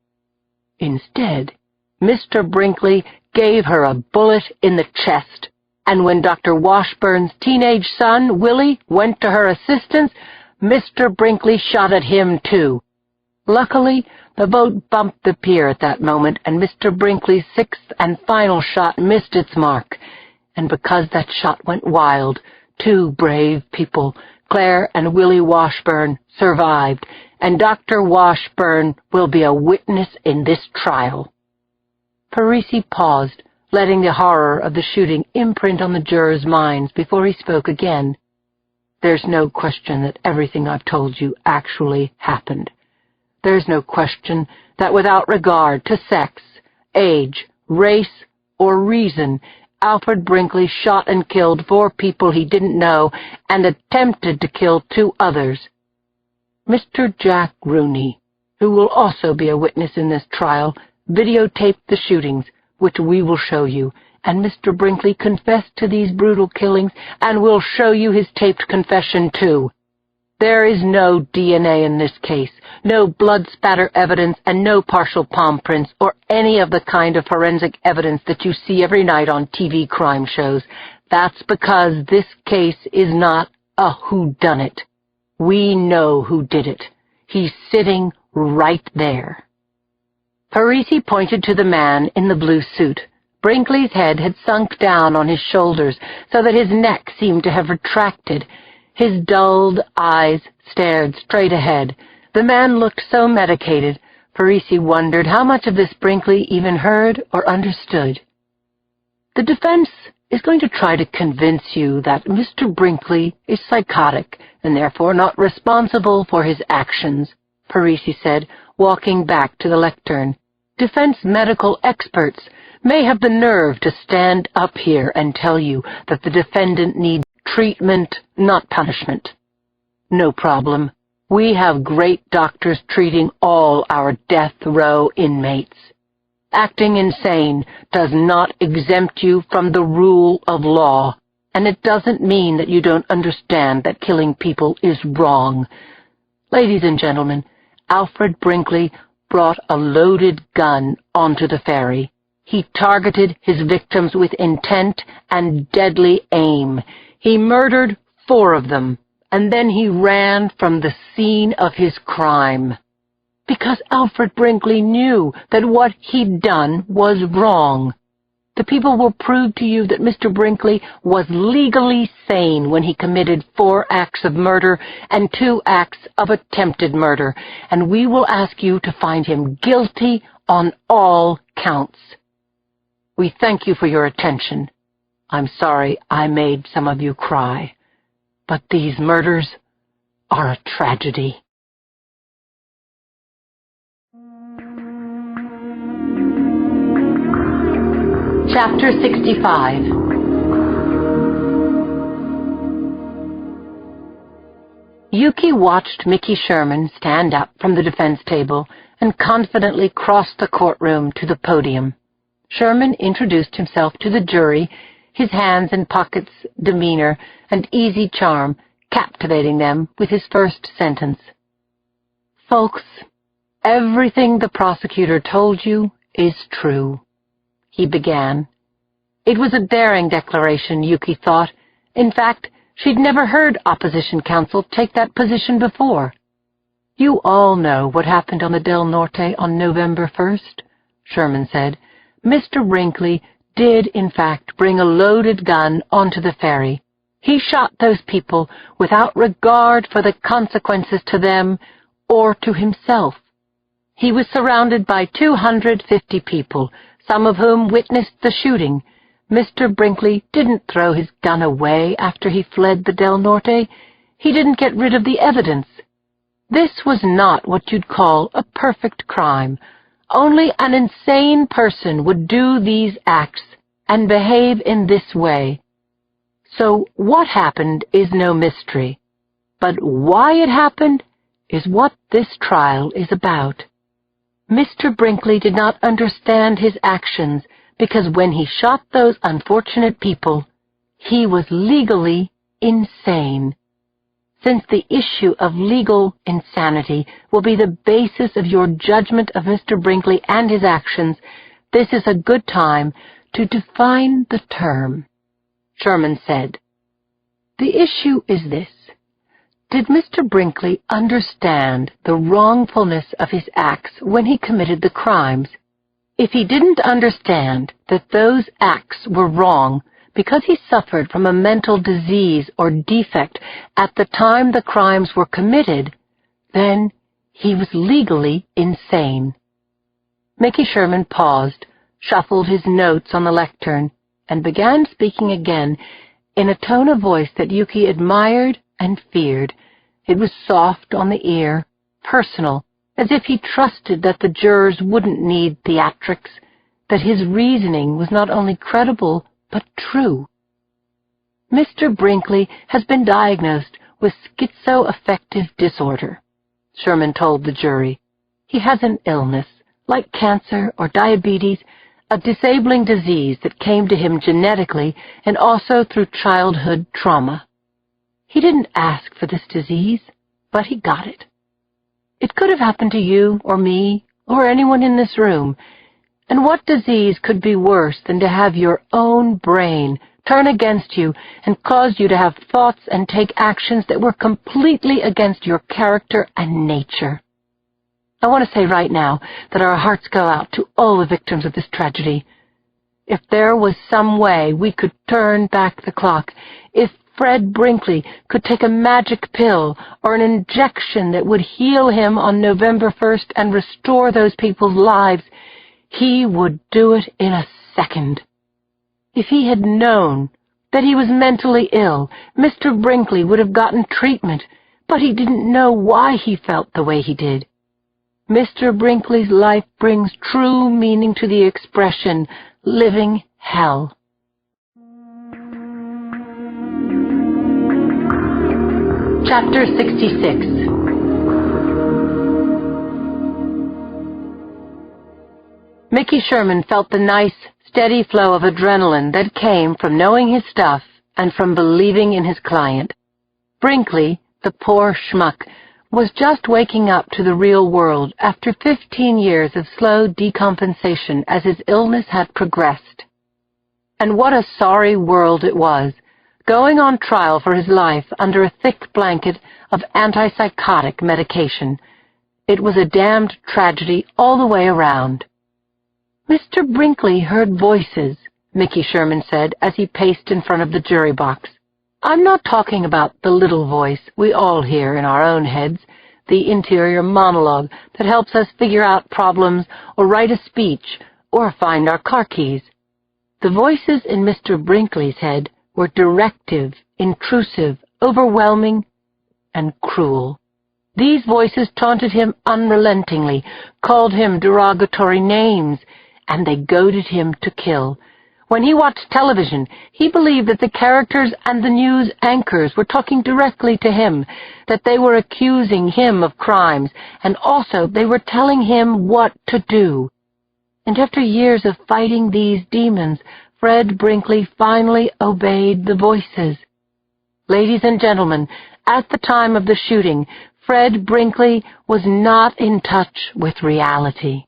Instead, Mr. Brinkley gave her a bullet in the chest, and when Dr. Washburn's teenage son, Willie, went to her assistance, Mr. Brinkley shot at him too. Luckily, the boat bumped the pier at that moment, and Mr. Brinkley's sixth and final shot missed its mark. And because that shot went wild, two brave people, Claire and Willie Washburn, survived, and Dr. Washburn will be a witness in this trial. Parisi paused, letting the horror of the shooting imprint on the jurors' minds before he spoke again. "There's no question that everything I've told you actually happened. There's no question that without regard to sex, age, race, or reason, Alfred Brinkley shot and killed 4 people he didn't know and attempted to kill 2 others. Mr. Jack Rooney, who will also be a witness in this trial, videotaped the shootings, which we will show you, and Mr. Brinkley confessed to these brutal killings, and we'll show you his taped confession too. There is no DNA in this case, no blood spatter evidence, and no partial palm prints, or any of the kind of forensic evidence that you see every night on TV crime shows. That's because this case is not a whodunit. We know who did it. He's sitting right there." Parisi pointed to the man in the blue suit. Brinkley's head had sunk down on his shoulders so that his neck seemed to have retracted. His dulled eyes stared straight ahead. The man looked so medicated, Parisi wondered how much of this Brinkley even heard or understood. "The defense is going to try to convince you that Mr. Brinkley is psychotic and therefore not responsible for his actions," Parisi said, walking back to the lectern. "Defense medical experts may have the nerve to stand up here and tell you that the defendant needs treatment, not punishment. No problem. We have great doctors treating all our death row inmates. Acting insane does not exempt you from the rule of law, and it doesn't mean that you don't understand that killing people is wrong. Ladies and gentlemen, Alfred Brinkley brought a loaded gun onto the ferry. He targeted his victims with intent and deadly aim. He murdered 4 of them, and then he ran from the scene of his crime. Because Alfred Brinkley knew that what he'd done was wrong. The people will prove to you that Mr. Brinkley was legally sane when he committed 4 acts of murder and 2 acts of attempted murder, and we will ask you to find him guilty on all counts. We thank you for your attention. I'm sorry I made some of you cry, but these murders are a tragedy." Chapter 65. Yuki watched Mickey Sherman stand up from the defense table and confidently cross the courtroom to the podium. Sherman introduced himself to the jury, his hands in pockets, demeanor, and easy charm captivating them with his first sentence. "Folks, everything the prosecutor told you is true," he began. It was a daring declaration, Yuki thought. In fact, she'd never heard opposition counsel take that position before. "You all know what happened on the Del Norte on November 1st, Sherman said. "Mr. Brinkley did, in fact, bring a loaded gun onto the ferry. He shot those people without regard for the consequences to them or to himself. He was surrounded by 250 people, some of whom witnessed the shooting. Mr. Brinkley didn't throw his gun away after he fled the Del Norte. He didn't get rid of the evidence. This was not what you'd call a perfect crime. Only an insane person would do these acts and behave in this way. So what happened is no mystery. But why it happened is what this trial is about. Mr. Brinkley did not understand his actions because when he shot those unfortunate people, he was legally insane. Since the issue of legal insanity will be the basis of your judgment of Mr. Brinkley and his actions, this is a good time to define the term. Sherman said, "The issue is this. Did Mr. Brinkley understand the wrongfulness of his acts when he committed the crimes? If he didn't understand that those acts were wrong because he suffered from a mental disease or defect at the time the crimes were committed, then he was legally insane." Mickey Sherman paused, shuffled his notes on the lectern, and began speaking again in a tone of voice that Yuki admired and feared. It was soft on the ear, personal, as if he trusted that the jurors wouldn't need theatrics, that his reasoning was not only credible but true. "Mr. Brinkley has been diagnosed with schizoaffective disorder," Sherman told the jury. "He has an illness, like cancer or diabetes, a disabling disease that came to him genetically and also through childhood trauma. He didn't ask for this disease, but he got it. It could have happened to you or me or anyone in this room. And what disease could be worse than to have your own brain turn against you and cause you to have thoughts and take actions that were completely against your character and nature? I want to say right now that our hearts go out to all the victims of this tragedy. If there was some way we could turn back the clock, if Fred Brinkley could take a magic pill or an injection that would heal him on November 1st and restore those people's lives, he would do it in a second. If he had known that he was mentally ill, Mr. Brinkley would have gotten treatment, but he didn't know why he felt the way he did. Mr. Brinkley's life brings true meaning to the expression, living hell." Chapter 66. Mickey Sherman felt the nice, steady flow of adrenaline that came from knowing his stuff and from believing in his client. Brinkley, the poor schmuck, was just waking up to the real world after 15 years of slow decompensation as his illness had progressed. And what a sorry world it was, going on trial for his life under a thick blanket of antipsychotic medication. It was a damned tragedy all the way around. "Mr. Brinkley heard voices," Mickey Sherman said as he paced in front of the jury box. "I'm not talking about the little voice we all hear in our own heads, the interior monologue that helps us figure out problems or write a speech or find our car keys. The voices in Mr. Brinkley's head were directive, intrusive, overwhelming, and cruel. These voices taunted him unrelentingly, called him derogatory names, and they goaded him to kill. When he watched television, he believed that the characters and the news anchors were talking directly to him, that they were accusing him of crimes, and also they were telling him what to do. And after years of fighting these demons, Fred Brinkley finally obeyed the voices. Ladies and gentlemen, at the time of the shooting, Fred Brinkley was not in touch with reality.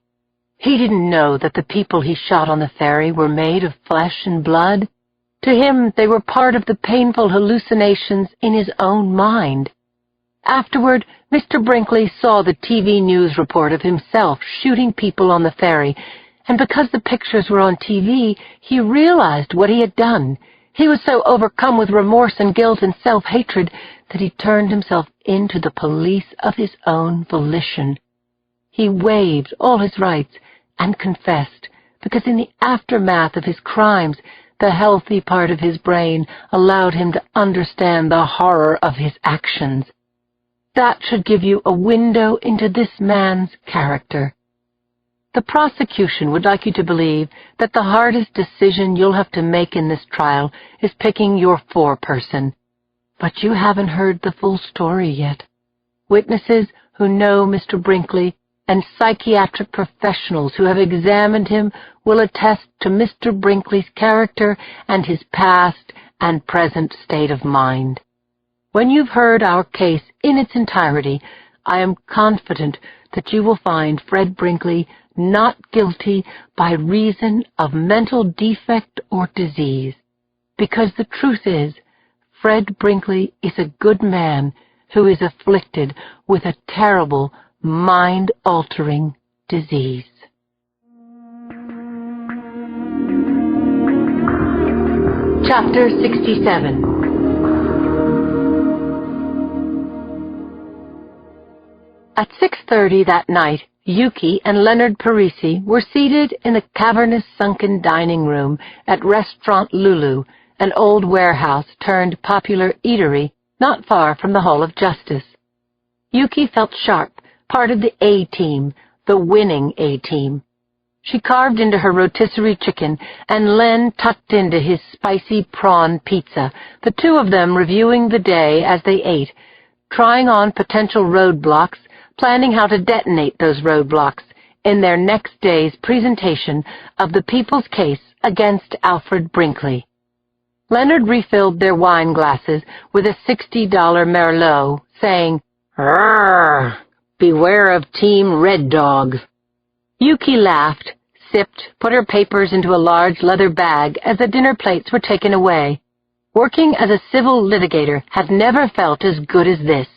He didn't know that the people he shot on the ferry were made of flesh and blood. To him, they were part of the painful hallucinations in his own mind. Afterward, Mr. Brinkley saw the TV news report of himself shooting people on the ferry, and because the pictures were on TV, he realized what he had done. He was so overcome with remorse and guilt and self-hatred that he turned himself into the police of his own volition. He waived all his rights and confessed, because in the aftermath of his crimes, the healthy part of his brain allowed him to understand the horror of his actions. That should give you a window into this man's character. The prosecution would like you to believe that the hardest decision you'll have to make in this trial is picking your foreperson. But you haven't heard the full story yet. Witnesses who know Mr. Brinkley and psychiatric professionals who have examined him will attest to Mr. Brinkley's character and his past and present state of mind. When you've heard our case in its entirety, I am confident that you will find Fred Brinkley not guilty by reason of mental defect or disease, because the truth is, Fred Brinkley is a good man who is afflicted with a terrible, mind-altering disease. Chapter 67. At 6:30 that night, Yuki and Leonard Parisi were seated in the cavernous sunken dining room at Restaurant Lulu, an old warehouse turned popular eatery not far from the Hall of Justice. Yuki felt sharp, part of the A-team, the winning A-team. She carved into her rotisserie chicken, and Len tucked into his spicy prawn pizza, the two of them reviewing the day as they ate, trying on potential roadblocks, planning how to detonate those roadblocks in their next day's presentation of the people's case against Alfred Brinkley. Leonard refilled their wine glasses with a $60 Merlot, saying, "Rrrr, beware of Team Red Dog." Yuki laughed, sipped, put her papers into a large leather bag as the dinner plates were taken away. Working as a civil litigator had never felt as good as this.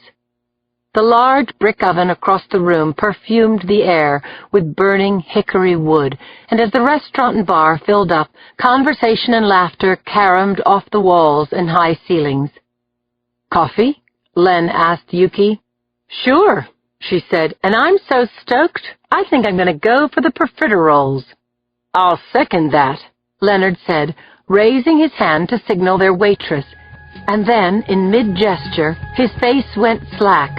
The large brick oven across the room perfumed the air with burning hickory wood, and as the restaurant and bar filled up, conversation and laughter caromed off the walls and high ceilings. "Coffee?" Len asked Yuki. "Sure," she said, "and I'm so stoked, I think I'm going to go for the profiteroles." "I'll second that," Leonard said, raising his hand to signal their waitress, and then, in mid-gesture, his face went slack.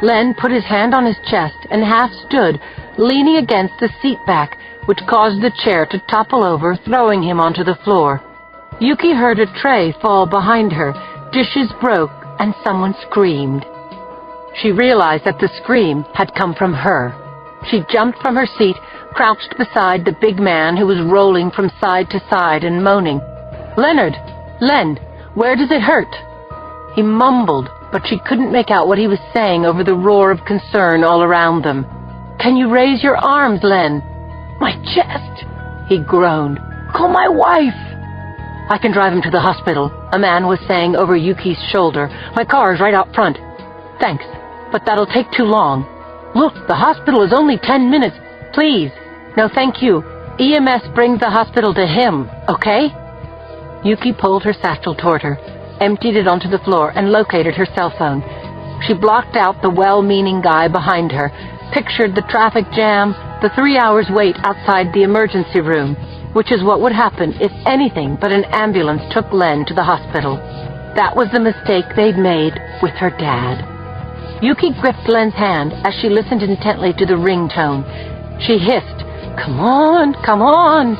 Len put his hand on his chest and half stood, leaning against the seat back, which caused the chair to topple over, throwing him onto the floor. Yuki heard a tray fall behind her, dishes broke, and someone screamed. She realized that the scream had come from her. She jumped from her seat, crouched beside the big man who was rolling from side to side and moaning. "Leonard! Len! Where does it hurt?" He mumbled, but she couldn't make out what he was saying over the roar of concern all around them. "Can you raise your arms, Len?" "My chest!" he groaned. "Call my wife!" "I can drive him to the hospital," a man was saying over Yuki's shoulder. "My car's right out front." "Thanks, but that'll take too long." "Look, the hospital is only 10 minutes. Please." "No, thank you. EMS brings the hospital to him, okay?" Yuki pulled her satchel toward her, emptied it onto the floor, and located her cell phone. She blocked out the well-meaning guy behind her, pictured the traffic jam, the 3 hours wait outside the emergency room, which is what would happen if anything but an ambulance took Len to the hospital. That was the mistake they'd made with her dad. Yuki gripped Len's hand as she listened intently to the ringtone. She hissed, "Come on, come on!"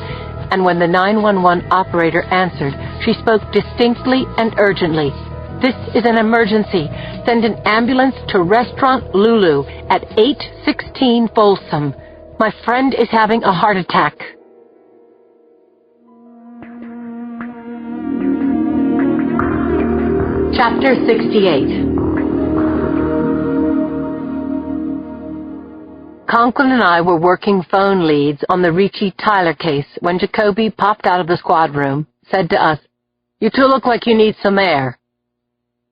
And when the 911 operator answered, she spoke distinctly and urgently. "This is an emergency. Send an ambulance to Restaurant Lulu at 816 Folsom. My friend is having a heart attack." Chapter 68. Conklin and I were working phone leads on the Ricci Tyler case when Jacoby popped out of the squad room, said to us, "You two look like you need some air."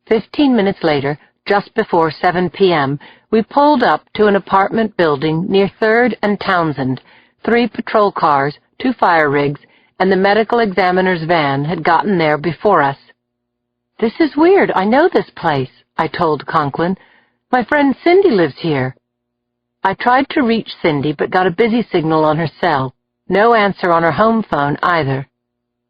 15 minutes later, just before 7 p.m., we pulled up to an apartment building near 3rd and Townsend. 3 patrol cars, 2 fire rigs, and the medical examiner's van had gotten there before us. "This is weird. I know this place," I told Conklin. "My friend Cindy lives here." I tried to reach Cindy but got a busy signal on her cell. No answer on her home phone either.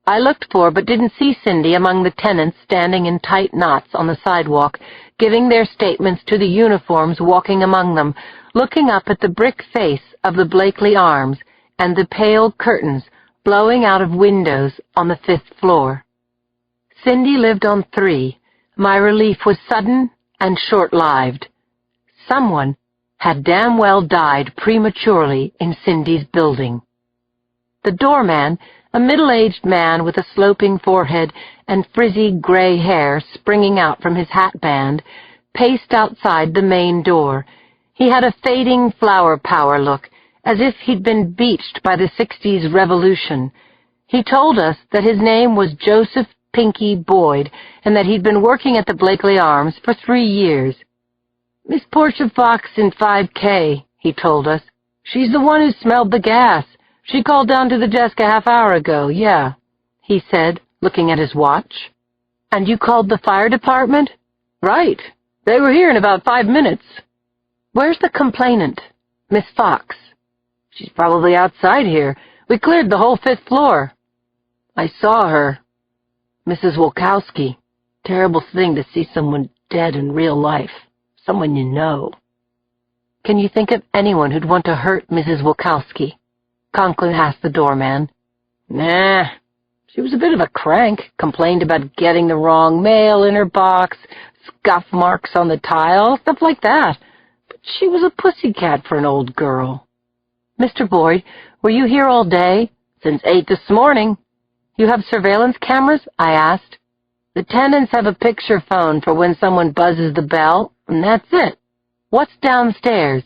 I looked for but didn't see Cindy among the tenants standing in tight knots on the sidewalk, giving their statements to the uniforms walking among them, looking up at the brick face of the Blakely Arms and the pale curtains blowing out of windows on the 5th floor. Cindy lived on 3. My relief was sudden and short-lived. Someone had damn well died prematurely in Cindy's building. The doorman, a middle-aged man with a sloping forehead and frizzy gray hair springing out from his hatband, paced outside the main door. He had a fading flower power look, as if he'd been beached by the 60s revolution. He told us that his name was Joseph Pinky Boyd, and that he'd been working at the Blakely Arms for 3 years. "Miss Portia Fox in 5K, he told us. "She's the one who smelled the gas. She called down to the desk a half-hour ago, yeah," he said, looking at his watch. "And you called the fire department?" "Right. They were here in about 5 minutes." "Where's the complainant, Miss Fox?" "She's probably outside here. We cleared the whole 5th floor." "I saw her. Mrs. Wolkowski. Terrible thing to see someone dead in real life. Someone you know." "Can you think of anyone who'd want to hurt Mrs. Wolkowski?" Conklin asked the doorman. "Nah. She was a bit of a crank, complained about getting the wrong mail in her box, scuff marks on the tile, stuff like that. But she was a pussycat for an old girl." "Mr. Boyd, were you here all day?" "Since 8 this morning." "You have surveillance cameras?" I asked. "The tenants have a picture phone for when someone buzzes the bell, and that's it." "What's downstairs?"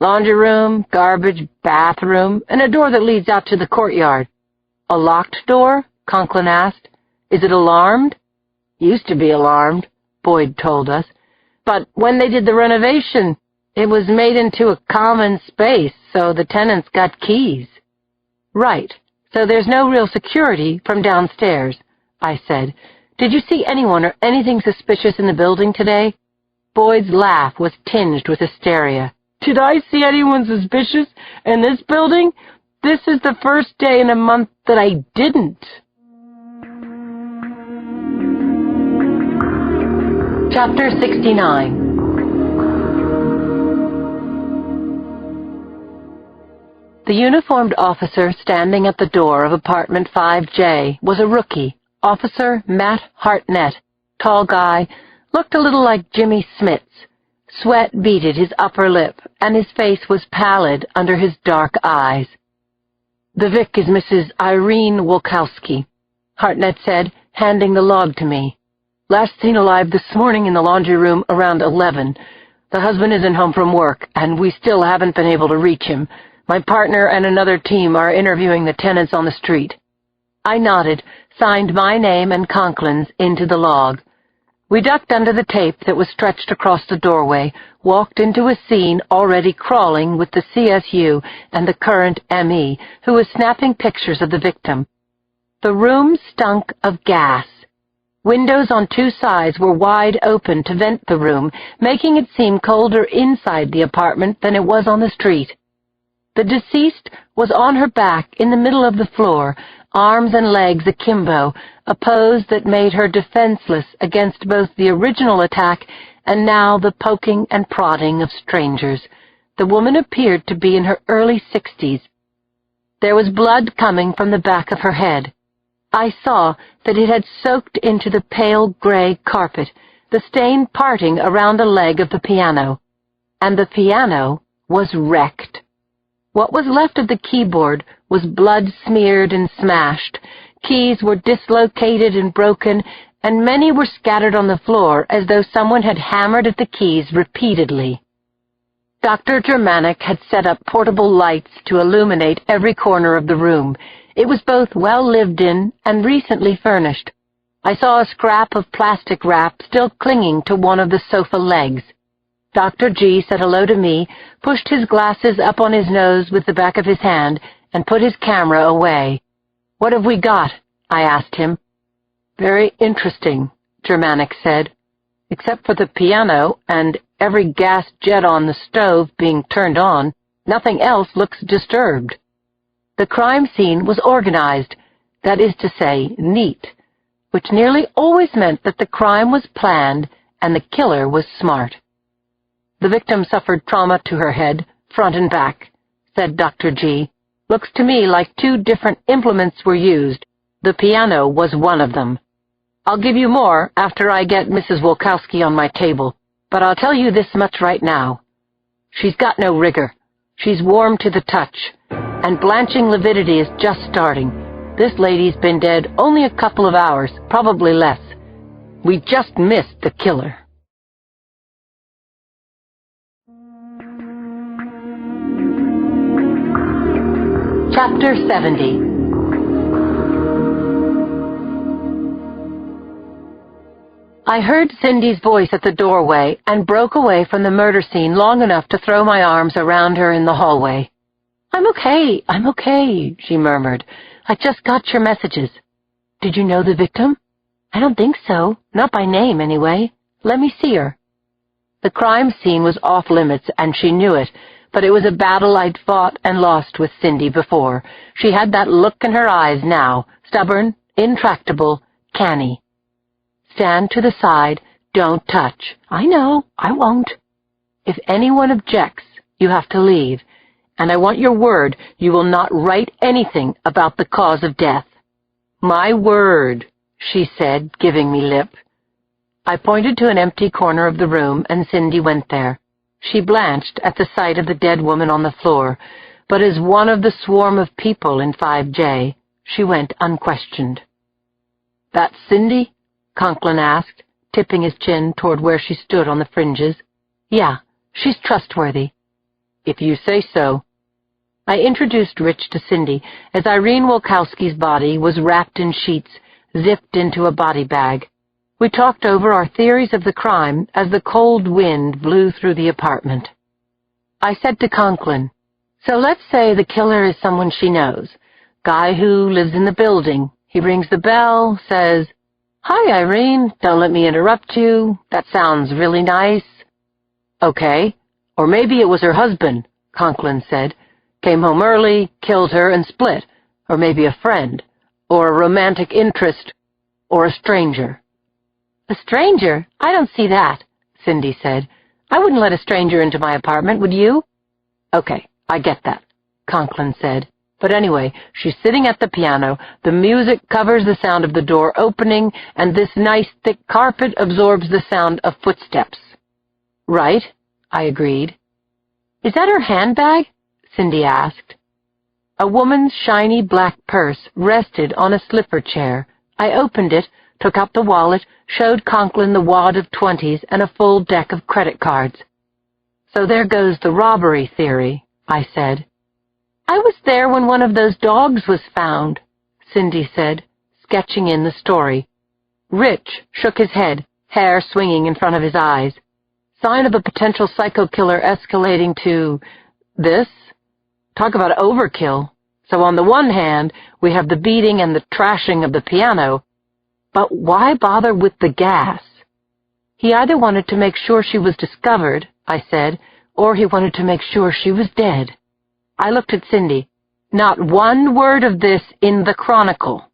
"Laundry room, garbage, bathroom, and a door that leads out to the courtyard." "A locked door?" Conklin asked. "Is it alarmed?" "Used to be alarmed," Boyd told us. "But when they did the renovation, it was made into a common space, so the tenants got keys." "Right. So there's no real security from downstairs," I said. "Did you see anyone or anything suspicious in the building today?" Boyd's laugh was tinged with hysteria. "Did I see anyone suspicious in this building? This is the first day in a month that I didn't." Chapter 69. The uniformed officer standing at the door of apartment 5J was a rookie, Officer Matt Hartnett, tall guy, looked a little like Jimmy Smits. Sweat beaded his upper lip, and his face was pallid under his dark eyes. "The Vic is Mrs. Irene Wolkowski," Hartnett said, handing the log to me. "Last seen alive this morning in the laundry room around 11. The husband isn't home from work, and we still haven't been able to reach him. My partner and another team are interviewing the tenants on the street." I nodded, signed my name and Conklin's into the log. We ducked under the tape that was stretched across the doorway, walked into a scene already crawling with the CSU and the current ME, who was snapping pictures of the victim. The room stunk of gas. Windows on 2 sides were wide open to vent the room, making it seem colder inside the apartment than it was on the street. The deceased was on her back in the middle of the floor, arms and legs akimbo, a pose that made her defenseless against both the original attack and now the poking and prodding of strangers. The woman appeared to be in her early 60s. There was blood coming from the back of her head. I saw that it had soaked into the pale gray carpet, the stain parting around a leg of the piano. And the piano was wrecked. What was left of the keyboard was blood-smeared and smashed. Keys were dislocated and broken, and many were scattered on the floor as though someone had hammered at the keys repeatedly. Dr. Germanic had set up portable lights to illuminate every corner of the room. It was both well lived in and recently furnished. I saw a scrap of plastic wrap still clinging to one of the sofa legs. Dr. G said hello to me, pushed his glasses up on his nose with the back of his hand, and put his camera away. "What have we got?" I asked him. "Very interesting," Germanic said. Except for the piano and every gas jet on the stove being turned on, nothing else looks disturbed. The crime scene was organized, that is to say, neat, which nearly always meant that the crime was planned and the killer was smart. The victim suffered trauma to her head, front and back, said Dr. G. Looks to me like 2 different implements were used. The piano was one of them. I'll give you more after I get Mrs. Wolkowski on my table, but I'll tell you this much right now. She's got no rigor. She's warm to the touch, and blanching lividity is just starting. This lady's been dead only a couple of hours, probably less. We just missed the killer. Chapter 70. I heard Cindy's voice at the doorway and broke away from the murder scene long enough to throw my arms around her in the hallway. I'm okay, she murmured. I just got your messages. Did you know the victim? I don't think so. Not by name, anyway. Let me see her. The crime scene was off limits, and she knew it, but it was a battle I'd fought and lost with Cindy before. She had that look in her eyes now, stubborn, intractable, canny. Stand to the side, don't touch. I know, I won't. If anyone objects, you have to leave, and I want your word you will not write anything about the cause of death. My word, she said, giving me lip. I pointed to an empty corner of the room, and Cindy went there. She blanched at the sight of the dead woman on the floor, but as one of the swarm of people in 5J, she went unquestioned. That's Cindy? Conklin asked, tipping his chin toward where she stood on the fringes. Yeah, she's trustworthy. If you say so. I introduced Rich to Cindy as Irene Wolkowski's body was wrapped in sheets, zipped into a body bag. We talked over our theories of the crime as the cold wind blew through the apartment. I said to Conklin, so let's say the killer is someone she knows. Guy who lives in the building. He rings the bell, says, Hi, Irene, don't let me interrupt you. That sounds really nice. Okay, or maybe it was her husband, Conklin said. Came home early, killed her, and split. Or maybe a friend, or a romantic interest, or a stranger. A stranger? I don't see that, Cindy said. I wouldn't let a stranger into my apartment, would you? Okay, I get that, Conklin said. But anyway, she's sitting at the piano, the music covers the sound of the door opening, and this nice thick carpet absorbs the sound of footsteps. Right, I agreed. Is that her handbag? Cindy asked. A woman's shiny black purse rested on a slipper chair. I opened it, took out the wallet, showed Conklin the wad of 20s and a full deck of credit cards. So there goes the robbery theory, I said. I was there when one of those dogs was found, Cindy said, sketching in the story. Rich shook his head, hair swinging in front of his eyes. Sign of a potential psycho killer escalating to this? Talk about overkill. So on the one hand, we have the beating and the trashing of the piano, but why bother with the gas? He either wanted to make sure she was discovered, I said, or he wanted to make sure she was dead. I looked at Cindy. Not one word of this in the Chronicle.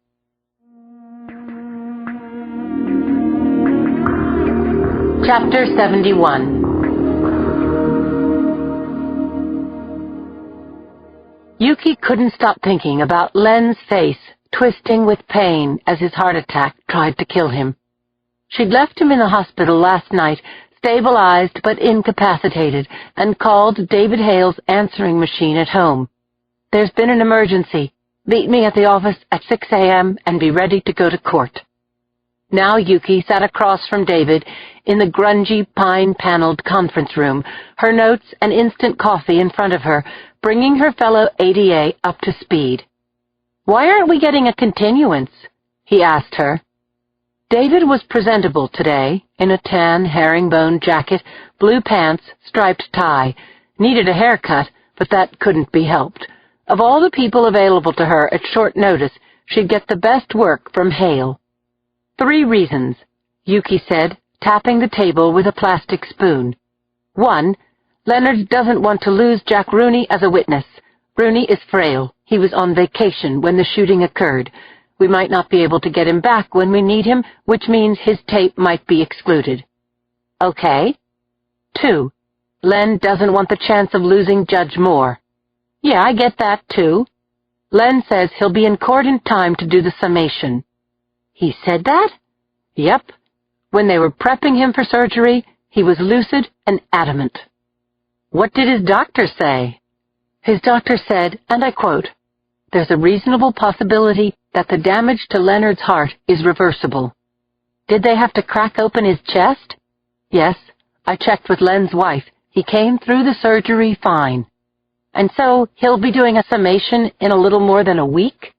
Chapter 71. Yuki couldn't stop thinking about Len's face, twisting with pain as his heart attack tried to kill him. She'd left him in the hospital last night, stabilized but incapacitated, and called David Hale's answering machine at home. There's been an emergency. Meet me at the office at 6 a.m. and be ready to go to court. Now Yuki sat across from David in the grungy, pine-paneled conference room, her notes and instant coffee in front of her, bringing her fellow ADA up to speed. Why aren't we getting a continuance? He asked her. David was presentable today, in a tan herringbone jacket, blue pants, striped tie. Needed a haircut, but that couldn't be helped. Of all the people available to her at short notice, she'd get the best work from Hale. 3 reasons, Yuki said, tapping the table with a plastic spoon. 1. Leonard doesn't want to lose Jack Rooney as a witness. Rooney is frail. He was on vacation when the shooting occurred. We might not be able to get him back when we need him, which means his tape might be excluded. Okay. 2. Len doesn't want the chance of losing Judge Moore. Yeah, I get that, too. Len says he'll be in court in time to do the summation. He said that? Yep. When they were prepping him for surgery, he was lucid and adamant. What did his doctor say? His doctor said, and I quote, "There's a reasonable possibility that the damage to Leonard's heart is reversible." Did they have to crack open his chest? Yes, I checked with Len's wife. He came through the surgery fine. And so he'll be doing a summation in a little more than a week?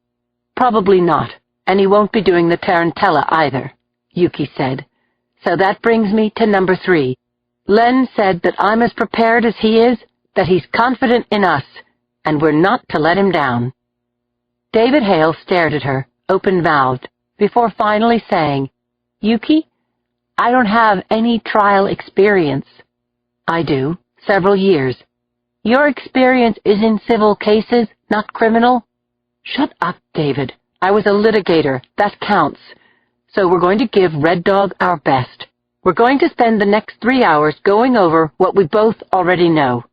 Probably not, and he won't be doing the tarantella either, Yuki said. So that brings me to number 3. Len said that I'm as prepared as he is, that he's confident in us, and we're not to let him down. David Hale stared at her, open-mouthed, before finally saying, "Yuki, I don't have any trial experience." "I do, several years. Your experience is in civil cases, not criminal." "Shut up, David. I was a litigator. That counts. So we're going to give Red Dog our best. We're going to spend the next 3 hours going over what we both already know.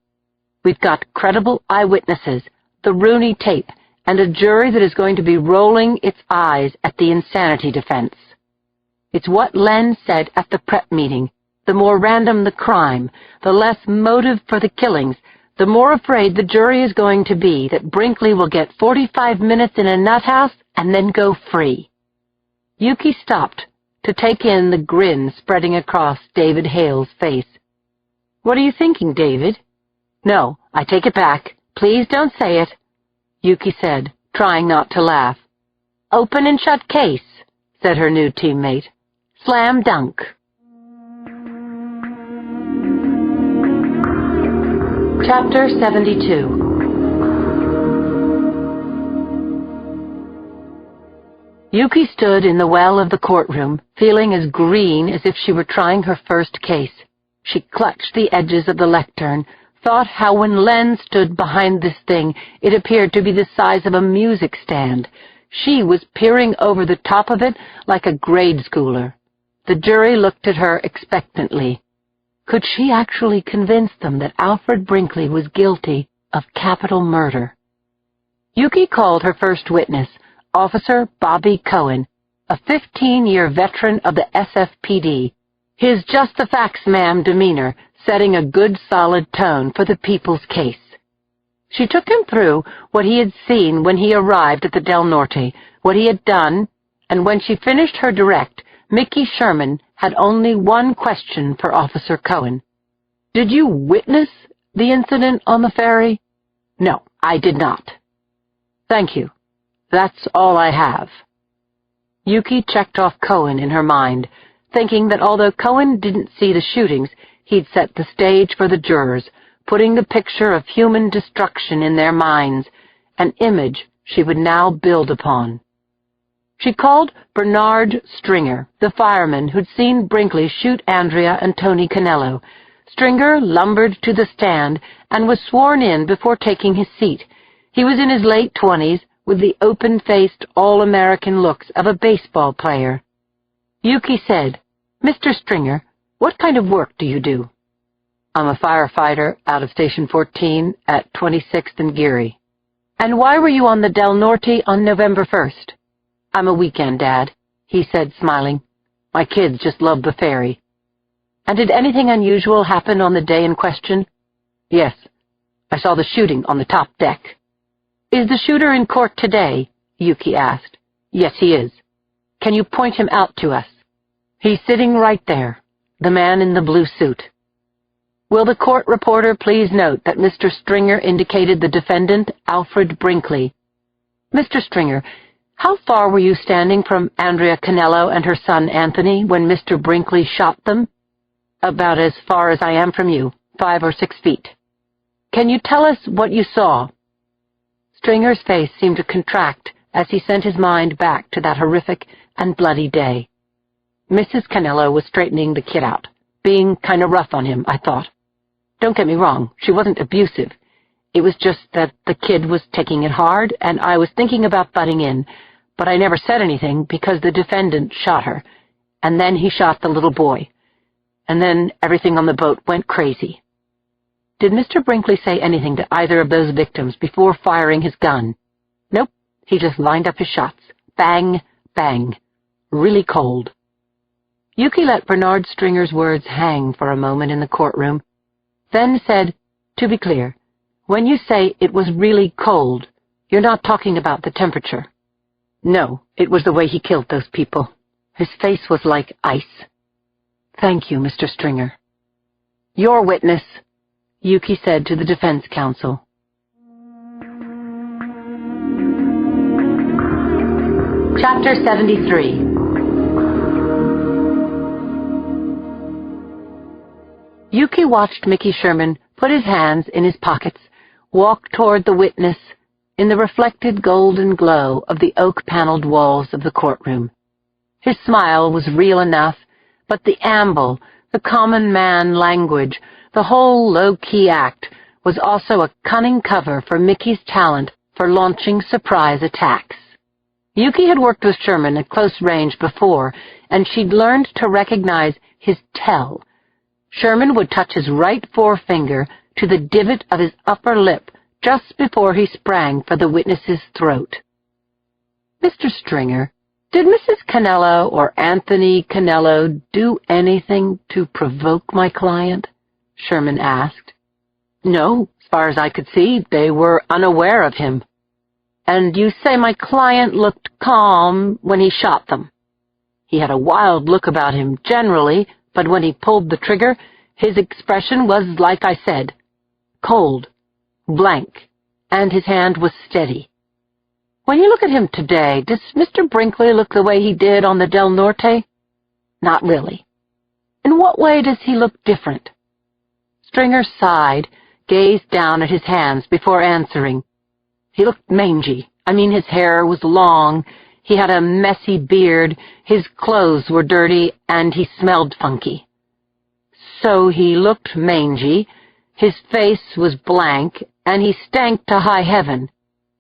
We've got credible eyewitnesses, the Rooney tape, and a jury that is going to be rolling its eyes at the insanity defense. It's what Len said at the prep meeting. The more random the crime, the less motive for the killings, the more afraid the jury is going to be that Brinkley will get 45 minutes in a nut house and then go free." Yuki stopped to take in the grin spreading across David Hale's face. "What are you thinking, David?" "No, I take it back. Please don't say it," Yuki said, trying not to laugh. "Open and shut case," said her new teammate. "Slam dunk." Chapter 72. Yuki stood in the well of the courtroom, feeling as green as if she were trying her first case. She clutched the edges of the lectern, thought how when Len stood behind this thing, it appeared to be the size of a music stand. She was peering over the top of it like a grade schooler. The jury looked at her expectantly. Could she actually convince them that Alfred Brinkley was guilty of capital murder? Yuki called her first witness, Officer Bobby Cohen, a 15-year veteran of the SFPD, his just-the-facts, ma'am demeanor setting a good solid tone for the people's case. She took him through what he had seen when he arrived at the Del Norte, what he had done, and when she finished her direct, Mickey Sherman had only one question for Officer Cohen. "Did you witness the incident on the ferry?" "No, I did not." "Thank you. That's all I have." Yuki checked off Cohen in her mind, thinking that although Cohen didn't see the shootings, he'd set the stage for the jurors, putting the picture of human destruction in their minds, an image she would now build upon. She called Bernard Stringer, the fireman who'd seen Brinkley shoot Andrea and Tony Canello. Stringer lumbered to the stand and was sworn in before taking his seat. He was in his late 20s, with the open-faced, all-American looks of a baseball player. Yuki said, "Mr. Stringer, what kind of work do you do?" "I'm a firefighter out of Station 14 at 26th and Geary." "And why were you on the Del Norte on November 1st? "I'm a weekend dad," he said, smiling. "My kids just love the ferry." "And did anything unusual happen on the day in question?" "Yes. I saw the shooting on the top deck." "Is the shooter in court today?" Yuki asked. "Yes, he is." "Can you point him out to us?" "He's sitting right there, the man in the blue suit." "Will the court reporter please note that Mr. Stringer indicated the defendant, Alfred Brinkley?" "Mr. Stringer, how far were you standing from Andrea Canello and her son Anthony when Mr. Brinkley shot them?" "About as far as I am from you, 5 or 6 feet." "Can you tell us what you saw?" Stringer's face seemed to contract as he sent his mind back to that horrific and bloody day. Mrs. Canello was straightening the kid out, being kind of rough on him, I thought. Don't get me wrong, she wasn't abusive. It was just that the kid was taking it hard, and I was thinking about butting in, but I never said anything because the defendant shot her, and then he shot the little boy, and then everything on the boat went crazy. Did Mr. Brinkley say anything to either of those victims before firing his gun? Nope, he just lined up his shots. Bang, bang. Really cold. Yuki let Bernard Stringer's words hang for a moment in the courtroom, then said, "To be clear, when you say it was really cold, you're not talking about the temperature." "No, it was the way he killed those people. His face was like ice." "Thank you, Mr. Stringer." "Your witness," Yuki said to the defense counsel. Chapter 73. Yuki watched Mickey Sherman put his hands in his pockets, walk toward the witness in the reflected golden glow of the oak-paneled walls of the courtroom. His smile was real enough, but the amble, the common man language, the whole low-key act was also a cunning cover for Mickey's talent for launching surprise attacks. Yuki had worked with Sherman at close range before, and she'd learned to recognize his tell. Sherman would touch his right forefinger to the divot of his upper lip just before he sprang for the witness's throat. "Mr. Stringer, did Mrs. Canello or Anthony Canello do anything to provoke my client?" Sherman asked. "No, as far as I could see, they were unaware of him." "And you say my client looked calm when he shot them?" "He had a wild look about him generally, but when he pulled the trigger, his expression was like I said, cold, blank, and his hand was steady." "When you look at him today, does Mr. Brinkley look the way he did on the Del Norte?" "Not really." "In what way does he look different?" Stringer sighed, gazed down at his hands before answering. "He looked mangy. His hair was long, he had a messy beard, his clothes were dirty, and he smelled funky." "So he looked mangy, his face was blank, and he stank to high heaven.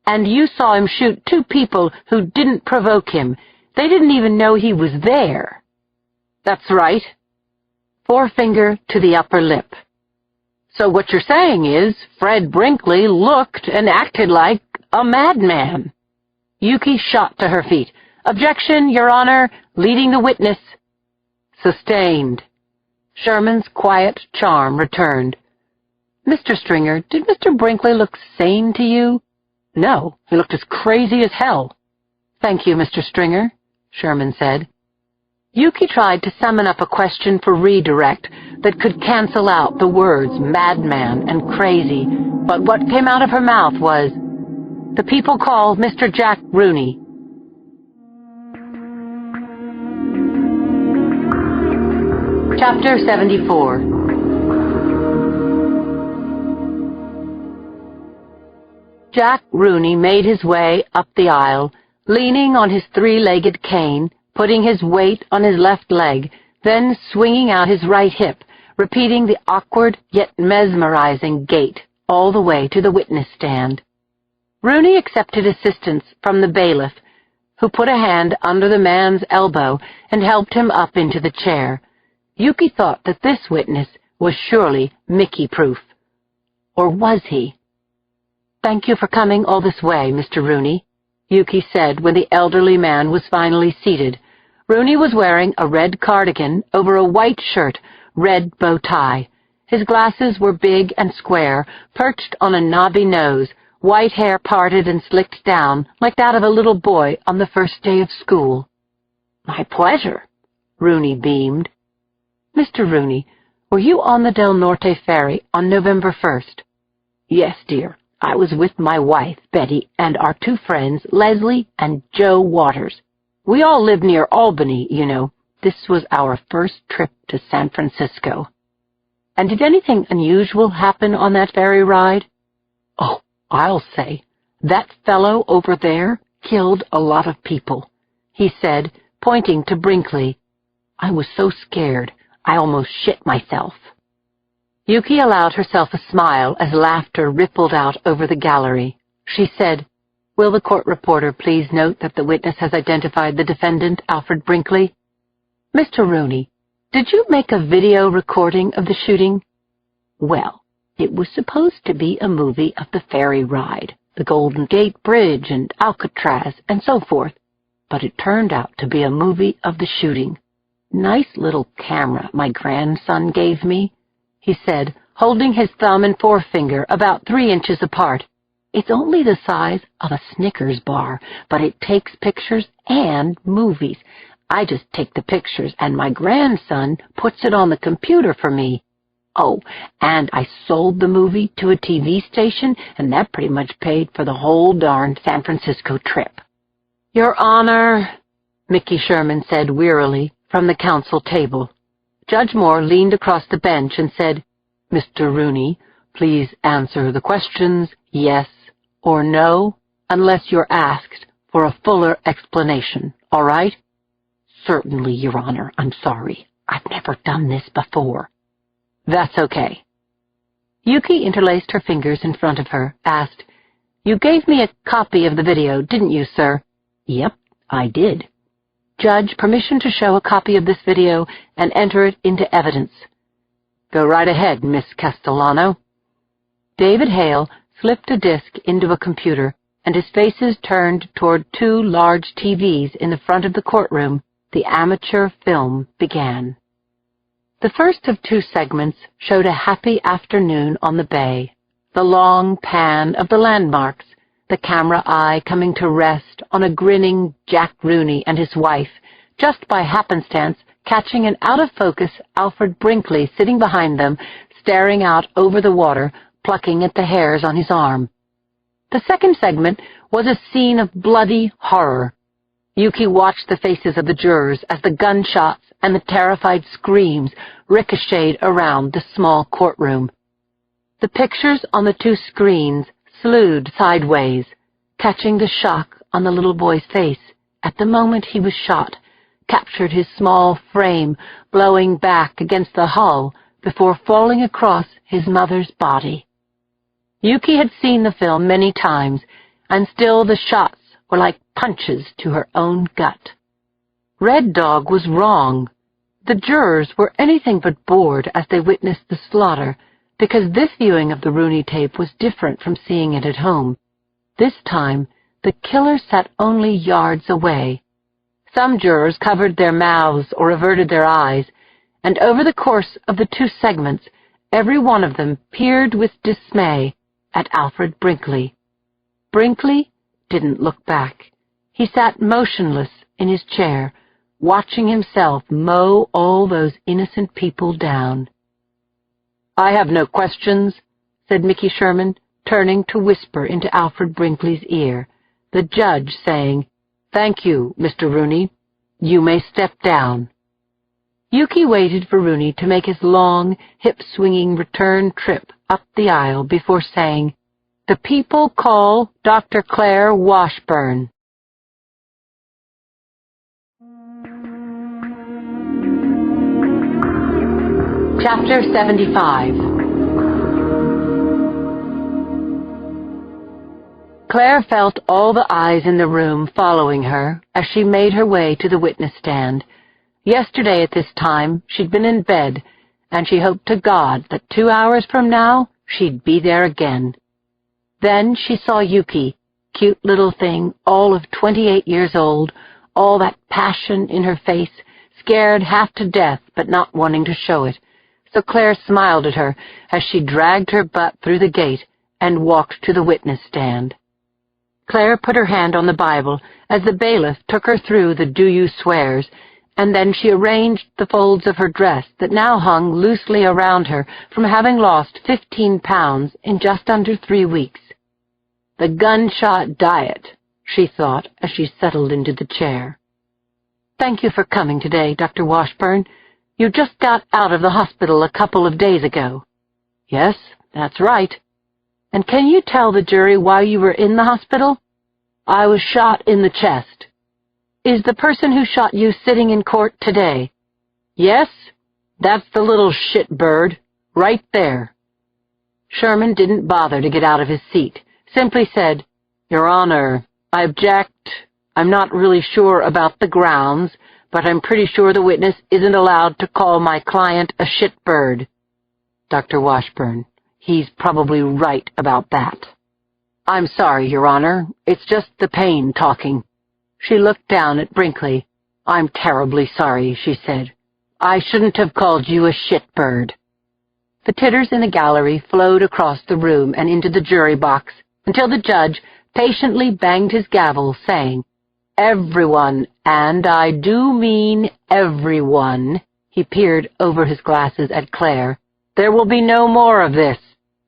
And you saw him shoot two people who didn't provoke him. They didn't even know he was there." "That's right." Forefinger to the upper lip. "So what you're saying is Fred Brinkley looked and acted like a madman." Yuki shot to her feet. "Objection, Your Honor, leading the witness." Sustained. Sherman's quiet charm returned. "Mr. Stringer, did Mr. Brinkley look sane to you?" "No, he looked as crazy as hell." "Thank you, Mr. Stringer," Sherman said. Yuki tried to summon up a question for redirect that could cancel out the words madman and crazy, but what came out of her mouth was, "The people call Mr. Jack Rooney." Chapter 74. Jack Rooney made his way up the aisle, leaning on his three-legged cane, putting his weight on his left leg, then swinging out his right hip, repeating the awkward yet mesmerizing gait all the way to the witness stand. Rooney accepted assistance from the bailiff, who put a hand under the man's elbow and helped him up into the chair. Yuki thought that this witness was surely Mickey-proof. Or was he? "Thank you for coming all this way, Mr. Rooney," Yuki said when the elderly man was finally seated. Rooney was wearing a red cardigan over a white shirt, red bow tie. His glasses were big and square, perched on a knobby nose, white hair parted and slicked down like that of a little boy on the first day of school. "My pleasure," Rooney beamed. "Mr. Rooney, were you on the Del Norte ferry on November 1st? "Yes, dear. I was with my wife, Betty, and our two friends, Leslie and Joe Waters. We all live near Albany, you know. This was our first trip to San Francisco." "And did anything unusual happen on that ferry ride?" "Oh, I'll say. That fellow over there killed a lot of people," he said, pointing to Brinkley. I was so scared, I almost shit myself." Yuki allowed herself a smile as laughter rippled out over the gallery. She said, "Will the court reporter please note that the witness has identified the defendant, Alfred Brinkley?" "Mr. Rooney, did you make a video recording of the shooting?" "Well, it was supposed to be a movie of the ferry ride, the Golden Gate Bridge and Alcatraz and so forth, but it turned out to be a movie of the shooting. Nice little camera my grandson gave me," he said, holding his thumb and forefinger about 3 inches apart. "It's only the size of a Snickers bar, but it takes pictures and movies. I just take the pictures and my grandson puts it on the computer for me. Oh, and I sold the movie to a TV station, and that pretty much paid for the whole darn San Francisco trip." "Your Honor," Mickey Sherman said wearily from the counsel table. Judge Moore leaned across the bench and said, "Mr. Rooney, please answer the questions yes or no, unless you're asked for a fuller explanation, all right?" "Certainly, Your Honor. I'm sorry. I've never done this before." "That's okay." Yuki interlaced her fingers in front of her, asked, "You gave me a copy of the video, didn't you, sir?" "Yep, I did." "Judge, permission to show a copy of this video and enter it into evidence." "Go right ahead, Miss Castellano." David Hale slipped a disc into a computer, and his faces turned toward 2 large TVs in the front of the courtroom. The amateur film began. The first of 2 segments showed a happy afternoon on the bay, the long pan of the landmarks, the camera eye coming to rest on a grinning Jack Rooney and his wife, just by happenstance catching an out-of-focus Alfred Brinkley sitting behind them, staring out over the water, plucking at the hairs on his arm. The second segment was a scene of bloody horror. Yuki watched the faces of the jurors as the gunshots and the terrified screams ricocheted around the small courtroom. The pictures on the 2 screens slewed sideways, catching the shock on the little boy's face at the moment he was shot, captured his small frame blowing back against the hull before falling across his mother's body. Yuki had seen the film many times, and still the shots were like punches to her own gut. Red Dog was wrong. The jurors were anything but bored as they witnessed the slaughter, because this viewing of the Rooney tape was different from seeing it at home. This time, the killer sat only yards away. Some jurors covered their mouths or averted their eyes, and over the course of the 2 segments, every one of them peered with dismay at Alfred Brinkley. Brinkley didn't look back. He sat motionless in his chair, watching himself mow all those innocent people down. "I have no questions," said Mickey Sherman, turning to whisper into Alfred Brinkley's ear, the judge saying, "Thank you, Mr. Rooney. You may step down." Yuki waited for Rooney to make his long, hip-swinging return trip up the aisle before saying, "The people call Dr. Claire Washburn." Chapter 75. Claire felt all the eyes in the room following her as she made her way to the witness stand. Yesterday at this time she'd been in bed, and she hoped to God that 2 hours from now she'd be there again. Then she saw Yuki, cute little thing, all of 28 years old, all that passion in her face, scared half to death but not wanting to show it. So Claire smiled at her as she dragged her butt through the gate and walked to the witness stand. Claire put her hand on the Bible as the bailiff took her through the "Do you swears," and then she arranged the folds of her dress that now hung loosely around her from having lost 15 pounds in just under 3 weeks. The gunshot diet, she thought as she settled into the chair. "Thank you for coming today, Dr. Washburn. You just got out of the hospital a couple of days ago." "Yes, that's right." "And can you tell the jury why you were in the hospital?" "I was shot in the chest." "Is the person who shot you sitting in court today?" Yes, that's the little shitbird, right there. Sherman didn't bother to get out of his seat, simply said, Your Honor, I object. I'm not really sure about the grounds, but I'm pretty sure the witness isn't allowed to call my client a shitbird. Dr. Washburn, he's probably right about that. I'm sorry, Your Honor. It's just the pain talking. She looked down at Brinkley. I'm terribly sorry, she said. I shouldn't have called you a shitbird. The titters in the gallery flowed across the room and into the jury box until the judge patiently banged his gavel, saying, Everyone, and I do mean everyone, he peered over his glasses at Claire. There will be no more of this.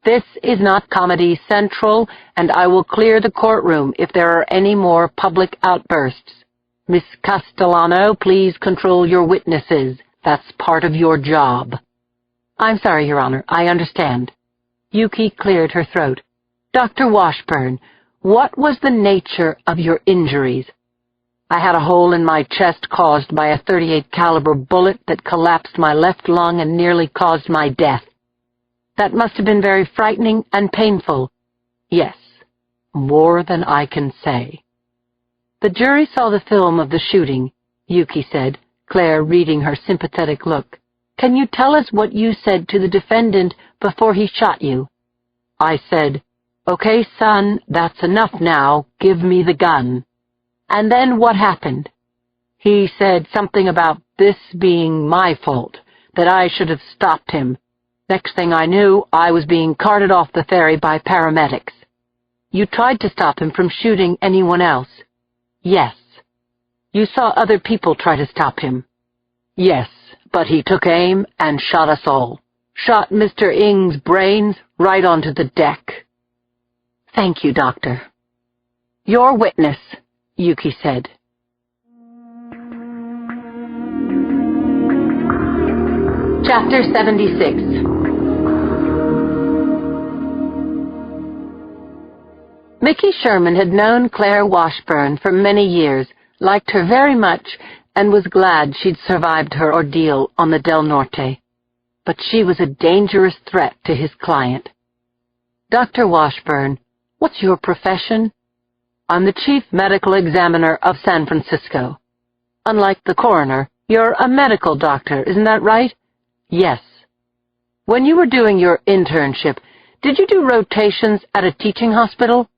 This is not Comedy Central, and I will clear the courtroom if there are any more public outbursts. Miss Castellano, please control your witnesses. That's part of your job. I'm sorry, Your Honor. I understand. Yuki cleared her throat. Dr. Washburn, what was the nature of your injuries? I had a hole in my chest caused by a .38 caliber bullet that collapsed my left lung and nearly caused my death. That must have been very frightening and painful. Yes, more than I can say. The jury saw the film of the shooting, Yuki said, Claire reading her sympathetic look. Can you tell us what you said to the defendant before he shot you? I said, Okay, son, that's enough now. Give me the gun. And then what happened? He said something about this being my fault, that I should have stopped him. Next thing I knew, I was being carted off the ferry by paramedics. You tried to stop him from shooting anyone else? Yes. You saw other people try to stop him? Yes, but he took aim and shot us all. Shot Mr. Ng's brains right onto the deck. Thank you, Doctor. Your witness, Yuki said. Chapter 76. Mickey Sherman had known Claire Washburn for many years, liked her very much, and was glad she'd survived her ordeal on the Del Norte. But she was a dangerous threat to his client. Dr. Washburn, what's your profession? I'm the chief medical examiner of San Francisco. Unlike the coroner, you're a medical doctor, isn't that right? Yes. When you were doing your internship, did you do rotations at a teaching hospital?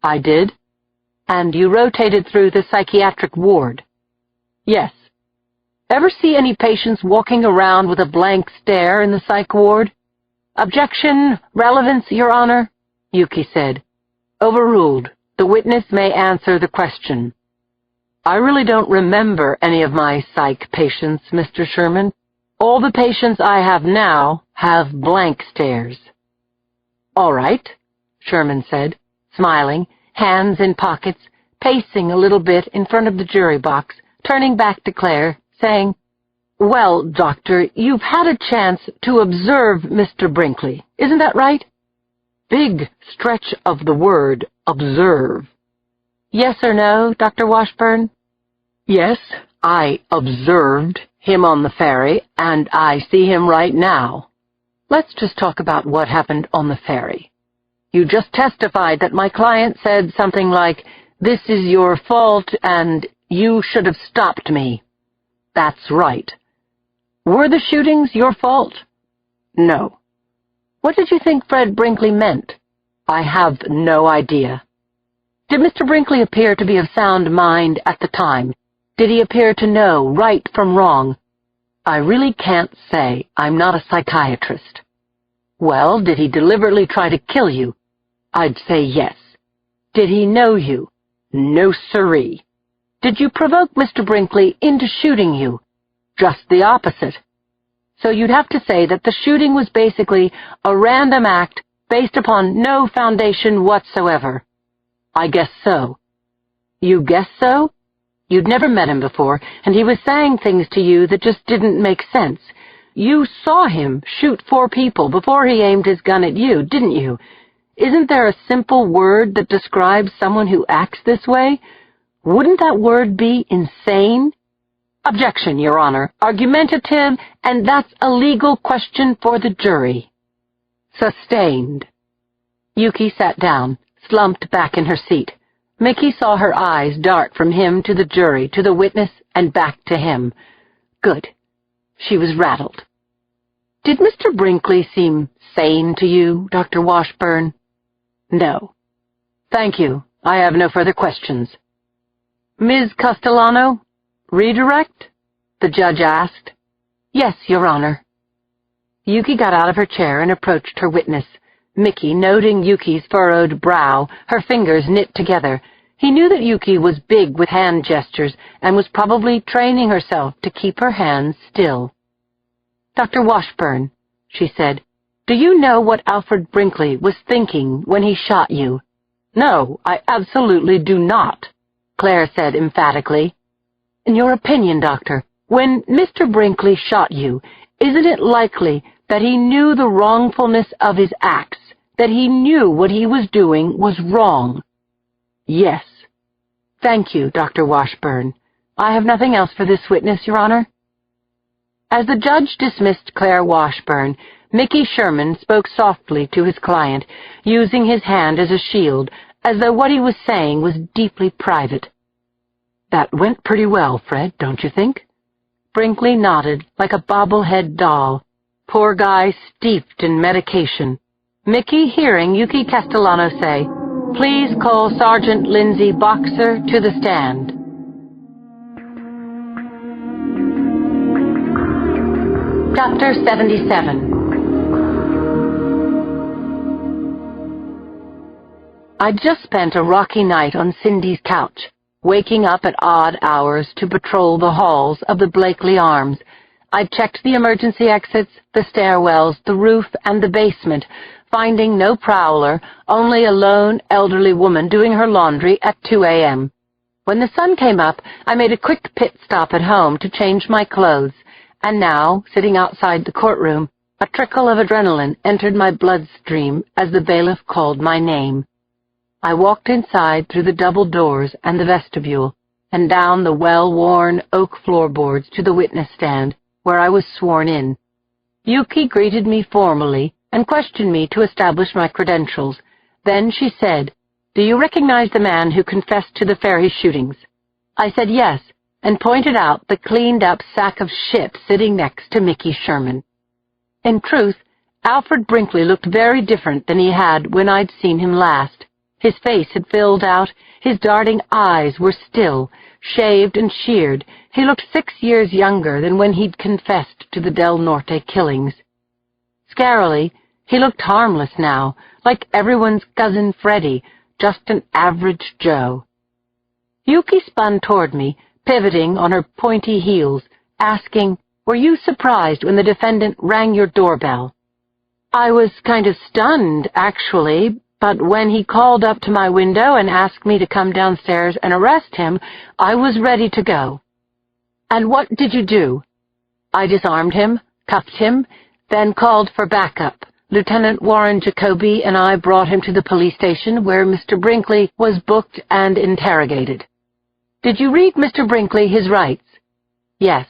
I did. And you rotated through the psychiatric ward? Yes. Ever see any patients walking around with a blank stare in the psych ward? Objection, relevance, Your Honor, Yuki said. Overruled. The witness may answer the question. I really don't remember any of my psych patients, Mr. Sherman. All the patients I have now have blank stares. All right, Sherman said, smiling, hands in pockets, pacing a little bit in front of the jury box, turning back to Claire, saying, Well, Doctor, you've had a chance to observe Mr. Brinkley, isn't that right? Big stretch of the word, observe. Yes or no, Dr. Washburn? Yes, I observed him on the ferry, and I see him right now. Let's just talk about what happened on the ferry. You just testified that my client said something like, This is your fault, and you should have stopped me. That's right. Were the shootings your fault? No. What did you think Fred Brinkley meant? I have no idea. Did Mr. Brinkley appear to be of sound mind at the time? Did he appear to know right from wrong? I really can't say. I'm not a psychiatrist. Well, did he deliberately try to kill you? I'd say yes. Did he know you? No siree. Did you provoke Mr. Brinkley into shooting you? Just the opposite. So you'd have to say that the shooting was basically a random act based upon no foundation whatsoever. I guess so. You guess so? You'd never met him before, and he was saying things to you that just didn't make sense. You saw him shoot 4 people before he aimed his gun at you, didn't you? Isn't there a simple word that describes someone who acts this way? Wouldn't that word be insane? Objection, Your Honor. Argumentative, and that's a legal question for the jury. Sustained. Yuki sat down, slumped back in her seat. Mickey saw her eyes dart from him to the jury, to the witness, and back to him. Good. She was rattled. Did Mr. Brinkley seem sane to you, Dr. Washburn? No. Thank you. I have no further questions. Ms. Castellano? Redirect? The judge asked. Yes, Your Honor. Yuki got out of her chair and approached her witness. Mickey, noting Yuki's furrowed brow, her fingers knit together. He knew that Yuki was big with hand gestures and was probably training herself to keep her hands still. Dr. Washburn, she said, do you know what Alfred Brinkley was thinking when he shot you? No, I absolutely do not, Claire said emphatically. In your opinion, Doctor, when Mr. Brinkley shot you, isn't it likely that he knew the wrongfulness of his acts, that he knew what he was doing was wrong? Yes. Thank you, Dr. Washburn. I have nothing else for this witness, Your Honor. As the judge dismissed Claire Washburn, Mickey Sherman spoke softly to his client, using his hand as a shield, as though what he was saying was deeply private. That went pretty well, Fred, don't you think? Brinkley nodded like a bobblehead doll. Poor guy steeped in medication. Mickey, hearing Yuki Castellano say, "Please call Sergeant Lindsay Boxer to the stand." Chapter 77. I'd just spent a rocky night on Cindy's couch, waking up at odd hours to patrol the halls of the Blakely Arms. I'd checked the emergency exits, the stairwells, the roof, and the basement, finding no prowler, only a lone elderly woman doing her laundry at 2 a.m. When the sun came up, I made a quick pit stop at home to change my clothes, and now, sitting outside the courtroom, a trickle of adrenaline entered my bloodstream as the bailiff called my name. I walked inside through the double doors and the vestibule, and down the well-worn oak floorboards to the witness stand, where I was sworn in. Yuki greeted me formally and questioned me to establish my credentials. Then she said, "Do you recognize the man who confessed to the ferry shootings?" I said yes, and pointed out the cleaned-up sack of shit sitting next to Mickey Sherman. In truth, Alfred Brinkley looked very different than he had when I'd seen him last. His face had filled out, his darting eyes were still, shaved and sheared. He looked 6 years younger than when he'd confessed to the Del Norte killings. Scarily, he looked harmless now, like everyone's cousin Freddie, just an average Joe. Yuki spun toward me, pivoting on her pointy heels, asking, "Were you surprised when the defendant rang your doorbell?" I was kind of stunned, actually, but when he called up to my window and asked me to come downstairs and arrest him, I was ready to go. And what did you do? I disarmed him, cuffed him, then called for backup. Lieutenant Warren Jacoby and I brought him to the police station where Mr. Brinkley was booked and interrogated. Did you read Mr. Brinkley his rights? Yes,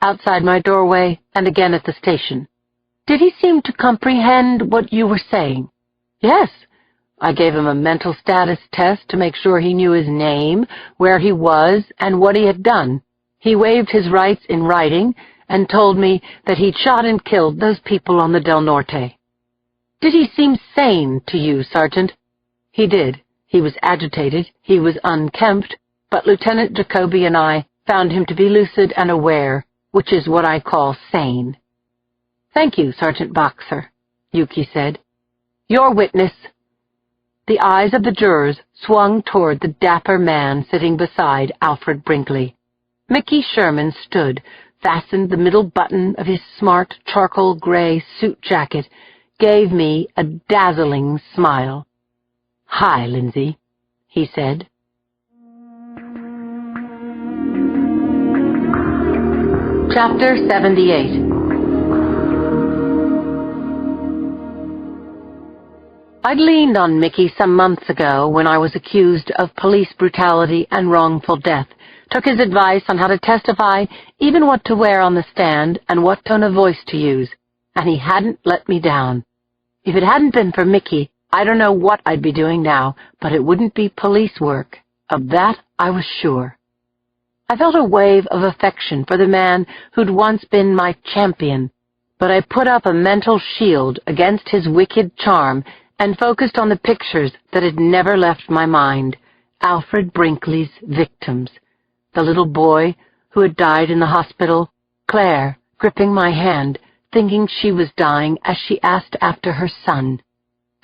outside my doorway and again at the station. Did he seem to comprehend what you were saying? Yes. I gave him a mental status test to make sure he knew his name, where he was, and what he had done. He waived his rights in writing and told me that he'd shot and killed those people on the Del Norte. Did he seem sane to you, Sergeant? He did. He was agitated, he was unkempt, but Lieutenant Jacoby and I found him to be lucid and aware, which is what I call sane. Thank you, Sergeant Boxer, Yuki said. Your witness. The eyes of the jurors swung toward the dapper man sitting beside Alfred Brinkley. Mickey Sherman stood, fastened the middle button of his smart charcoal-gray suit jacket, gave me a dazzling smile. Hi, Lindsay, he said. Chapter 78. I'd leaned on Mickey some months ago when I was accused of police brutality and wrongful death, took his advice on how to testify, even what to wear on the stand and what tone of voice to use, and he hadn't let me down. If it hadn't been for Mickey, I don't know what I'd be doing now, but it wouldn't be police work. Of that I was sure. I felt a wave of affection for the man who'd once been my champion, but I put up a mental shield against his wicked charm and focused on the pictures that had never left my mind, Alfred Brinkley's victims, the little boy who had died in the hospital, Claire gripping my hand, thinking she was dying as she asked after her son,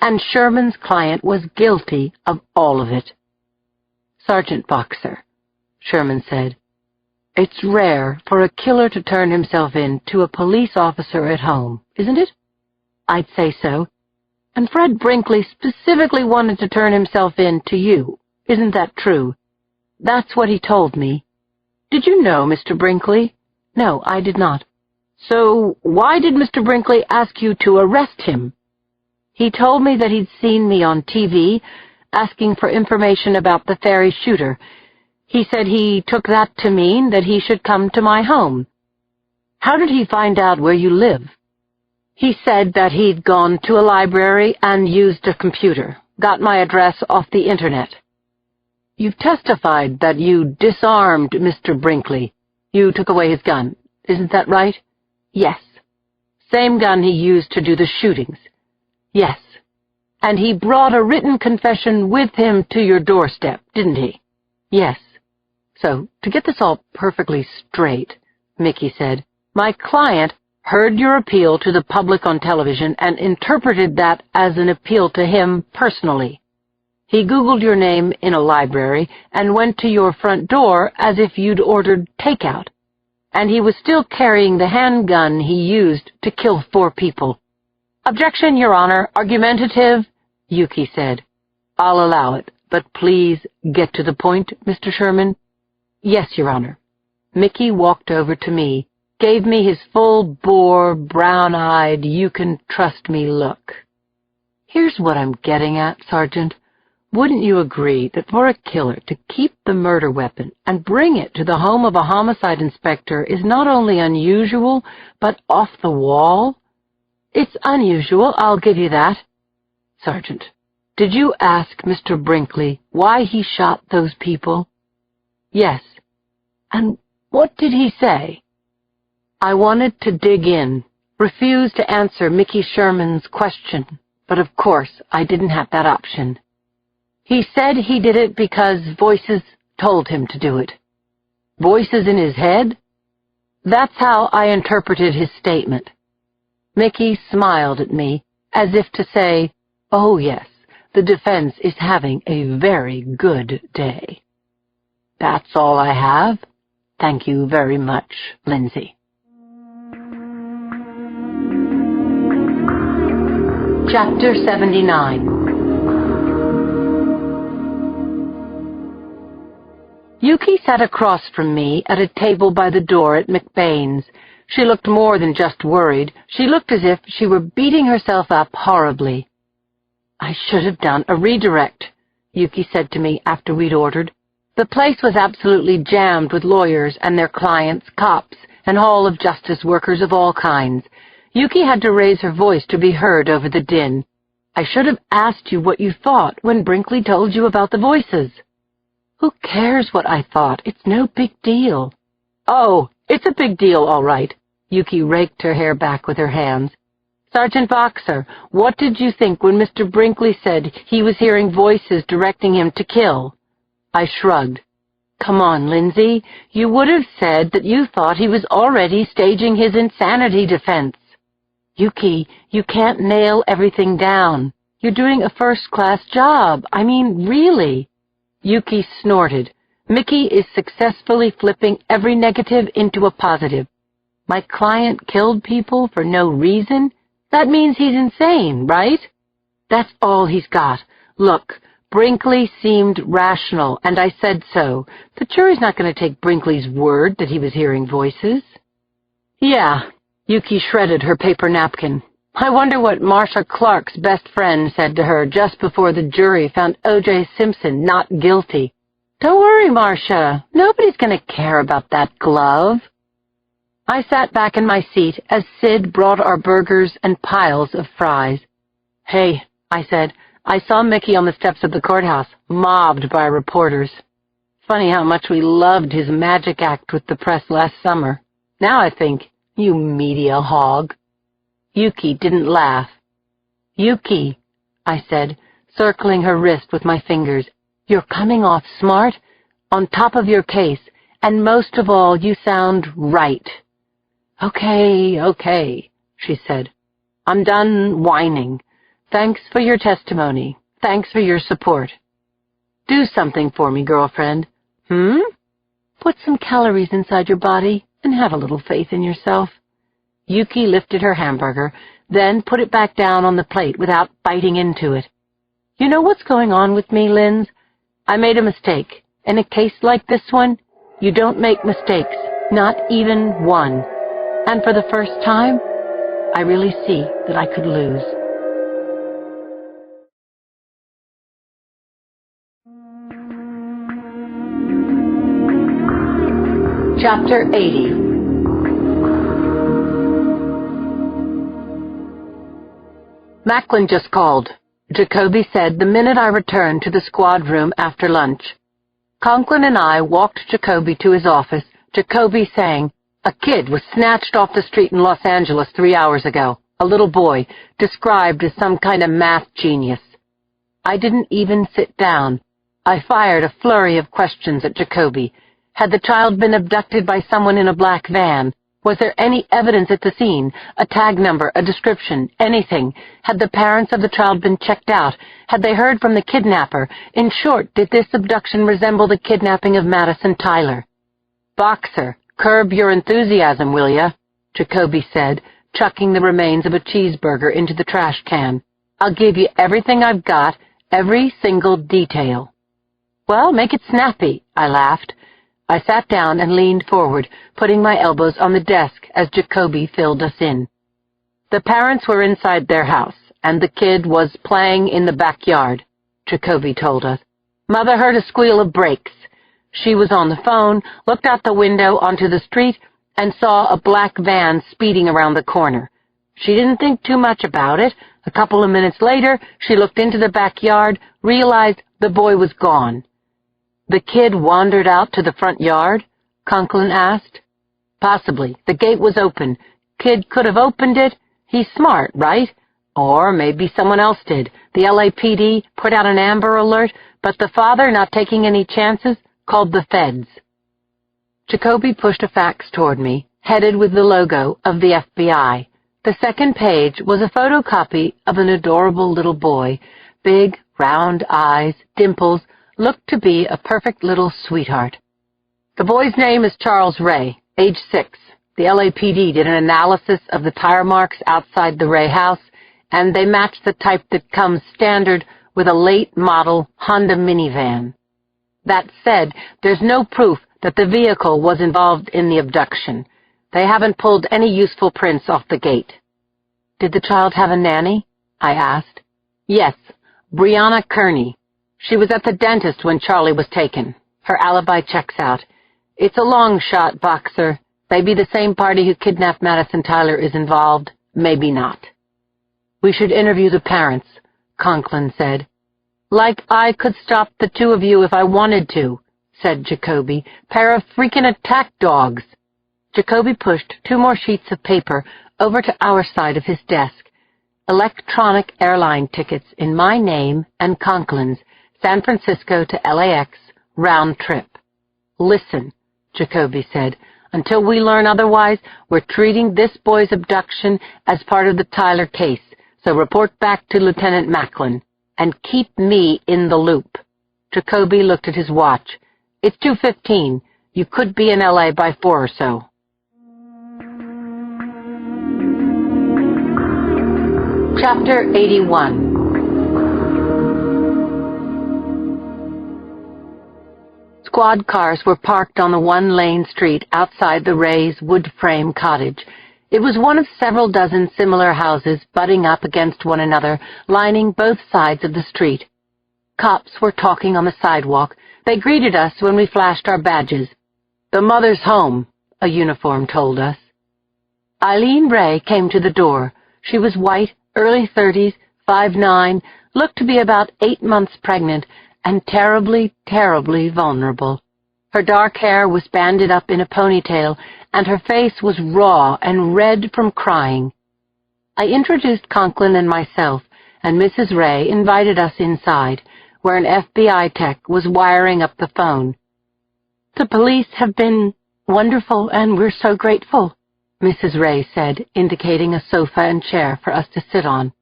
and Sherman's client was guilty of all of it. "Sergeant Boxer," Sherman said, "it's rare for a killer to turn himself in to a police officer at home, isn't it?" "I'd say so. And Fred Brinkley specifically wanted to turn himself in to you. Isn't that true?" "That's what he told me." "Did you know Mr. Brinkley?" "No, I did not." "So why did Mr. Brinkley ask you to arrest him?" "He told me that he'd seen me on TV, asking for information about the ferry shooter. He said he took that to mean that he should come to my home." "How did he find out where you live?" "He said that he'd gone to a library and used a computer, got my address off the Internet." "You've testified that you disarmed Mr. Brinkley. You took away his gun. Isn't that right?" "Yes." "Same gun he used to do the shootings?" "Yes." "And he brought a written confession with him to your doorstep, didn't he?" "Yes." "So, to get this all perfectly straight," Mickey said, "my client heard your appeal to the public on television and interpreted that as an appeal to him personally. He Googled your name in a library and went to your front door as if you'd ordered takeout. And he was still carrying the handgun he used to kill 4 people. "Objection, Your Honor. Argumentative," Yuki said. "I'll allow it, but please get to the point, Mr. Sherman." "Yes, Your Honor." Mickey walked over to me, gave me his full-bore, brown-eyed, you-can-trust-me look. "Here's what I'm getting at, Sergeant. Wouldn't you agree that for a killer to keep the murder weapon and bring it to the home of a homicide inspector is not only unusual, but off the wall?" "It's unusual, I'll give you that." "Sergeant, did you ask Mr. Brinkley why he shot those people?" "Yes." "And what did he say?" I wanted to dig in, refused to answer Mickey Sherman's question, but of course I didn't have that option. "He said he did it because voices told him to do it." "Voices in his head?" "That's how I interpreted his statement." Mickey smiled at me, as if to say, "Oh yes, the defense is having a very good day." That's all I have. Thank you very much, Lindsay. Chapter 79. Yuki sat across from me at a table by the door at McBain's. She looked more than just worried. She looked as if she were beating herself up horribly. "I should have done a redirect," Yuki said to me after we'd ordered. The place was absolutely jammed with lawyers and their clients, cops, and Hall of Justice workers of all kinds. Yuki had to raise her voice to be heard over the din. "I should have asked you what you thought when Brinkley told you about the voices." "Who cares what I thought? It's no big deal." "Oh, it's a big deal, all right." Yuki raked her hair back with her hands. "Sergeant Boxer, what did you think when Mr. Brinkley said he was hearing voices directing him to kill?" I shrugged. "Come on, Lindsay. You would have said that you thought he was already staging his insanity defense." "Yuki, you can't nail everything down. You're doing a first-class job. I mean, really." Yuki snorted. "Mickey is successfully flipping every negative into a positive. My client killed people for no reason? That means he's insane, right? That's all he's got. Look, Brinkley seemed rational, and I said so. The jury's not going to take Brinkley's word that he was hearing voices." "Yeah." Yuki shredded her paper napkin. I wonder what Marcia Clark's best friend said to her just before the jury found O.J. Simpson not guilty. Don't worry, Marcia. Nobody's going to care about that glove. I sat back in my seat as Sid brought our burgers and piles of fries. Hey, I said, I saw Mickey on the steps of the courthouse, mobbed by reporters. Funny how much we loved his magic act with the press last summer. Now I think, you media hog. Yuki didn't laugh. Yuki, I said, circling her wrist with my fingers, you're coming off smart, on top of your case, and most of all, you sound right. Okay, she said. I'm done whining. Thanks for your testimony. Thanks for your support. Do something for me, girlfriend. Put some calories inside your body and have a little faith in yourself. Yuki lifted her hamburger, then put it back down on the plate without biting into it. You know what's going on with me, Linz? I made a mistake. In a case like this one, you don't make mistakes, not even one. And for the first time, I really see that I could lose. Chapter 80. Macklin just called, Jacoby said the minute I returned to the squad room after lunch. Conklin and I walked Jacoby to his office, Jacoby saying, a kid was snatched off the street in Los Angeles 3 hours ago, a little boy, described as some kind of math genius. I didn't even sit down. I fired a flurry of questions at Jacoby. Had the child been abducted by someone in a black van? Was there any evidence at the scene, a tag number, a description, anything? Had the parents of the child been checked out? Had they heard from the kidnapper? In short, did this abduction resemble the kidnapping of Madison Tyler? Boxer, curb your enthusiasm, will ya? Jacoby said, chucking the remains of a cheeseburger into the trash can. I'll give you everything I've got, every single detail. Well, make it snappy, I laughed. I sat down and leaned forward, putting my elbows on the desk as Jacoby filled us in. The parents were inside their house, and the kid was playing in the backyard, Jacoby told us. Mother heard a squeal of brakes. She was on the phone, looked out the window onto the street, and saw a black van speeding around the corner. She didn't think too much about it. A couple of minutes later, she looked into the backyard, realized the boy was gone. The kid wandered out to the front yard? Conklin asked. Possibly. The gate was open. Kid could have opened it. He's smart, right? Or maybe someone else did. The LAPD put out an Amber Alert, but the father, not taking any chances, called the feds. Jacoby pushed a fax toward me, headed with the logo of the FBI. The second page was a photocopy of an adorable little boy, big, round eyes, dimples, looked to be a perfect little sweetheart. The boy's name is Charles Ray, age 6. The LAPD did an analysis of the tire marks outside the Ray house, and they matched the type that comes standard with a late-model Honda minivan. That said, there's no proof that the vehicle was involved in the abduction. They haven't pulled any useful prints off the gate. Did the child have a nanny? I asked. Yes, Brianna Kearney. She was at the dentist when Charlie was taken. Her alibi checks out. It's a long shot, Boxer. Maybe the same party who kidnapped Madison Tyler is involved, maybe not. We should interview the parents, Conklin said. Like I could stop the two of you if I wanted to, said Jacoby. Pair of freaking attack dogs. Jacoby pushed 2 more sheets of paper over to our side of his desk. Electronic airline tickets in my name and Conklin's, San Francisco to LAX, round trip. Listen, Jacoby said, until we learn otherwise, we're treating this boy's abduction as part of the Tyler case, so report back to Lieutenant Macklin, and keep me in the loop. Jacoby looked at his watch. It's 2:15. You could be in LA by 4 or so. Chapter 81. Squad cars were parked on the 1-lane street outside the Ray's wood-frame cottage. It was one of several dozen similar houses butting up against one another, lining both sides of the street. Cops were talking on the sidewalk. They greeted us when we flashed our badges. "The mother's home," a uniform told us. Eileen Ray came to the door. She was white, early 30s, 5'9", looked to be about 8 months pregnant, and terribly, terribly vulnerable. Her dark hair was banded up in a ponytail, and her face was raw and red from crying. I introduced Conklin and myself, and Mrs. Ray invited us inside, where an FBI tech was wiring up the phone. "The police have been wonderful, and we're so grateful," Mrs. Ray said, indicating a sofa and chair for us to sit on.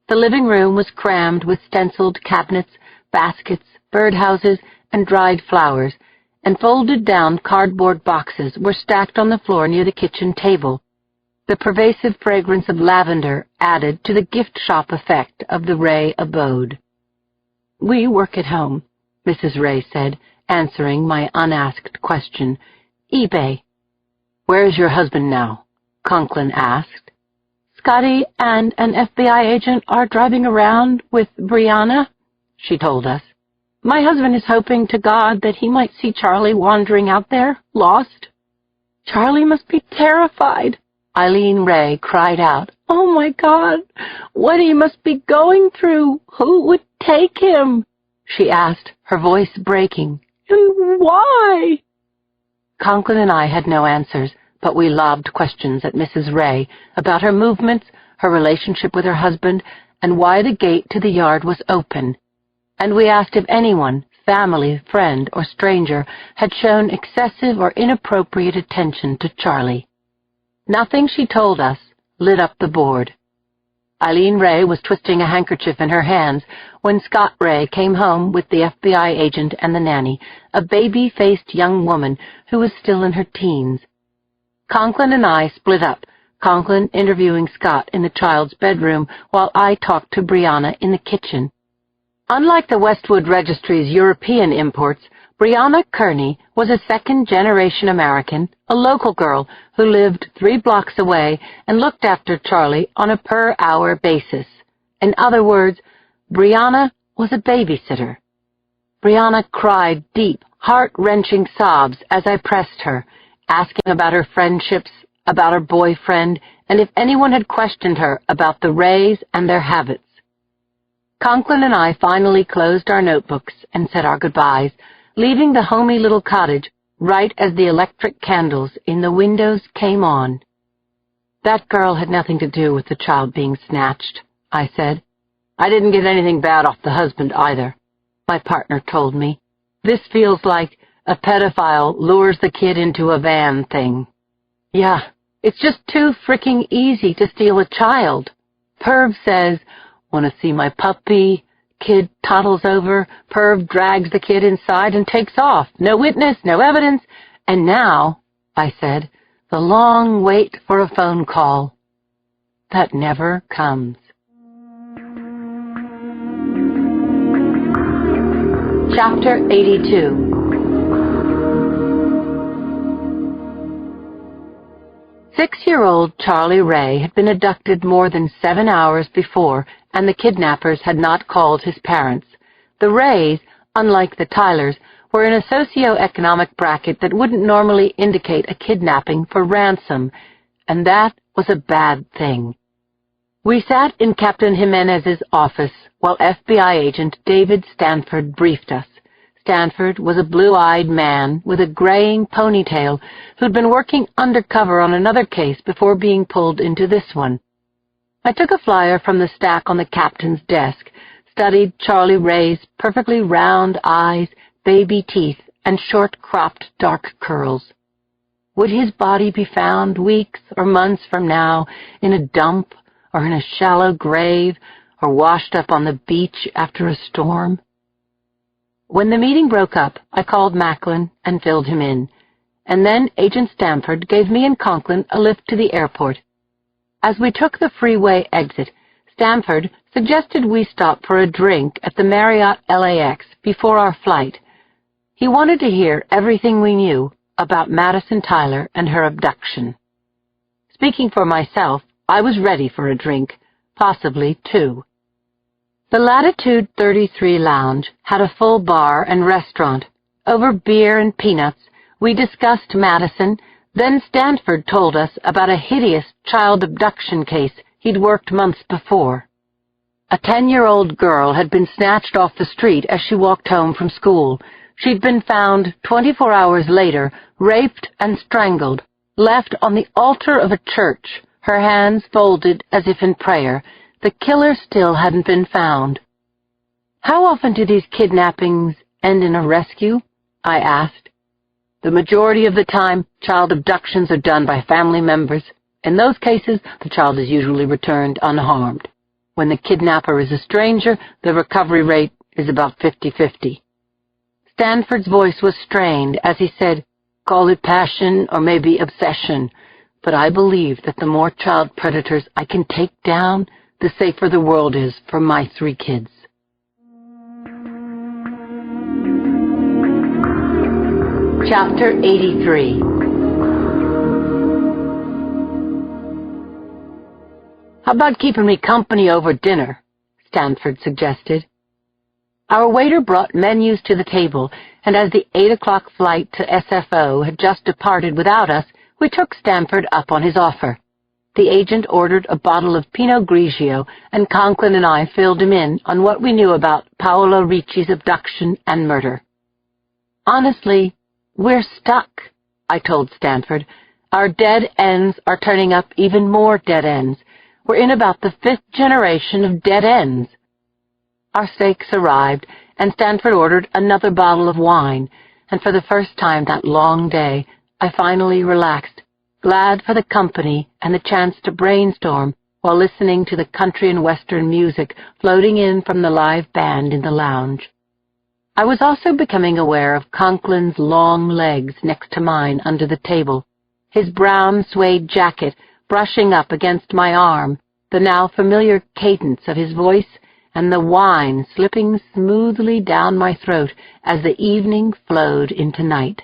The living room was crammed with stenciled cabinets, baskets, birdhouses, and dried flowers, and folded-down cardboard boxes were stacked on the floor near the kitchen table. The pervasive fragrance of lavender added to the gift shop effect of the Ray abode. "We work at home," Mrs. Ray said, answering my unasked question. "eBay." "Where's your husband now?" Conklin asked. "Scotty and an FBI agent are driving around with Brianna," she told us. "My husband is hoping to God that he might see Charlie wandering out there, lost." "Charlie must be terrified," Eileen Ray cried out. "Oh, my God, what he must be going through. Who would take him?" she asked, her voice breaking. "And why?" Conklin and I had no answers, but we lobbed questions at Mrs. Ray about her movements, her relationship with her husband, and why the gate to the yard was open. And we asked if anyone, family, friend, or stranger, had shown excessive or inappropriate attention to Charlie. Nothing, she told us, lit up the board. Eileen Ray was twisting a handkerchief in her hands when Scott Ray came home with the FBI agent and the nanny, a baby-faced young woman who was still in her teens. Conklin and I split up, Conklin interviewing Scott in the child's bedroom while I talked to Brianna in the kitchen. Unlike the Westwood Registry's European imports, Brianna Kearney was a second-generation American, a local girl who lived 3 blocks away and looked after Charlie on a per-hour basis. In other words, Brianna was a babysitter. Brianna cried deep, heart-wrenching sobs as I pressed her, asking about her friendships, about her boyfriend, and if anyone had questioned her about the Rays and their habits. Conklin and I finally closed our notebooks and said our goodbyes, leaving the homey little cottage right as the electric candles in the windows came on. "That girl had nothing to do with the child being snatched," I said. "I didn't get anything bad off the husband either," my partner told me. "This feels like a pedophile lures the kid into a van thing." "Yeah, it's just too fricking easy to steal a child." Perv says, "Want to see my puppy?" Kid toddles over, Perv drags the kid inside and takes off. No witness, no evidence. And now, I said, the long wait for a phone call. That never comes. Chapter 82. Six-year-old Charlie Ray had been abducted more than 7 hours before, and the kidnappers had not called his parents. The Rays, unlike the Tylers, were in a socio-economic bracket that wouldn't normally indicate a kidnapping for ransom, and that was a bad thing. We sat in Captain Jimenez's office while FBI agent David Stanford briefed us. Stanford was a blue-eyed man with a graying ponytail who'd been working undercover on another case before being pulled into this one. I took a flyer from the stack on the captain's desk, studied Charlie Ray's perfectly round eyes, baby teeth, and short-cropped dark curls. Would his body be found weeks or months from now in a dump or in a shallow grave or washed up on the beach after a storm? When the meeting broke up, I called Macklin and filled him in, and then Agent Stanford gave me and Conklin a lift to the airport. As we took the freeway exit, Stanford suggested we stop for a drink at the Marriott LAX before our flight. He wanted to hear everything we knew about Madison Tyler and her abduction. Speaking for myself, I was ready for a drink, possibly two. The Latitude 33 Lounge had a full bar and restaurant. Over beer and peanuts, we discussed Madison, then Stanford told us about a hideous child abduction case he'd worked months before. A 10-year-old girl had been snatched off the street as she walked home from school. She'd been found 24 hours later, raped and strangled, left on the altar of a church, her hands folded as if in prayer. The killer still hadn't been found. "How often do these kidnappings end in a rescue?" I asked. "The majority of the time, child abductions are done by family members. In those cases, the child is usually returned unharmed. When the kidnapper is a stranger, the recovery rate is about 50-50. Stanford's voice was strained as he said, "Call it passion or maybe obsession, but I believe that the more child predators I can take down, the safer the world is for my 3 kids." Chapter 83. "How about keeping me company over dinner?" Stanford suggested. Our waiter brought menus to the table, and as the 8 o'clock flight to SFO had just departed without us, we took Stanford up on his offer. The agent ordered a bottle of Pinot Grigio, and Conklin and I filled him in on what we knew about Paolo Ricci's abduction and murder. "Honestly, we're stuck," I told Stanford. "Our dead ends are turning up even more dead ends. We're in about the 5th generation of dead ends." Our steaks arrived, and Stanford ordered another bottle of wine, and for the first time that long day, I finally relaxed, glad for the company and the chance to brainstorm while listening to the country and western music floating in from the live band in the lounge. I was also becoming aware of Conklin's long legs next to mine under the table, his brown suede jacket brushing up against my arm, the now familiar cadence of his voice, and the wine slipping smoothly down my throat as the evening flowed into night.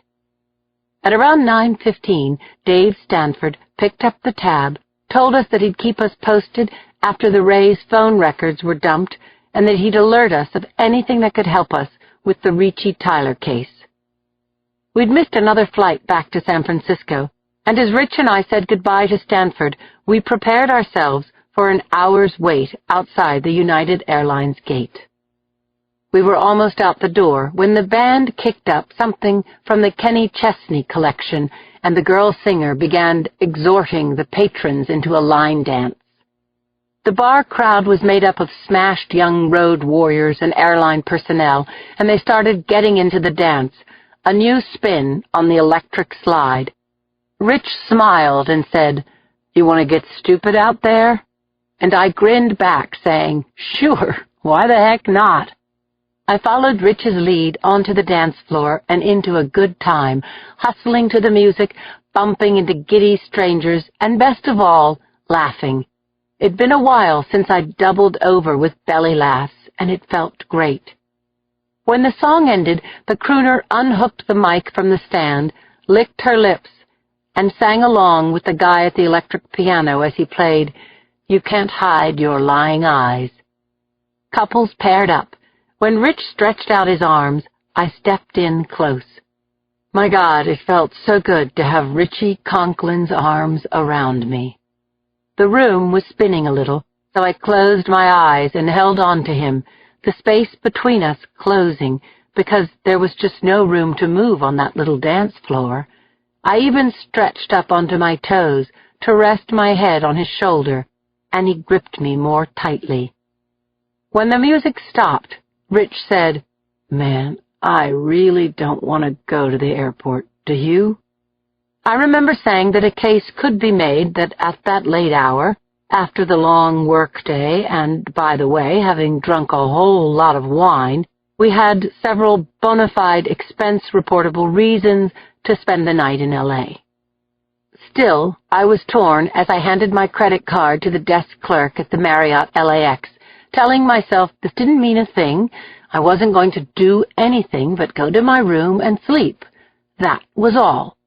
At around 9:15, Dave Stanford picked up the tab, told us that he'd keep us posted after the Rays' phone records were dumped, and that he'd alert us of anything that could help us with the Ricci-Tyler case. We'd missed another flight back to San Francisco, and as Rich and I said goodbye to Stanford, we prepared ourselves for an hour's wait outside the United Airlines gate. We were almost out the door when the band kicked up something from the Kenny Chesney collection, and the girl singer began exhorting the patrons into a line dance. The bar crowd was made up of smashed young road warriors and airline personnel, and they started getting into the dance, a new spin on the electric slide. Rich smiled and said, "You want to get stupid out there?" And I grinned back, saying, "Sure, why the heck not?" I followed Rich's lead onto the dance floor and into a good time, hustling to the music, bumping into giddy strangers, and best of all, laughing. It'd been a while since I'd doubled over with belly laughs, and it felt great. When the song ended, the crooner unhooked the mic from the stand, licked her lips, and sang along with the guy at the electric piano as he played, "You Can't Hide Your Lying Eyes." Couples paired up. When Rich stretched out his arms, I stepped in close. My God, it felt so good to have Richie Conklin's arms around me. The room was spinning a little, so I closed my eyes and held on to him, the space between us closing, because there was just no room to move on that little dance floor. I even stretched up onto my toes to rest my head on his shoulder, and he gripped me more tightly. When the music stopped, Rich said, "Man, I really don't want to go to the airport. Do you?" I remember saying that a case could be made that at that late hour, after the long work day, and, by the way, having drunk a whole lot of wine, we had several bona fide expense-reportable reasons to spend the night in L.A. Still, I was torn as I handed my credit card to the desk clerk at the Marriott LAX, telling myself this didn't mean a thing. I wasn't going to do anything but go to my room and sleep. That was all.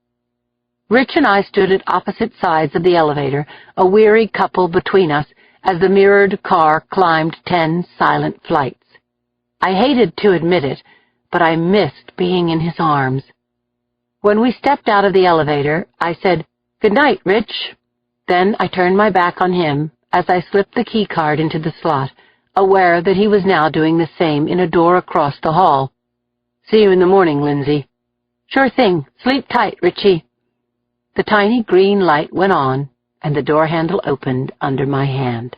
Rich and I stood at opposite sides of the elevator, a weary couple between us, as the mirrored car climbed 10 silent flights. I hated to admit it, but I missed being in his arms. When we stepped out of the elevator, I said, "Good night, Rich." Then I turned my back on him as I slipped the key card into the slot, aware that he was now doing the same in a door across the hall. "See you in the morning, Lindsay." "Sure thing. Sleep tight, Richie." The tiny green light went on, and the door handle opened under my hand.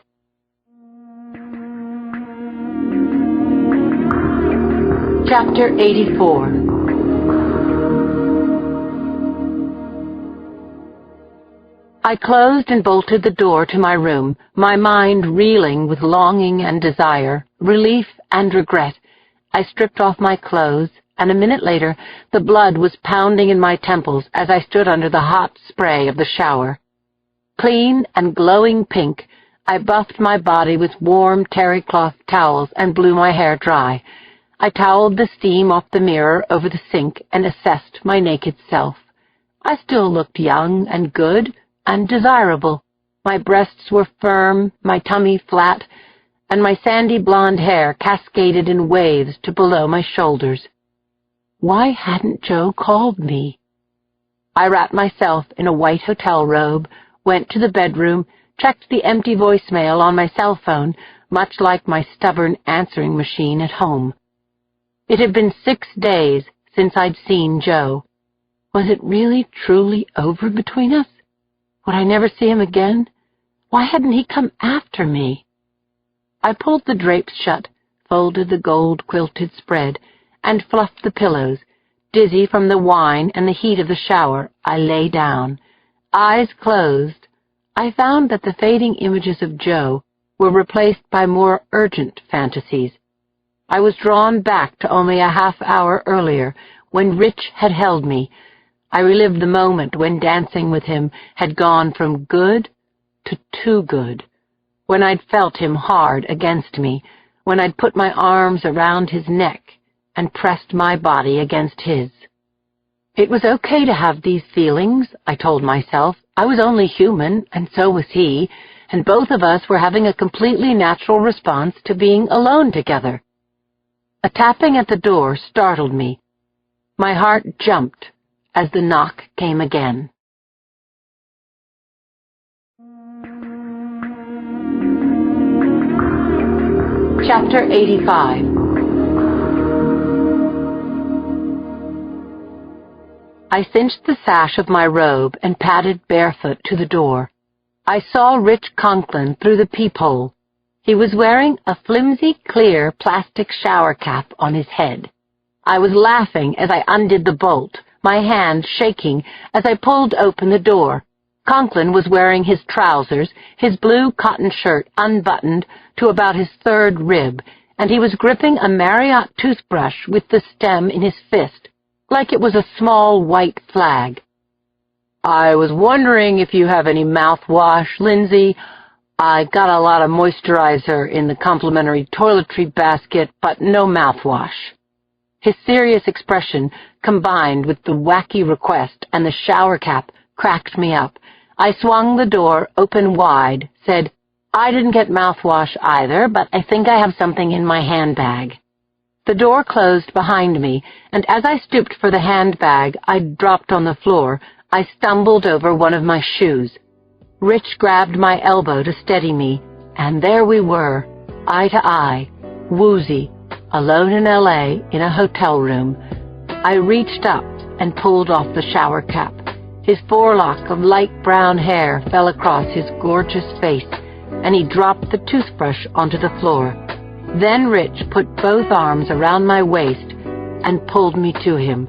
Chapter 84. I closed and bolted the door to my room, my mind reeling with longing and desire, relief and regret. I stripped off my clothes, and a minute later the blood was pounding in my temples as I stood under the hot spray of the shower. Clean and glowing pink, I buffed my body with warm terry cloth towels and blew my hair dry. I toweled the steam off the mirror over the sink and assessed my naked self. I still looked young and good and desirable. My breasts were firm, my tummy flat, and my sandy blonde hair cascaded in waves to below my shoulders. Why hadn't Joe called me? I wrapped myself in a white hotel robe, went to the bedroom, checked the empty voicemail on my cell phone, much like my stubborn answering machine at home. It had been 6 days since I'd seen Joe. Was it really, truly over between us? Would I never see him again? Why hadn't he come after me? I pulled the drapes shut, folded the gold-quilted spread, and fluffed the pillows. Dizzy from the wine and the heat of the shower, I lay down. Eyes closed, I found that the fading images of Joe were replaced by more urgent fantasies. I was drawn back to only a half-hour earlier, when Rich had held me. I relived the moment when dancing with him had gone from good to too good, when I'd felt him hard against me, when I'd put my arms around his neck and pressed my body against his. It was okay to have these feelings, I told myself. I was only human, and so was he, and both of us were having a completely natural response to being alone together. A tapping at the door startled me. My heart jumped as the knock came again. Chapter 85. I cinched the sash of my robe and padded barefoot to the door. I saw Rich Conklin through the peephole. He was wearing a flimsy, clear plastic shower cap on his head. I was laughing as I undid the bolt, my hand shaking as I pulled open the door. Conklin was wearing his trousers, his blue cotton shirt unbuttoned to about his third rib, and he was gripping a Marriott toothbrush with the stem in his fist, like it was a small white flag. "I was wondering if you have any mouthwash, Lindsay. I got a lot of moisturizer in the complimentary toiletry basket, but no mouthwash." His serious expression, combined with the wacky request and the shower cap, cracked me up. I swung the door open wide, said, "I didn't get mouthwash either, but I think I have something in my handbag." The door closed behind me, and as I stooped for the handbag I'd dropped on the floor, I stumbled over one of my shoes. Rich grabbed my elbow to steady me, and there we were, eye to eye, woozy, alone in L.A. in a hotel room. I reached up and pulled off the shower cap. His forelock of light brown hair fell across his gorgeous face, and he dropped the toothbrush onto the floor. Then Rich put both arms around my waist and pulled me to him.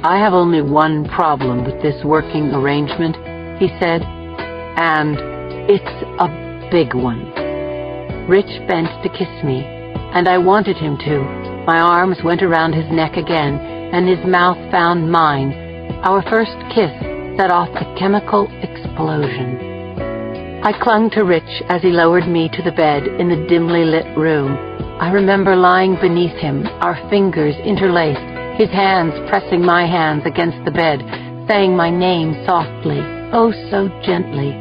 "I have only one problem with this working arrangement," he said, "and it's a big one." Rich bent to kiss me, and I wanted him to. My arms went around his neck again, and his mouth found mine. Our first kiss set off a chemical explosion. I clung to Rich as he lowered me to the bed in the dimly lit room. I remember lying beneath him, our fingers interlaced, his hands pressing my hands against the bed, saying my name softly, oh so gently.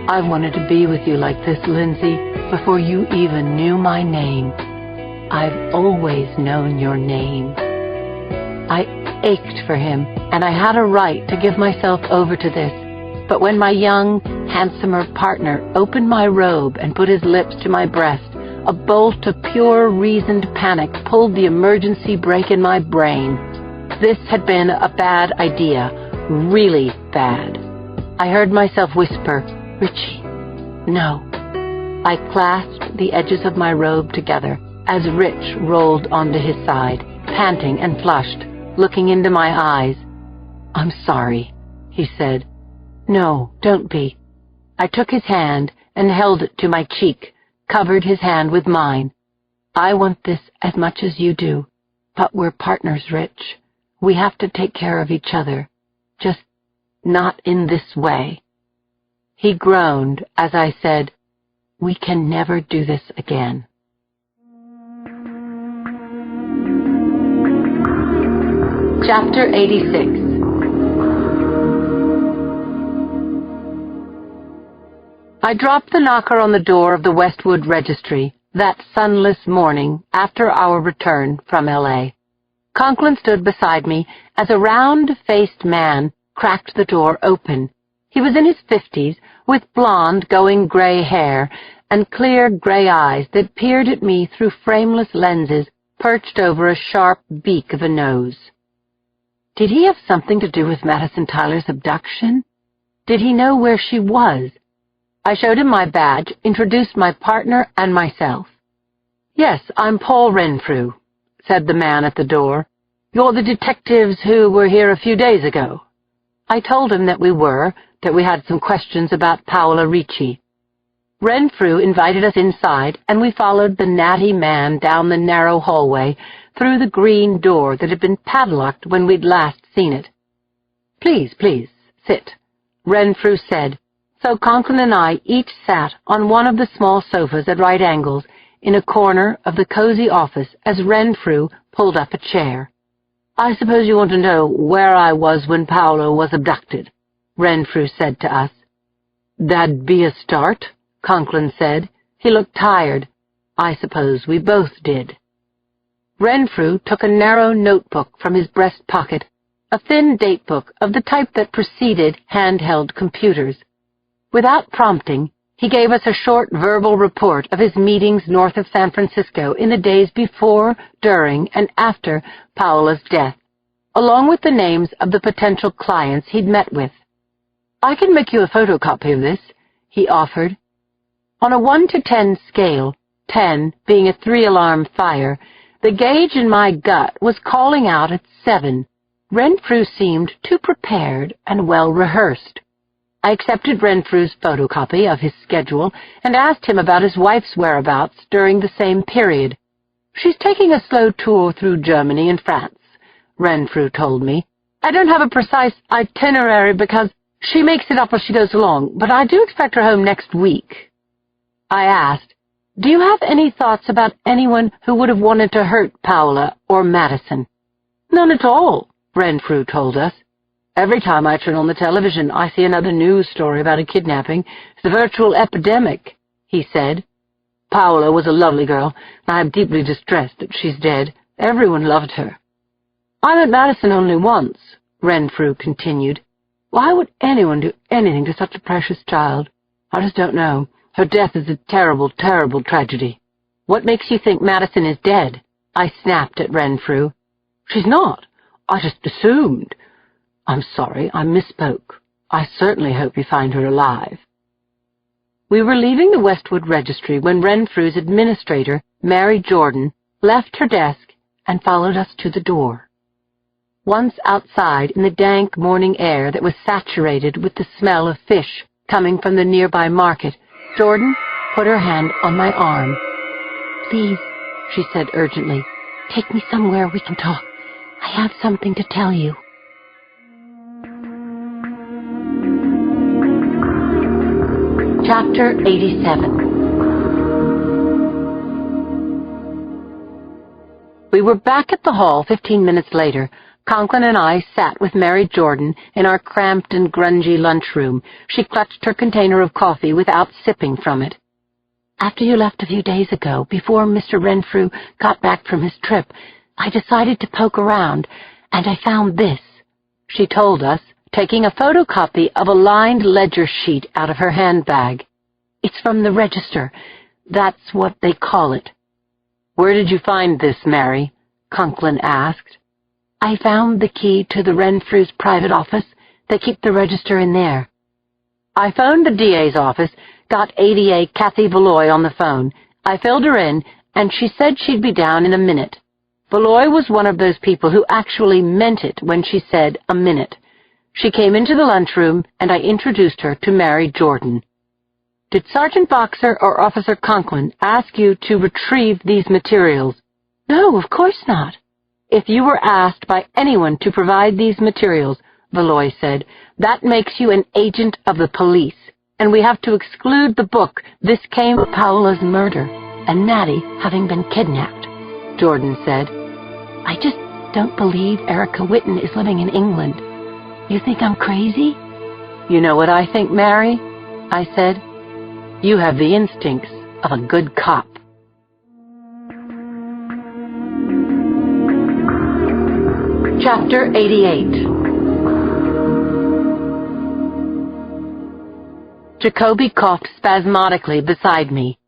I wanted to be with you like this, Lindsay, before you even knew my name. I've always known your name. I ached for him, and I had a right to give myself over to this. But when my young, handsomer partner opened my robe and put his lips to my breast, a bolt of pure, reasoned panic pulled the emergency brake in my brain. This had been a bad idea, really bad. I heard myself whisper, "Richie, no." I clasped the edges of my robe together as Rich rolled onto his side, panting and flushed, looking into my eyes. "I'm sorry," he said. "No, don't be." I took his hand and held it to my cheek, covered his hand with mine. "I want this as much as you do, but we're partners, Rich. We have to take care of each other, just not in this way." He groaned as I said, "We can never do this again." Chapter 86. I dropped the knocker on the door of the Westwood Registry that sunless morning after our return from L.A. Conklin stood beside me as a round-faced man cracked the door open. He was in his 50s, with blonde, going gray hair and clear gray eyes that peered at me through frameless lenses perched over a sharp beak of a nose. Did he have something to do with Madison Tyler's abduction? Did he know where she was? I showed him my badge, introduced my partner and myself. "Yes, I'm Paul Renfrew," said the man at the door. "You're the detectives who were here a few days ago." I told him that we were, that we had some questions about Paola Ricci. Renfrew invited us inside, and we followed the natty man down the narrow hallway through the green door that had been padlocked when we'd last seen it. "Please, please, sit," Renfrew said. So Conklin and I each sat on one of the small sofas at right angles in a corner of the cozy office as Renfrew pulled up a chair. "I suppose you want to know where I was when Paola was abducted," Renfrew said to us. "That'd be a start," Conklin said. He looked tired. I suppose we both did. Renfrew took a narrow notebook from his breast pocket, a thin date book of the type that preceded handheld computers. Without prompting, he gave us a short verbal report of his meetings north of San Francisco in the days before, during, and after Paola's death, along with the names of the potential clients he'd met with. "I can make you a photocopy of this," he offered. On a 1 to 10 scale, 10 being a 3-alarm fire, the gauge in my gut was calling out at 7. Renfrew seemed too prepared and well-rehearsed. I accepted Renfrew's photocopy of his schedule and asked him about his wife's whereabouts during the same period. "She's taking a slow tour through Germany and France," Renfrew told me. "I don't have a precise itinerary because she makes it up as she goes along, but I do expect her home next week." I asked, "Do you have any thoughts about anyone who would have wanted to hurt Paola or Madison?" "None at all," Renfrew told us. "Every time I turn on the television, I see another news story about a kidnapping. It's a virtual epidemic," he said. "Paola was a lovely girl, and I am deeply distressed that she's dead. Everyone loved her." "I met Madison only once," Renfrew continued. "Why would anyone do anything to such a precious child? I just don't know. Her death is a terrible, terrible tragedy." "What makes you think Madison is dead?" I snapped at Renfrew. "She's not. I just assumed. I'm sorry, I misspoke. I certainly hope you find her alive." We were leaving the Westwood Registry when Renfrew's administrator, Mary Jordan, left her desk and followed us to the door. Once outside in the dank morning air that was saturated with the smell of fish coming from the nearby market, Jordan put her hand on my arm. "Please," she said urgently, "take me somewhere we can talk. I have something to tell you." Chapter 87. We were back at the hall 15 minutes later, Conklin and I sat with Mary Jordan in our cramped and grungy lunchroom. She clutched her container of coffee without sipping from it. After you left a few days ago, before Mr. Renfrew got back from his trip, I decided to poke around, and I found this, she told us, taking a photocopy of a lined ledger sheet out of her handbag. It's from the register. That's what they call it. Where did you find this, Mary? Conklin asked. I found the key to the Renfrew's private office. They keep the register in there. I phoned the DA's office, got ADA Kathy Valoy on the phone. I filled her in, and she said she'd be down in a minute. Valoy was one of those people who actually meant it when she said a minute. She came into the lunchroom, and I introduced her to Mary Jordan. Did Sergeant Boxer or Officer Conklin ask you to retrieve these materials? No, of course not. If you were asked by anyone to provide these materials, Valoy said, that makes you an agent of the police, and we have to exclude the book This Came of Paola's Murder and Natty having been kidnapped, Jordan said. I just don't believe Erica Whitten is living in England. You think I'm crazy? You know what I think, Mary? I said. You have the instincts of a good cop. Chapter 88. Jacoby coughed spasmodically beside me.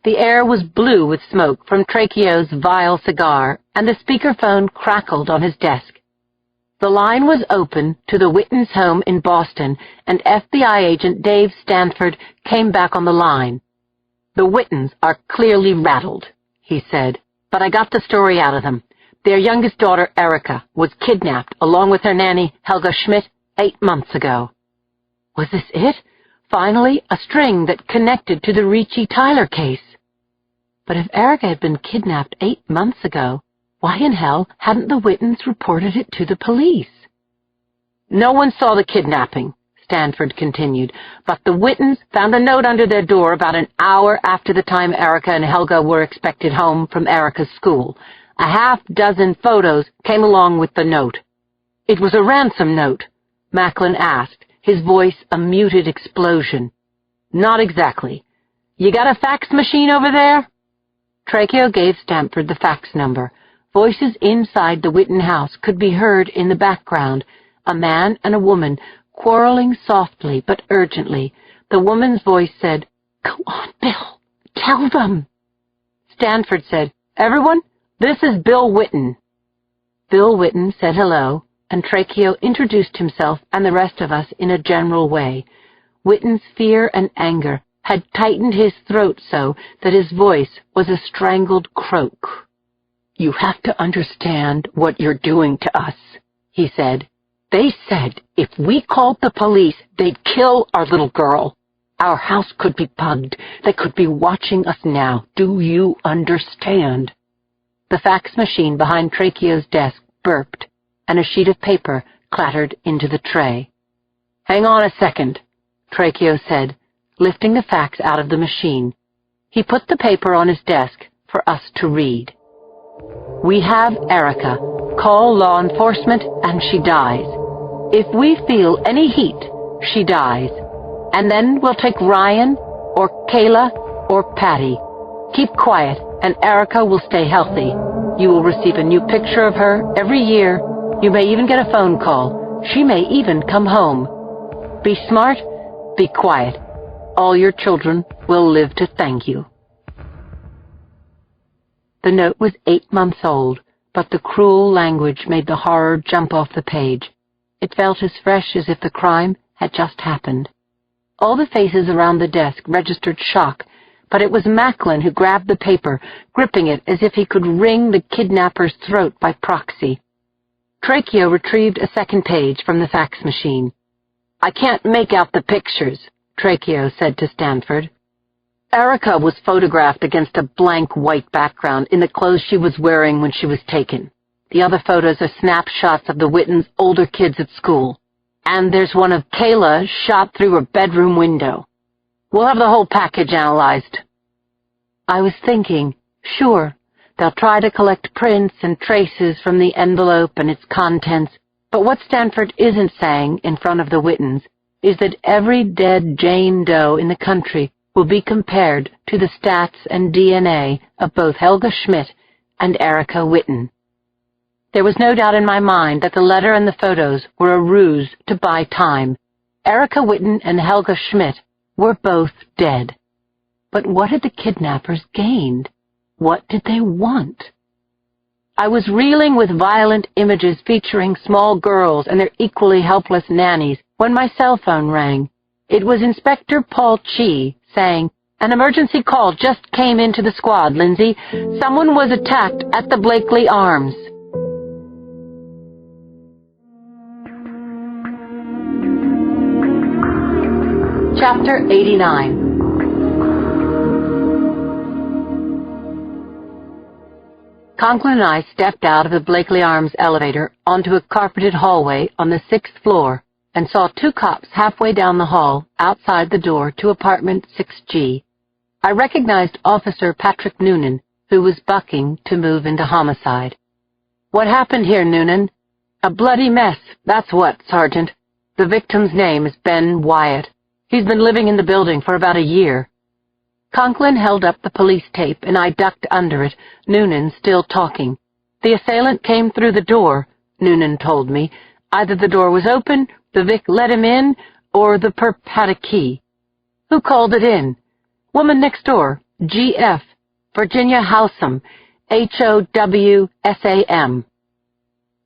The air was blue with smoke from Tracheo's vile cigar, and the speakerphone crackled on his desk. The line was open to the Whittens' home in Boston, and FBI agent Dave Stanford came back on the line. The Whittens are clearly rattled, he said, but I got the story out of them. Their youngest daughter, Erica, was kidnapped along with her nanny, Helga Schmidt, 8 months ago. Was this it? Finally, a string that connected to the Ricci Tyler case. But if Erica had been kidnapped 8 months ago, why in hell hadn't the Whittens reported it to the police? No one saw the kidnapping, Stanford continued, but the Whittens found a note under their door about an hour after the time Erica and Helga were expected home from Erica's school. A half-dozen photos came along with the note. It was a ransom note, Macklin asked, his voice a muted explosion. Not exactly. You got a fax machine over there? Tracheo gave Stanford the fax number. Voices inside the Whitten house could be heard in the background, a man and a woman quarreling softly but urgently. The woman's voice said, "Go on, Bill. Tell them." Stanford said, "Everyone, this is Bill Whitten." Bill Whitten said hello, and Tracheo introduced himself and the rest of us in a general way. Whitten's fear and anger had tightened his throat so that his voice was a strangled croak. "You have to understand what you're doing to us," he said. "They said if we called the police, they'd kill our little girl. Our house could be bugged. They could be watching us now. Do you understand?" The fax machine behind Tracheo's desk burped, and a sheet of paper clattered into the tray. "Hang on a second," Tracheo said, lifting the fax out of the machine. He put the paper on his desk for us to read. "We have Erica. Call law enforcement and she dies. If we feel any heat, she dies. And then we'll take Ryan or Kayla or Patty. Keep quiet and Erica will stay healthy. You will receive a new picture of her every year. You may even get a phone call. She may even come home. Be smart, be quiet. All your children will live to thank you." The note was 8 months old, but the cruel language made the horror jump off the page. It felt as fresh as if the crime had just happened. All the faces around the desk registered shock, but it was Macklin who grabbed the paper, gripping it as if he could wring the kidnapper's throat by proxy. Tracheo retrieved a second page from the fax machine. "I can't make out the pictures," Tracheo said to Stanford. Erica was photographed against a blank white background in the clothes she was wearing when she was taken. The other photos are snapshots of the Whittens' older kids at school. And there's one of Kayla shot through her bedroom window. We'll have the whole package analyzed. I was thinking, sure, They'll try to collect prints and traces from the envelope and its contents, but what Stanford isn't saying in front of the Whittons is that every dead Jane Doe in the country will be compared to the stats and DNA of both Helga Schmidt and Erica Whitten. There was no doubt in my mind that the letter and the photos were a ruse to buy time. Erica Whitten and Helga Schmidt were both dead. But what had the kidnappers gained? What did they want? I was reeling with violent images featuring small girls and their equally helpless nannies when my cell phone rang. It was Inspector Paul Chi saying, "An emergency call just came into the squad, Lindsay. Someone was attacked at the Blakely Arms." Chapter 89. Conklin and I stepped out of the Blakely Arms elevator onto a carpeted hallway on the 6th floor and saw two cops halfway down the hall outside the door to apartment 6G. I recognized Officer Patrick Noonan, who was bucking to move into homicide. "What happened here, Noonan?" "A bloody mess, that's what, Sergeant. The victim's name is Ben Wyatt. He's been living in the building for about a year." Conklin held up the police tape, and I ducked under it, Noonan still talking. "The assailant came through the door," Noonan told me. "Either the door was open, the Vic let him in, or the perp had a key." "Who called it in?" "Woman next door, GF, Virginia Howsam, HOWSAM.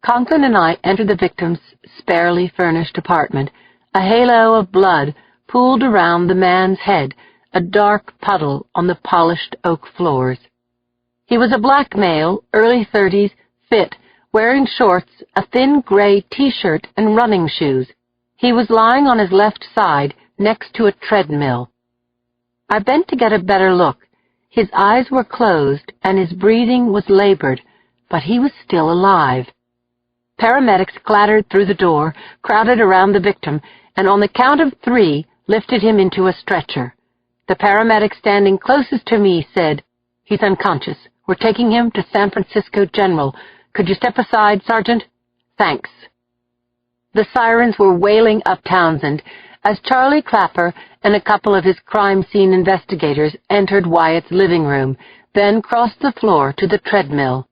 Conklin and I entered the victim's sparely furnished apartment. A halo of blood pooled around the man's head, a dark puddle on the polished oak floors. He was a black male, early 30s, fit, wearing shorts, a thin gray T-shirt, and running shoes. He was lying on his left side next to a treadmill. I bent to get a better look. His eyes were closed and his breathing was labored, but he was still alive. Paramedics clattered through the door, crowded around the victim, and on the count of 3 lifted him into a stretcher. The paramedic standing closest to me said, "He's unconscious. We're taking him to San Francisco General. Could you step aside, Sergeant?" "Thanks." The sirens were wailing up Townsend as Charlie Clapper and a couple of his crime scene investigators entered Wyatt's living room, then crossed the floor to the treadmill.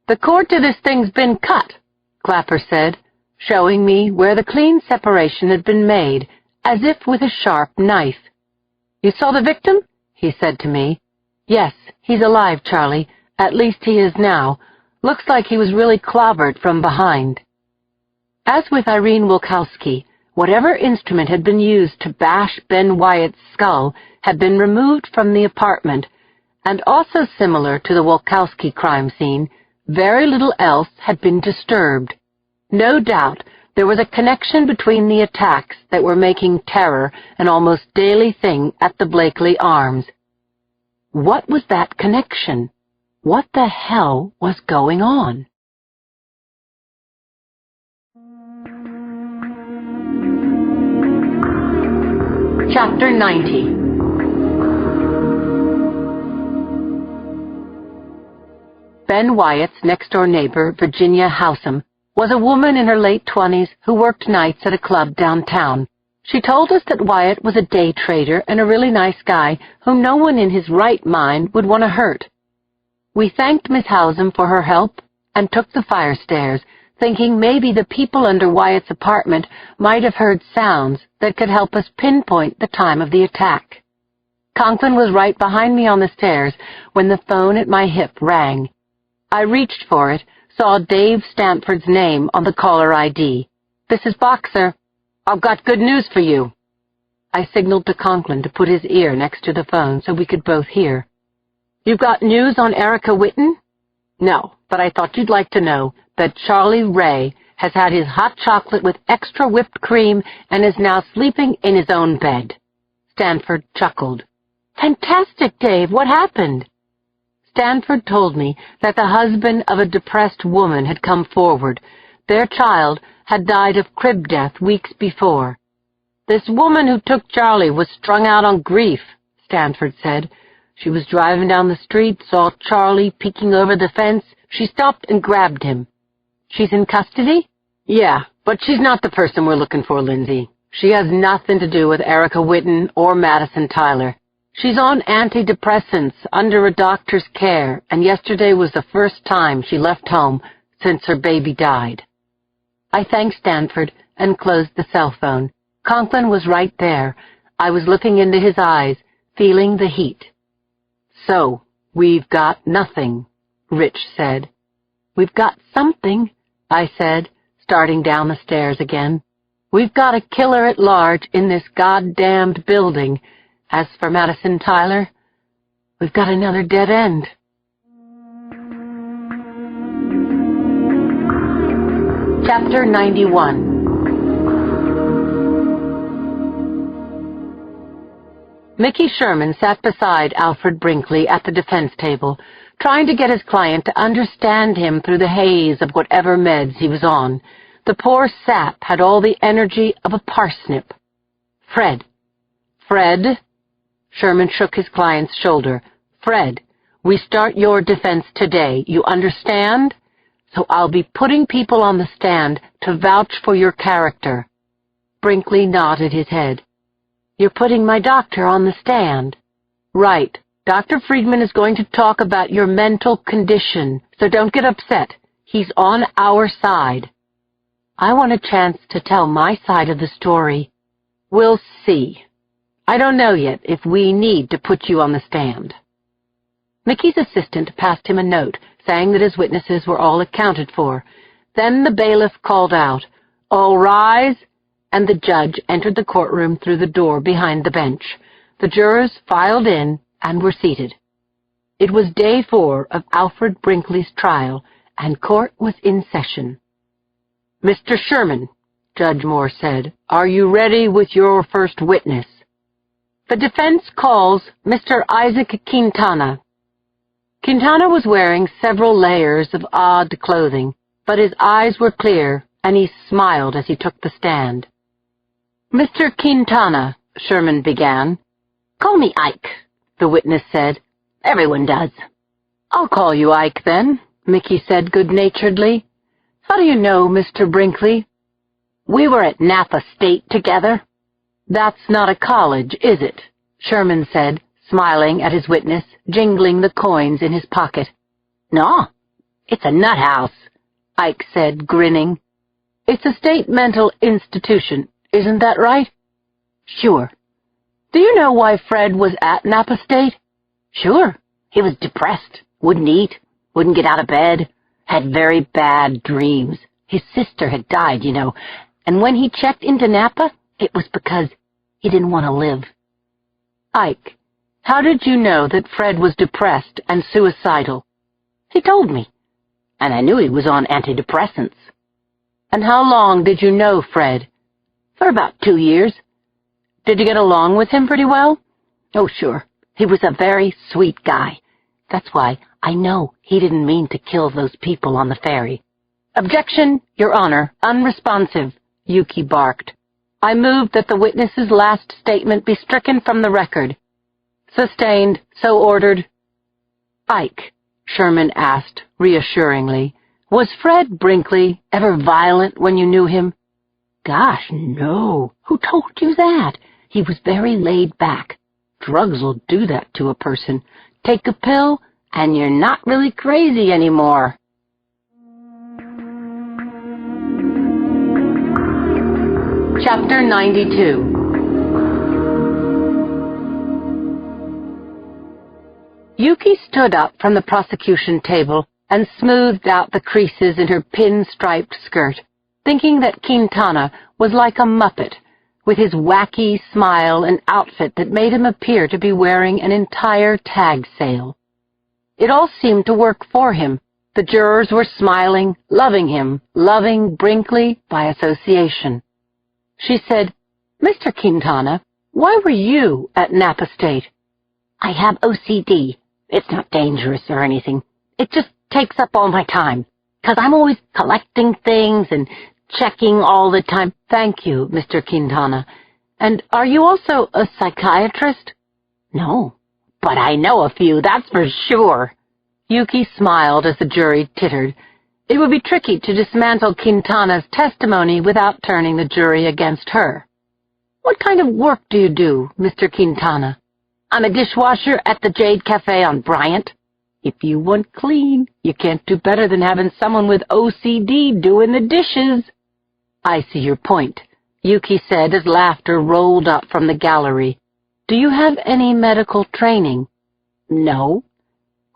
"The cord to this thing's been cut," Clapper said, showing me where the clean separation had been made, as if with a sharp knife. "You saw the victim?" he said to me. "Yes, he's alive, Charlie. At least he is now. Looks like he was really clobbered from behind." As with Irene Wilkowski, whatever instrument had been used to bash Ben Wyatt's skull had been removed from the apartment, and also similar to the Wilkowski crime scene, very little else had been disturbed. No doubt there was a connection between the attacks that were making terror an almost daily thing at the Blakely Arms. What was that connection? What the hell was going on? Chapter 90. Ben Wyatt's next-door neighbor, Virginia Howsam, was a woman in her late 20s who worked nights at a club downtown. She told us that Wyatt was a day trader and a really nice guy whom no one in his right mind would want to hurt. We thanked Miss Howsam for her help and took the fire stairs, thinking maybe the people under Wyatt's apartment might have heard sounds that could help us pinpoint the time of the attack. Conklin was right behind me on the stairs when the phone at my hip rang. I reached for it, saw Dave Stanford's name on the caller ID. "This is Boxer. I've got good news for you." I signaled to Conklin to put his ear next to the phone so we could both hear. "You've got news on Erica Whitten?" "No, but I thought you'd like to know that Charlie Ray has had his hot chocolate with extra whipped cream and is now sleeping in his own bed." Stanford chuckled. "Fantastic, Dave. What happened?" Stanford told me that the husband of a depressed woman had come forward. Their child had died of crib death weeks before. "This woman who took Charlie was strung out on grief," Stanford said. She was driving down the street, saw Charlie peeking over the fence. She stopped and grabbed him. She's in custody? Yeah, but she's not the person we're looking for, Lindsay. She has nothing to do with Erica Whitten or Madison Tyler. She's on antidepressants under a doctor's care, and yesterday was the first time she left home since her baby died. I thanked Stanford and closed the cell phone. Conklin was right there. I was looking into his eyes, feeling the heat. So, we've got nothing, Rich said. We've got something, I said, starting down the stairs again. We've got a killer at large in this goddamned building. As for Madison Tyler, we've got another dead end. Chapter 91. Mickey Sherman sat beside Alfred Brinkley at the defense table, trying to get his client to understand him through the haze of whatever meds he was on. The poor sap had all the energy of a parsnip. Fred. Sherman shook his client's shoulder. Fred, we start your defense today, you understand? So I'll be putting people on the stand to vouch for your character. Brinkley nodded his head. You're putting my doctor on the stand. Right. Dr. Friedman is going to talk about your mental condition, so don't get upset. He's on our side. I want a chance to tell my side of the story. We'll see. I don't know yet if we need to put you on the stand. Mickey's assistant passed him a note saying that his witnesses were all accounted for. Then the bailiff called out, "All rise," and the judge entered the courtroom through the door behind the bench. The jurors filed in and were seated. It was day 4 of Alfred Brinkley's trial, and court was in session. "Mr. Sherman," Judge Moore said, "are you ready with your first witness?" The defense calls Mr. Isaac Quintana. Quintana was wearing several layers of odd clothing, but his eyes were clear, and he smiled as he took the stand. "Mr. Quintana," Sherman began. "Call me Ike," the witness said. "Everyone does." "I'll call you Ike, then," Mickey said good-naturedly. "How do you know Mr. Brinkley?" "We were at Napa State together." "That's not a college, is it?" Sherman said, smiling at his witness, jingling the coins in his pocket. "No, it's a nut house," Ike said, grinning. "It's a state mental institution, isn't that right?" "Sure." "Do you know why Fred was at Napa State?" "Sure. He was depressed, wouldn't eat, wouldn't get out of bed, had very bad dreams. His sister had died, you know, and when he checked into Napa, it was because he didn't want to live." "Ike, how did you know that Fred was depressed and suicidal?" "He told me, and I knew he was on antidepressants." "And how long did you know Fred?" "For about 2 years." "Did you get along with him pretty well?" "Oh, sure. He was a very sweet guy. That's why I know he didn't mean to kill those people on the ferry." "Objection, Your Honor, unresponsive," Yuki barked. "I move that the witness's last statement be stricken from the record." "Sustained. So ordered." "Ike," Sherman asked reassuringly, "was Fred Brinkley ever violent when you knew him?" "Gosh, no. Who told you that? He was very laid back. Drugs will do that to a person. Take a pill, and you're not really crazy anymore." Chapter 92. Yuki stood up from the prosecution table and smoothed out the creases in her pin-striped skirt, thinking that Quintana was like a muppet, with his wacky smile and outfit that made him appear to be wearing an entire tag sale. It all seemed to work for him. The jurors were smiling, loving him, loving Brinkley by association. She said, "Mr. Quintana, why were you at Napa State?" "I have OCD. It's not dangerous or anything. It just takes up all my time, 'cause I'm always collecting things and checking all the time." "Thank you, Mr. Quintana. And are you also a psychiatrist?" "No, but I know a few, that's for sure." Yuki smiled as the jury tittered. It would be tricky to dismantle Quintana's testimony without turning the jury against her. "What kind of work do you do, Mr. Quintana?" "I'm a dishwasher at the Jade Cafe on Bryant." "If you want clean, you can't do better than having someone with OCD doing the dishes." "I see your point," Yuki said as laughter rolled up from the gallery. "Do you have any medical training?" "No."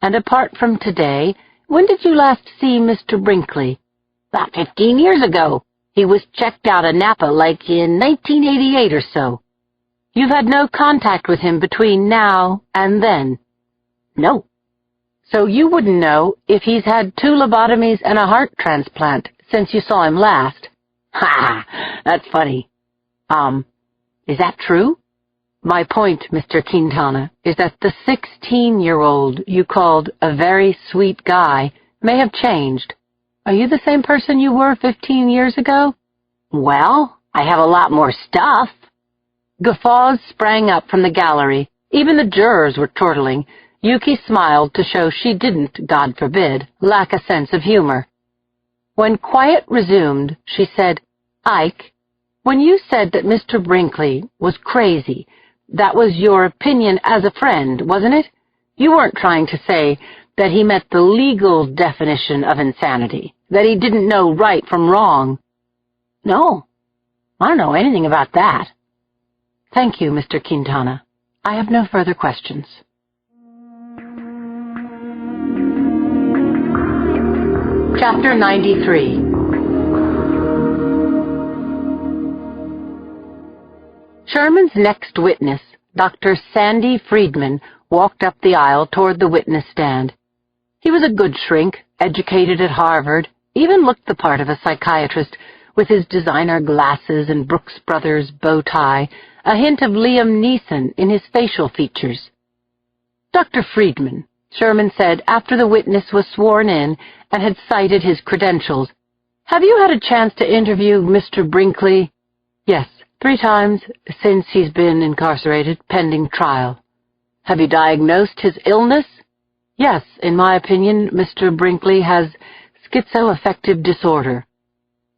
"And apart from today, when did you last see Mr. Brinkley?" "About 15 years ago. He was checked out of Napa like in 1988 or so." "You've had no contact with him between now and then?" "No." "So you wouldn't know if he's had 2 lobotomies and a heart transplant since you saw him last?" "Ha! That's funny. Is that true?" "My point, Mr. Quintana, is that the 16-year-old you called a very sweet guy may have changed. Are you the same person you were 15 years ago?" "Well, I have a lot more stuff." Guffaws sprang up from the gallery. Even the jurors were chortling. Yuki smiled to show she didn't, God forbid, lack a sense of humor. When quiet resumed, she said, "Ike, when you said that Mr. Brinkley was crazy, that was your opinion as a friend, wasn't it? You weren't trying to say that he met the legal definition of insanity, that he didn't know right from wrong." "No, I don't know anything about that." "Thank you, Mr. Quintana. I have no further questions." Chapter 93. Sherman's next witness, Dr. Sandy Friedman, walked up the aisle toward the witness stand. He was a good shrink, educated at Harvard, even looked the part of a psychiatrist, with his designer glasses and Brooks Brothers bow tie, a hint of Liam Neeson in his facial features. "Dr. Friedman," Sherman said after the witness was sworn in and had cited his credentials, "have you had a chance to interview Mr. Brinkley?" "Yes, 3 times since he's been incarcerated, pending trial." "Have you diagnosed his illness?" "Yes, in my opinion, Mr. Brinkley has schizoaffective disorder."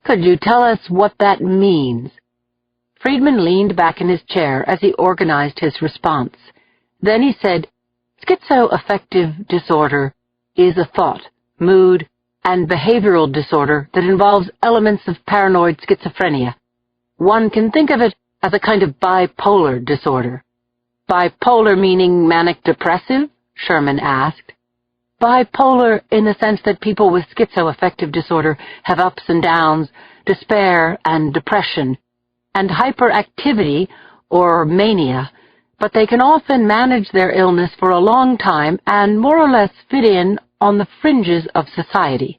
"Could you tell us what that means?" Friedman leaned back in his chair as he organized his response. Then he said, "Schizoaffective disorder is a thought, mood, and behavioral disorder that involves elements of paranoid schizophrenia. One can think of it as a kind of bipolar disorder." "Bipolar meaning manic-depressive?" Sherman asked. "Bipolar in the sense that people with schizoaffective disorder have ups and downs, despair and depression, and hyperactivity or mania, but they can often manage their illness for a long time and more or less fit in on the fringes of society."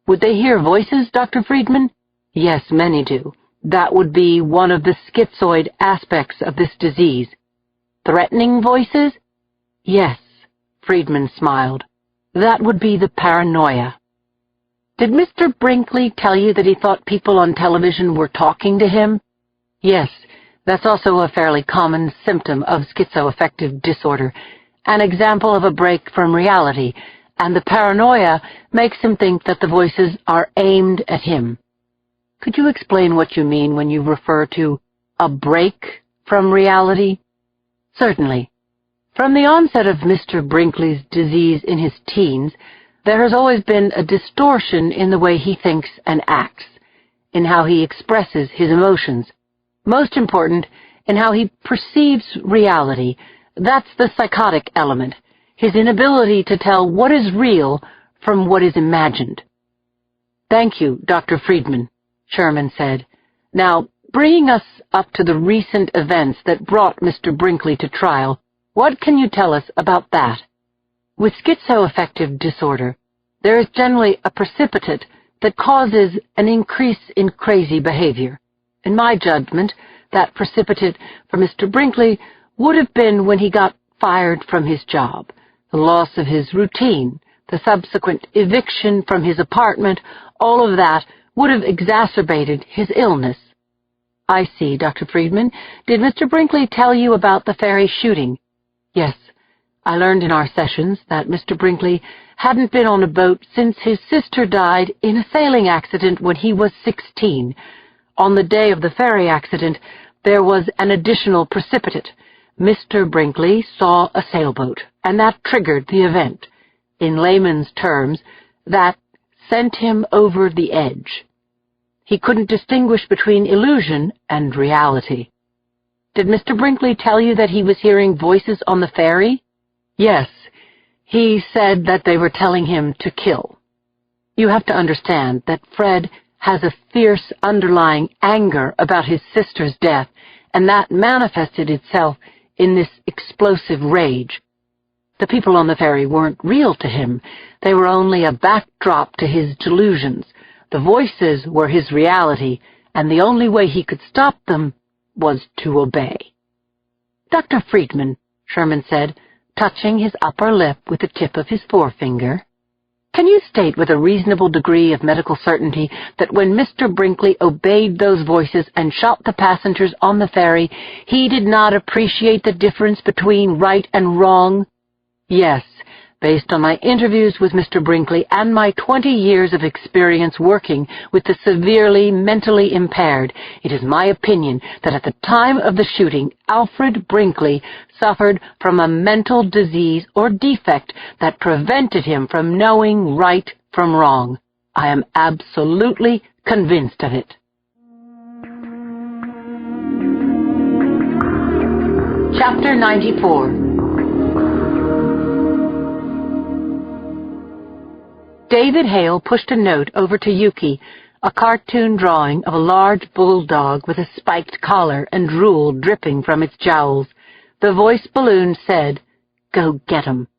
"Would they hear voices, Dr. Friedman?" "Yes, many do. That would be one of the schizoid aspects of this disease." "Threatening voices?" "Yes," Friedman smiled. "That would be the paranoia." "Did Mr. Brinkley tell you that he thought people on television were talking to him?" "Yes, that's also a fairly common symptom of schizoaffective disorder, an example of a break from reality, and the paranoia makes him think that the voices are aimed at him." "Could you explain what you mean when you refer to a break from reality?" "Certainly. From the onset of Mr. Brinkley's disease in his teens, there has always been a distortion in the way he thinks and acts, in how he expresses his emotions. Most important, in how he perceives reality. That's the psychotic element, his inability to tell what is real from what is imagined." "Thank you, Dr. Friedman," Sherman said. "Now, bringing us up to the recent events that brought Mr. Brinkley to trial, what can you tell us about that?" "With schizoaffective disorder, there is generally a precipitate that causes an increase in crazy behavior. In my judgment, that precipitate for Mr. Brinkley would have been when he got fired from his job, the loss of his routine, the subsequent eviction from his apartment. All of that would have exacerbated his illness." "I see, Dr. Friedman. Did Mr. Brinkley tell you about the ferry shooting?" "Yes. I learned in our sessions that Mr. Brinkley hadn't been on a boat since his sister died in a sailing accident when he was 16. On the day of the ferry accident, there was an additional precipitant. Mr. Brinkley saw a sailboat, and that triggered the event. In layman's terms, that sent him over the edge. He couldn't distinguish between illusion and reality. Did Mr. Brinkley tell you that he was hearing voices on the ferry? Yes. He said that they were telling him to kill. You have to understand that Fred has a fierce underlying anger about his sister's death, and that manifested itself in this explosive rage. The people on the ferry weren't real to him. They were only a backdrop to his delusions. The voices were his reality, and the only way he could stop them was to obey. Dr. Friedman, Sherman said, touching his upper lip with the tip of his forefinger, can you state with a reasonable degree of medical certainty that when Mr. Brinkley obeyed those voices and shot the passengers on the ferry, he did not appreciate the difference between right and wrong? Yes, based on my interviews with Mr. Brinkley and my 20 years of experience working with the severely mentally impaired, it is my opinion that at the time of the shooting, Alfred Brinkley suffered from a mental disease or defect that prevented him from knowing right from wrong. I am absolutely convinced of it. Chapter 94. David Hale pushed a note over to Yuki, a cartoon drawing of a large bulldog with a spiked collar and drool dripping from its jowls. The voice balloon said, "Go get 'em."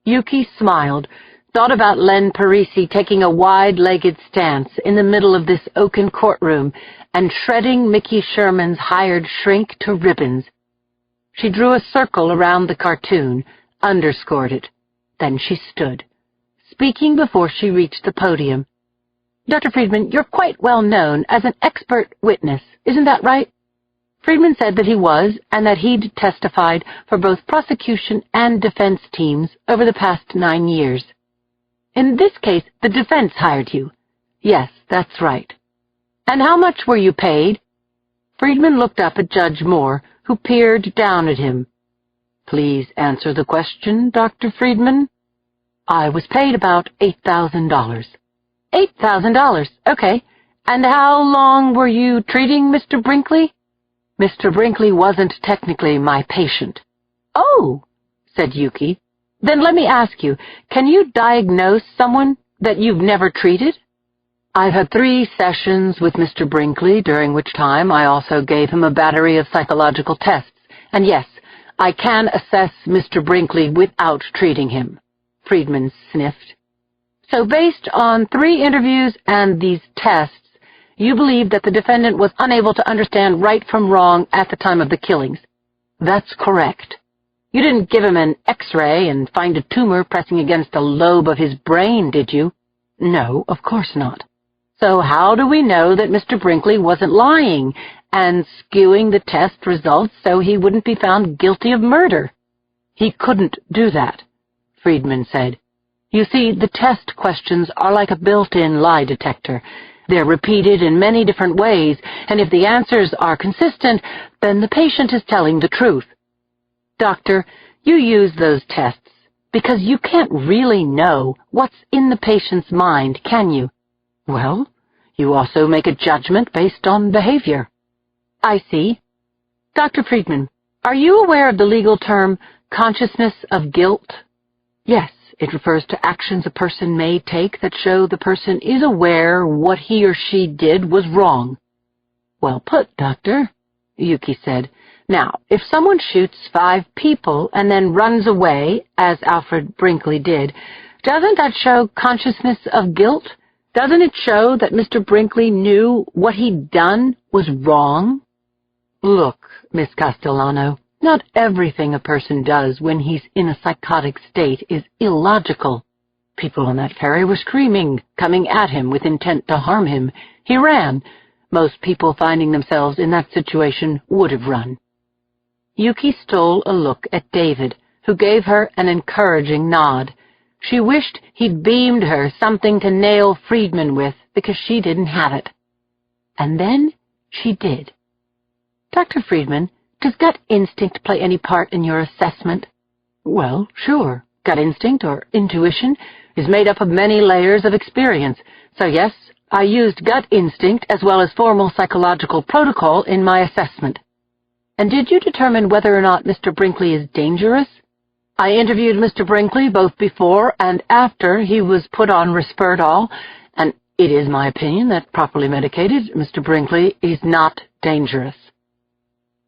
Yuki smiled, thought about Len Parisi taking a wide-legged stance in the middle of this oaken courtroom and shredding Mickey Sherman's hired shrink to ribbons. She drew a circle around the cartoon, underscored it. Then she stood, speaking before she reached the podium. Dr. Friedman, you're quite well known as an expert witness, isn't that right? Friedman said that he was, and that he'd testified for both prosecution and defense teams over the past 9 years. In this case, the defense hired you. Yes, that's right. And how much were you paid? Friedman looked up at Judge Moore, who peered down at him. Please answer the question, Dr. Friedman. I was paid about $8,000. $8,000, okay. And how long were you treating Mr. Brinkley? Mr. Brinkley wasn't technically my patient. Oh, said Yuki. Then let me ask you, can you diagnose someone that you've never treated? I've had 3 sessions with Mr. Brinkley, during which time I also gave him a battery of psychological tests. And yes, I can assess Mr. Brinkley without treating him. Friedman sniffed. So based on 3 interviews and these tests, you believe that the defendant was unable to understand right from wrong at the time of the killings. That's correct. You didn't give him an X-ray and find a tumor pressing against a lobe of his brain, did you? No, of course not. So how do we know that Mr. Brinkley wasn't lying and skewing the test results so he wouldn't be found guilty of murder? He couldn't do that, Friedman said. You see, the test questions are like a built-in lie detector. They're repeated in many different ways, and if the answers are consistent, then the patient is telling the truth. Doctor, you use those tests because you can't really know what's in the patient's mind, can you? Well, you also make a judgment based on behavior. I see. Dr. Friedman, are you aware of the legal term consciousness of guilt? Yes, it refers to actions a person may take that show the person is aware what he or she did was wrong. Well put, Doctor, Yuki said. Now, if someone shoots 5 people and then runs away, as Alfred Brinkley did, doesn't that show consciousness of guilt? Doesn't it show that Mr. Brinkley knew what he'd done was wrong? Look, Miss Castellano, not everything a person does when he's in a psychotic state is illogical. People on that ferry were screaming, coming at him with intent to harm him. He ran. Most people finding themselves in that situation would have run. Yuki stole a look at David, who gave her an encouraging nod. She wished he'd beamed her something to nail Friedman with, because she didn't have it. And then she did. Dr. Friedman, does gut instinct play any part in your assessment? Well, sure. Gut instinct, or intuition, is made up of many layers of experience. So yes, I used gut instinct as well as formal psychological protocol in my assessment. And did you determine whether or not Mr. Brinkley is dangerous? I interviewed Mr. Brinkley both before and after he was put on Risperdal, and it is my opinion that properly medicated, Mr. Brinkley is not dangerous.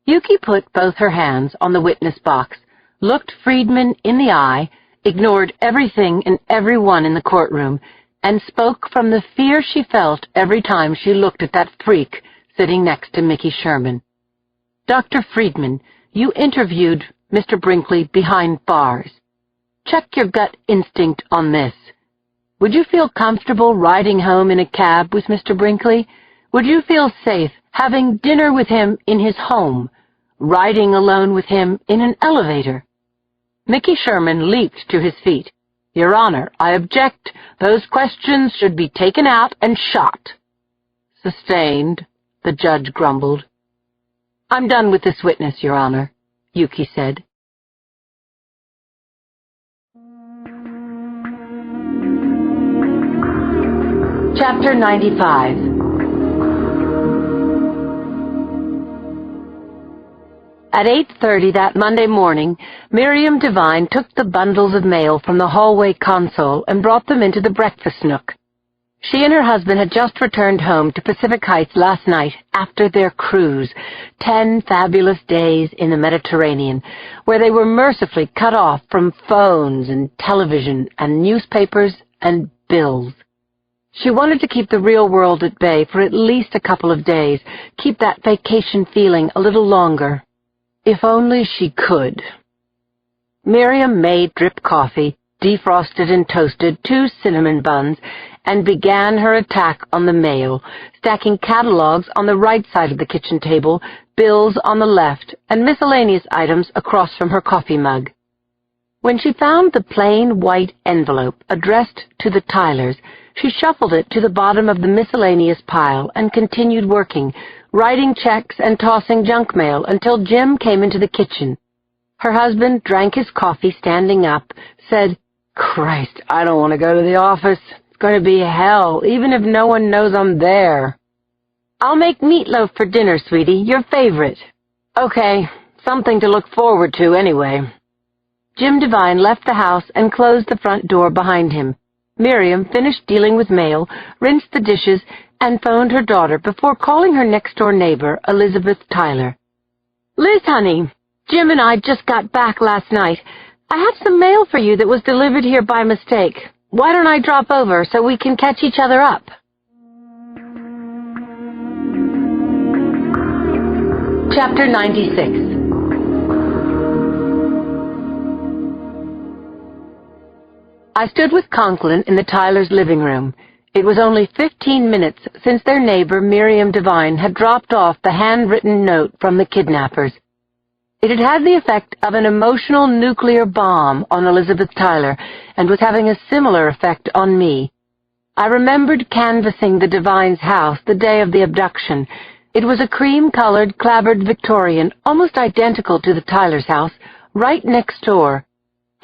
Yuki put both her hands on the witness box, looked Friedman in the eye, ignored everything and everyone in the courtroom, and spoke from the fear she felt every time she looked at that freak sitting next to Mickey Sherman. Dr. Friedman, you interviewed Mr. Brinkley behind bars. Check your gut instinct on this. Would you feel comfortable riding home in a cab with Mr. Brinkley? Would you feel safe having dinner with him in his home, riding alone with him in an elevator? Mickey Sherman leaped to his feet. Your Honor, I object. Those questions should be taken out and shot. Sustained, the judge grumbled. I'm done with this witness, Your Honor, Yuki said. Chapter 95. At 8:30 that Monday morning, Miriam Devine took the bundles of mail from the hallway console and brought them into the breakfast nook. She and her husband had just returned home to Pacific Heights last night after their cruise, 10 fabulous days in the Mediterranean, where they were mercifully cut off from phones and television and newspapers and bills. She wanted to keep the real world at bay for at least a couple of days, keep that vacation feeling a little longer. If only she could. Miriam made drip coffee, defrosted and toasted 2 cinnamon buns, and began her attack on the mail, stacking catalogs on the right side of the kitchen table, bills on the left, and miscellaneous items across from her coffee mug. When she found the plain white envelope addressed to the Tylers, she shuffled it to the bottom of the miscellaneous pile and continued working, writing checks and tossing junk mail until Jim came into the kitchen. Her husband drank his coffee standing up, said, Christ, I don't want to go to the office. It's going to be hell, even if no one knows I'm there. I'll make meatloaf for dinner, sweetie, your favorite. Okay, something to look forward to anyway. Jim Devine left the house and closed the front door behind him. Miriam finished dealing with mail, rinsed the dishes, and phoned her daughter before calling her next-door neighbor, Elizabeth Tyler. Liz, honey, Jim and I just got back last night. I have some mail for you that was delivered here by mistake. Why don't I drop over so we can catch each other up? Chapter 96. I stood with Conklin in the Tylers' living room. It was only 15 minutes since their neighbor, Miriam Devine, had dropped off the handwritten note from the kidnappers. It had had the effect of an emotional nuclear bomb on Elizabeth Tyler, and was having a similar effect on me. I remembered canvassing the Devines' house the day of the abduction. It was a cream-colored, clapboard Victorian, almost identical to the Tylers' house, right next door.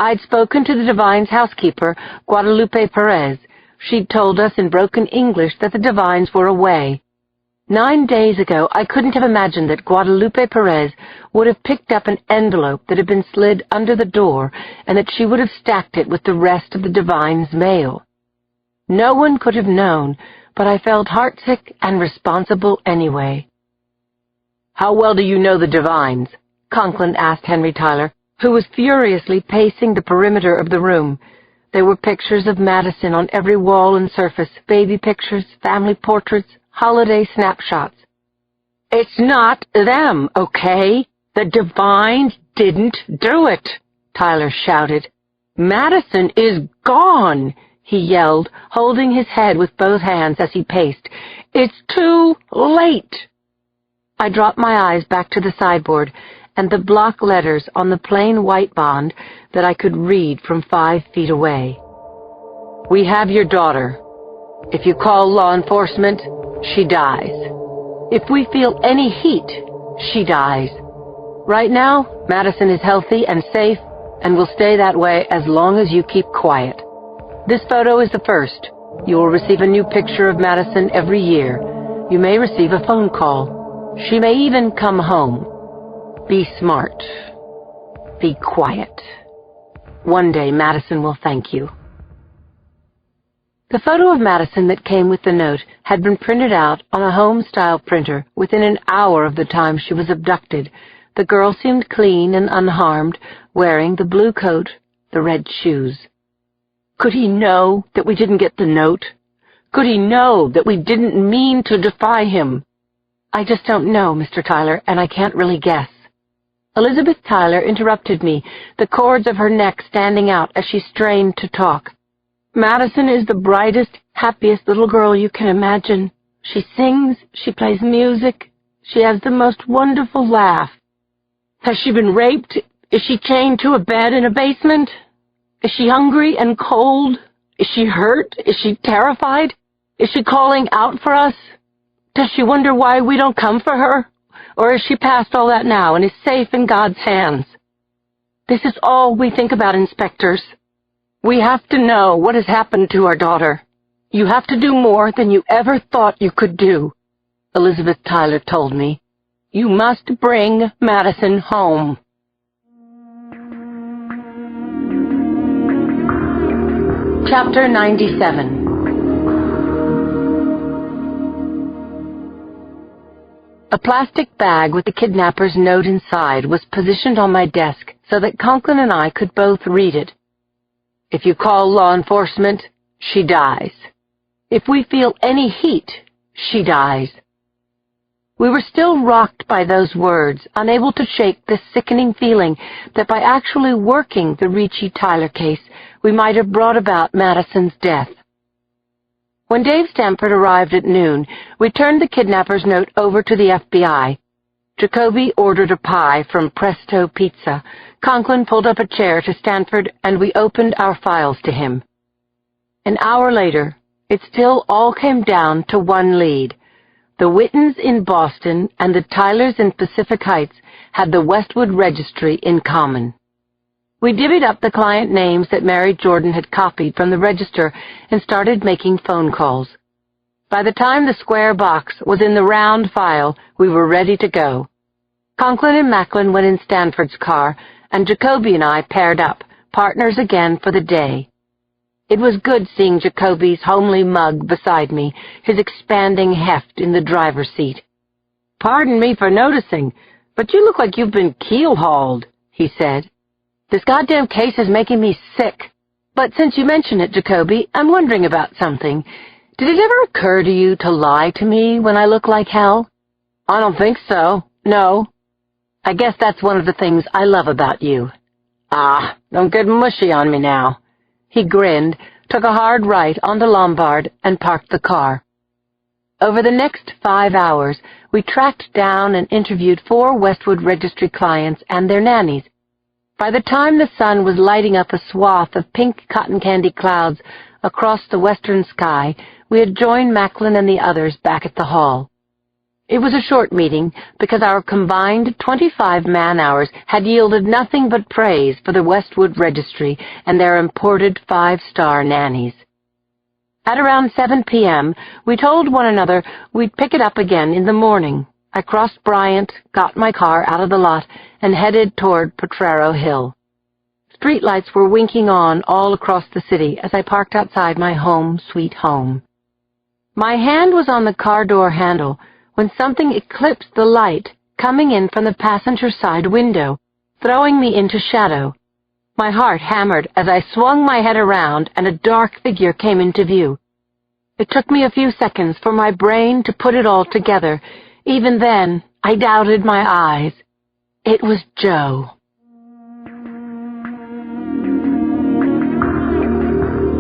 I'd spoken to the Devines' housekeeper, Guadalupe Perez. She'd told us in broken English that the Devines were away. 9 days ago, I couldn't have imagined that Guadalupe Perez would have picked up an envelope that had been slid under the door, and that she would have stacked it with the rest of the Devines' mail. No one could have known, but I felt heartsick and responsible anyway. How well do you know the Devines? Conklin asked Henry Tyler, who was furiously pacing the perimeter of the room. There were pictures of Madison on every wall and surface, baby pictures, family portraits, holiday snapshots. It's not them, okay? The Devines didn't do it, Tyler shouted. Madison is gone, he yelled, holding his head with both hands as he paced. It's too late. I dropped my eyes back to the sideboard and the block letters on the plain white bond that I could read from 5 feet away. We have your daughter. If you call law enforcement, she dies. If we feel any heat, she dies. Right now, Madison is healthy and safe and will stay that way as long as you keep quiet. This photo is the first. You will receive a new picture of Madison every year. You may receive a phone call. She may even come home. Be smart. Be quiet. One day Madison will thank you. The photo of Madison that came with the note had been printed out on a home-style printer within an hour of the time she was abducted. The girl seemed clean and unharmed, wearing the blue coat, the red shoes. Could he know that we didn't get the note? Could he know that we didn't mean to defy him? I just don't know, Mr. Tyler, and I can't really guess. Elizabeth Tyler interrupted me, the cords of her neck standing out as she strained to talk. Madison is the brightest, happiest little girl you can imagine. She sings, she plays music, she has the most wonderful laugh. Has she been raped? Is she chained to a bed in a basement? Is she hungry and cold? Is she hurt? Is she terrified? Is she calling out for us? Does she wonder why we don't come for her? Or is she past all that now and is safe in God's hands? This is all we think about, inspectors. We have to know what has happened to our daughter. You have to do more than you ever thought you could do, Elizabeth Tyler told me. You must bring Madison home. Chapter 97. A plastic bag with the kidnapper's note inside was positioned on my desk so that Conklin and I could both read it. If you call law enforcement, she dies. If we feel any heat, she dies. We were still rocked by those words, unable to shake the sickening feeling that by actually working the Ricci Tyler case, we might have brought about Madison's death. When Dave Stamford arrived at noon, we turned the kidnapper's note over to the FBI. Jacoby ordered a pie from Presto Pizza. Conklin pulled up a chair to Stanford, and we opened our files to him. An hour later, it still all came down to one lead. The Wittens in Boston and the Tylers in Pacific Heights had the Westwood Registry in common. We divvied up the client names that Mary Jordan had copied from the register and started making phone calls. By the time the square box was in the round file, we were ready to go. Conklin and Macklin went in Stanford's car, and Jacoby and I paired up, partners again for the day. It was good seeing Jacoby's homely mug beside me, his expanding heft in the driver's seat. "Pardon me for noticing, but you look like you've been keel-hauled," he said. "This goddamn case is making me sick. But since you mention it, Jacoby, I'm wondering about something. Did it ever occur to you to lie to me when I look like hell?" "I don't think so. No." "I guess that's one of the things I love about you." "Ah, don't get mushy on me now." He grinned, took a hard right onto Lombard, and parked the car. Over the next 5 hours, we tracked down and interviewed 4 Westwood Registry clients and their nannies. By the time the sun was lighting up a swath of pink cotton candy clouds across the western sky, we had joined Macklin and the others back at the hall. It was a short meeting because our combined 25 man-hours had yielded nothing but praise for the Westwood Registry and their imported 5-star nannies. At around 7 p.m., we told one another we'd pick it up again in the morning. I crossed Bryant, got my car out of the lot, and headed toward Potrero Hill. Streetlights were winking on all across the city as I parked outside my home, sweet home. My hand was on the car door handle when something eclipsed the light coming in from the passenger side window, throwing me into shadow. My heart hammered as I swung my head around and a dark figure came into view. It took me a few seconds for my brain to put it all together. Even then, I doubted my eyes. It was Joe.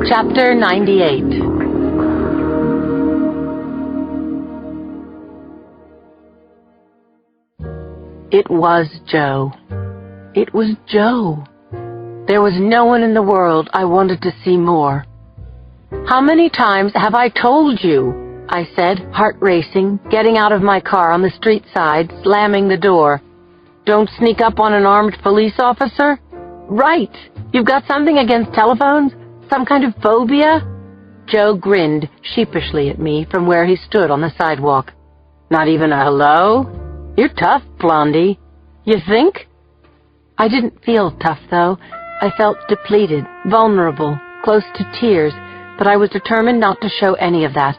Chapter 98. It was Joe. It was Joe. There was no one in the world I wanted to see more. "How many times have I told you?" I said, heart racing, getting out of my car on the street side, slamming the door. "Don't sneak up on an armed police officer?" "Right. You've got something against telephones? Some kind of phobia?" Joe grinned sheepishly at me from where he stood on the sidewalk. "Not even a hello? You're tough, Blondie. You think?" I didn't feel tough, though. I felt depleted, vulnerable, close to tears, but I was determined not to show any of that.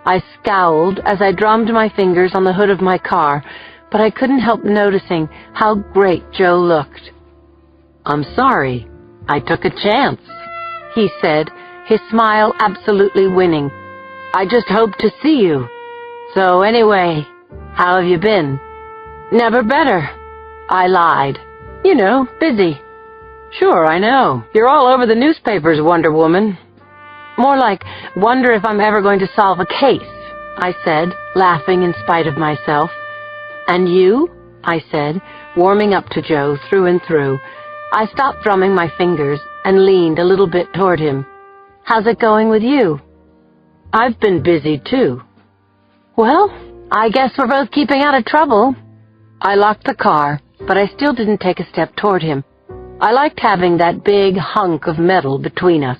I scowled as I drummed my fingers on the hood of my car, but I couldn't help noticing how great Joe looked. "I'm sorry. I took a chance," he said, his smile absolutely winning. "I just hoped to see you. So anyway, how have you been?" "Never better." I lied. "You know, busy." "Sure, I know. You're all over the newspapers, Wonder Woman." "More like, wonder if I'm ever going to solve a case," I said, laughing in spite of myself. "And you?" I said, warming up to Joe through and through. I stopped drumming my fingers and leaned a little bit toward him. "How's it going with you?" "I've been busy, too." "Well, I guess we're both keeping out of trouble." I locked the car, but I still didn't take a step toward him. I liked having that big hunk of metal between us,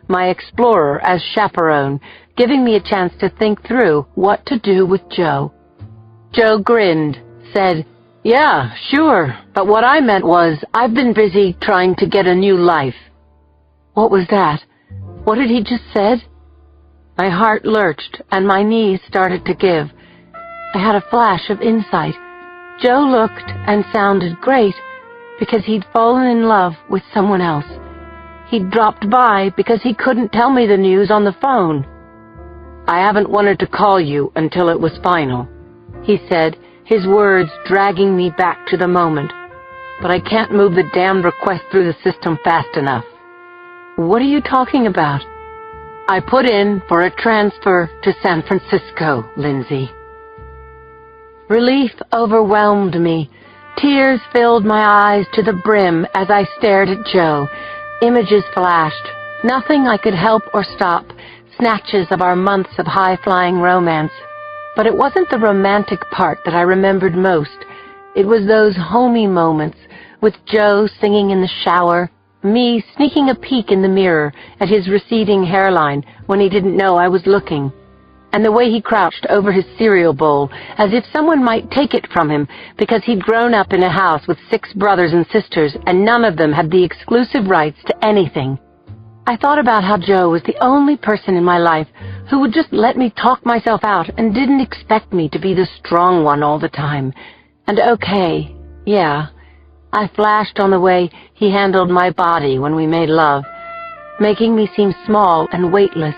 my explorer as chaperone, giving me a chance to think through what to do with Joe. Joe grinned, said, "Yeah, sure, but what I meant was I've been busy trying to get a new life." What was that? What had he just said? My heart lurched and my knees started to give. I had a flash of insight. Joe looked and sounded great because he'd fallen in love with someone else. He'd dropped by because he couldn't tell me the news on the phone. "I haven't wanted to call you until it was final," he said, his words dragging me back to the moment. "But I can't move the damned request through the system fast enough." "What are you talking about?" "I put in for a transfer to San Francisco, Lindsay." Relief overwhelmed me. Tears filled my eyes to the brim as I stared at Joe. Images flashed. Nothing I could help or stop. Snatches of our months of high-flying romance. But it wasn't the romantic part that I remembered most. It was those homey moments, with Joe singing in the shower, me sneaking a peek in the mirror at his receding hairline when he didn't know I was looking, and the way he crouched over his cereal bowl as if someone might take it from him because he'd grown up in a house with 6 brothers and sisters and none of them had the exclusive rights to anything. I thought about how Joe was the only person in my life who would just let me talk myself out and didn't expect me to be the strong one all the time. And okay, yeah, I flashed on the way he handled my body when we made love, making me seem small and weightless,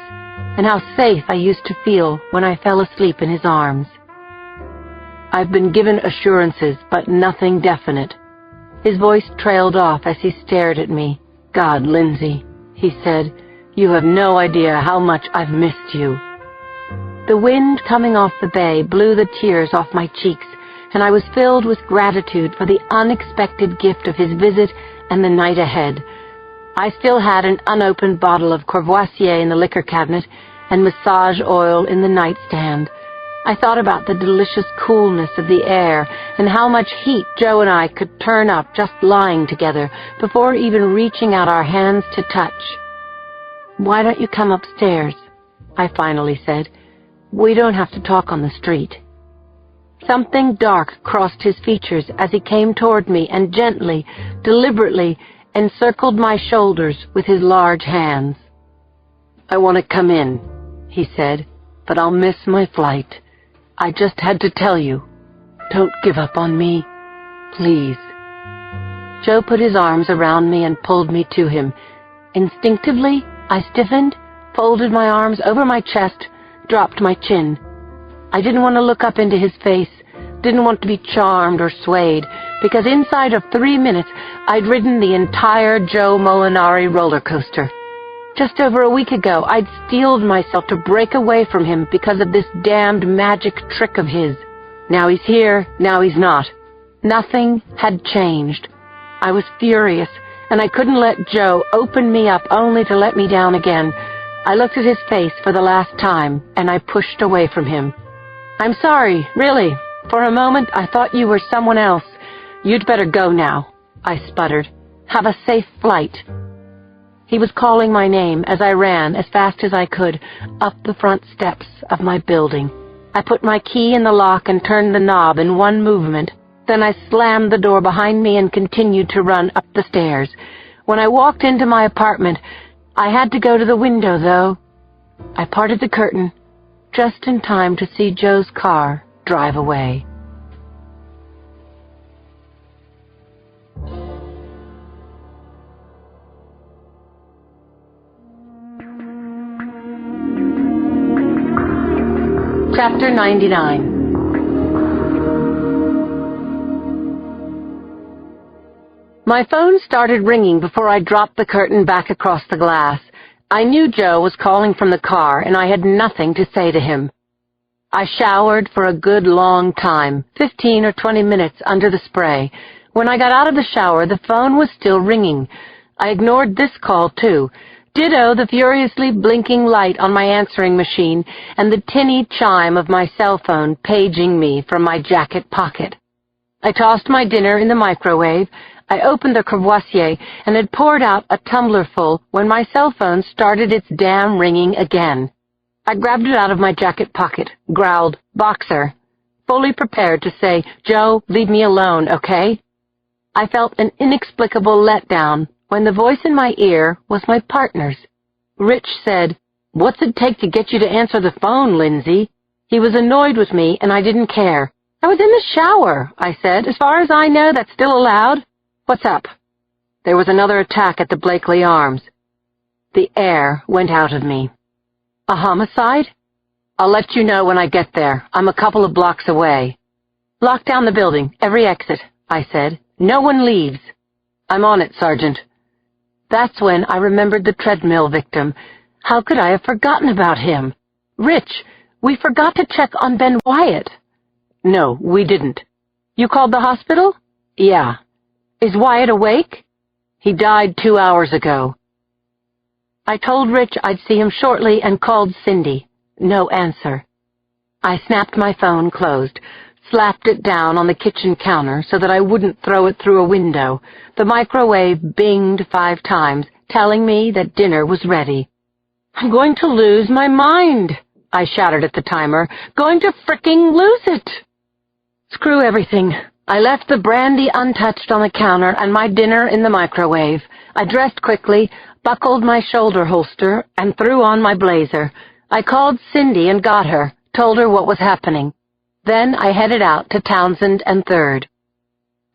and how safe I used to feel when I fell asleep in his arms. "I've been given assurances, but nothing definite." His voice trailed off as he stared at me. "God, Lindsay," he said, "you have no idea how much I've missed you." The wind coming off the bay blew the tears off my cheeks, and I was filled with gratitude for the unexpected gift of his visit and the night ahead. I still had an unopened bottle of Courvoisier in the liquor cabinet and massage oil in the nightstand. I thought about the delicious coolness of the air and how much heat Joe and I could turn up just lying together before even reaching out our hands to touch. "Why don't you come upstairs?" I finally said. "We don't have to talk on the street." Something dark crossed his features as he came toward me and gently, deliberately, encircled my shoulders with his large hands. "I want to come in," he said, "but I'll miss my flight. I just had to tell you. Don't give up on me. Please." Joe put his arms around me and pulled me to him. Instinctively, I stiffened, folded my arms over my chest, dropped my chin. I didn't want to look up into his face, didn't want to be charmed or swayed, because inside of 3 minutes I'd ridden the entire Joe Molinari roller coaster. Just over a week ago, I'd steeled myself to break away from him because of this damned magic trick of his. Now he's here, now he's not. Nothing had changed. I was furious, and I couldn't let Joe open me up only to let me down again. I looked at his face for the last time, and I pushed away from him. "I'm sorry, really. For a moment, I thought you were someone else. You'd better go now," I sputtered. "Have a safe flight." He was calling my name as I ran as fast as I could up the front steps of my building. I put my key in the lock and turned the knob in one movement. Then I slammed the door behind me and continued to run up the stairs. When I walked into my apartment, I had to go to the window, though. I parted the curtain just in time to see Joe's car drive away. Chapter 99. My phone started ringing before I dropped the curtain back across the glass. I knew Joe was calling from the car, and I had nothing to say to him. I showered for a good long time, 15 or 20 minutes under the spray. When I got out of the shower, the phone was still ringing. I ignored this call, too. Ditto the furiously blinking light on my answering machine and the tinny chime of my cell phone paging me from my jacket pocket. I tossed my dinner in the microwave. I opened the Courvoisier and had poured out a tumblerful when my cell phone started its damn ringing again. I grabbed it out of my jacket pocket, growled, "Boxer," fully prepared to say, "Joe, leave me alone, okay?" I felt an inexplicable letdown when the voice in my ear was my partner's. Rich said, "What's it take to get you to answer the phone, Lindsay?" He was annoyed with me, and I didn't care. "I was in the shower," I said. "As far as I know, that's still allowed." "What's up?" There was another attack at the Blakely Arms. The air went out of me. "A homicide?" "I'll let you know when I get there. I'm a couple of blocks away." "Lock down the building, every exit," I said. "No one leaves." "I'm on it, Sergeant." That's when I remembered the treadmill victim. How could I have forgotten about him? "Rich, we forgot to check on Ben Wyatt." "No, we didn't." "You called the hospital?" "Yeah." "Is Wyatt awake?" "He died 2 hours ago." I told Rich I'd see him shortly and called Cindy. No answer. I snapped my phone closed, slapped it down on the kitchen counter so that I wouldn't throw it through a window. The microwave binged 5 times, telling me that dinner was ready. "I'm going to lose my mind," I shouted at the timer. "Going to fricking lose it!" Screw everything. I left the brandy untouched on the counter and my dinner in the microwave. I dressed quickly, buckled my shoulder holster, and threw on my blazer. I called Cindy and got her, told her what was happening. Then I headed out to Townsend and 3rd.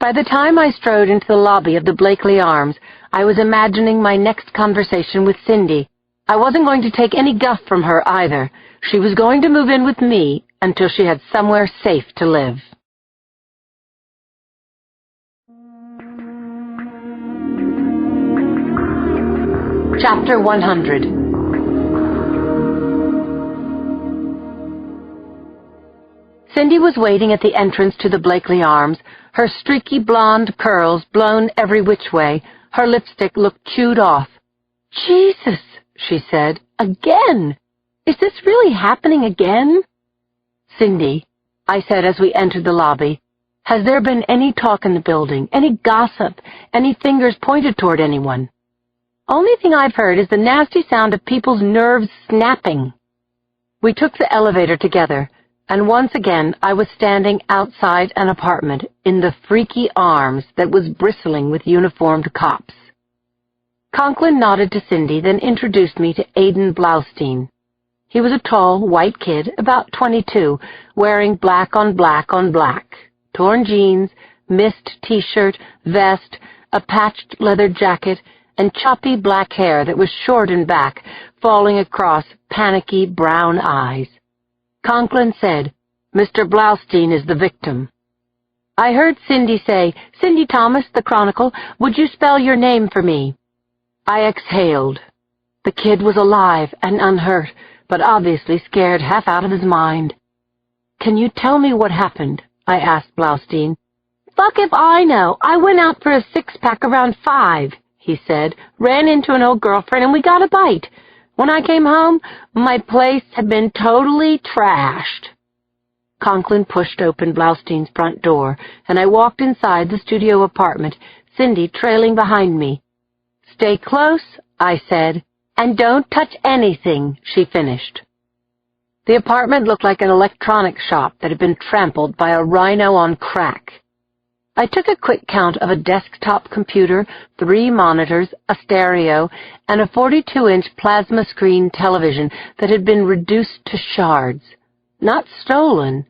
By the time I strode into the lobby of the Blakely Arms, I was imagining my next conversation with Cindy. I wasn't going to take any guff from her either. She was going to move in with me until she had somewhere safe to live. Chapter 100. Cindy was waiting at the entrance to the Blakely Arms, her streaky blonde curls blown every which way. Her lipstick looked chewed off. "Jesus," she said, "again? Is this really happening again?" "Cindy," I said as we entered the lobby, "has there been any talk in the building, any gossip, any fingers pointed toward anyone?" "Only thing I've heard is the nasty sound of people's nerves snapping." We took the elevator together, and once again I was standing outside an apartment in the freaky Arms that was bristling with uniformed cops. Conklin nodded to Cindy, then introduced me to Aiden Blaustein. He was a tall, white kid, about 22, wearing black on black on black, torn jeans, mist T-shirt, vest, a patched leather jacket, and choppy black hair that was short in back, falling across panicky brown eyes. Conklin said, "Mr. Blaustein is the victim." I heard Cindy say, "Cindy Thomas, the Chronicle, would you spell your name for me?" I exhaled. The kid was alive and unhurt, but obviously scared half out of his mind. "Can you tell me what happened?" I asked Blaustein. fuck if I know. I went out for a six-pack around 5, he said, ran into an old girlfriend, and we got a bite. When I came home, my place had been totally trashed. Conklin pushed open Blaustein's front door, and I walked inside the studio apartment, Cindy trailing behind me. Stay close, I said, and don't touch anything, she finished. The apartment looked like an electronics shop that had been trampled by a rhino on crack. I took a quick count of a desktop computer, 3 monitors, a stereo, and a 42-inch plasma screen television that had been reduced to shards. Not stolen,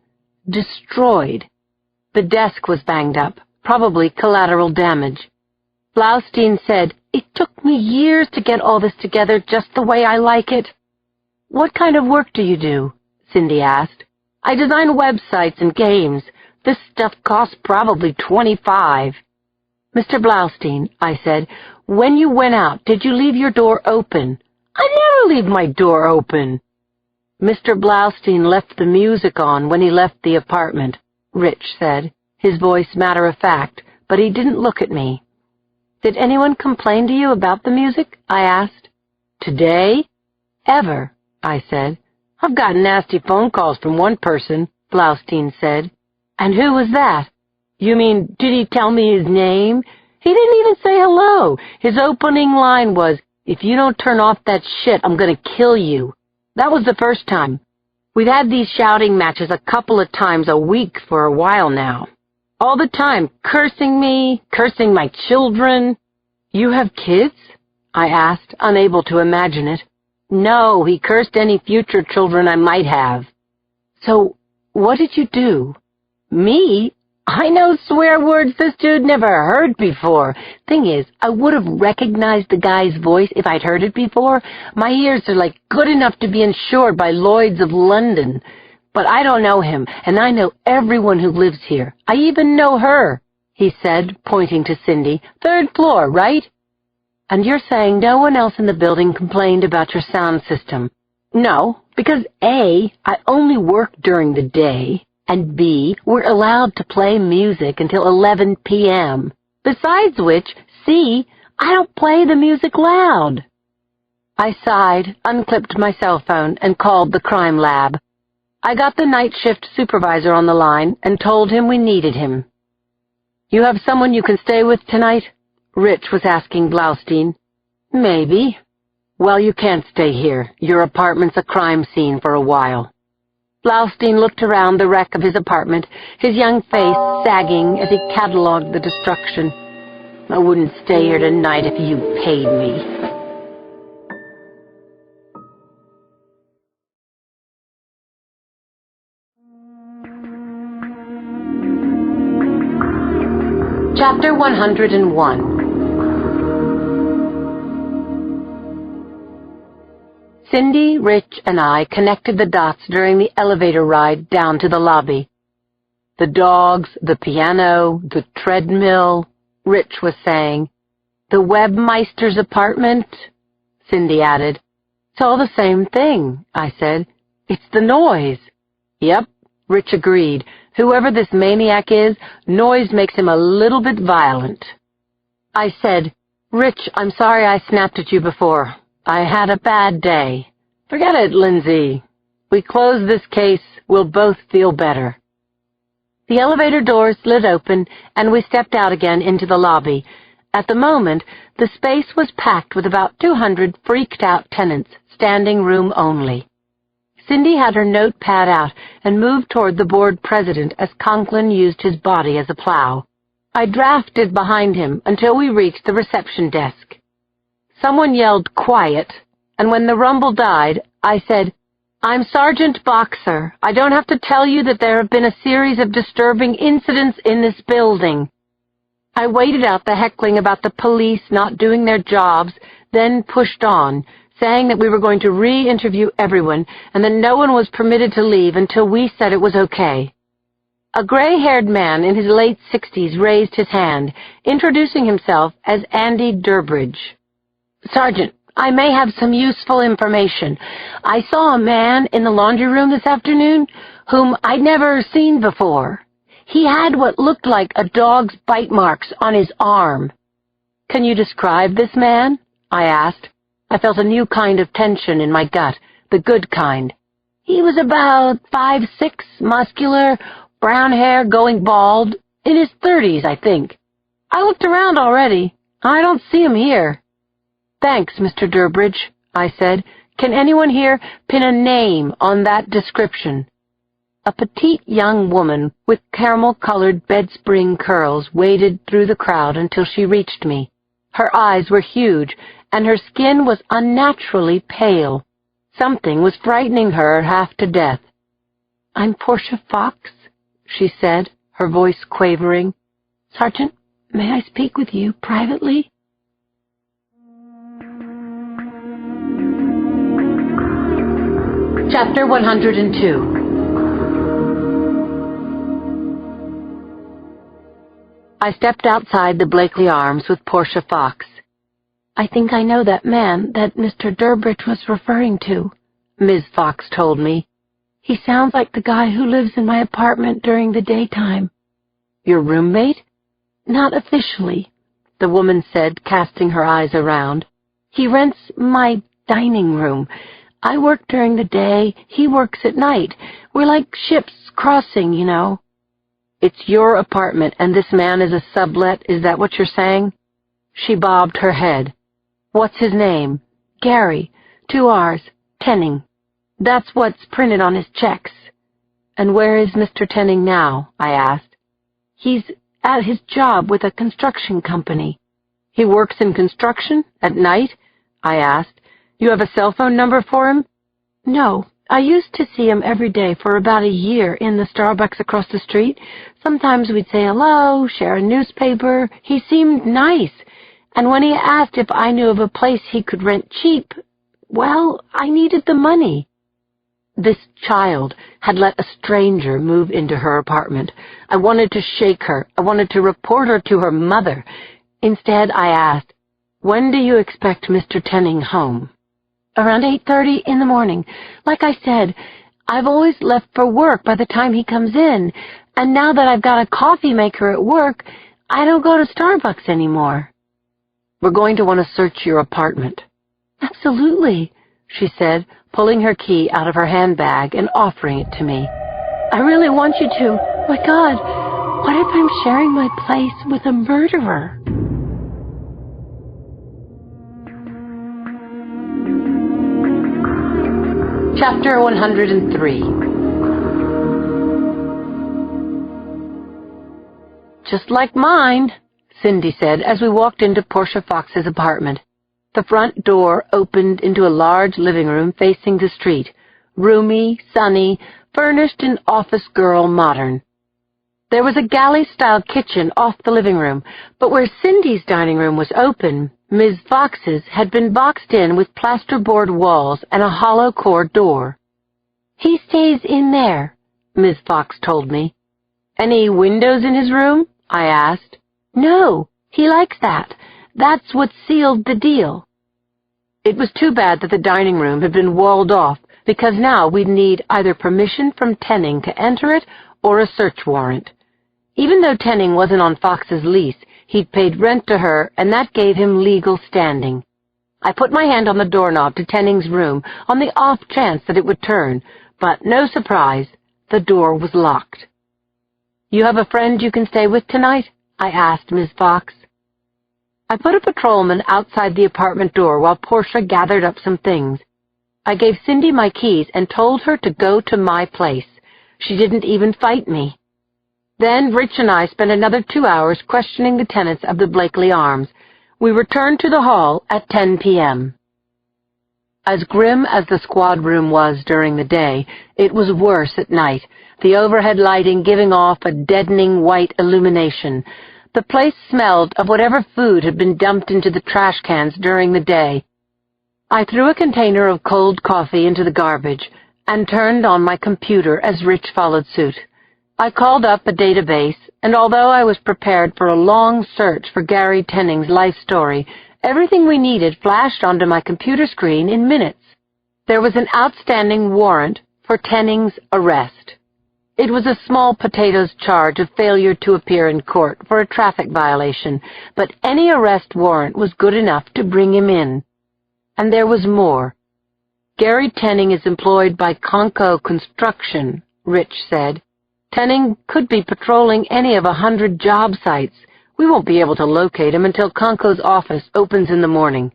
destroyed. The desk was banged up, probably collateral damage. Blaustein said, "It took me years to get all this together just the way I like it." "What kind of work do you do?" Cindy asked. "I design websites and games. This stuff costs probably $25. "Mr. Blaustein," I said, "when you went out, did you leave your door open?" "I never leave my door open." "Mr. Blaustein left the music on when he left the apartment," Rich said, his voice matter-of-fact, but he didn't look at me. "Did anyone complain to you about the music?" I asked. "Today?" "Ever," I said. "I've gotten nasty phone calls from one person," Blaustein said. "And who was that?" "You mean, did he tell me his name?" "He didn't even say hello. His opening line was, 'If you don't turn off that shit, I'm gonna kill you.' That was the first time. We've had these shouting matches a couple of times a week for a while now. All the time, cursing me, cursing my children." "You have kids?" I asked, unable to imagine it. "No, he cursed any future children I might have." "So, what did you do?" "Me? I know swear words this dude never heard before. Thing is, I would have recognized the guy's voice if I'd heard it before. My ears are like good enough to be insured by Lloyd's of London. But I don't know him, and I know everyone who lives here. I even know her," he said, pointing to Cindy. "3rd floor, right?" "And you're saying no one else in the building complained about your sound system?" "No, because A, I only work during the day, and B, we're allowed to play music until 11 p.m. Besides which, C, I don't play the music loud." I sighed, unclipped my cell phone, and called the crime lab. I got the night shift supervisor on the line and told him we needed him. "You have someone you can stay with tonight?" Rich was asking Blaustein. "Maybe." "Well, you can't stay here. Your apartment's a crime scene for a while." Blaustein looked around the wreck of his apartment, his young face sagging as he catalogued the destruction. "I wouldn't stay here tonight if you paid me." Chapter 101. Cindy, Rich, and I connected the dots during the elevator ride down to the lobby. "The dogs, the piano, the treadmill," Rich was saying. "The Webmeister's apartment," Cindy added. "It's all the same thing," I said. "It's the noise." "Yep," Rich agreed. "Whoever this maniac is, noise makes him a little bit violent." I said, "Rich, I'm sorry I snapped at you before. I had a bad day." "Forget it, Lindsay. We close this case, we'll both feel better." The elevator doors slid open, and we stepped out again into the lobby. At the moment, the space was packed with about 200 freaked-out tenants, standing room only. Cindy had her notepad out and moved toward the board president as Conklin used his body as a plow. I drafted behind him until we reached the reception desk. Someone yelled, "Quiet," and when the rumble died, I said, "I'm Sergeant Boxer. I don't have to tell you that there have been a series of disturbing incidents in this building." I waited out the heckling about the police not doing their jobs, then pushed on, saying that we were going to re-interview everyone and that no one was permitted to leave until we said it was okay. A gray-haired man in his late 60s raised his hand, introducing himself as Andy Durbridge. "Sergeant, I may have some useful information. I saw a man in the laundry room this afternoon whom I'd never seen before. He had what looked like a dog's bite marks on his arm. "Can you describe this man?" I asked. I felt a new kind of tension in my gut, the good kind. "He was about 5'6", muscular, brown hair, going bald, in his 30s, I think. I looked around already. I don't see him here." "Thanks, Mr. Durbridge," I said. "Can anyone here pin a name on that description?" A petite young woman with caramel-colored bed-spring curls waded through the crowd until she reached me. Her eyes were huge, and her skin was unnaturally pale. Something was frightening her half to death. "I'm Portia Fox," she said, her voice quavering. "Sergeant, may I speak with you privately?" Chapter 102. I stepped outside the Blakely Arms with Portia Fox. "I think I know that man that Mr. Durbridge was referring to," Ms. Fox told me. "He sounds like the guy who lives in my apartment during the daytime." "Your roommate?" "Not officially," the woman said, casting her eyes around. "He rents my dining room. I work during the day, he works at night. We're like ships crossing, you know." "It's your apartment, and this man is a sublet, is that what you're saying?" She bobbed her head. "What's his name?" "Gary, 2 R's, Tenning. That's what's printed on his checks." "And where is Mr. Tenning now?" I asked. "He's at his job with a construction company." "He works in construction? At night?" I asked. "You have a cell phone number for him?" "No. I used to see him every day for about a year in the Starbucks across the street. Sometimes we'd say hello, share a newspaper. He seemed nice. And when he asked if I knew of a place he could rent cheap, well, I needed the money." This child had let a stranger move into her apartment. I wanted to shake her. I wanted to report her to her mother. Instead, I asked, "When do you expect Mr. Tenning home?" "Around 8:30 in the morning. Like I said, I've always left for work by the time he comes in, and now that I've got a coffee maker at work, I don't go to Starbucks anymore." "We're going to want to search your apartment." "Absolutely," she said, pulling her key out of her handbag and offering it to me. "I really want you to. My God, what if I'm sharing my place with a murderer?" Chapter 103. "Just like mine," Cindy said as we walked into Portia Fox's apartment. The front door opened into a large living room facing the street, roomy, sunny, furnished in office-girl modern. There was a galley-style kitchen off the living room, but where Cindy's dining room was open, Ms. Fox's had been boxed in with plasterboard walls and a hollow-core door. "He stays in there," Ms. Fox told me. "Any windows in his room?" I asked. "No, he likes that. That's what sealed the deal." It was too bad that the dining room had been walled off, because now we'd need either permission from Tenning to enter it or a search warrant. Even though Tenning wasn't on Fox's lease, he'd paid rent to her, and that gave him legal standing. I put my hand on the doorknob to Tenning's room on the off chance that it would turn, but no surprise, the door was locked. "You have a friend you can stay with tonight?" I asked Ms. Fox. I put a patrolman outside the apartment door while Portia gathered up some things. I gave Cindy my keys and told her to go to my place. She didn't even fight me. Then Rich and I spent another 2 hours questioning the tenants of the Blakely Arms. We returned to the hall at 10 p.m. As grim as the squad room was during the day, it was worse at night, the overhead lighting giving off a deadening white illumination. The place smelled of whatever food had been dumped into the trash cans during the day. I threw a container of cold coffee into the garbage and turned on my computer as Rich followed suit. I called up a database, and although I was prepared for a long search for Gary Tenning's life story, everything we needed flashed onto my computer screen in minutes. There was an outstanding warrant for Tenning's arrest. It was a small potatoes charge of failure to appear in court for a traffic violation, but any arrest warrant was good enough to bring him in. And there was more. Gary Tenning is employed by Conco Construction, Rich said. Tenning could be patrolling any of 100 job sites. We won't be able to locate him until Conco's office opens in the morning.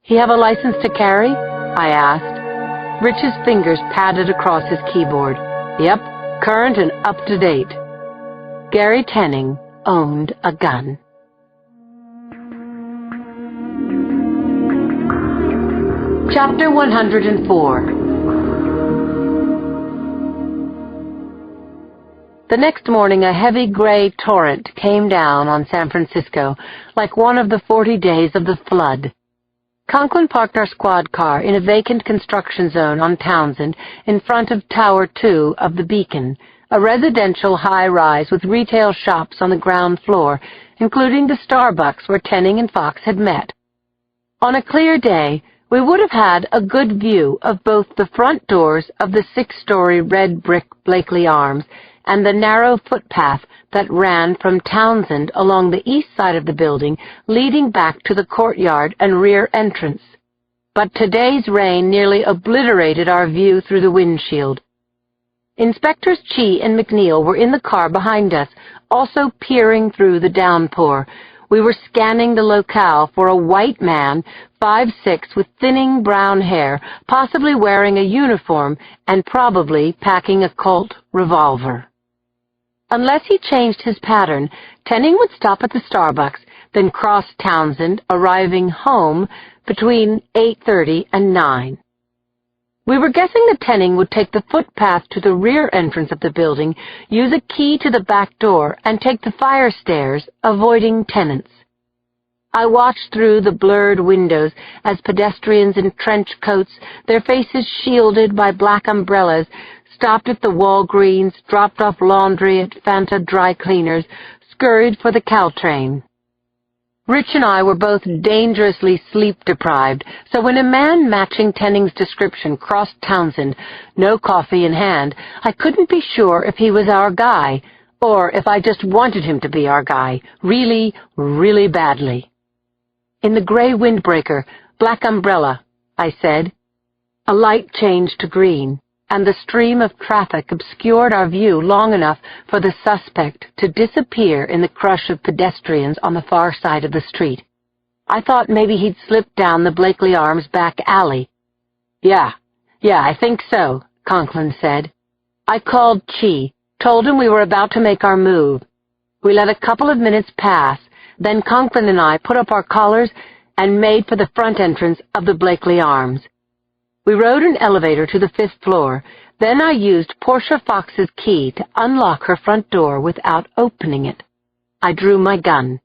He have a license to carry? I asked. Rich's fingers padded across his keyboard. Yep, current and up to date. Gary Tenning owned a gun. Chapter 104. The next morning a heavy gray torrent came down on San Francisco, like one of the 40 days of the flood. Conklin parked our squad car in a vacant construction zone on Townsend in front of Tower 2 of the Beacon, a residential high-rise with retail shops on the ground floor, including the Starbucks where Tenning and Fox had met. On a clear day, we would have had a good view of both the front doors of the 6-story red brick Blakely Arms and the narrow footpath that ran from Townsend along the east side of the building, leading back to the courtyard and rear entrance. But today's rain nearly obliterated our view through the windshield. Inspectors Chi and McNeil were in the car behind us, also peering through the downpour. We were scanning the locale for a white man, 5'6", with thinning brown hair, possibly wearing a uniform and probably packing a Colt revolver. Unless he changed his pattern, Tenning would stop at the Starbucks, then cross Townsend, arriving home between 8:30 and 9. We were guessing that Tenning would take the footpath to the rear entrance of the building, use a key to the back door, and take the fire stairs, avoiding tenants. I watched through the blurred windows as pedestrians in trench coats, their faces shielded by black umbrellas, stopped at the Walgreens, dropped off laundry at Fanta Dry Cleaners, scurried for the Caltrain. Rich and I were both dangerously sleep-deprived, so when a man matching Tenning's description crossed Townsend, no coffee in hand, I couldn't be sure if he was our guy, or if I just wanted him to be our guy, really, really badly. In the gray windbreaker, black umbrella, I said. A light changed to green, and the stream of traffic obscured our view long enough for the suspect to disappear in the crush of pedestrians on the far side of the street. I thought maybe he'd slipped down the Blakely Arms back alley. Yeah, I think so, Conklin said. I called Chi, told him we were about to make our move. We let a couple of minutes pass, then Conklin and I put up our collars and made for the front entrance of the Blakely Arms. We rode an elevator to the 5th floor. Then I used Portia Fox's key to unlock her front door without opening it. I drew my gun.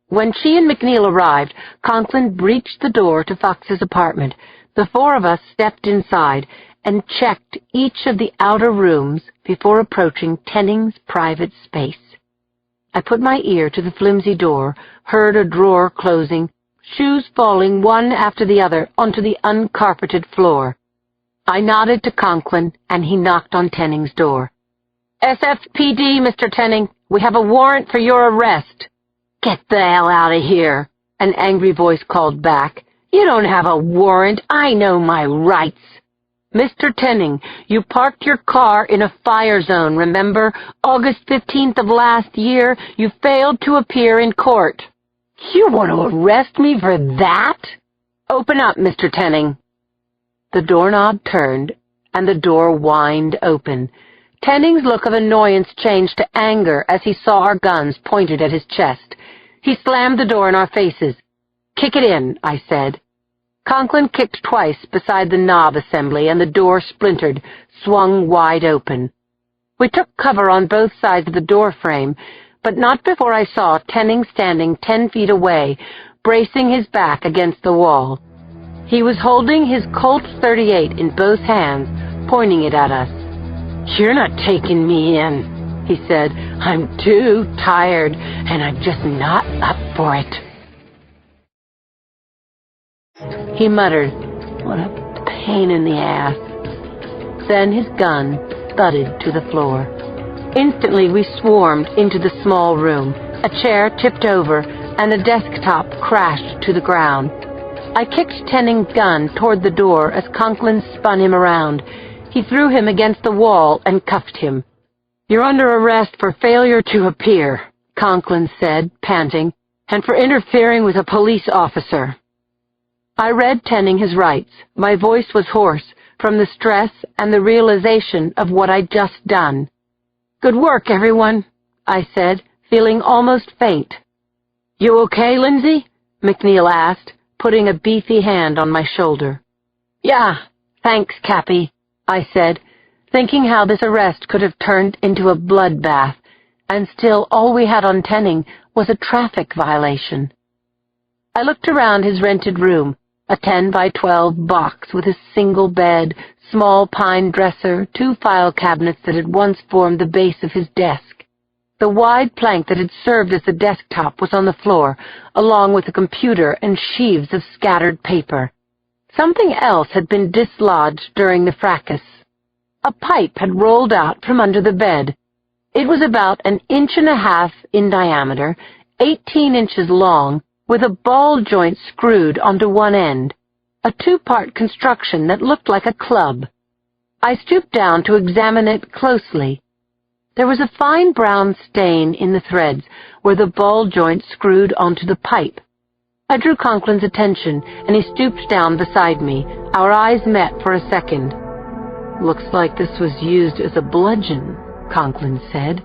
When she and McNeil arrived, Conklin breached the door to Fox's apartment. The four of us stepped inside and checked each of the outer rooms before approaching Tenning's private space. I put my ear to the flimsy door, heard a drawer closing, shoes falling one after the other onto the uncarpeted floor. I nodded to Conklin, and he knocked on Tenning's door. SFPD, Mr. Tenning, we have a warrant for your arrest. Get the hell out of here, an angry voice called back. You don't have a warrant. I know my rights. Mr. Tenning, you parked your car in a fire zone, remember? August 15th of last year, you failed to appear in court. You want to arrest me for that? Open up, Mr. Tenning. The doorknob turned, and the door whined open. Tenning's look of annoyance changed to anger as he saw our guns pointed at his chest. He slammed the door in our faces. Kick it in, I said. Conklin kicked twice beside the knob assembly, and the door splintered, swung wide open. We took cover on both sides of the door frame, but not before I saw Tenning standing 10 feet away, bracing his back against the wall. He was holding his Colt .38 in both hands, pointing it at us. You're not taking me in, he said. I'm too tired, and I'm just not up for it. He muttered, what a pain in the ass. Then his gun thudded to the floor. Instantly, we swarmed into the small room. A chair tipped over, and a desktop crashed to the ground. I kicked Tenning's gun toward the door as Conklin spun him around. He threw him against the wall and cuffed him. "You're under arrest for failure to appear," Conklin said, panting, "and for interfering with a police officer." I read Tenning his rights. My voice was hoarse from the stress and the realization of what I'd just done. "Good work, everyone," I said, feeling almost faint. "You okay, Lindsay?" McNeil asked, putting a beefy hand on my shoulder. "Yeah, thanks, Cappy," I said, thinking how this arrest could have turned into a bloodbath, and still all we had on Tenning was a traffic violation. I looked around his rented room, a 10-by-12 box with a single bed, small pine dresser, 2 file cabinets that had once formed the base of his desk. The wide plank that had served as the desktop was on the floor, along with a computer and sheaves of scattered paper. Something else had been dislodged during the fracas. A pipe had rolled out from under the bed. It was about 1.5 inches in diameter, 18 inches long, with a ball joint screwed onto one end, a 2-part construction that looked like a club. I stooped down to examine it closely. There was a fine brown stain in the threads where the ball joint screwed onto the pipe. I drew Conklin's attention, and he stooped down beside me. Our eyes met for a second. "Looks like this was used as a bludgeon," Conklin said.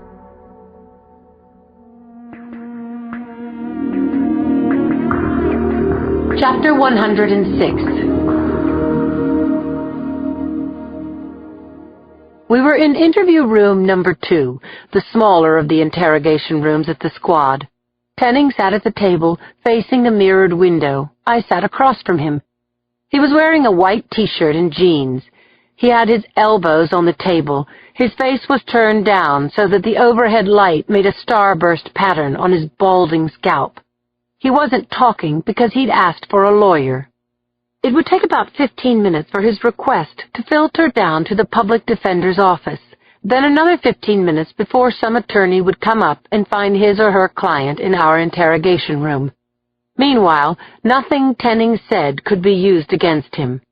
Chapter 106. We were in interview room number 2, the smaller of the interrogation rooms at the squad. Tenning sat at the table, facing the mirrored window. I sat across from him. He was wearing a white T-shirt and jeans. He had his elbows on the table. His face was turned down so that the overhead light made a starburst pattern on his balding scalp. He wasn't talking because he'd asked for a lawyer. It would take about 15 minutes for his request to filter down to the public defender's office, then another 15 minutes before some attorney would come up and find his or her client in our interrogation room. Meanwhile, nothing Tenning said could be used against him.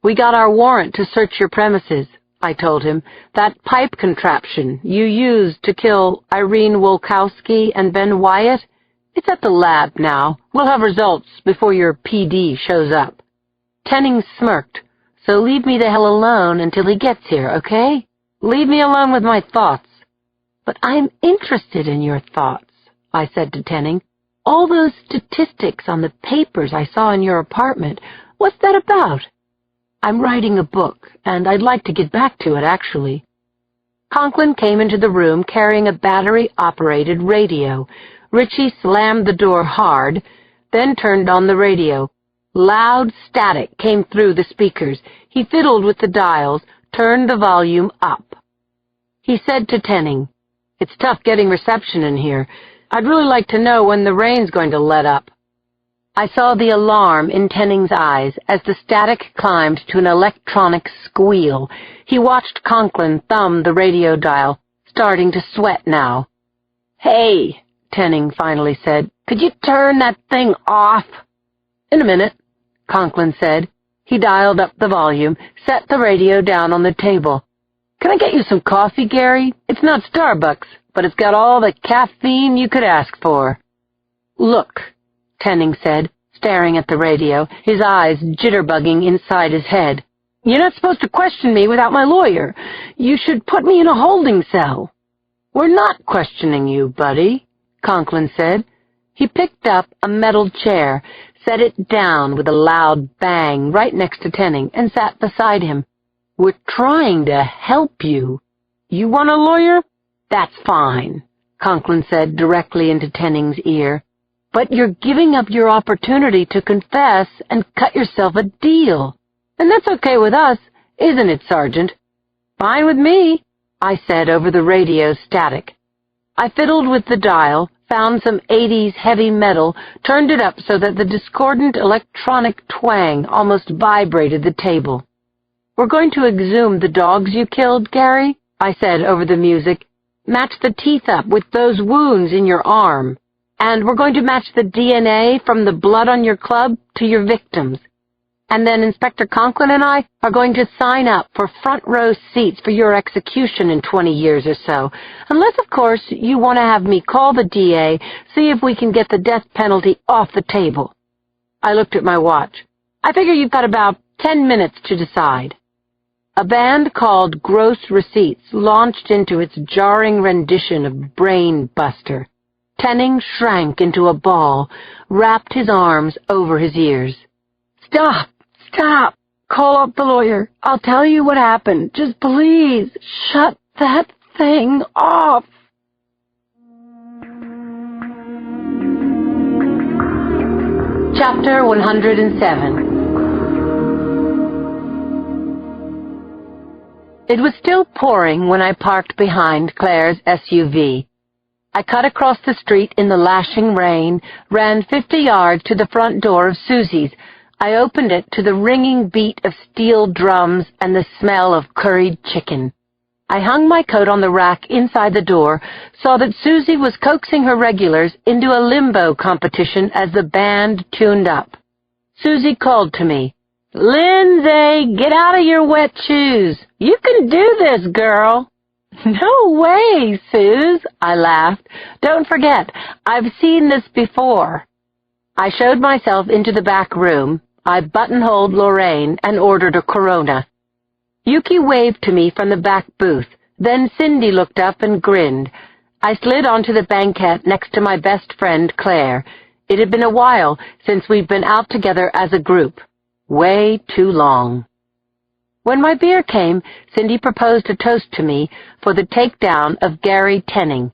"We got our warrant to search your premises," I told him. "That pipe contraption you used to kill Irene Wolkowski and Ben Wyatt, it's at the lab now. We'll have results before your PD shows up." Tenning smirked. "So leave me the hell alone until he gets here, okay? Leave me alone with my thoughts." "But I'm interested in your thoughts," I said to Tenning. "All those statistics on the papers I saw in your apartment, what's that about?" "I'm writing a book, and I'd like to get back to it, actually." Conklin came into the room carrying a battery-operated radio. Richie slammed the door hard, then turned on the radio. Loud static came through the speakers. He fiddled with the dials, turned the volume up. He said to Tenning, "It's tough getting reception in here. I'd really like to know when the rain's going to let up." I saw the alarm in Tenning's eyes as the static climbed to an electronic squeal. He watched Conklin thumb the radio dial, starting to sweat now. "Hey," Tenning finally said, "could you turn that thing off?" "In a minute," Conklin said. He dialed up the volume, set the radio down on the table. "Can I get you some coffee, Gary? It's not Starbucks, but it's got all the caffeine you could ask for." "Look," Tenning said, staring at the radio, his eyes jitterbugging inside his head. "You're not supposed to question me without my lawyer. You should put me in a holding cell." "We're not questioning you, buddy," Conklin said. He picked up a metal chair, set it down with a loud bang right next to Tenning, and sat beside him. "We're trying to help you. You want a lawyer? That's fine," Conklin said directly into Tenning's ear. "But you're giving up your opportunity to confess and cut yourself a deal. And that's okay with us, isn't it, Sergeant?" "Fine with me," I said over the radio's static. I fiddled with the dial, found some 80s heavy metal, turned it up so that the discordant electronic twang almost vibrated the table. "We're going to exhume the dogs you killed, Gary," I said over the music. "Match the teeth up with those wounds in your arm. And we're going to match the DNA from the blood on your club to your victims. And then Inspector Conklin and I are going to sign up for front row seats for your execution in 20 years or so. Unless, of course, you want to have me call the DA, see if we can get the death penalty off the table." I looked at my watch. "I figure you've got about 10 minutes to decide." A band called Gross Receipts launched into its jarring rendition of Brain Buster. Tenning shrank into a ball, wrapped his arms over his ears. "Stop! Stop! Call up the lawyer. I'll tell you what happened. Just please, shut that thing off." Chapter 107. It was still pouring when I parked behind Claire's SUV. I cut across the street in the lashing rain, ran 50 yards to the front door of Susie's. I opened it to the ringing beat of steel drums and the smell of curried chicken. I hung my coat on the rack inside the door, saw that Susie was coaxing her regulars into a limbo competition as the band tuned up. Susie called to me, "Lindsay, get out of your wet shoes. You can do this, girl." "No way, Suze," I laughed. "Don't forget, I've seen this before." I showed myself into the back room. I buttonholed Lorraine and ordered a Corona. Yuki waved to me from the back booth. Then Cindy looked up and grinned. I slid onto the banquette next to my best friend, Claire. It had been a while since we'd been out together as a group. Way too long. When my beer came, Cindy proposed a toast to me for the takedown of Gary Tenning.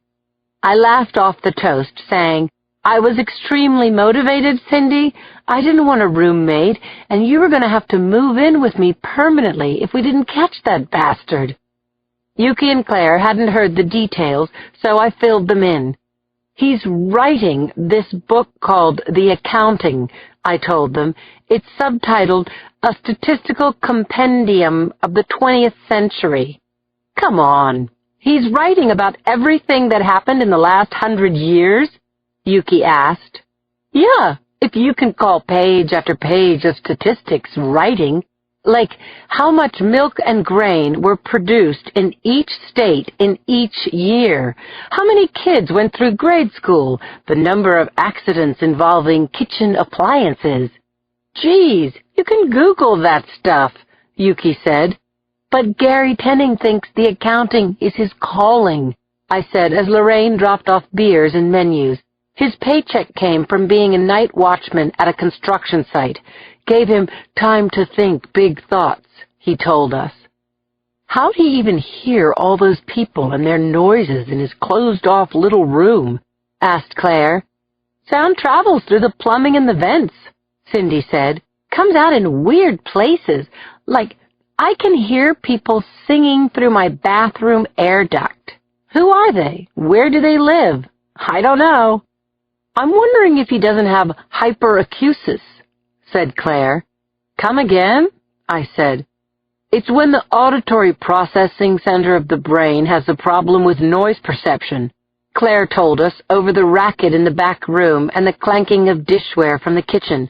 I laughed off the toast, saying, "I was extremely motivated, Cindy. I didn't want a roommate, and you were going to have to move in with me permanently if we didn't catch that bastard." Yuki and Claire hadn't heard the details, so I filled them in. "He's writing this book called The Accounting," I told them. "It's subtitled A Statistical Compendium of the 20th Century. "Come on. He's writing about everything that happened in the last 100 years? Yuki asked. "Yeah, if you can call page after page of statistics writing. Like how much milk and grain were produced in each state in each year, how many kids went through grade school, the number of accidents involving kitchen appliances. Geez, you can Google that stuff," Yuki said. "But Gary Tenning thinks the accounting is his calling," I said as Lorraine dropped off beers and menus. "His paycheck came from being a night watchman at a construction site. Gave him time to think big thoughts," he told us. "How'd he even hear all those people and their noises in his closed-off little room?" asked Claire. "Sound travels through the plumbing and the vents," Cindy said. "Comes out in weird places. Like, I can hear people singing through my bathroom air duct. Who are they? Where do they live? I don't know." "I'm wondering if he doesn't have hyperacusis," said Claire. "Come again?" I said. "It's when the auditory processing center of the brain has a problem with noise perception," Claire told us over the racket in the back room and the clanking of dishware from the kitchen.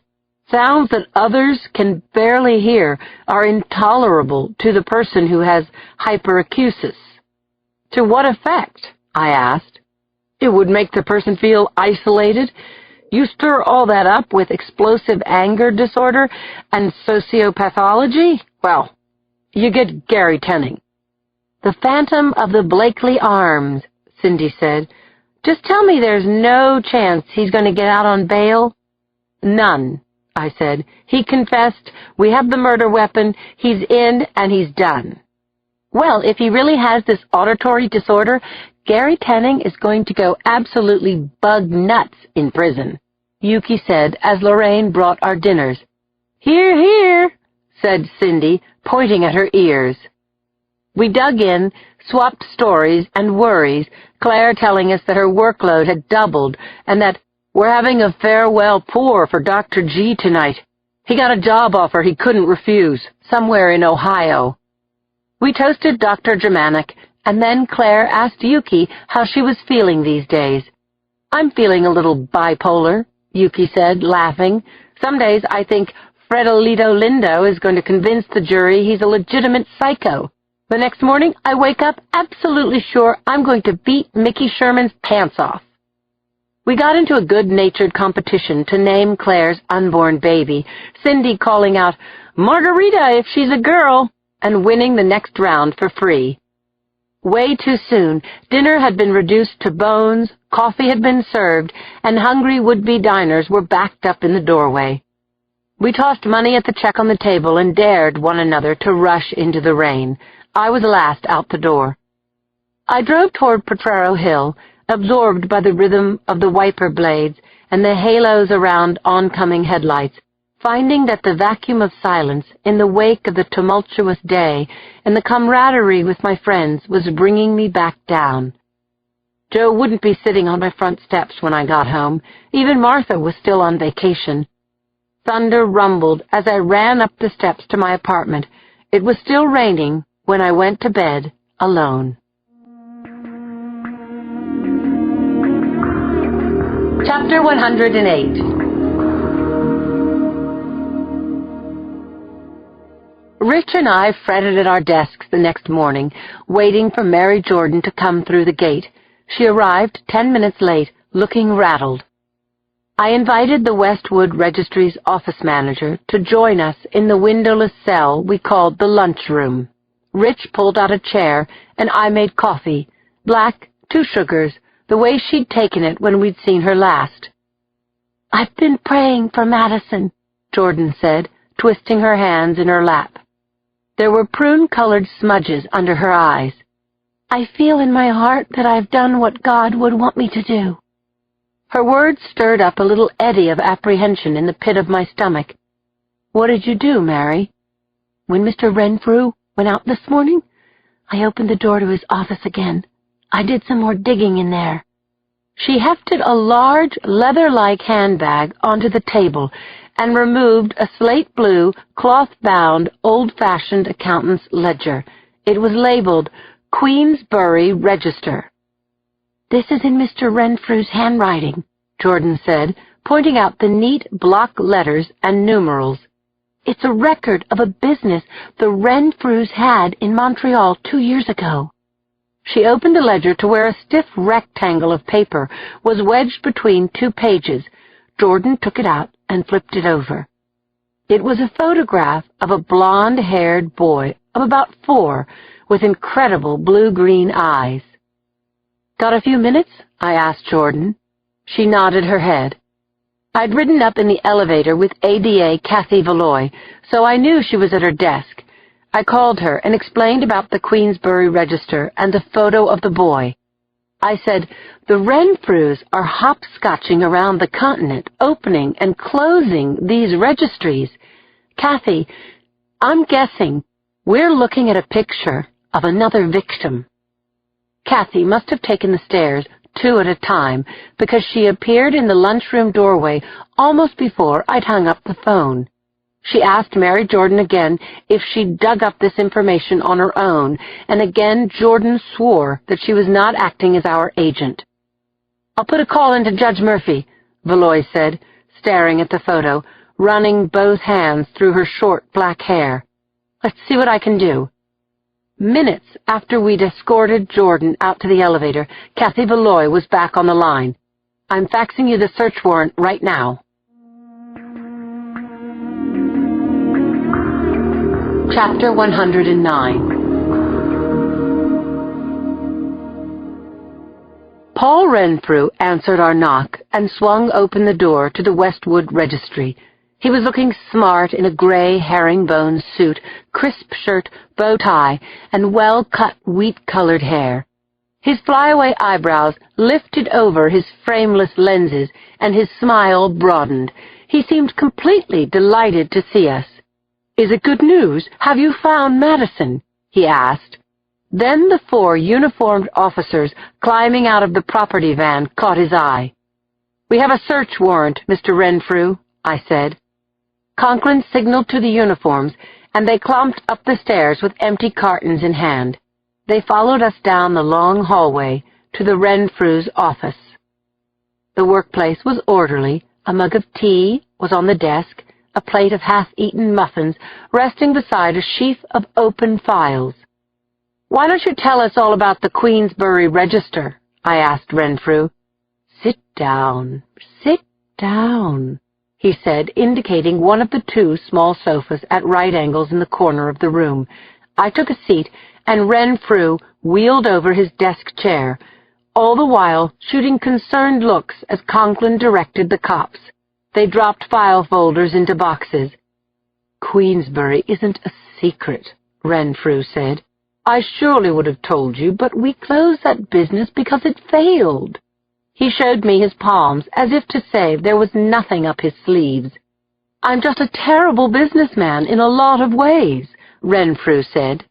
"Sounds that others can barely hear are intolerable to the person who has hyperacusis." "To what effect?" I asked. "It would make the person feel isolated. You stir all that up with explosive anger disorder and sociopathology? Well, you get Gary Tenning." "The Phantom of the Blakely Arms," Cindy said. "Just tell me there's no chance he's going to get out on bail." "None," I said. "He confessed, we have the murder weapon, he's in, and he's done." "Well, if he really has this auditory disorder, Gary Tenning is going to go absolutely bug nuts in prison," Yuki said as Lorraine brought our dinners. "Hear, hear," said Cindy, pointing at her ears. We dug in, swapped stories and worries, Claire telling us that her workload had doubled and that "we're having a farewell pour for Dr. G tonight. He got a job offer he couldn't refuse, somewhere in Ohio. We toasted Dr. Germanic, and then Claire asked Yuki how she was feeling these days. "I'm feeling a little bipolar," Yuki said, laughing. "Some days I think Fredolito Lindo is going to convince the jury he's a legitimate psycho. The next morning I wake up absolutely sure I'm going to beat Mickey Sherman's pants off." We got into a good-natured competition to name Claire's unborn baby, Cindy calling out, "Margarita if she's a girl," and winning the next round for free. Way too soon, dinner had been reduced to bones, coffee had been served, and hungry would-be diners were backed up in the doorway. We tossed money at the check on the table and dared one another to rush into the rain. I was last out the door. I drove toward Potrero Hill, absorbed by the rhythm of the wiper blades and the halos around oncoming headlights, finding that the vacuum of silence in the wake of the tumultuous day and the camaraderie with my friends was bringing me back down. Joe wouldn't be sitting on my front steps when I got home. Even Martha was still on vacation. Thunder rumbled as I ran up the steps to my apartment. It was still raining when I went to bed alone. Chapter 108. Rich and I fretted at our desks the next morning, waiting for Mary Jordan to come through the gate. She arrived 10 minutes late, looking rattled. I invited the Westwood Registry's office manager to join us in the windowless cell we called the lunchroom. Rich pulled out a chair, and I made coffee, black, 2 sugars, the way she'd taken it when we'd seen her last. "I've been praying for Madison," Jordan said, twisting her hands in her lap. There were prune-colored smudges under her eyes. "I feel in my heart that I've done what God would want me to do." Her words stirred up a little eddy of apprehension in the pit of my stomach. "What did you do, Mary?" "When Mr. Renfrew went out this morning, I opened the door to his office again. I did some more digging in there." She hefted a large, leather-like handbag onto the table and removed a slate-blue, cloth-bound, old-fashioned accountant's ledger. It was labeled Queensbury Register. "This is in Mr. Renfrew's handwriting," Jordan said, pointing out the neat block letters and numerals. "It's a record of a business the Renfrews had in Montreal 2 years ago." She opened the ledger to where a stiff rectangle of paper was wedged between 2 pages. Jordan took it out and flipped it over. It was a photograph of a blonde-haired boy of about 4 with incredible blue-green eyes. "Got a few minutes?" I asked Jordan. She nodded her head. I'd ridden up in the elevator with ADA Kathy Valoy, so I knew she was at her desk. I called her and explained about the Queensbury Register and the photo of the boy. I said, "The Renfrews are hopscotching around the continent, opening and closing these registries. Kathy, I'm guessing we're looking at a picture of another victim." Kathy must have taken the stairs 2 at a time, because she appeared in the lunchroom doorway almost before I'd hung up the phone. She asked Mary Jordan again if she'd dug up this information on her own, and again Jordan swore that she was not acting as our agent. "I'll put a call into Judge Murphy," Valoy said, staring at the photo, running both hands through her short black hair. "Let's see what I can do." Minutes after we'd escorted Jordan out to the elevator, Kathy Valoy was back on the line. "I'm faxing you the search warrant right now." Chapter 109. Paul Renfrew answered our knock and swung open the door to the Westwood Registry. He was looking smart in a gray herringbone suit, crisp shirt, bow tie, and well-cut wheat-colored hair. His flyaway eyebrows lifted over his frameless lenses, and his smile broadened. He seemed completely delighted to see us. "Is it good news? Have you found Madison?" he asked. Then the 4 uniformed officers climbing out of the property van caught his eye. "We have a search warrant, Mr. Renfrew," I said. Conklin signaled to the uniforms, and they clomped up the stairs with empty cartons in hand. They followed us down the long hallway to the Renfrews' office. The workplace was orderly. A mug of tea was on the desk, a plate of half-eaten muffins resting beside a sheaf of open files. "Why don't you tell us all about the Queensbury Register?" I asked Renfrew. Sit down, he said, indicating one of the two small sofas at right angles in the corner of the room. I took a seat, and Renfrew wheeled over his desk chair, all the while shooting concerned looks as Conklin directed the cops. They dropped file folders into boxes. "Queensbury isn't a secret," Renfrew said. "I surely would have told you, but we closed that business because it failed." He showed me his palms, as if to say there was nothing up his sleeves. "I'm just a terrible businessman in a lot of ways," Renfrew said.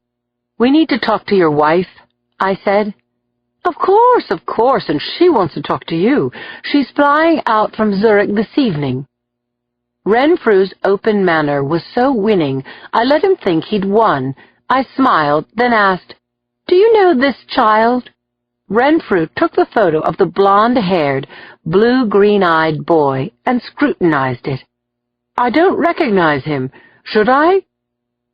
"We need to talk to your wife," I said. Of course, and she wants to talk to you. She's flying out from Zurich this evening." Renfrew's open manner was so winning, I let him think he'd won. I smiled, then asked, "Do you know this child?" Renfrew took the photo of the blonde-haired, blue-green-eyed boy and scrutinized it. "I don't recognize him. Should I?"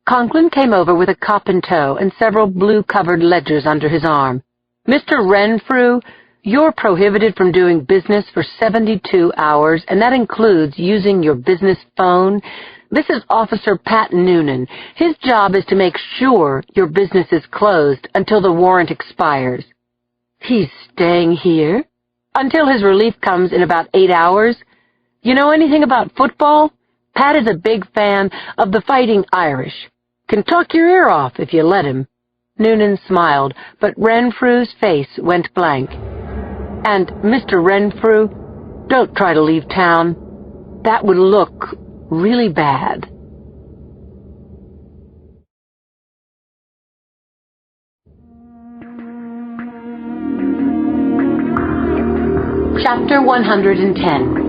Conklin came over with a cup in tow and several blue-covered ledgers under his arm. "Mr. Renfrew, you're prohibited from doing business for 72 hours, and that includes using your business phone. This is Officer Pat Noonan. His job is to make sure your business is closed until the warrant expires." "He's staying here?" "Until his relief comes in about 8 hours. You know anything about football? Pat is a big fan of the Fighting Irish. Can talk your ear off if you let him." Noonan smiled, but Renfrew's face went blank. "And, Mr. Renfrew, don't try to leave town. That would look really bad." Chapter 110.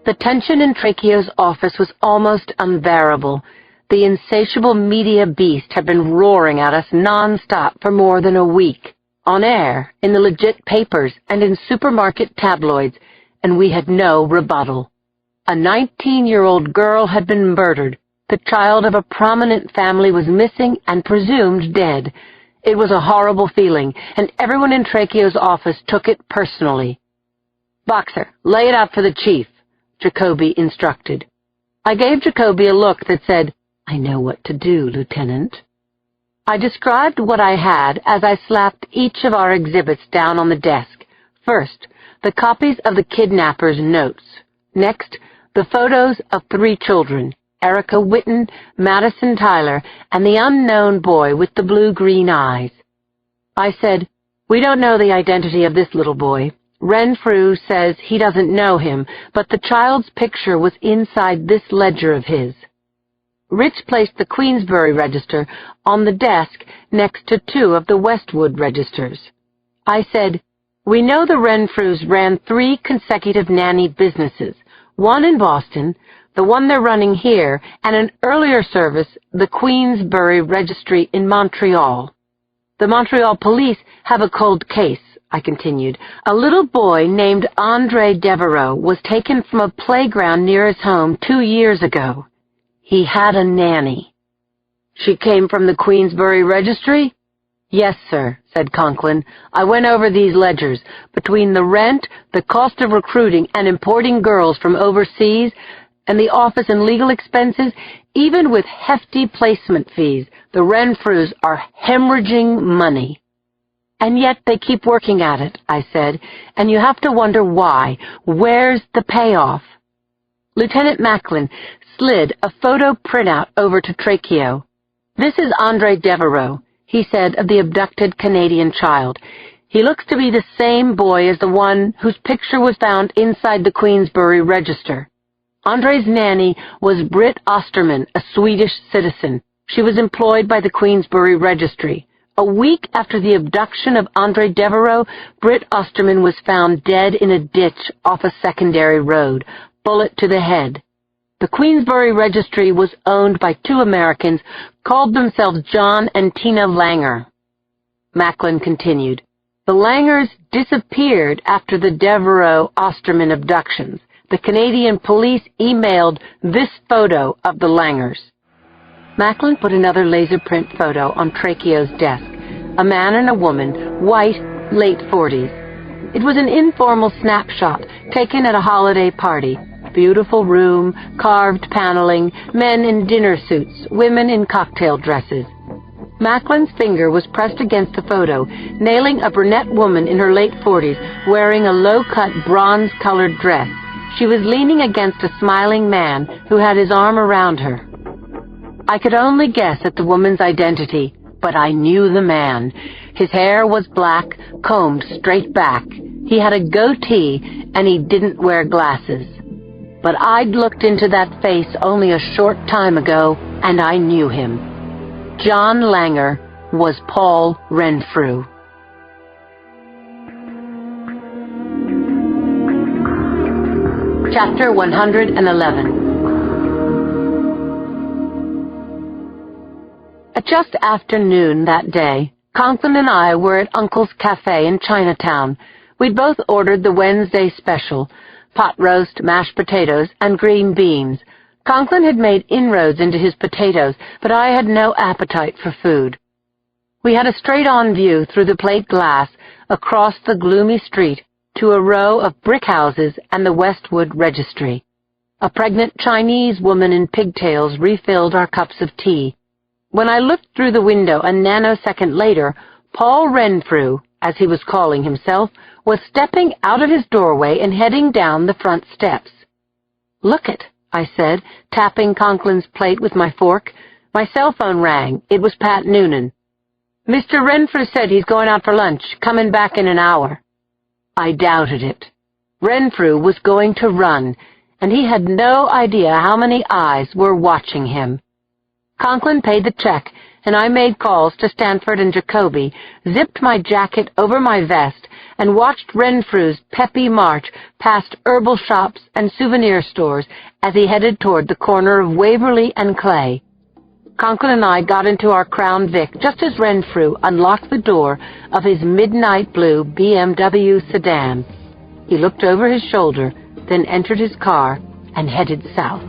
The tension in Trachio's office was almost unbearable. The insatiable media beast had been roaring at us non-stop for more than a week, on air, in the legit papers, and in supermarket tabloids, and we had no rebuttal. A 19-year-old girl had been murdered. The child of a prominent family was missing and presumed dead. It was a horrible feeling, and everyone in Trachio's office took it personally. "Boxer, lay it out for the chief," Jacoby instructed. I gave Jacoby a look that said, "I know what to do, Lieutenant." I described what I had as I slapped each of our exhibits down on the desk. First, the copies of the kidnapper's notes. Next, the photos of 3 children, Erica Whitten, Madison Tyler, and the unknown boy with the blue-green eyes. I said, "We don't know the identity of this little boy. Renfrew says he doesn't know him, but the child's picture was inside this ledger of his." Rich placed the Queensbury Register on the desk next to 2 of the Westwood registers. I said, "We know the Renfrews ran 3 consecutive nanny businesses, one in Boston, the one they're running here, and an earlier service, the Queensbury Registry in Montreal. The Montreal police have a cold case," I continued. "A little boy named Andre Devereaux was taken from a playground near his home 2 years ago. He had a nanny." "She came from the Queensbury Registry?" "Yes, sir," said Conklin. "I went over these ledgers. Between the rent, the cost of recruiting and importing girls from overseas, and the office and legal expenses, even with hefty placement fees, the Renfrews are hemorrhaging money." "And yet they keep working at it," I said, "and you have to wonder why. Where's the payoff?" Lieutenant Macklin slid a photo printout over to Trachio. "This is Andre Devereaux," he said of the abducted Canadian child. "He looks to be the same boy as the one whose picture was found inside the Queensbury Register. Andre's nanny was Britt Osterman, a Swedish citizen. She was employed by the Queensbury Registry. A week after the abduction of Andre Devereaux, Britt Osterman was found dead in a ditch off a secondary road. bullet to the head. The Queensbury registry was owned by two Americans, called themselves John and Tina Langer. Macklin continued. The Langers disappeared after the Devereaux-Osterman abductions. The Canadian police emailed this photo of the Langers. Macklin put another laser print photo on Trachio's desk. A man and a woman, white, late 40s. It was an informal snapshot taken at a holiday party. Beautiful room, carved paneling, men in dinner suits, women in cocktail dresses. Macklin's finger was pressed against the photo, nailing a brunette woman in her late 40s wearing a low-cut bronze-colored dress. She was leaning against a smiling man who had his arm around her. I could only guess at the woman's identity, but I knew the man. His hair was black, combed straight back. He had a goatee, and he didn't wear glasses. But I'd looked into that face only a short time ago, and I knew him. John Langer was Paul Renfrew. Chapter 111. At just after noon that day, Conklin and I were at Uncle's Cafe in Chinatown. We'd both ordered the Wednesday special, pot roast, mashed potatoes, and green beans. Conklin had made inroads into his potatoes, but I had no appetite for food. We had a straight-on view through the plate glass across the gloomy street to a row of brick houses and the Westwood Registry. A pregnant Chinese woman in pigtails refilled our cups of tea. When I looked through the window a nanosecond later, Paul Renfrew, as he was calling himself, was stepping out of his doorway and heading down the front steps. "Look it," I said, tapping Conklin's plate with my fork. My cell phone rang. It was Pat Noonan. "Mr. Renfrew said he's going out for lunch, coming back in an hour." I doubted it. Renfrew was going to run, and he had no idea how many eyes were watching him. Conklin paid the check, and I made calls to Stanford and Jacoby, zipped my jacket over my vest, and watched Renfrew's peppy march past herbal shops and souvenir stores as he headed toward the corner of Waverly and Clay. Conklin and I got into our Crown Vic just as Renfrew unlocked the door of his midnight blue BMW sedan. He looked over his shoulder, then entered his car and headed south.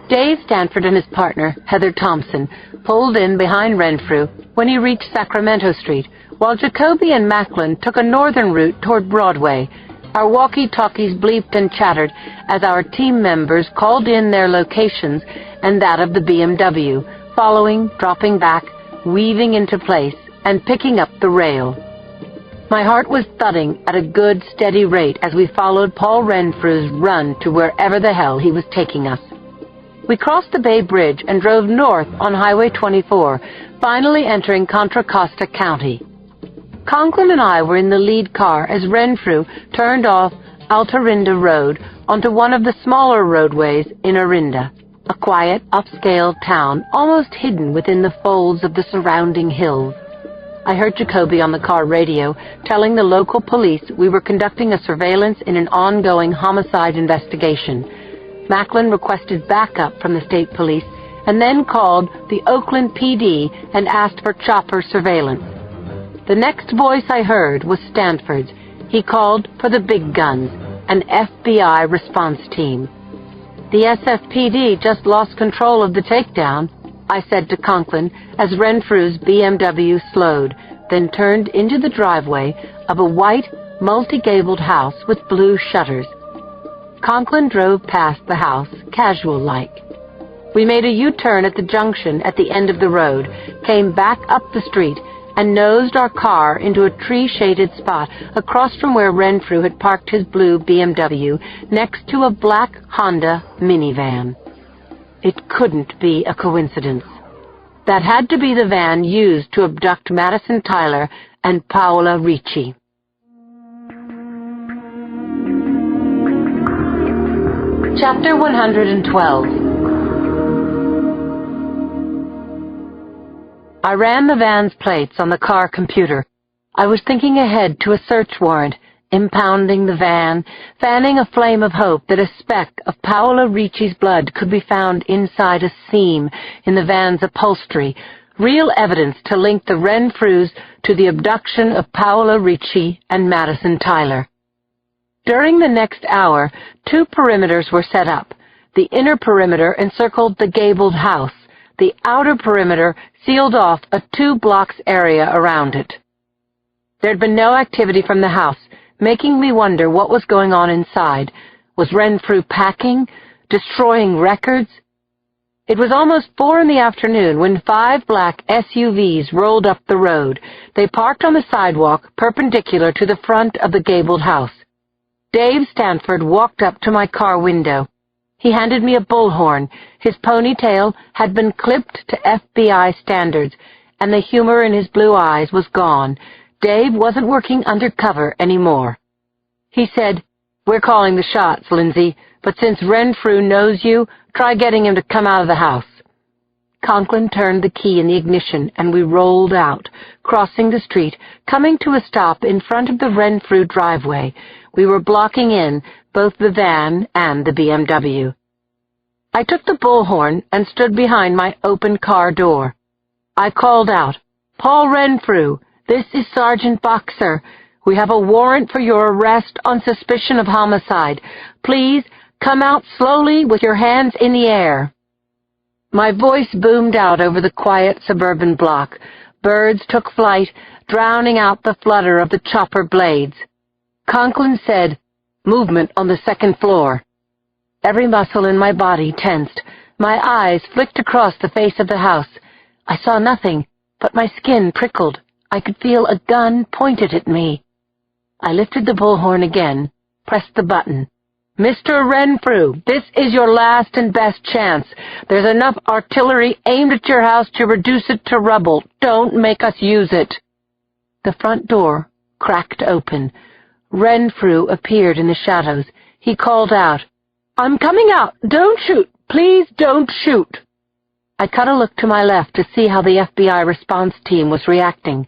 Dave Stanford and his partner, Heather Thompson, pulled in behind Renfrew when he reached Sacramento Street, while Jacoby and Macklin took a northern route toward Broadway. Our walkie-talkies bleeped and chattered as our team members called in their locations and that of the BMW, following, dropping back, weaving into place, and picking up the rail. My heart was thudding at a good, steady rate as we followed Paul Renfrew's run to wherever the hell he was taking us. We crossed the Bay Bridge and drove north on Highway 24, finally entering Contra Costa County. Conklin and I were in the lead car as Renfrew turned off Altarinda Road onto one of the smaller roadways in Orinda, a quiet, upscale town almost hidden within the folds of the surrounding hills. I heard Jacoby on the car radio telling the local police we were conducting a surveillance in an ongoing homicide investigation. Macklin requested backup from the state police and then called the Oakland PD and asked for chopper surveillance. The next voice I heard was Stanford's. He called for the big guns, an FBI response team. "The SFPD just lost control of the takedown," I said to Conklin as Renfrew's BMW slowed, then turned into the driveway of a white, multi-gabled house with blue shutters. Conklin drove past the house, casual-like. We made a U-turn at the junction at the end of the road, came back up the street, and nosed our car into a tree-shaded spot across from where Renfrew had parked his blue BMW next to a black Honda minivan. It couldn't be a coincidence. That had to be the van used to abduct Madison Tyler and Paola Ricci. Chapter 112. I ran the van's plates on the car computer. I was thinking ahead to a search warrant, impounding the van, fanning a flame of hope that a speck of Paola Ricci's blood could be found inside a seam in the van's upholstery, real evidence to link the Renfrews to the abduction of Paola Ricci and Madison Tyler. During the next hour, 2 perimeters were set up. The inner perimeter encircled the gabled house. The outer perimeter sealed off a 2-block area around it. There had been no activity from the house, making me wonder what was going on inside. Was Renfrew packing? Destroying records? It was almost 4 in the afternoon when 5 black SUVs rolled up the road. They parked on the sidewalk perpendicular to the front of the gabled house. Dave Stanford walked up to my car window. He handed me a bullhorn. His ponytail had been clipped to FBI standards, and the humor in his blue eyes was gone. Dave wasn't working undercover anymore. He said, "We're calling the shots, Lindsay, but since Renfrew knows you, try getting him to come out of the house." Conklin turned the key in the ignition, and we rolled out, crossing the street, coming to a stop in front of the Renfrew driveway. We were blocking in both the van and the BMW. I took the bullhorn and stood behind my open car door. I called out, "Paul Renfrew, this is Sergeant Boxer. We have a warrant for your arrest on suspicion of homicide. Please come out slowly with your hands in the air." My voice boomed out over the quiet suburban block. Birds took flight, drowning out the flutter of the chopper blades. Conklin said, "Movement on the 2nd floor." Every muscle in my body tensed. My eyes flicked across the face of the house. I saw nothing, but my skin prickled. I could feel a gun pointed at me. I lifted the bullhorn again, pressed the button. "Mr. Renfrew, this is your last and best chance. There's enough artillery aimed at your house to reduce it to rubble. Don't make us use it." The front door cracked open. Renfrew appeared in the shadows. He called out, "I'm coming out. Don't shoot. Please don't shoot." I cut a look to my left to see how the FBI response team was reacting.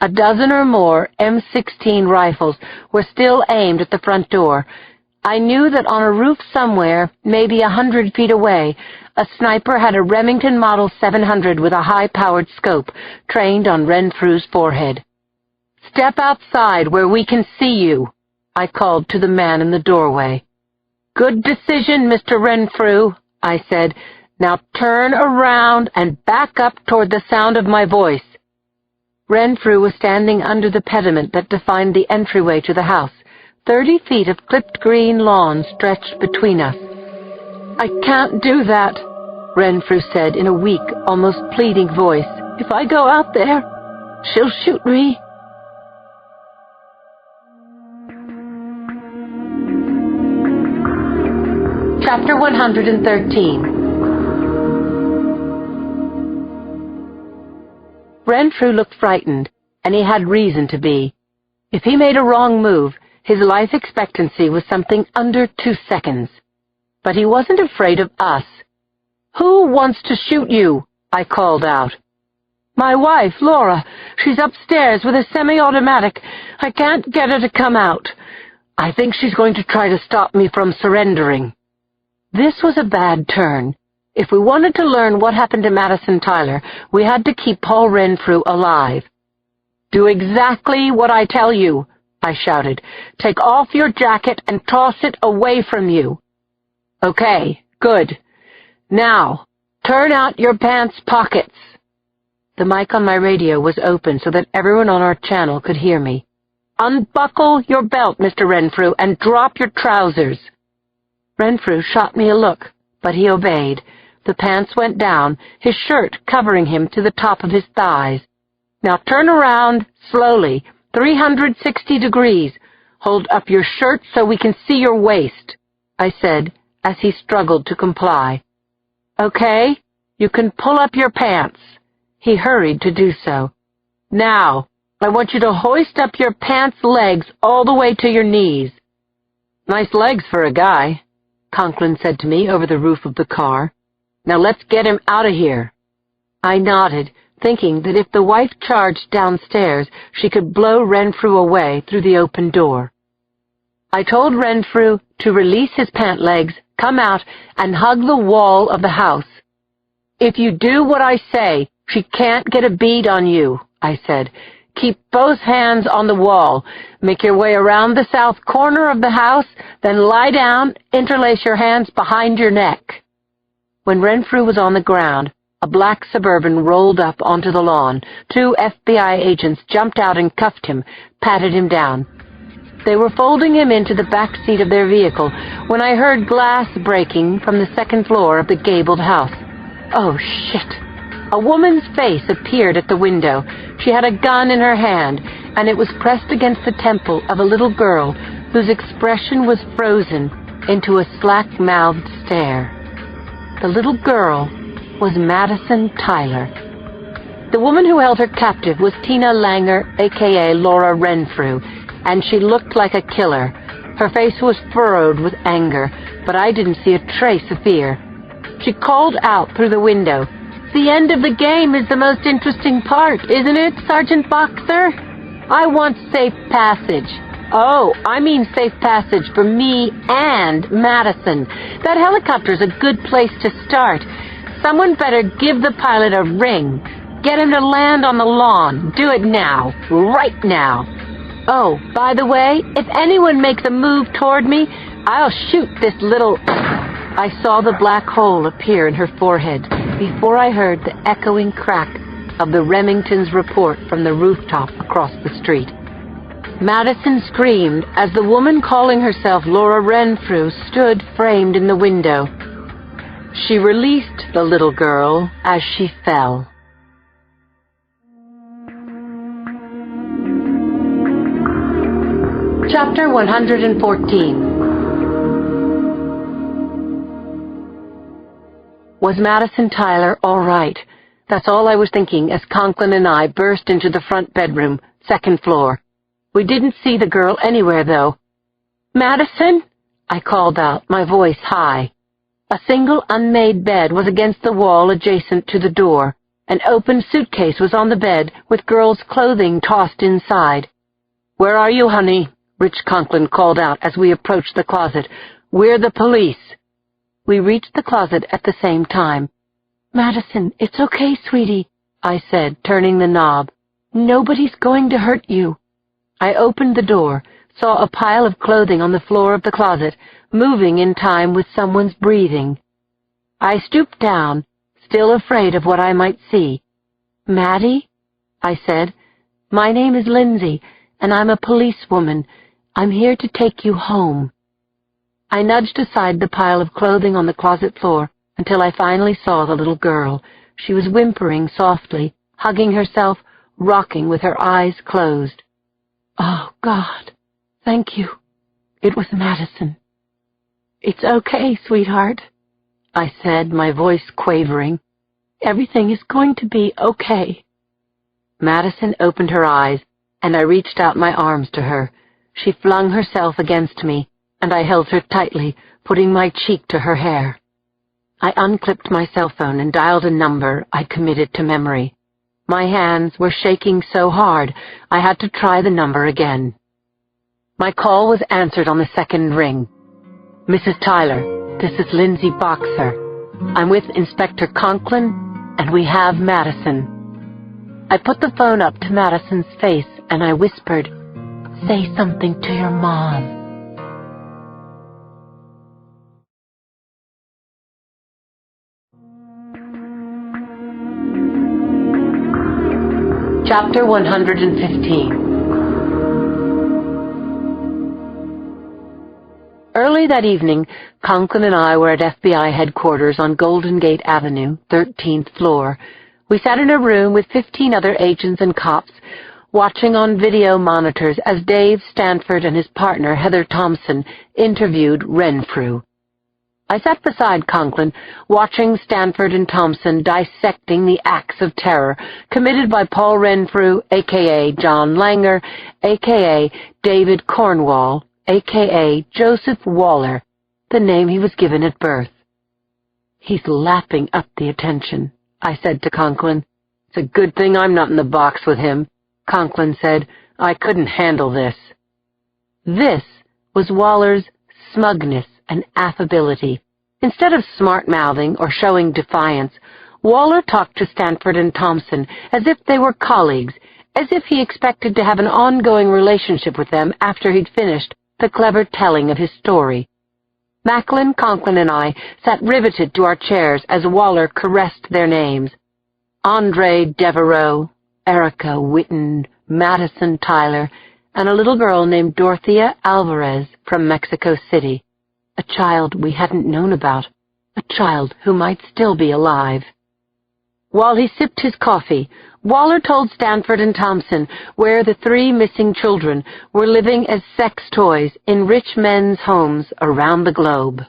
A dozen or more M16 rifles were still aimed at the front door. I knew that on a roof somewhere, maybe 100 feet away, a sniper had a Remington Model 700 with a high-powered scope trained on Renfrew's forehead. "Step outside where we can see you," I called to the man in the doorway. "Good decision, Mr. Renfrew," I said. "Now turn around and back up toward the sound of my voice." Renfrew was standing under the pediment that defined the entryway to the house. 30 feet of clipped green lawn stretched between us. "I can't do that," Renfrew said in a weak, almost pleading voice. "If I go out there, she'll shoot me." Chapter 113. Renfrew looked frightened, and he had reason to be. If he made a wrong move, his life expectancy was something under 2 seconds. But he wasn't afraid of us. "Who wants to shoot you?" I called out. "My wife, Laura. She's upstairs with a semi-automatic. I can't get her to come out. I think she's going to try to stop me from surrendering." This was a bad turn. If we wanted to learn what happened to Madison Tyler, we had to keep Paul Renfrew alive. "Do exactly what I tell you," I shouted. "Take off your jacket and toss it away from you." "Okay, good. Now, turn out your pants pockets." The mic on my radio was open so that everyone on our channel could hear me. "Unbuckle your belt, Mr. Renfrew, and drop your trousers." Renfrew shot me a look, but he obeyed. The pants went down, his shirt covering him to the top of his thighs. "Now turn around, slowly, 360 degrees. Hold up your shirt so we can see your waist," I said, as he struggled to comply. "Okay, you can pull up your pants." He hurried to do so. "Now, I want you to hoist up your pants legs all the way to your knees." "Nice legs for a guy," Conklin said to me over the roof of the car. "Now let's get him out of here." I nodded, thinking that if the wife charged downstairs, she could blow Renfrew away through the open door. I told Renfrew to release his pant legs, come out, and hug the wall of the house. "If you do what I say, she can't get a bead on you," I said. "Keep both hands on the wall. Make your way around the south corner of the house, then lie down, interlace your hands behind your neck." When Renfrew was on the ground, a black Suburban rolled up onto the lawn. 2 FBI agents jumped out and cuffed him, patted him down. They were folding him into the back seat of their vehicle when I heard glass breaking from the second floor of the gabled house. Oh, shit! A woman's face appeared at the window. She had a gun in her hand, and it was pressed against the temple of a little girl whose expression was frozen into a slack-mouthed stare. The little girl was Madison Tyler. The woman who held her captive was Tina Langer, a.k.a. Laura Renfrew, and she looked like a killer. Her face was furrowed with anger, but I didn't see a trace of fear. She called out through the window, "The end of the game is the most interesting part, isn't it, Sergeant Boxer? I want safe passage. Oh, I mean safe passage for me and Madison. That helicopter's a good place to start. Someone better give the pilot a ring. Get him to land on the lawn. Do it now. Right now. Oh, by the way, if anyone makes a move toward me, I'll shoot this little..." I saw the black hole appear in her forehead before I heard the echoing crack of the Remington's report from the rooftop across the street. Madison screamed as the woman calling herself Laura Renfrew stood framed in the window. She released the little girl as she fell. Chapter 114. Was Madison Tyler all right? That's all I was thinking as Conklin and I burst into the front bedroom, second floor. We didn't see the girl anywhere, though. "Madison?" I called out, my voice high. A single unmade bed was against the wall adjacent to the door. An open suitcase was on the bed with girls' clothing tossed inside. "Where are you, honey?" Rich Conklin called out as we approached the closet. "We're the police." We reached the closet at the same time. "Madison, it's okay, sweetie," I said, turning the knob. "Nobody's going to hurt you." I opened the door, saw a pile of clothing on the floor of the closet, moving in time with someone's breathing. I stooped down, still afraid of what I might see. "Maddie?" I said. "My name is Lindsay, and I'm a policewoman. I'm here to take you home." I nudged aside the pile of clothing on the closet floor until I finally saw the little girl. She was whimpering softly, hugging herself, rocking with her eyes closed. "Oh, God, thank you." It was Madison. "It's okay, sweetheart," I said, my voice quavering. "Everything is going to be okay." Madison opened her eyes, and I reached out my arms to her. She flung herself against me, and I held her tightly, putting my cheek to her hair. I unclipped my cell phone and dialed a number I'd committed to memory. My hands were shaking so hard I had to try the number again. My call was answered on the second ring. "Mrs. Tyler, this is Lindsay Boxer. I'm with Inspector Conklin, and we have Madison." I put the phone up to Madison's face, and I whispered, "Say something to your mom." Chapter 115. Early that evening, Conklin and I were at FBI headquarters on Golden Gate Avenue, 13th floor. We sat in a room with 15 other agents and cops, watching on video monitors as Dave Stanford and his partner, Heather Thompson, interviewed Renfrew. I sat beside Conklin, watching Stanford and Thompson dissecting the acts of terror committed by Paul Renfrew, a.k.a. John Langer, a.k.a. David Cornwall, a.k.a. Joseph Waller, the name he was given at birth. "He's lapping up the attention," I said to Conklin. "It's a good thing I'm not in the box with him," Conklin said. "I couldn't handle this." This was Waller's smugness and affability. Instead of smart-mouthing or showing defiance, Waller talked to Stanford and Thompson as if they were colleagues, as if he expected to have an ongoing relationship with them after he'd finished the clever telling of his story. Macklin, Conklin, and I sat riveted to our chairs as Waller caressed their names. Andre Devereaux, Erica Witten, Madison Tyler, and a little girl named Dorothea Alvarez from Mexico City, a child we hadn't known about, a child who might still be alive. While he sipped his coffee, Waller told Stanford and Thompson where the 3 missing children were living as sex toys in rich men's homes around the globe.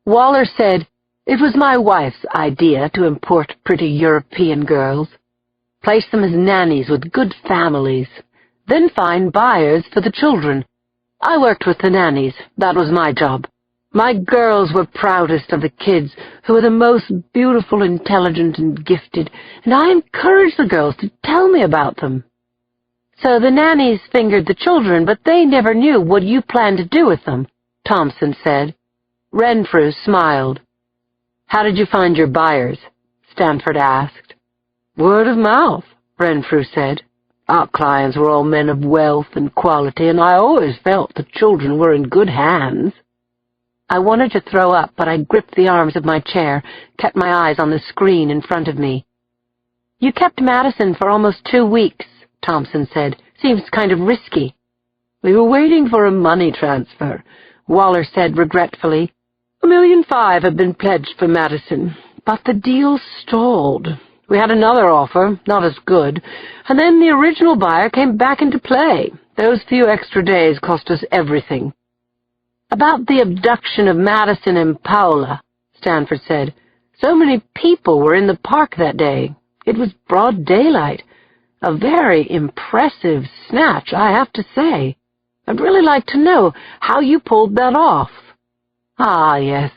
Waller said, "It was my wife's idea to import pretty European girls, place them as nannies with good families, then find buyers for the children. I worked with the nannies. That was my job. My girls were proudest of the kids, who were the most beautiful, intelligent, and gifted, and I encouraged the girls to tell me about them." "So the nannies fingered the children, but they never knew what you planned to do with them," Thompson said. Renfrew smiled. "How did you find your buyers?" Stanford asked. "Word of mouth," Renfrew said. "Our clients were all men of wealth and quality, and I always felt the children were in good hands." I wanted to throw up, but I gripped the arms of my chair, kept my eyes on the screen in front of me. "You kept Madison for almost 2 weeks, Thompson said. "Seems kind of risky." "We were waiting for a money transfer," Waller said regretfully. $1.5 million had been pledged for Madison, but the deal stalled. We had another offer, not as good, and then the original buyer came back into play. Those few extra days cost us everything." "About the abduction of Madison and Paola," Stanford said. "So many people were in the park that day. It was broad daylight. A very impressive snatch, I have to say. I'd really like to know how you pulled that off." "Ah, yes,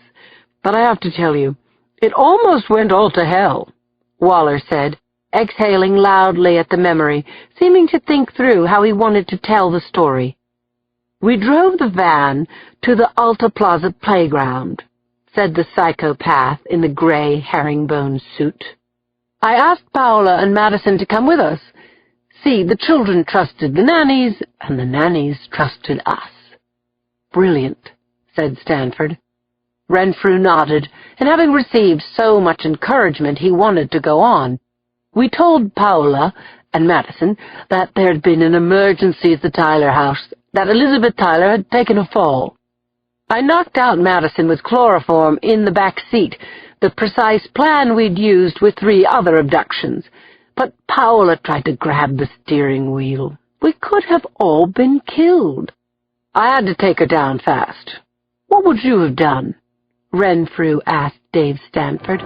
but I have to tell you, it almost went all to hell," Waller said, exhaling loudly at the memory, seeming to think through how he wanted to tell the story. "We drove the van to the Alta Plaza playground," said the psychopath in the gray herringbone suit. "I asked Paola and Madison to come with us. See, the children trusted the nannies, and the nannies trusted us." "Brilliant," said Stanford. Renfrew nodded, and having received so much encouragement, he wanted to go on. "We told Paola and Madison that there had been an emergency at the Tyler house, that Elizabeth Tyler had taken a fall. I knocked out Madison with chloroform in the back seat, the precise plan we'd used with 3 other abductions, but Paola tried to grab the steering wheel. We could have all been killed. I had to take her down fast. What would you have done?" Renfrew asked Dave Stanford.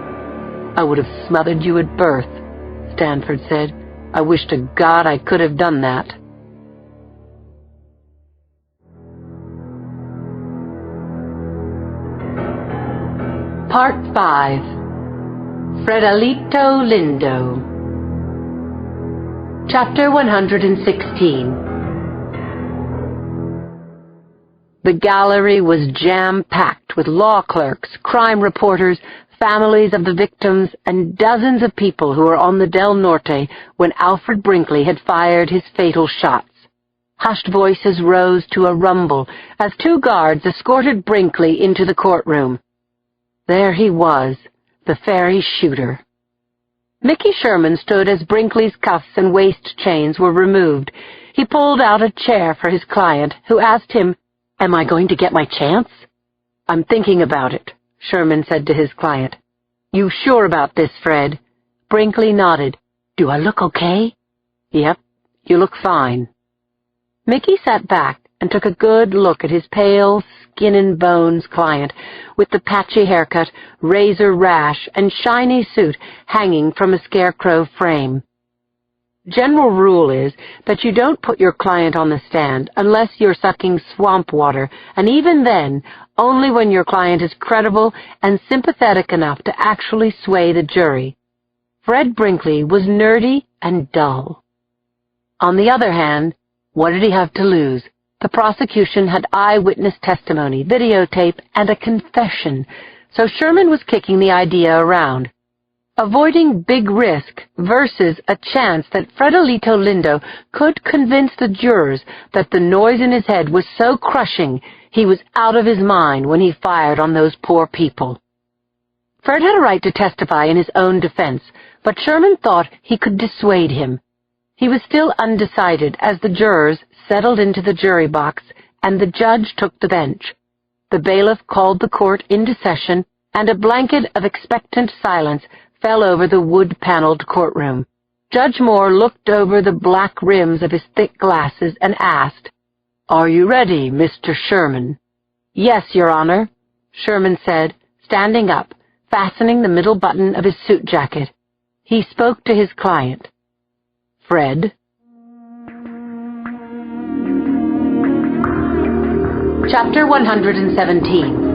"I would have smothered you at birth," Stanford said. "I wish to God I could have done that." Part 5. Fredalito Lindo. Chapter 116. The gallery was jam-packed with law clerks, crime reporters, families of the victims, and dozens of people who were on the Del Norte when Alfred Brinkley had fired his fatal shots. Hushed voices rose to a rumble as 2 guards escorted Brinkley into the courtroom. There he was, the fairy shooter. Mickey Sherman stood as Brinkley's cuffs and waist chains were removed. He pulled out a chair for his client, who asked him, "Am I going to get my chance?" "I'm thinking about it," Sherman said to his client. "You sure about this, Fred?" Brinkley nodded. "Do I look okay?" "Yep, you look fine." Mickey sat back and took a good look at his pale, skin-and-bones client with the patchy haircut, razor rash, and shiny suit hanging from a scarecrow frame. General rule is that you don't put your client on the stand unless you're sucking swamp water, and even then, only when your client is credible and sympathetic enough to actually sway the jury. Fred Brinkley was nerdy and dull. On the other hand, what did he have to lose? The prosecution had eyewitness testimony, videotape, and a confession, so Sherman was kicking the idea around. Avoiding big risk versus a chance that Fredelito Lindo could convince the jurors that the noise in his head was so crushing he was out of his mind when he fired on those poor people. Fred had a right to testify in his own defense, but Sherman thought he could dissuade him. He was still undecided as the jurors settled into the jury box and the judge took the bench. The bailiff called the court into session, and a blanket of expectant silence fell over the wood-paneled courtroom. Judge Moore looked over the black rims of his thick glasses and asked, "Are you ready, Mr. Sherman?" "Yes, Your Honor," Sherman said, standing up, fastening the middle button of his suit jacket. He spoke to his client. "Fred." Chapter 117.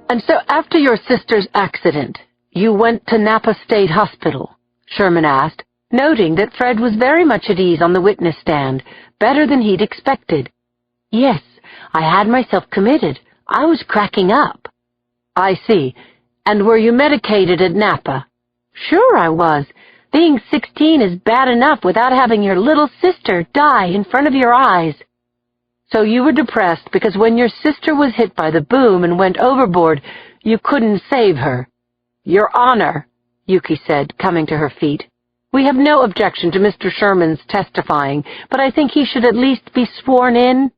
"And so after your sister's accident, you went to Napa State Hospital?" Sherman asked, noting that Fred was very much at ease on the witness stand, better than he'd expected. "Yes, I had myself committed. I was cracking up." "I see. And were you medicated at Napa?" "Sure I was. Being 16 is bad enough without having your little sister die in front of your eyes." "So you were depressed because when your sister was hit by the boom and went overboard, you couldn't save her." "Your Honor," Yuki said, coming to her feet, "we have no objection to Mr. Sherman's testifying, but I think he should at least be sworn in."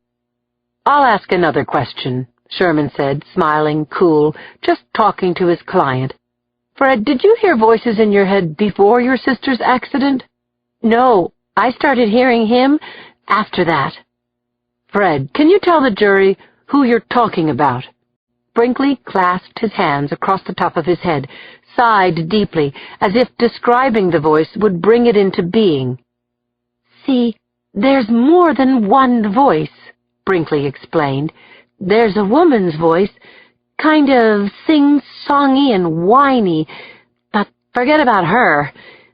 "I'll ask another question," Sherman said, smiling, cool, just talking to his client. "Fred, did you hear voices in your head before your sister's accident?" "No, I started hearing him after that." "Fred, can you tell the jury who you're talking about?" Brinkley clasped his hands across the top of his head, sighed deeply, as if describing the voice would bring it into being. "See, there's more than one voice," Brinkley explained. "There's a woman's voice, kind of sing-songy and whiny, but forget about her.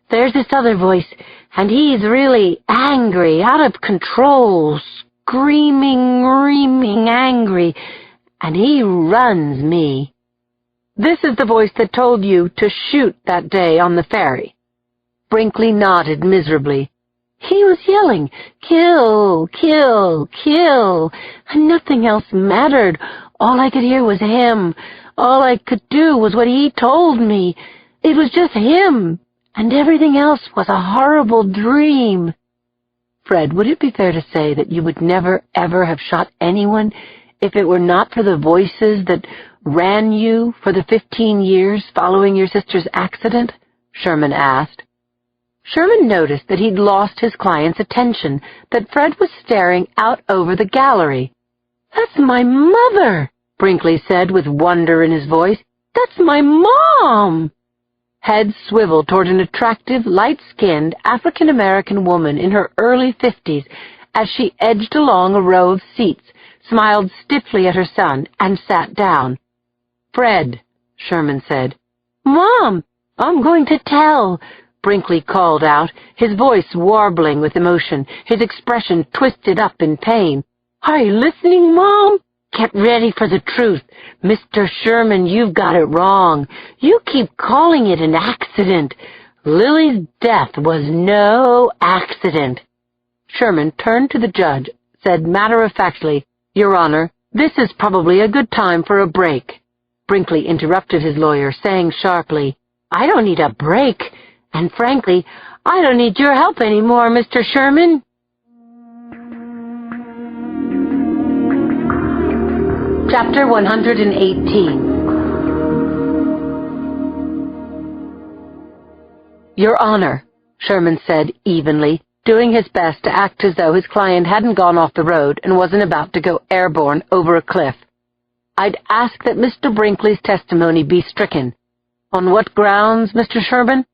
There's this other voice, and he's really angry, out of control, screaming, reaming angry, and he runs me." "This is the voice that told you to shoot that day on the ferry." Brinkley nodded miserably. "He was yelling, 'Kill, kill, kill,' and nothing else mattered. All I could hear was him. All I could do was what he told me. It was just him, and everything else was a horrible dream." "Fred, would it be fair to say that you would never, ever have shot anyone if it were not for the voices that ran you for the 15 years following your sister's accident?" Sherman asked. Sherman noticed that he'd lost his client's attention, that Fred was staring out over the gallery. "That's my mother," Brinkley said with wonder in his voice. "That's my mom!" Head swiveled toward an attractive, light-skinned African-American woman in her early 50s as she edged along a row of seats, smiled stiffly at her son, and sat down. "Fred," Sherman said. "Mom, I'm going to tell," Brinkley called out, his voice warbling with emotion, his expression twisted up in pain. "Are you listening, Mom? Get ready for the truth. Mr. Sherman, you've got it wrong. You keep calling it an accident. Lily's death was no accident." Sherman turned to the judge, said matter-of-factly, "Your Honor, this is probably a good time for a break." Brinkley interrupted his lawyer, saying sharply, "I don't need a break, and frankly, I don't need your help anymore, Mr. Sherman." Chapter 118. "Your Honor," Sherman said evenly, doing his best to act as though his client hadn't gone off the road and wasn't about to go airborne over a cliff, "I'd ask that Mr. Brinkley's testimony be stricken." "On what grounds, Mr. Sherman?"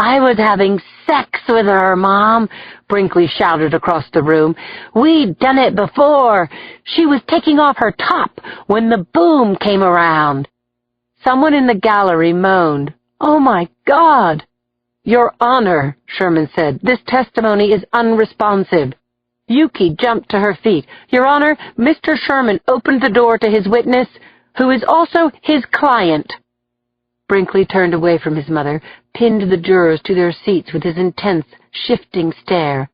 "I was having sex with her, Mom," Brinkley shouted across the room. "We'd done it before. She was taking off her top when the boom came around." Someone in the gallery moaned, "Oh, my God!" "Your Honor," Sherman said, "this testimony is unresponsive." Yuki jumped to her feet. "Your Honor, Mr. Sherman opened the door to his witness, who is also his client." Brinkley turned away from his mother, pinned the jurors to their seats with his intense, shifting stare.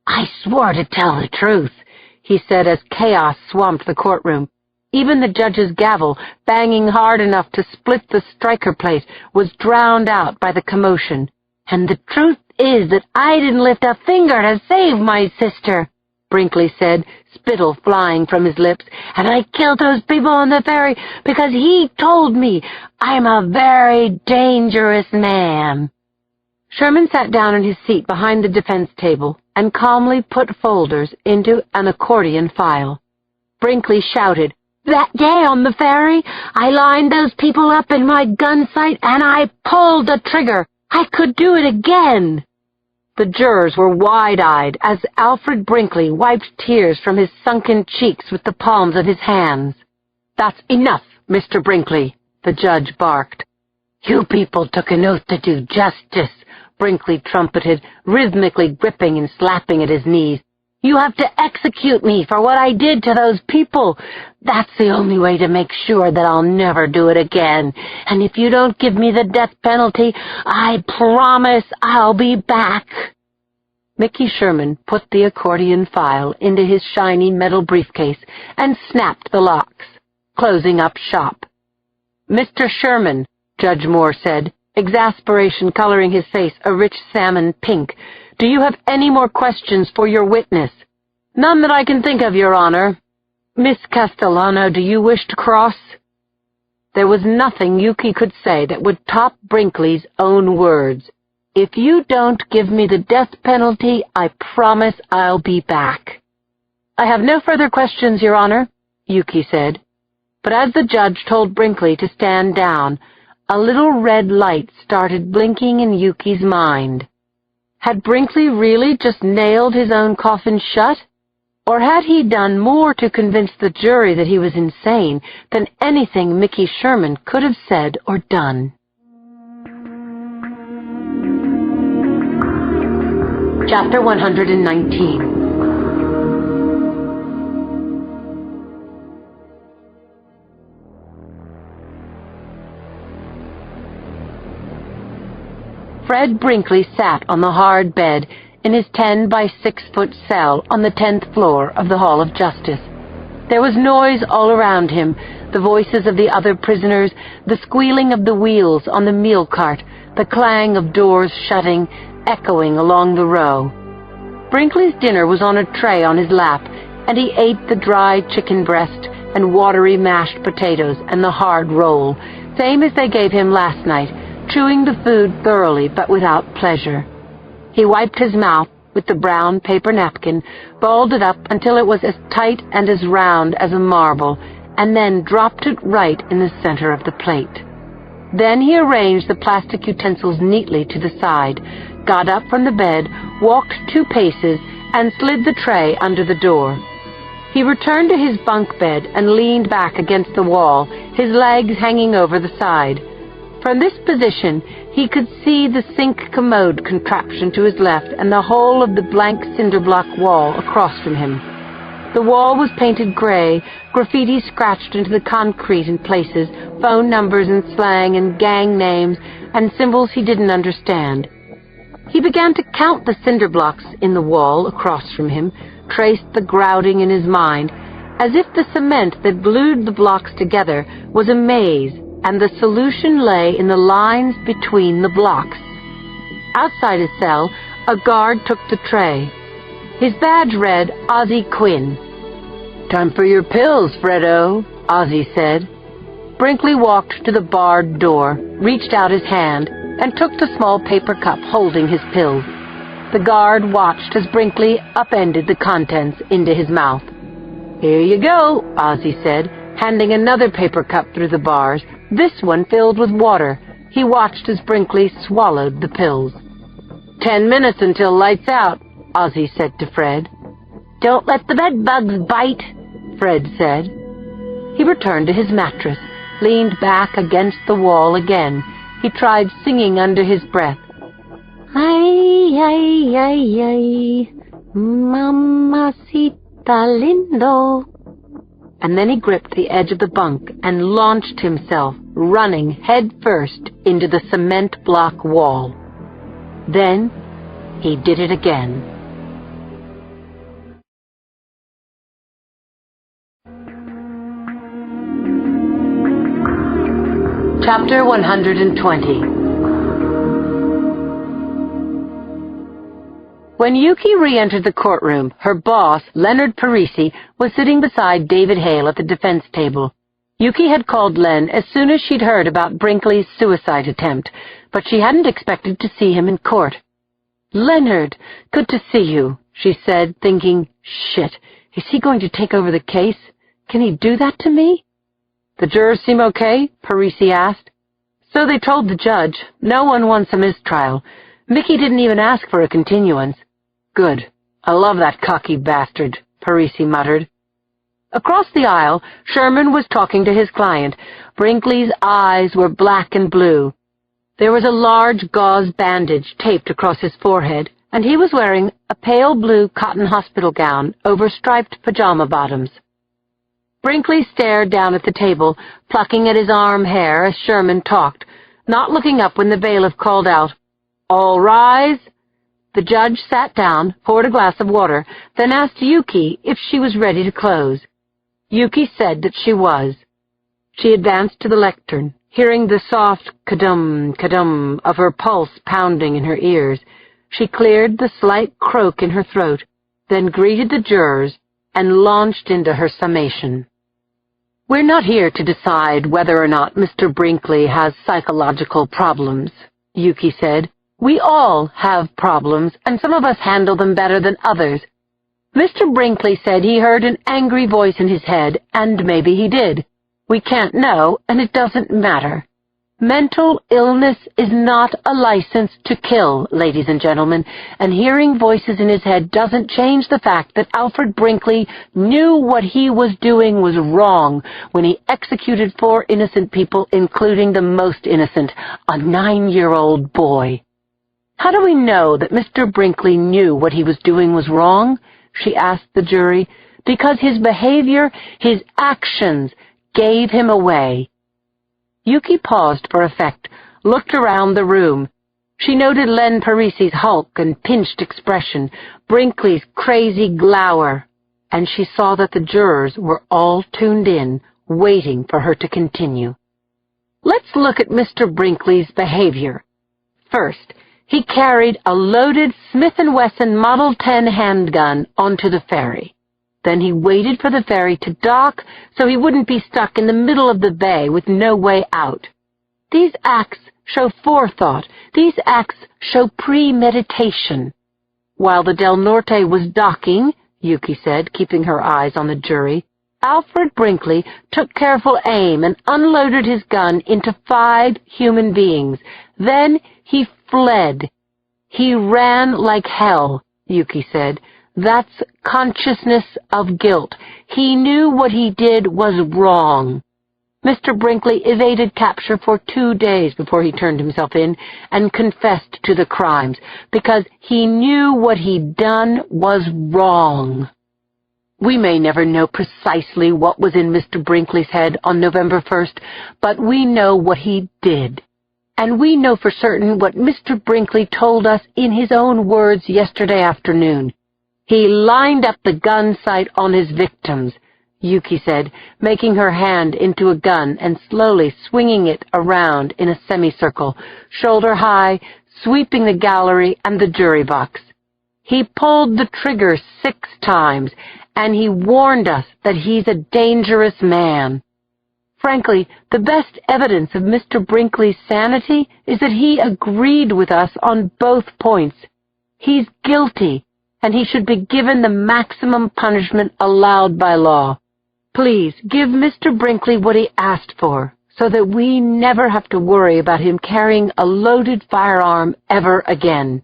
"I swore to tell the truth," he said as chaos swamped the courtroom. Even the judge's gavel, banging hard enough to split the striker plate, was drowned out by the commotion. "And the truth is that I didn't lift a finger to save my sister," Brinkley said, spittle flying from his lips, "and I killed those people on the ferry because he told me I'm a very dangerous man." Sherman sat down in his seat behind the defense table and calmly put folders into an accordion file. Brinkley shouted, "That day on the ferry, I lined those people up in my gun sight and I pulled the trigger. I could do it again." The jurors were wide-eyed as Alfred Brinkley wiped tears from his sunken cheeks with the palms of his hands. "That's enough, Mr. Brinkley," the judge barked. "You people took an oath to do justice," Brinkley trumpeted, rhythmically gripping and slapping at his knees. "You have to execute me for what I did to those people. That's the only way to make sure that I'll never do it again. And if you don't give me the death penalty, I promise I'll be back." Mickey Sherman put the accordion file into his shiny metal briefcase and snapped the locks, closing up shop. "Mr. Sherman," Judge Moore said, exasperation coloring his face a rich salmon pink, "do you have any more questions for your witness?" "None that I can think of, Your Honor." "Miss Castellano, do you wish to cross?" There was nothing Yuki could say that would top Brinkley's own words. "If you don't give me the death penalty, I promise I'll be back." "I have no further questions, Your Honor," Yuki said. But as the judge told Brinkley to stand down, a little red light started blinking in Yuki's mind. Had Brinkley really just nailed his own coffin shut? Or had he done more to convince the jury that he was insane than anything Mickey Sherman could have said or done? Chapter 119. Fred Brinkley sat on the hard bed in his 10-by-6-foot cell on the 10th floor of the Hall of Justice. There was noise all around him, the voices of the other prisoners, the squealing of the wheels on the meal cart, the clang of doors shutting, echoing along the row. Brinkley's dinner was on a tray on his lap, and he ate the dry chicken breast and watery mashed potatoes and the hard roll, same as they gave him last night, chewing the food thoroughly but without pleasure. He wiped his mouth with the brown paper napkin, balled it up until it was as tight and as round as a marble, and then dropped it right in the center of the plate. Then he arranged the plastic utensils neatly to the side, got up from the bed, walked 2 paces, and slid the tray under the door. He returned to his bunk bed and leaned back against the wall, his legs hanging over the side. From this position, he could see the sink commode contraption to his left and the whole of the blank cinder block wall across from him. The wall was painted gray, graffiti scratched into the concrete in places, phone numbers and slang and gang names and symbols he didn't understand. He began to count the cinder blocks in the wall across from him, traced the grouting in his mind, as if the cement that glued the blocks together was a maze, and the solution lay in the lines between the blocks. Outside his cell, a guard took the tray. His badge read Ozzie Quinn. "Time for your pills, Fredo," Ozzie said. Brinkley walked to the barred door, reached out his hand, and took the small paper cup holding his pills. The guard watched as Brinkley upended the contents into his mouth. "Here you go," Ozzie said, handing another paper cup through the bars, this one filled with water. He watched as Brinkley swallowed the pills. 10 minutes until lights out," Ozzie said to Fred. "Don't let the bed bugs bite," Fred said. He returned to his mattress, leaned back against the wall again. He tried singing under his breath. Ay, ay, ay, ay, mamacita lindo. And then he gripped the edge of the bunk and launched himself, running head first into the cement block wall. Then he did it again. Chapter 120. When Yuki re-entered the courtroom, her boss, Leonard Parisi, was sitting beside David Hale at the defense table. Yuki had called Len as soon as she'd heard about Brinkley's suicide attempt, but she hadn't expected to see him in court. "Leonard, good to see you," she said, thinking, "Shit, is he going to take over the case? Can he do that to me?" "The jurors seem okay?" Parisi asked. "So they told the judge. No one wants a mistrial. Mickey didn't even ask for a continuance." "Good. I love that cocky bastard," Parisi muttered. Across the aisle, Sherman was talking to his client. Brinkley's eyes were black and blue. There was a large gauze bandage taped across his forehead, and he was wearing a pale blue cotton hospital gown over striped pajama bottoms. Brinkley stared down at the table, plucking at his arm hair as Sherman talked, not looking up when the bailiff called out, "All rise." The judge sat down, poured a glass of water, then asked Yuki if she was ready to close. Yuki said that she was. She advanced to the lectern, hearing the soft kadum, kadum of her pulse pounding in her ears. She cleared the slight croak in her throat, then greeted the jurors and launched into her summation. "We're not here to decide whether or not Mr. Brinkley has psychological problems," Yuki said. "We all have problems, and some of us handle them better than others. Mr. Brinkley said he heard an angry voice in his head, and maybe he did. We can't know, and it doesn't matter. Mental illness is not a license to kill, ladies and gentlemen, and hearing voices in his head doesn't change the fact that Alfred Brinkley knew what he was doing was wrong when he executed 4 innocent people, including the most innocent, a 9-year-old boy." "How do we know that Mr. Brinkley knew what he was doing was wrong?" she asked the jury. "Because his behavior, his actions, gave him away." Yuki paused for effect, looked around the room. She noted Len Parisi's hulk and pinched expression, Brinkley's crazy glower, and she saw that the jurors were all tuned in, waiting for her to continue. "Let's look at Mr. Brinkley's behavior. First, he carried a loaded Smith & Wesson Model 10 handgun onto the ferry. Then he waited for the ferry to dock so he wouldn't be stuck in the middle of the bay with no way out. These acts show forethought. These acts show premeditation. While the Del Norte was docking," Yuki said, keeping her eyes on the jury, "Alfred Brinkley took careful aim and unloaded his gun into 5 human beings. Then he fled. He ran like hell," Yuki said. "That's consciousness of guilt. He knew what he did was wrong. Mr. Brinkley evaded capture for 2 days before he turned himself in and confessed to the crimes, because he knew what he'd done was wrong." We may never know precisely what was in Mr. Brinkley's head on November 1st, but we know what he did. And we know for certain what Mr. Brinkley told us in his own words yesterday afternoon. "He lined up the gun sight on his victims," Yuki said, making her hand into a gun and slowly swinging it around in a semicircle, shoulder high, sweeping the gallery and the jury box. "He pulled the trigger 6 times, and he warned us that he's a dangerous man. Frankly, the best evidence of Mr. Brinkley's sanity is that he agreed with us on both points. He's guilty, and he should be given the maximum punishment allowed by law. Please give Mr. Brinkley what he asked for, so that we never have to worry about him carrying a loaded firearm ever again."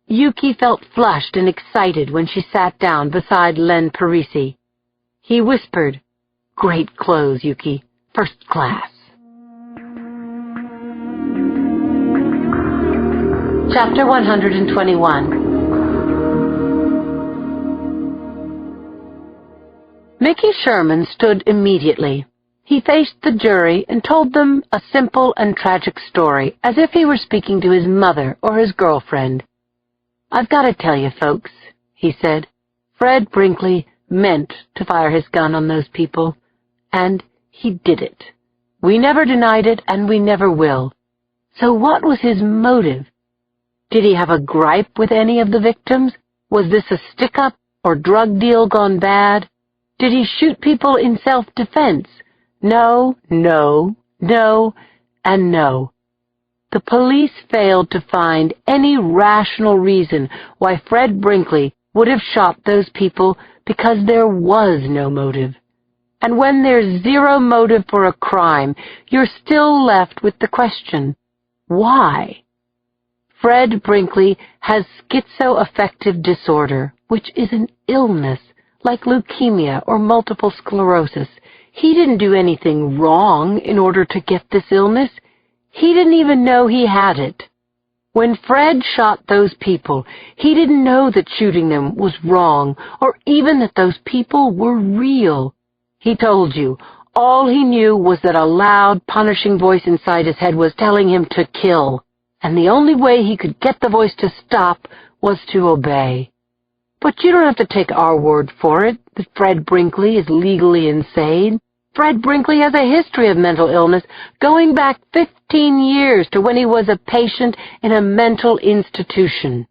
Yuki felt flushed and excited when she sat down beside Len Parisi. He whispered, "Great clothes, Yuki. First class." Chapter 121. Mickey Sherman stood immediately. He faced the jury and told them a simple and tragic story, as if he were speaking to his mother or his girlfriend. "I've got to tell you, folks," he said, "Fred Brinkley meant to fire his gun on those people, and he did it. We never denied it, and we never will. So what was his motive? Did he have a gripe with any of the victims? Was this a stick-up or drug deal gone bad? Did he shoot people in self-defense? No, no, no, and no. The police failed to find any rational reason why Fred Brinkley would have shot those people because there was no motive. And when there's zero motive for a crime, you're still left with the question, why? Fred Brinkley has schizoaffective disorder, which is an illness, like leukemia or multiple sclerosis. He didn't do anything wrong in order to get this illness. He didn't even know he had it. When Fred shot those people, he didn't know that shooting them was wrong, or even that those people were real. He told you, all he knew was that a loud, punishing voice inside his head was telling him to kill, and the only way he could get the voice to stop was to obey. But you don't have to take our word for it that Fred Brinkley is legally insane. Fred Brinkley has a history of mental illness going back 15 years to when he was a patient in a mental institution.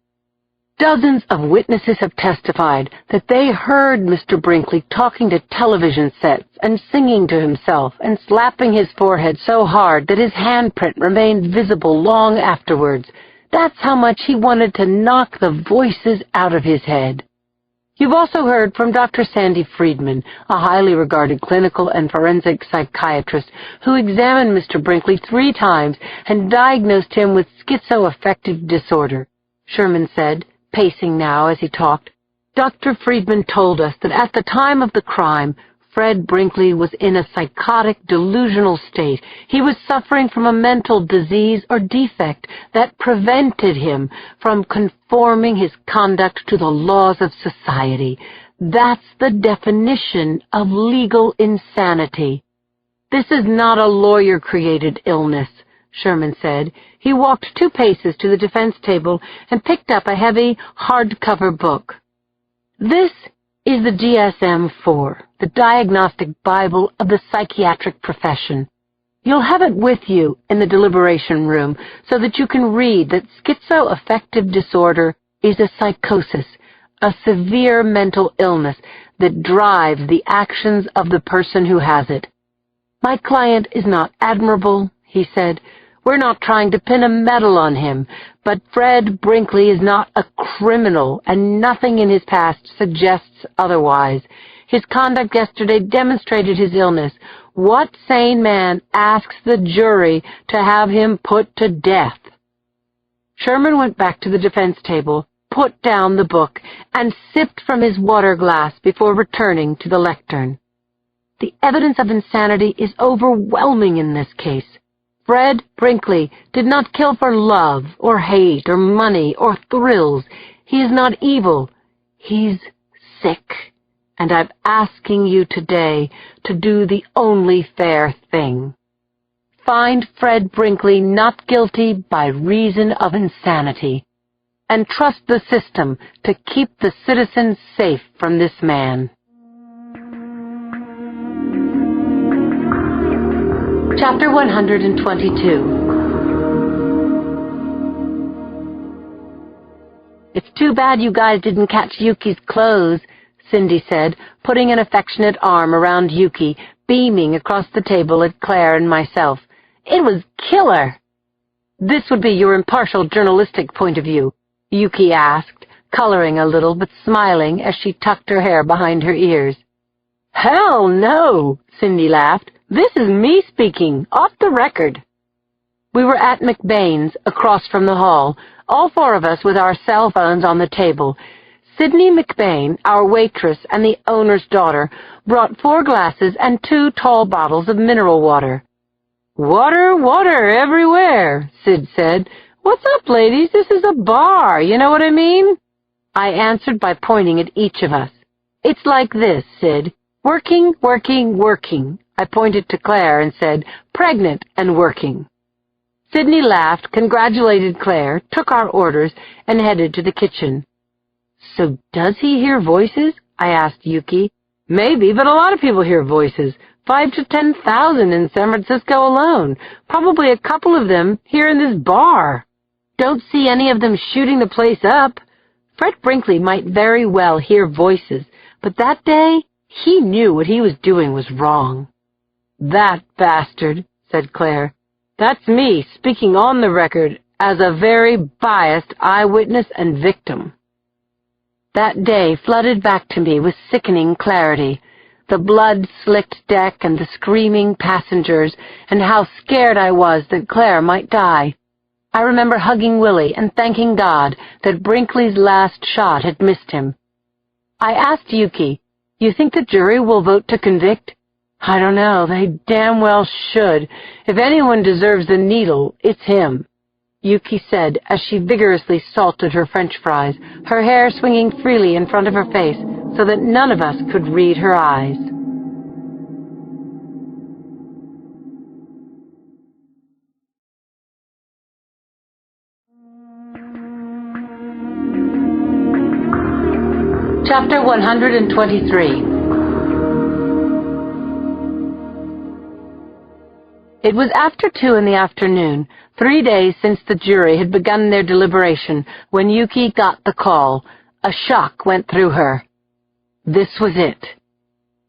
Dozens of witnesses have testified that they heard Mr. Brinkley talking to television sets and singing to himself and slapping his forehead so hard that his handprint remained visible long afterwards. That's how much he wanted to knock the voices out of his head. You've also heard from Dr. Sandy Friedman, a highly regarded clinical and forensic psychiatrist who examined Mr. Brinkley 3 times and diagnosed him with schizoaffective disorder. Sherman said, pacing now as he talked. Dr. Friedman told us that at the time of the crime, Fred Brinkley was in a psychotic, delusional state. He was suffering from a mental disease or defect that prevented him from conforming his conduct to the laws of society. That's the definition of legal insanity. This is not a lawyer-created illness, Sherman said. He walked 2 paces to the defense table and picked up a heavy, hardcover book. This is the DSM-4, the Diagnostic Bible of the psychiatric profession. You'll have it with you in the deliberation room so that you can read that schizoaffective disorder is a psychosis, a severe mental illness that drives the actions of the person who has it. My client is not admirable, he said. We're not trying to pin a medal on him, but Fred Brinkley is not a criminal, and nothing in his past suggests otherwise. His conduct yesterday demonstrated his illness. What sane man asks the jury to have him put to death? Sherman went back to the defense table, put down the book, and sipped from his water glass before returning to the lectern. The evidence of insanity is overwhelming in this case. Fred Brinkley did not kill for love or hate or money or thrills. He is not evil. He's sick. And I'm asking you today to do the only fair thing. Find Fred Brinkley not guilty by reason of insanity, and trust the system to keep the citizens safe from this man. Chapter 122. It's too bad you guys didn't catch Yuki's clothes, Cindy said, putting an affectionate arm around Yuki, beaming across the table at Claire and myself. It was killer. This would be your impartial journalistic point of view, Yuki asked, coloring a little but smiling as she tucked her hair behind her ears. Hell no, Cindy laughed. This is me speaking, off the record. We were at McBain's, across from the hall, all 4 of us with our cell phones on the table. Sidney McBain, our waitress and the owner's daughter, brought 4 glasses and 2 tall bottles of mineral water. Water, water everywhere, Sid said. "What's up, ladies? This is a bar, you know what I mean?" I answered by pointing at each of us. "It's like this, Sid. Working, working, working." I pointed to Claire and said, "Pregnant and working." Sydney laughed, congratulated Claire, took our orders, and headed to the kitchen. "So does he hear voices?" I asked Yuki. "Maybe, but a lot of people hear voices. 5,000 to 10,000 in San Francisco alone. Probably a couple of them here in this bar. Don't see any of them shooting the place up. Fred Brinkley might very well hear voices, but that day he knew what he was doing was wrong." "That bastard," said Claire. "That's me speaking on the record as a very biased eyewitness and victim." That day flooded back to me with sickening clarity. The blood-slicked deck and the screaming passengers, and how scared I was that Claire might die. I remember hugging Willie and thanking God that Brinkley's last shot had missed him. I asked Yuki, "You think the jury will vote to convict?" "I don't know. They damn well should. If anyone deserves the needle, it's him," Yuki said as she vigorously salted her French fries, her hair swinging freely in front of her face so that none of us could read her eyes. Chapter 123. It was after 2 in the afternoon, 3 days since the jury had begun their deliberation, when Yuki got the call. A shock went through her. This was it.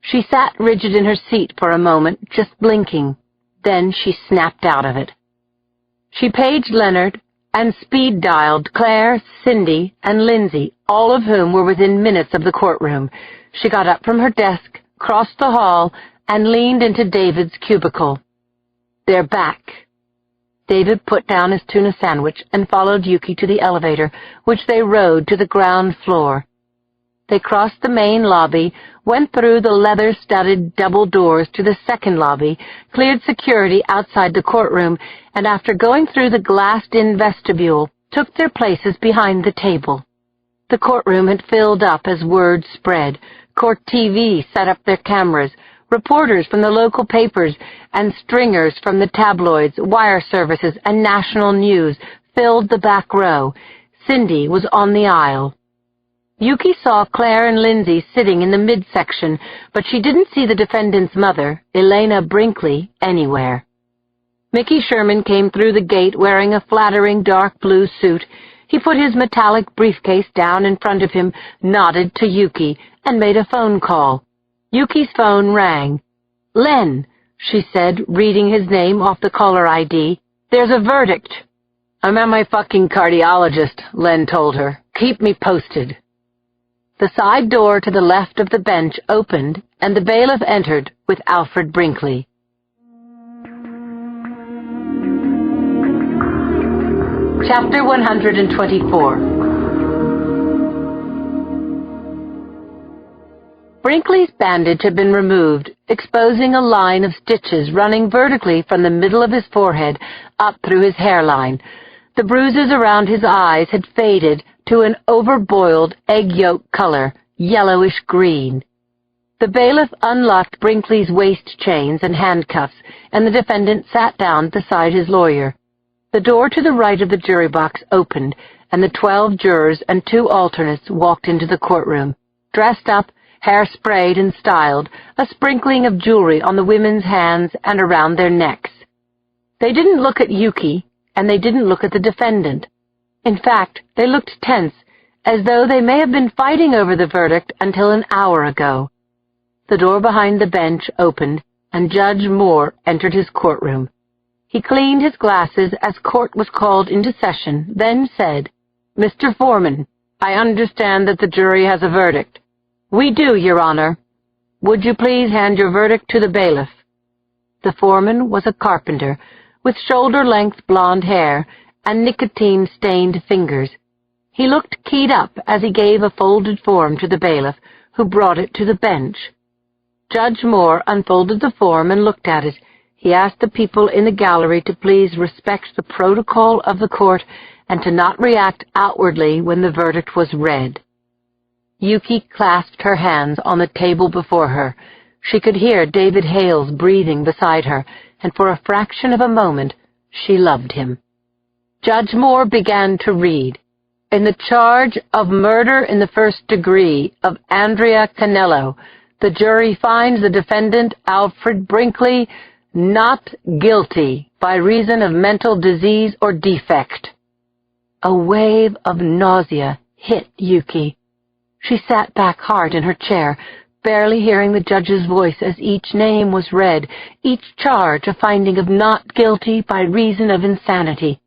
She sat rigid in her seat for a moment, just blinking. Then she snapped out of it. She paged Leonard and speed-dialed Claire, Cindy, and Lindsay, all of whom were within minutes of the courtroom. She got up from her desk, crossed the hall, and leaned into David's cubicle. "They're back." David put down his tuna sandwich and followed Yuki to the elevator, which they rode to the ground floor. They crossed the main lobby, went through the leather-studded double doors to the second lobby, cleared security outside the courtroom, and after going through the glassed-in vestibule, took their places behind the table. The courtroom had filled up as word spread. Court TV set up their cameras. Reporters from the local papers and stringers from the tabloids, wire services, and national news filled the back row. Cindy was on the aisle. Yuki saw Claire and Lindsay sitting in the midsection, but she didn't see the defendant's mother, Elena Brinkley, anywhere. Mickey Sherman came through the gate wearing a flattering dark blue suit. He put his metallic briefcase down in front of him, nodded to Yuki, and made a phone call. Yuki's phone rang. "Len," she said, reading his name off the caller ID. "There's a verdict." "I'm at my fucking cardiologist," Len told her. "Keep me posted." The side door to the left of the bench opened, and the bailiff entered with Alfred Brinkley. Chapter 124. Brinkley's bandage had been removed, exposing a line of stitches running vertically from the middle of his forehead up through his hairline. The bruises around his eyes had faded to an overboiled egg yolk color, yellowish-green. The bailiff unlocked Brinkley's waist chains and handcuffs, and the defendant sat down beside his lawyer. The door to the right of the jury box opened, and the 12 jurors and 2 alternates walked into the courtroom, dressed up, hair sprayed and styled, a sprinkling of jewelry on the women's hands and around their necks. They didn't look at Yuki, and they didn't look at the defendant. In fact, they looked tense, as though they may have been fighting over the verdict until an hour ago. The door behind the bench opened, and Judge Moore entered his courtroom. He cleaned his glasses as court was called into session, then said, "Mr. Foreman, I understand that the jury has a verdict." "We do, Your Honor." "Would you please hand your verdict to the bailiff?" The foreman was a carpenter, with shoulder-length blonde hair and nicotine-stained fingers. He looked keyed up as he gave a folded form to the bailiff, who brought it to the bench. Judge Moore unfolded the form and looked at it. He asked the people in the gallery to please respect the protocol of the court and to not react outwardly when the verdict was read. Yuki clasped her hands on the table before her. She could hear David Hales breathing beside her, and for a fraction of a moment she loved him. Judge Moore began to read. In the charge of murder in the first degree of Andrea Canello, the jury finds the defendant, Alfred Brinkley, not guilty by reason of mental disease or defect. A wave of nausea hit Yuki. She sat back hard in her chair, barely hearing the judge's voice as each name was read, each charge a finding of not guilty by reason of insanity.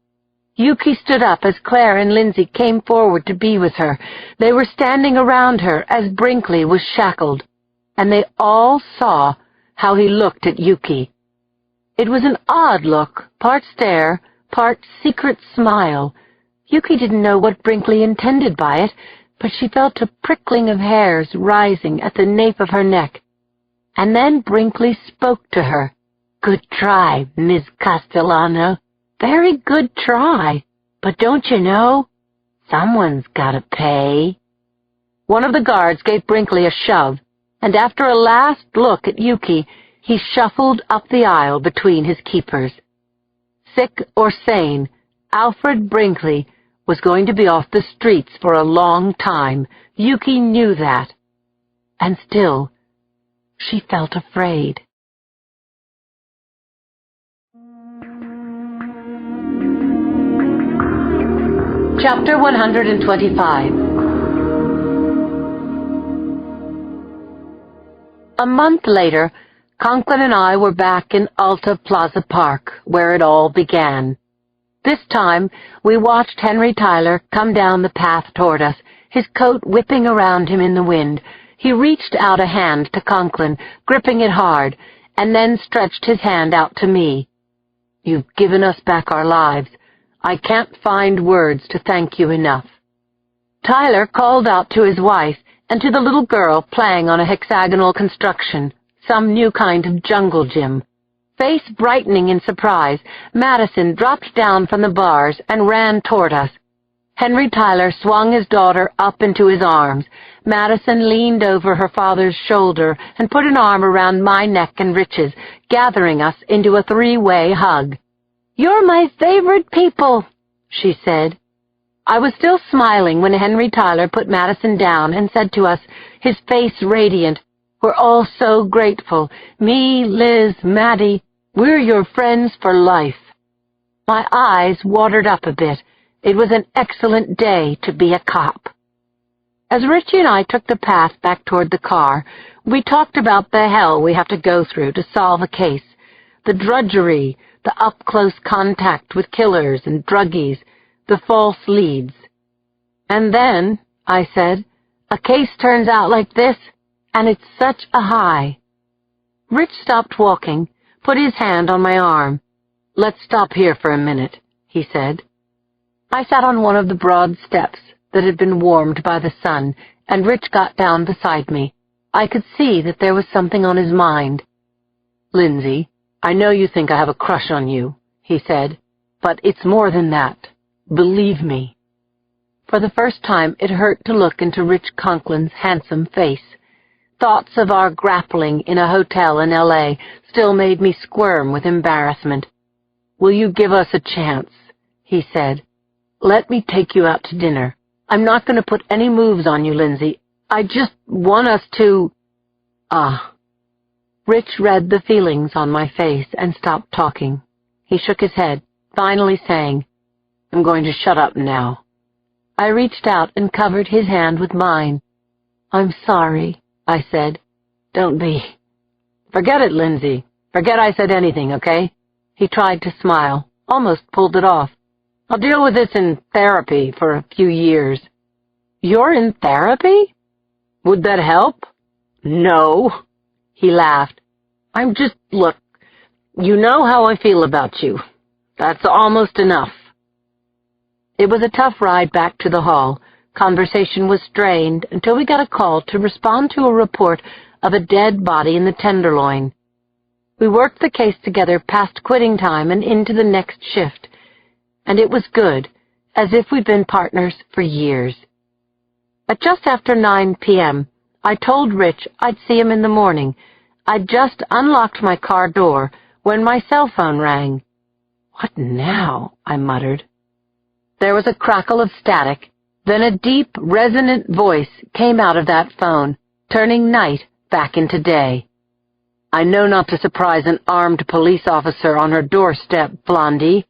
Yuki stood up as Claire and Lindsay came forward to be with her. They were standing around her as Brinkley was shackled, and they all saw how he looked at Yuki. It was an odd look, part stare, part secret smile. Yuki didn't know what Brinkley intended by it, but she felt a prickling of hairs rising at the nape of her neck. And then Brinkley spoke to her. "Good try, Ms. Castellano. Very good try. But don't you know, someone's gotta pay." One of the guards gave Brinkley a shove, and after a last look at Yuki, he shuffled up the aisle between his keepers. Sick or sane, Alfred Brinkley was going to be off the streets for a long time. Yuki knew that. And still, she felt afraid. Chapter 125. A month later, Conklin and I were back in Alta Plaza Park, where it all began. This time, we watched Henry Tyler come down the path toward us, his coat whipping around him in the wind. He reached out a hand to Conklin, gripping it hard, and then stretched his hand out to me. "You've given us back our lives. I can't find words to thank you enough." Tyler called out to his wife and to the little girl playing on a hexagonal construction, some new kind of jungle gym. Face brightening in surprise, Madison dropped down from the bars and ran toward us. Henry Tyler swung his daughter up into his arms. Madison leaned over her father's shoulder and put an arm around my neck and Rich's, gathering us into a three-way hug. "You're my favorite people," she said. I was still smiling when Henry Tyler put Madison down and said to us, his face radiant, "We're all so grateful. Me, Liz, Maddie, we're your friends for life." My eyes watered up a bit. It was an excellent day to be a cop. As Richie and I took the path back toward the car, we talked about the hell we have to go through to solve a case, the drudgery, the up-close contact with killers and druggies, the false leads. "And then," I said, "a case turns out like this, and it's such a high." Rich stopped walking, put his hand on my arm. "Let's stop here for a minute," he said. I sat on one of the broad steps that had been warmed by the sun, and Rich got down beside me. I could see that there was something on his mind. "Lindsay, I know you think I have a crush on you," he said, "but it's more than that. Believe me." For the first time, it hurt to look into Rich Conklin's handsome face. Thoughts of our grappling in a hotel in L.A. still made me squirm with embarrassment. "Will you give us a chance?" he said. "Let me take you out to dinner. I'm not going to put any moves on you, Lindsay. I just want us to—" "Ah." Rich read the feelings on my face and stopped talking. He shook his head, finally saying, "I'm going to shut up now." I reached out and covered his hand with mine. "I'm sorry," I said. "Don't be." "Forget it, Lindsay. Forget I said anything, okay?" He tried to smile, almost pulled it off. "I'll deal with this in therapy for a few years." "You're in therapy? Would that help?" "No." He laughed. Look, you know how I feel about you. That's almost enough." It was a tough ride back to the hall. Conversation was strained until we got a call to respond to a report of a dead body in the Tenderloin. We worked the case together past quitting time and into the next shift, and it was good, as if we'd been partners for years. At just after 9 p.m., I told Rich I'd see him in the morning. I'd just unlocked my car door when my cell phone rang. "What now?" I muttered. There was a crackle of static, then a deep, resonant voice came out of that phone, turning night back into day. "I know not to surprise an armed police officer on her doorstep, Blondie.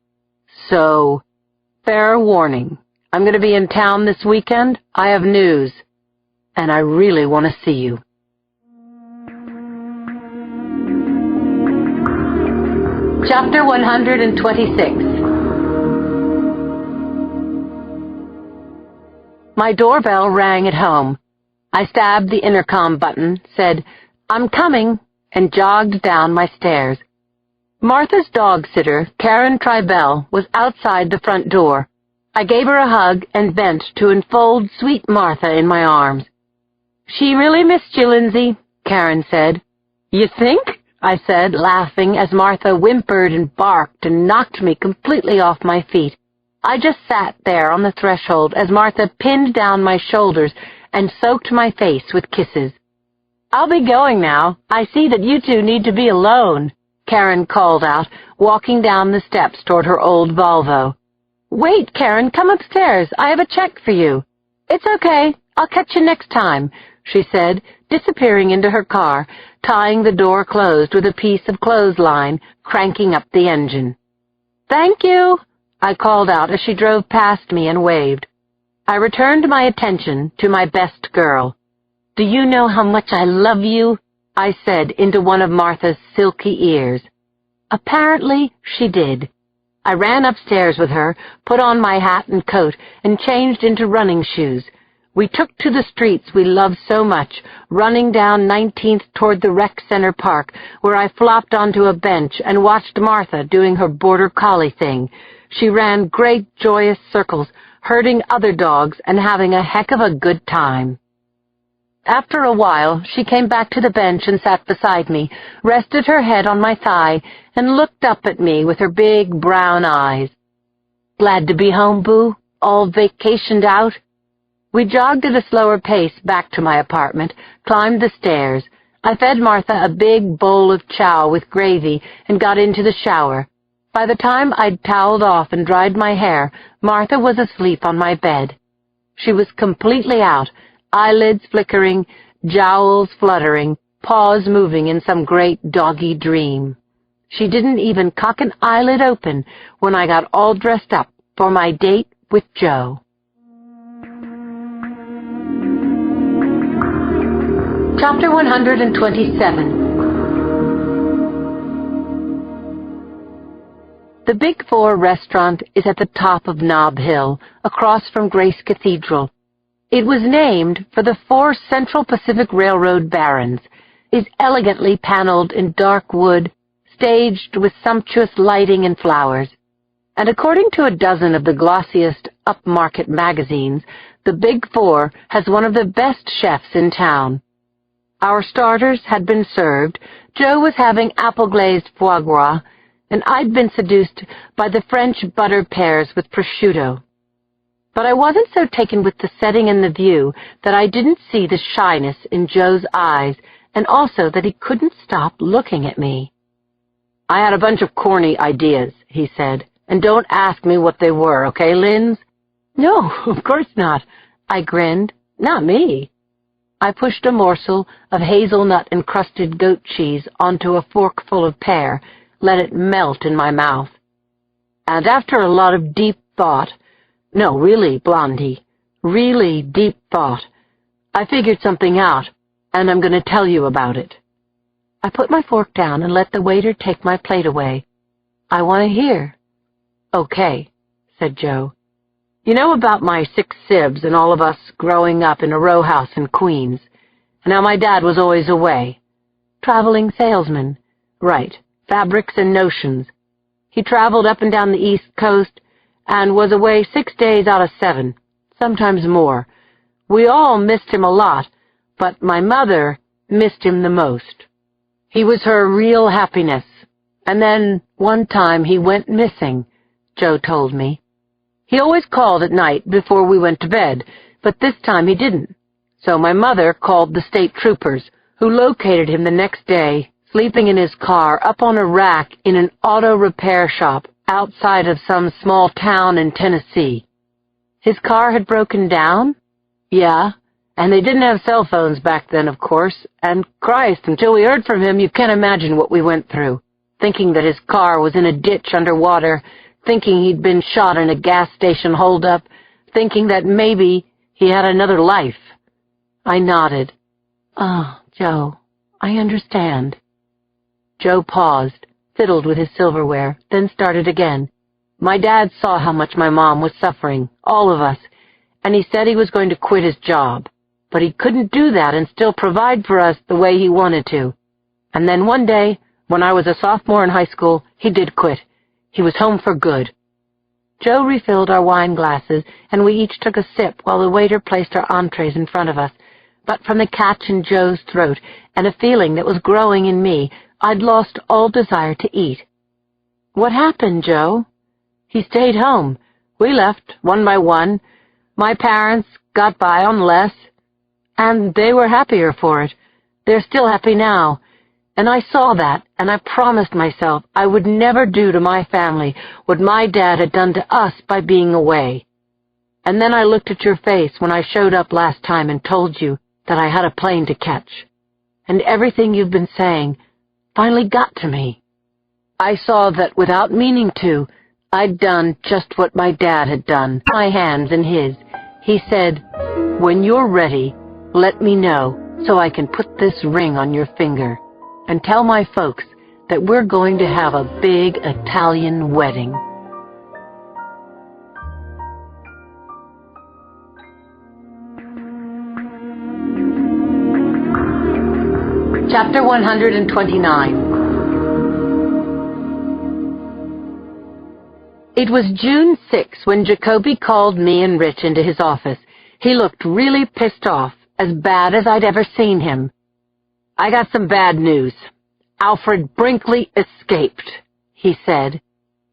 So, fair warning, I'm going to be in town this weekend. I have news, and I really want to see you." Chapter 126. My doorbell rang at home. I stabbed the intercom button, said, "I'm coming," and jogged down my stairs. Martha's dog-sitter, Karen Tribell, was outside the front door. I gave her a hug and bent to enfold sweet Martha in my arms. "She really missed you, Lindsay," Karen said. "You think?" I said, laughing as Martha whimpered and barked and knocked me completely off my feet. I just sat there on the threshold as Martha pinned down my shoulders and soaked my face with kisses. "I'll be going now. I see that you two need to be alone," Karen called out, walking down the steps toward her old Volvo. "Wait, Karen, come upstairs. I have a check for you." "It's okay. I'll catch you next time," she said, disappearing into her car, tying the door closed with a piece of clothesline, cranking up the engine. "Thank you," I called out as she drove past me and waved. I returned my attention to my best girl. "Do you know how much I love you?" I said into one of Martha's silky ears. Apparently she did. I ran upstairs with her, put on my hat and coat, and changed into running shoes. We took to the streets we loved so much, running down 19th toward the rec center park, where I flopped onto a bench and watched Martha doing her border collie thing. She ran great, joyous circles, herding other dogs and having a heck of a good time. After a while, she came back to the bench and sat beside me, rested her head on my thigh, and looked up at me with her big brown eyes. "Glad to be home, Boo? All vacationed out?" We jogged at a slower pace back to my apartment, climbed the stairs. I fed Martha a big bowl of chow with gravy and got into the shower. By the time I'd toweled off and dried my hair, Martha was asleep on my bed. She was completely out, eyelids flickering, jowls fluttering, paws moving in some great doggy dream. She didn't even cock an eyelid open when I got all dressed up for my date with Joe. Chapter 127. The Big Four restaurant is at the top of Nob Hill, across from Grace Cathedral. It was named for the 4 Central Pacific Railroad barons, is elegantly paneled in dark wood, staged with sumptuous lighting and flowers. And according to a dozen of the glossiest upmarket magazines, the Big Four has one of the best chefs in town. Our starters had been served, Joe was having apple-glazed foie gras, and I'd been seduced by the French butter pears with prosciutto. But I wasn't so taken with the setting and the view that I didn't see the shyness in Joe's eyes, and also that he couldn't stop looking at me. "I had a bunch of corny ideas," he said, "and don't ask me what they were, okay, Linz?" "No, of course not," I grinned. "Not me." I pushed a morsel of hazelnut-encrusted goat cheese onto a forkful of pear, let it melt in my mouth. And after a lot of deep thought, no, really, Blondie, really deep thought, I figured something out, and I'm going to tell you about it. I put my fork down and let the waiter take my plate away. "I want to hear." "Okay," said Joe. "You know about my 6 sibs and all of us growing up in a row house in Queens, and how my dad was always away?" "Traveling salesman." "Right. Fabrics and notions. He traveled up and down the East Coast and was away 6 days out of 7, sometimes more. We all missed him a lot, but my mother missed him the most." He was her real happiness. And then, one time, he went missing, Joe told me. He always called at night before we went to bed, but this time he didn't. So my mother called the state troopers, who located him the next day, sleeping in his car up on a rack in an auto repair shop outside of some small town in Tennessee. His car had broken down? Yeah, and they didn't have cell phones back then, of course, and Christ, until we heard from him, you can't imagine what we went through. Thinking that his car was in a ditch underwater, thinking he'd been shot in a gas station holdup, thinking that maybe he had another life. I nodded. Oh, Joe, I understand. Joe paused, fiddled with his silverware, then started again. My dad saw how much my mom was suffering, all of us, and he said he was going to quit his job. But he couldn't do that and still provide for us the way he wanted to. And then one day, when I was a sophomore in high school, he did quit. He was home for good. Joe refilled our wine glasses, and we each took a sip while the waiter placed our entrees in front of us. But from the catch in Joe's throat and a feeling that was growing in me, I'd lost all desire to eat. What happened, Joe? He stayed home. We left, one by one. My parents got by on less, and they were happier for it. They're still happy now. And I saw that, and I promised myself I would never do to my family what my dad had done to us by being away. And then I looked at your face when I showed up last time and told you that I had a plane to catch. And everything you've been saying finally got to me. I saw that without meaning to, I'd done just what my dad had done, my hands in his. He said, "When you're ready, let me know so I can put this ring on your finger and tell my folks that we're going to have a big Italian wedding." Chapter 129. It was June 6 when Jacoby called me and Rich into his office. He looked really pissed off, as bad as I'd ever seen him. "I got some bad news. Alfred Brinkley escaped," he said.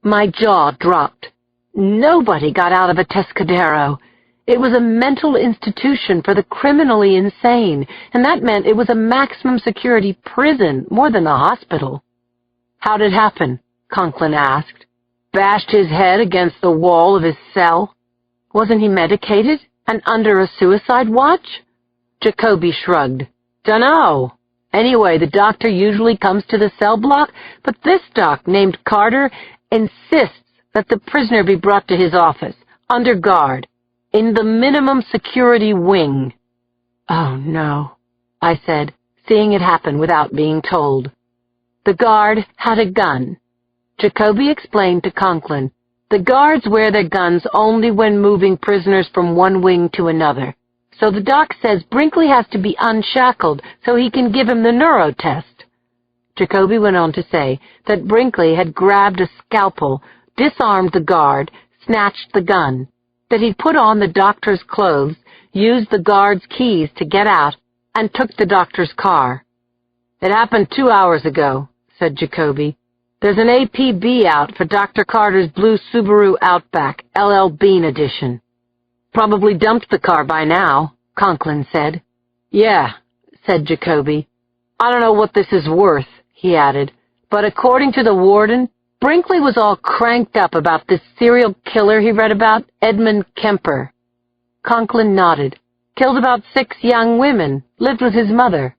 My jaw dropped. Nobody got out of a Tescadero. It was a mental institution for the criminally insane, and that meant it was a maximum security prison more than a hospital. "How'd it happen?" Conklin asked. "Bashed his head against the wall of his cell? Wasn't he medicated and under a suicide watch?" Jacoby shrugged. "Dunno. Anyway, the doctor usually comes to the cell block, but this doc, named Carter, insists that the prisoner be brought to his office, under guard, in the minimum security wing." "Oh, no," I said, seeing it happen without being told. The guard had a gun. Jacoby explained to Conklin, "The guards wear their guns only when moving prisoners from one wing to another. So the doc says Brinkley has to be unshackled so he can give him the neuro test." Jacoby went on to say that Brinkley had grabbed a scalpel, disarmed the guard, snatched the gun, that he'd put on the doctor's clothes, used the guard's keys to get out, and took the doctor's car. "It happened 2 hours ago," said Jacoby. "There's an APB out for Dr. Carter's blue Subaru Outback, LL Bean edition." "Probably dumped the car by now," Conklin said. "Yeah," said Jacoby. "I don't know what this is worth," he added, "but according to the warden, Brinkley was all cranked up about this serial killer he read about, Edmund Kemper." Conklin nodded. "Killed about 6 young women, lived with his mother."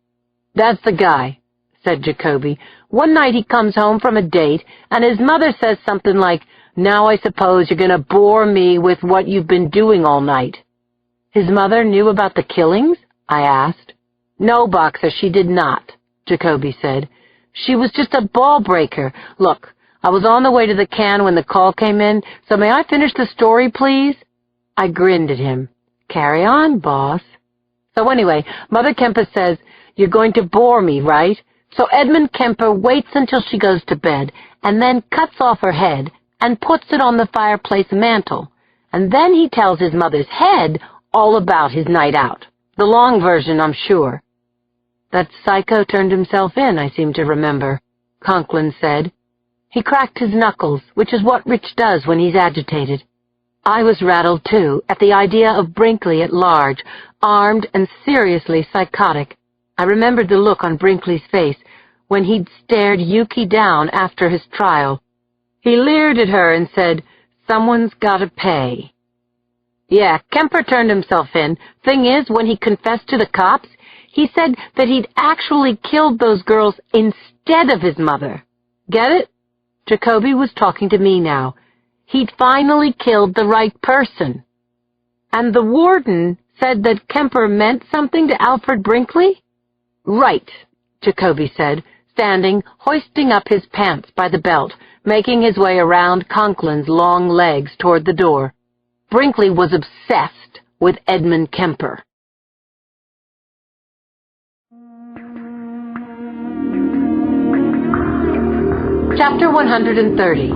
"That's the guy," said Jacoby. "One night he comes home from a date, and his mother says something like, 'Now I suppose you're going to bore me with what you've been doing all night.'" "His mother knew about the killings?" I asked. "No, Boxer, she did not," Jacoby said. "She was just a ball breaker. Look, I was on the way to the can when the call came in, so may I finish the story, please?" I grinned at him. "Carry on, boss." "So anyway, Mother Kemper says, 'You're going to bore me, right?' So Edmund Kemper waits until she goes to bed, and then cuts off her head and puts it on the fireplace mantel. And then he tells his mother's head all about his night out. The long version, I'm sure." "That psycho turned himself in, I seem to remember," Conklin said. He cracked his knuckles, which is what Rich does when he's agitated. I was rattled, too, at the idea of Brinkley at large, armed and seriously psychotic. I remembered the look on Brinkley's face when he'd stared Yuki down after his trial. He leered at her and said, "Someone's gotta pay." Yeah, Kemper turned himself in. Thing is, when he confessed to the cops, he said that he'd actually killed those girls instead of his mother. Get it? Jacoby was talking to me now. He'd finally killed the right person. And the warden said that Kemper meant something to Alfred Brinkley? Right, Jacoby said, standing, hoisting up his pants by the belt, making his way around Conklin's long legs toward the door. Brinkley was obsessed with Edmund Kemper. Chapter 130.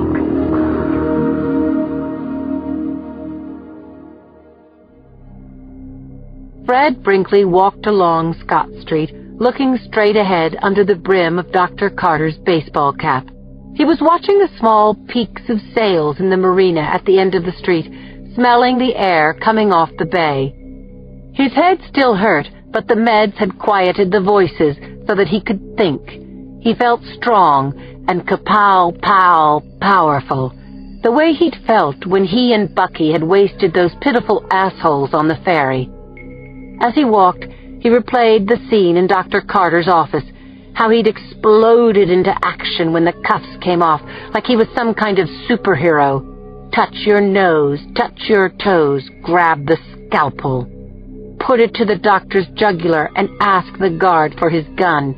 Fred Brinkley walked along Scott Street, looking straight ahead under the brim of Dr. Carter's baseball cap. He was watching the small peaks of sails in the marina at the end of the street, smelling the air coming off the bay. His head still hurt, but the meds had quieted the voices so that he could think. He felt strong and kapow-pow powerful, the way he'd felt when he and Bucky had wasted those pitiful assholes on the ferry. As he walked, he replayed the scene in Dr. Carter's office, how he'd exploded into action when the cuffs came off, like he was some kind of superhero. Touch your nose, touch your toes, grab the scalpel. Put it to the doctor's jugular and ask the guard for his gun.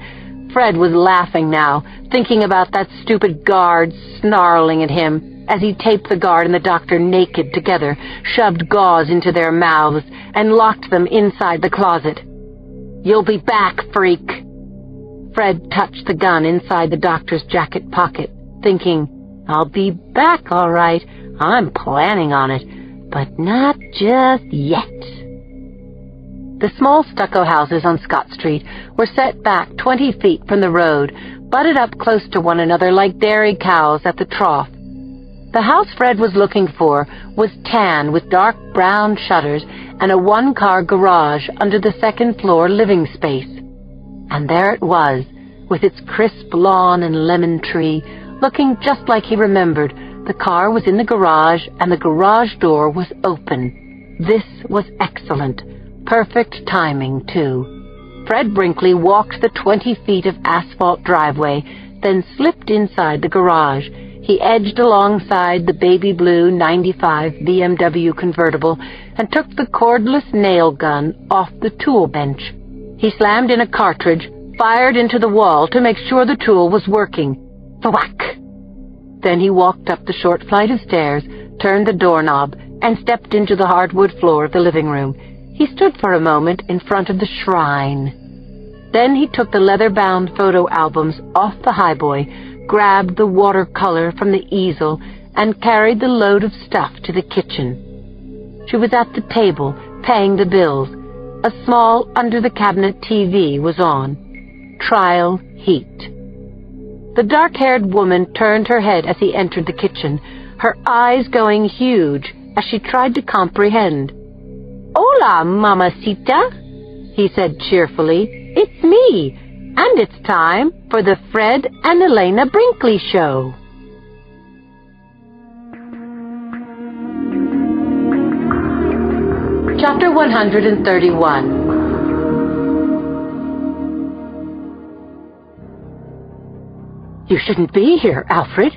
Fred was laughing now, thinking about that stupid guard snarling at him as he taped the guard and the doctor naked together, shoved gauze into their mouths, and locked them inside the closet. "You'll be back, freak." Fred touched the gun inside the doctor's jacket pocket, thinking, "I'll be back, all right. I'm planning on it, but not just yet." The small stucco houses on Scott Street were set back 20 feet from the road, butted up close to one another like dairy cows at the trough. The house Fred was looking for was tan with dark brown shutters and a one-car garage under the second-floor living space. And there it was, with its crisp lawn and lemon tree, looking just like he remembered. The car was in the garage, and the garage door was open. This was excellent. Perfect timing, too. Fred Brinkley walked the 20 feet of asphalt driveway, then slipped inside the garage. He edged alongside the baby blue 95 BMW convertible and took the cordless nail gun off the tool bench. He slammed in a cartridge, fired into the wall to make sure the tool was working. Thwack! Then he walked up the short flight of stairs, turned the doorknob, and stepped into the hardwood floor of the living room. He stood for a moment in front of the shrine. Then he took the leather-bound photo albums off the highboy, grabbed the watercolor from the easel, and carried the load of stuff to the kitchen. She was at the table, paying the bills. A small, under-the-cabinet TV was on. Trial Heat. The dark-haired woman turned her head as he entered the kitchen, her eyes going huge as she tried to comprehend. "Hola, mamacita," he said cheerfully. "It's me, and it's time for the Fred and Elena Brinkley Show." Chapter 131. "You shouldn't be here, Alfred,"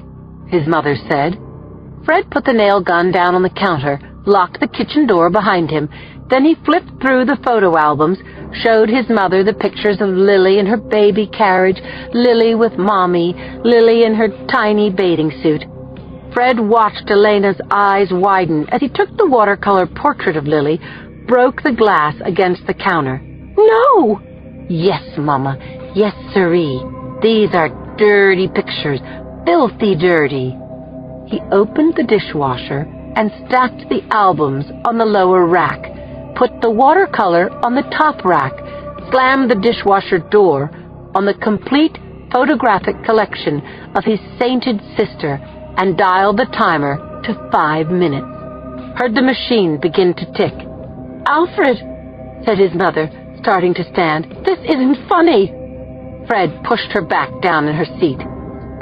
his mother said. Fred put the nail gun down on the counter, locked the kitchen door behind him. Then he flipped through the photo albums, showed his mother the pictures of Lily in her baby carriage, Lily with Mommy, Lily in her tiny bathing suit. Fred watched Elena's eyes widen as he took the watercolor portrait of Lily, broke the glass against the counter. "No!" "Yes, Mama. Yes, sirree. These are dirty pictures, filthy dirty." He opened the dishwasher and stacked the albums on the lower rack, put the watercolor on the top rack, slammed the dishwasher door on the complete photographic collection of his sainted sister and dialed the timer to 5 minutes. Heard the machine begin to tick. "Alfred," said his mother, starting to stand, "this isn't funny." Fred pushed her back down in her seat.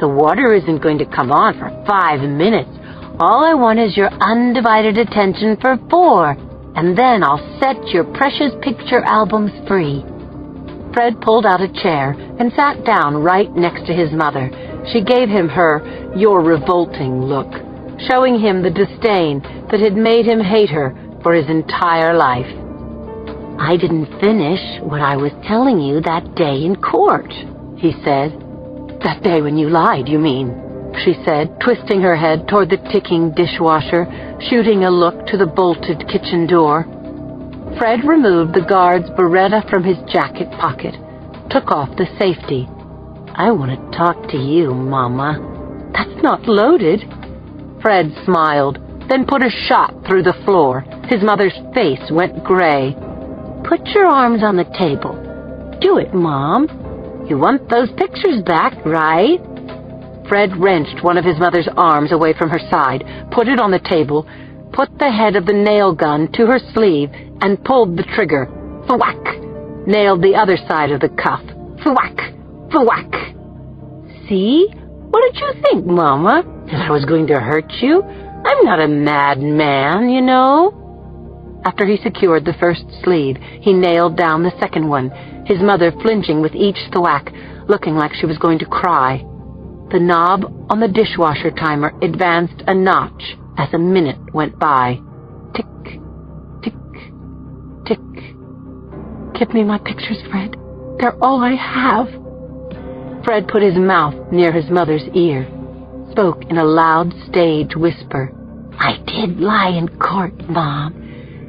"The water isn't going to come on for 5 minutes. All I want is your undivided attention for 4, and then I'll set your precious picture albums free." Fred pulled out a chair and sat down right next to his mother. She gave him her "you're revolting" look, showing him the disdain that had made him hate her for his entire life. "I didn't finish what I was telling you that day in court," he said. "That day when you lied, you mean?" she said, twisting her head toward the ticking dishwasher, shooting a look to the bolted kitchen door. Fred removed the guard's Beretta from his jacket pocket, took off the safety. "I want to talk to you, Mama." "That's not loaded." Fred smiled, then put a shot through the floor. His mother's face went gray. "Put your arms on the table. Do it, Mom. You want those pictures back, right?" Fred wrenched one of his mother's arms away from her side, put it on the table, put the head of the nail gun to her sleeve, and pulled the trigger. Thwack! Nailed the other side of the cuff. Thwack! Thwack! "See? What did you think, Mama? That I was going to hurt you? I'm not a madman, you know." After he secured the first sleeve, he nailed down the second one, his mother flinching with each thwack, looking like she was going to cry. The knob on the dishwasher timer advanced a notch as a minute went by. Tick, tick, tick. "Give me my pictures, Fred. They're all I have." Fred put his mouth near his mother's ear, spoke in a loud stage whisper. "I did lie in court, Mom,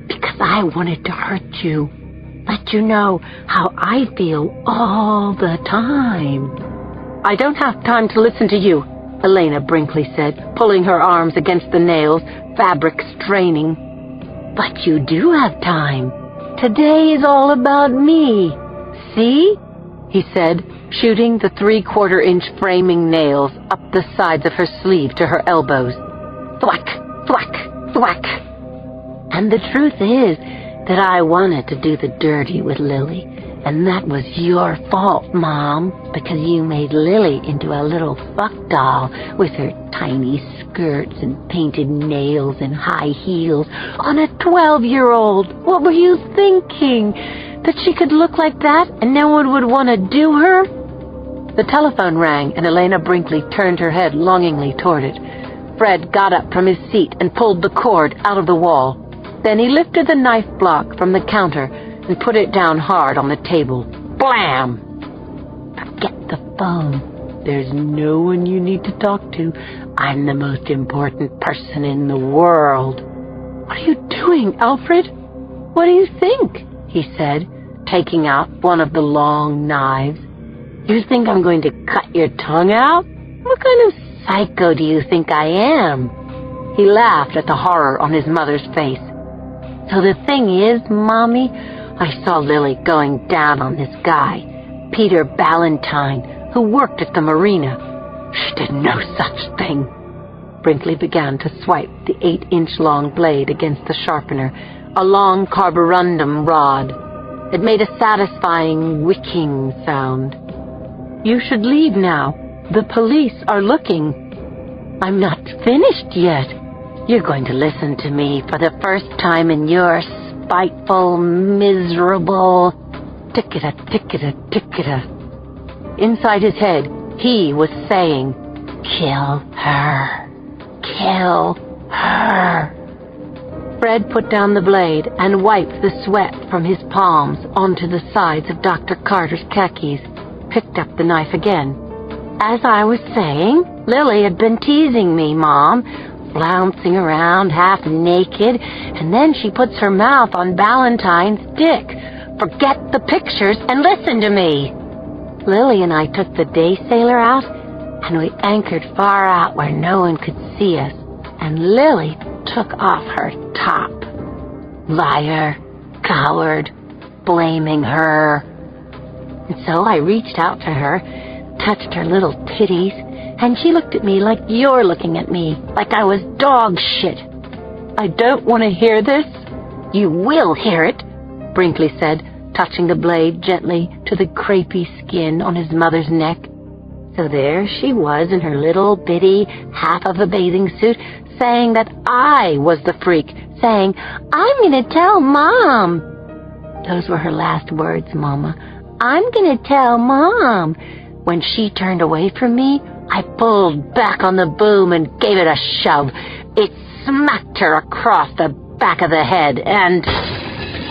because I wanted to hurt you. Let you know how I feel all the time." "I don't have time to listen to you," Elena Brinkley said, pulling her arms against the nails, fabric straining. "But you do have time. Today is all about me. See?" he said, shooting the 3/4-inch framing nails up the sides of her sleeve to her elbows. Thwack, thwack, thwack. "And the truth is that I wanted to do the dirty with Lily, and that was your fault, Mom, because you made Lily into a little fuck doll with her tiny skirts and painted nails and high heels on a 12-year-old. What were you thinking? That she could look like that and no one would want to do her?" The telephone rang, and Elena Brinkley turned her head longingly toward it. Fred got up from his seat and pulled the cord out of the wall. Then he lifted the knife block from the counter and put it down hard on the table. Blam! "Forget the phone. There's no one you need to talk to. I'm the most important person in the world." "What are you doing, Alfred?" "What do you think?" he said, taking out one of the long knives. "You think I'm going to cut your tongue out? What kind of psycho do you think I am?" He laughed at the horror on his mother's face. "So the thing is, Mommy, I saw Lily going down on this guy, Peter Ballantyne, who worked at the marina. She did no such thing." Brinkley began to swipe the 8-inch-long blade against the sharpener, a long carborundum rod. It made a satisfying wicking sound. "You should leave now. The police are looking." "I'm not finished yet. You're going to listen to me for the first time in your spiteful, miserable... ticketa, ticketa, ticketa." Inside his head, he was saying, "Kill her. Kill her." Fred put down the blade and wiped the sweat from his palms onto the sides of Dr. Carter's khakis, picked up the knife again. "As I was saying, Lily had been teasing me, Mom, flouncing around half naked, and then she puts her mouth on Ballantyne's dick. Forget the pictures and listen to me. Lily and I took the day sailor out, and we anchored far out where no one could see us, and Lily took off her top. Liar, coward, blaming her. And so I reached out to her, touched her little titties, and she looked at me like you're looking at me, like I was dog shit. I don't want to hear this. You will hear it, Brinkley said, touching the blade gently to the crepey skin on his mother's neck. So there she was in her little bitty half of a bathing suit, saying that I was the freak, saying, "I'm going to tell Mom." Those were her last words, Mama. "I'm going to tell Mom." When she turned away from me, I pulled back on the boom and gave it a shove. It smacked her across the back of the head, and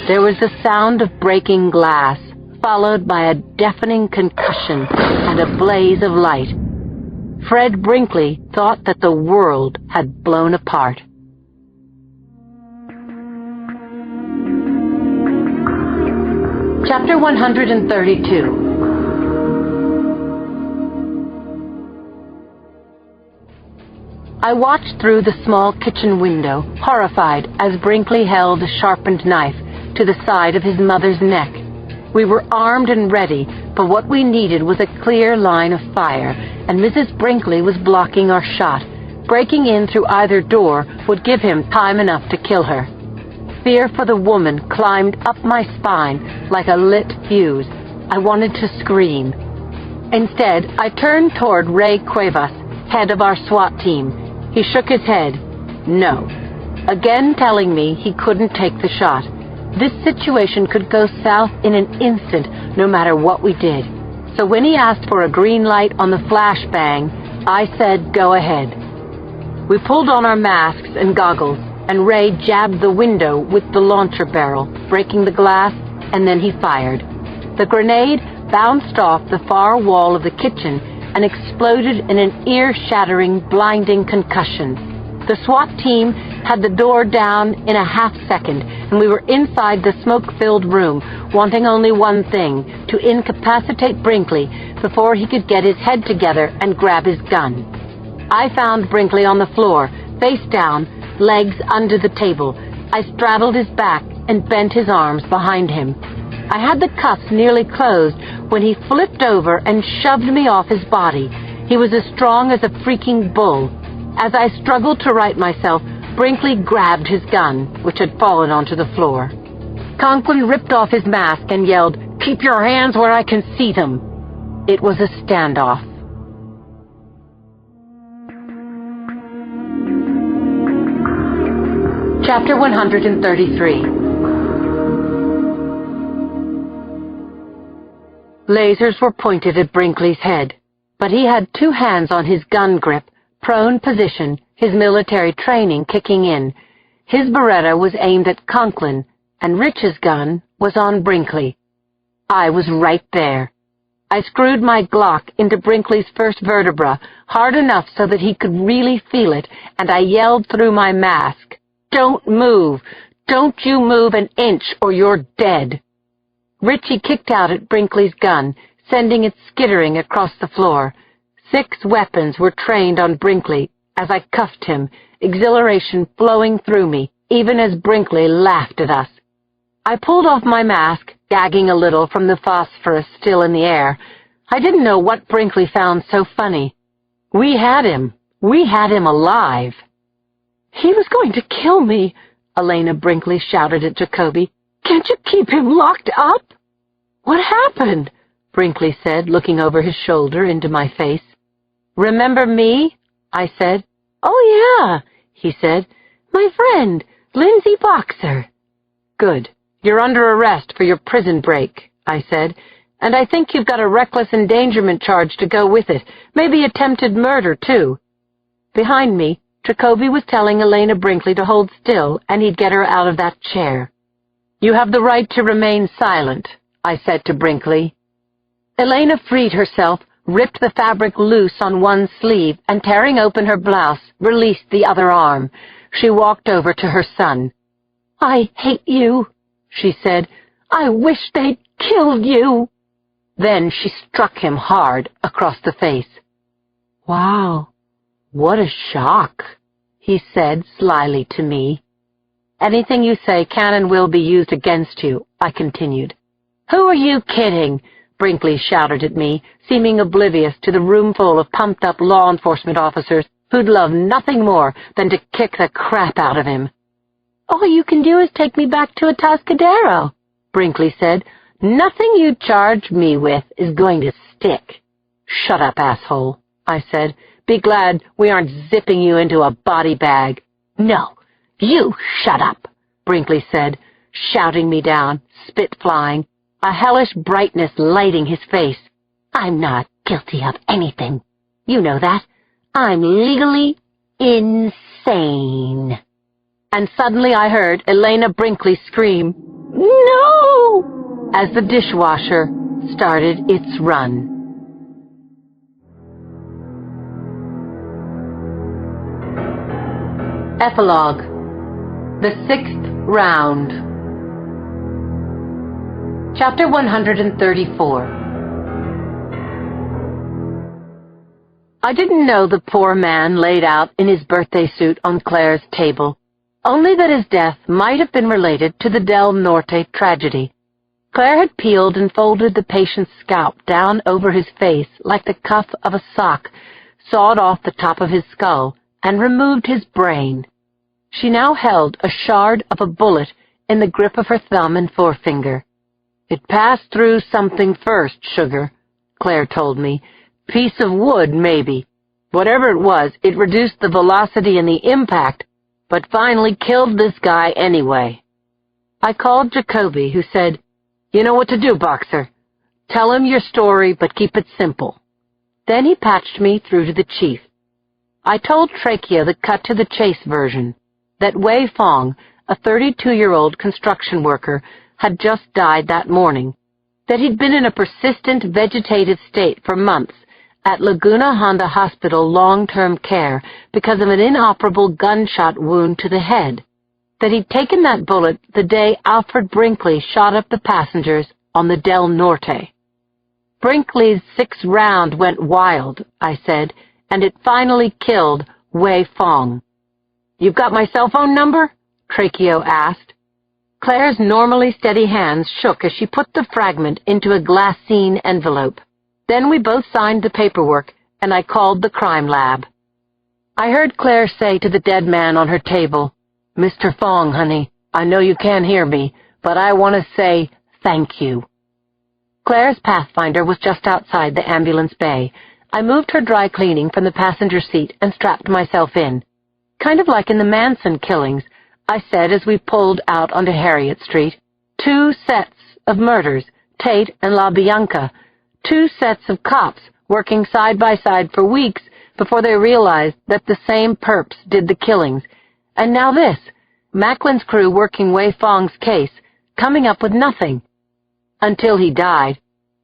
there was the sound of breaking glass, followed by a deafening concussion and a blaze of light. Fred Brinkley thought that the world had blown apart. Chapter 132. I watched through the small kitchen window, horrified, as Brinkley held a sharpened knife to the side of his mother's neck. We were armed and ready, but what we needed was a clear line of fire, and Mrs. Brinkley was blocking our shot. Breaking in through either door would give him time enough to kill her. Fear for the woman climbed up my spine like a lit fuse. I wanted to scream. Instead, I turned toward Ray Cuevas, head of our SWAT team. He shook his head. No. Again telling me he couldn't take the shot. This situation could go south in an instant, no matter what we did. So when he asked for a green light on the flashbang, I said, go ahead. We pulled on our masks and goggles, and Ray jabbed the window with the launcher barrel, breaking the glass, and then he fired. The grenade bounced off the far wall of the kitchen and exploded in an ear-shattering, blinding concussion. The SWAT team had the door down in a half-second, and we were inside the smoke-filled room, wanting only one thing, to incapacitate Brinkley before he could get his head together and grab his gun. I found Brinkley on the floor, face down, legs under the table. I straddled his back and bent his arms behind him. I had the cuffs nearly closed when he flipped over and shoved me off his body. He was as strong as a freaking bull. As I struggled to right myself, Brinkley grabbed his gun, which had fallen onto the floor. Conklin ripped off his mask and yelled, "Keep your hands where I can see them." It was a standoff. Chapter 133. Lasers were pointed at Brinkley's head, but he had two hands on his gun grip, prone position, his military training kicking in. His Beretta was aimed at Conklin, and Rich's gun was on Brinkley. I was right there. I screwed my Glock into Brinkley's first vertebra, hard enough so that he could really feel it, and I yelled through my mask, "Don't move! Don't you move an inch or you're dead!" Richie kicked out at Brinkley's gun, sending it skittering across the floor. 6 weapons were trained on Brinkley as I cuffed him, exhilaration flowing through me, even as Brinkley laughed at us. I pulled off my mask, gagging a little from the phosphorus still in the air. I didn't know what Brinkley found so funny. We had him. We had him alive. "He was going to kill me," Elena Brinkley shouted at Jacoby. "Can't you keep him locked up?" "What happened?" Brinkley said, looking over his shoulder into my face. "Remember me?" I said. "Oh, yeah," he said. "My friend, Lindsay Boxer." "Good. You're under arrest for your prison break," I said. "And I think you've got a reckless endangerment charge to go with it. Maybe attempted murder, too." Behind me, Jacoby was telling Elena Brinkley to hold still, and he'd get her out of that chair. "You have the right to remain silent," I said to Brinkley. Elena freed herself, ripped the fabric loose on one sleeve, and tearing open her blouse, released the other arm. She walked over to her son. "I hate you," she said. "I wish they'd killed you." Then she struck him hard across the face. "Wow, what a shock," he said slyly to me. "Anything you say can and will be used against you," I continued. "Who are you kidding? Brinkley shouted at me, seeming oblivious to the roomful of pumped-up law enforcement officers who'd love nothing more than to kick the crap out of him. "All you can do is take me back to Atascadero," Brinkley said. "Nothing you charge me with is going to stick." "Shut up, asshole," I said. "Be glad we aren't zipping you into a body bag." "No, you shut up," Brinkley said, shouting me down, spit flying, a hellish brightness lighting his face. "I'm not guilty of anything. You know that. I'm legally insane." And suddenly I heard Elena Brinkley scream, "No!" as the dishwasher started its run. Epilogue. The Sixth Round. Chapter 134. I didn't know the poor man laid out in his birthday suit on Claire's table, only that his death might have been related to the Del Norte tragedy. Claire had peeled and folded the patient's scalp down over his face like the cuff of a sock, sawed off the top of his skull, and removed his brain. She now held a shard of a bullet in the grip of her thumb and forefinger. "It passed through something first, sugar," Claire told me. "Piece of wood, maybe. Whatever it was, it reduced the velocity and the impact, but finally killed this guy anyway." I called Jacoby, who said, "You know what to do, Boxer. Tell him your story, but keep it simple." Then he patched me through to the chief. I told Trachea the cut-to-the-chase version, that Wei Fong, a 32-year-old construction worker, had just died that morning, that he'd been in a persistent vegetative state for months at Laguna Honda Hospital long-term care because of an inoperable gunshot wound to the head, that he'd taken that bullet the day Alfred Brinkley shot up the passengers on the Del Norte. "Brinkley's sixth round went wild," I said, "and it finally killed Wei Fong." "You've got my cell phone number?" Trachea asked. Claire's normally steady hands shook as she put the fragment into a glassine envelope. Then we both signed the paperwork, and I called the crime lab. I heard Claire say to the dead man on her table, "Mr. Fong, honey, I know you can't hear me, but I want to say thank you." Claire's Pathfinder was just outside the ambulance bay. I moved her dry cleaning from the passenger seat and strapped myself in. "Kind of like in the Manson killings," I said as we pulled out onto Harriet Street. "Two sets of murders, Tate and La Bianca. Two sets of cops working side by side for weeks before they realized that the same perps did the killings. And now this, Macklin's crew working Wei Fong's case, coming up with nothing. Until he died."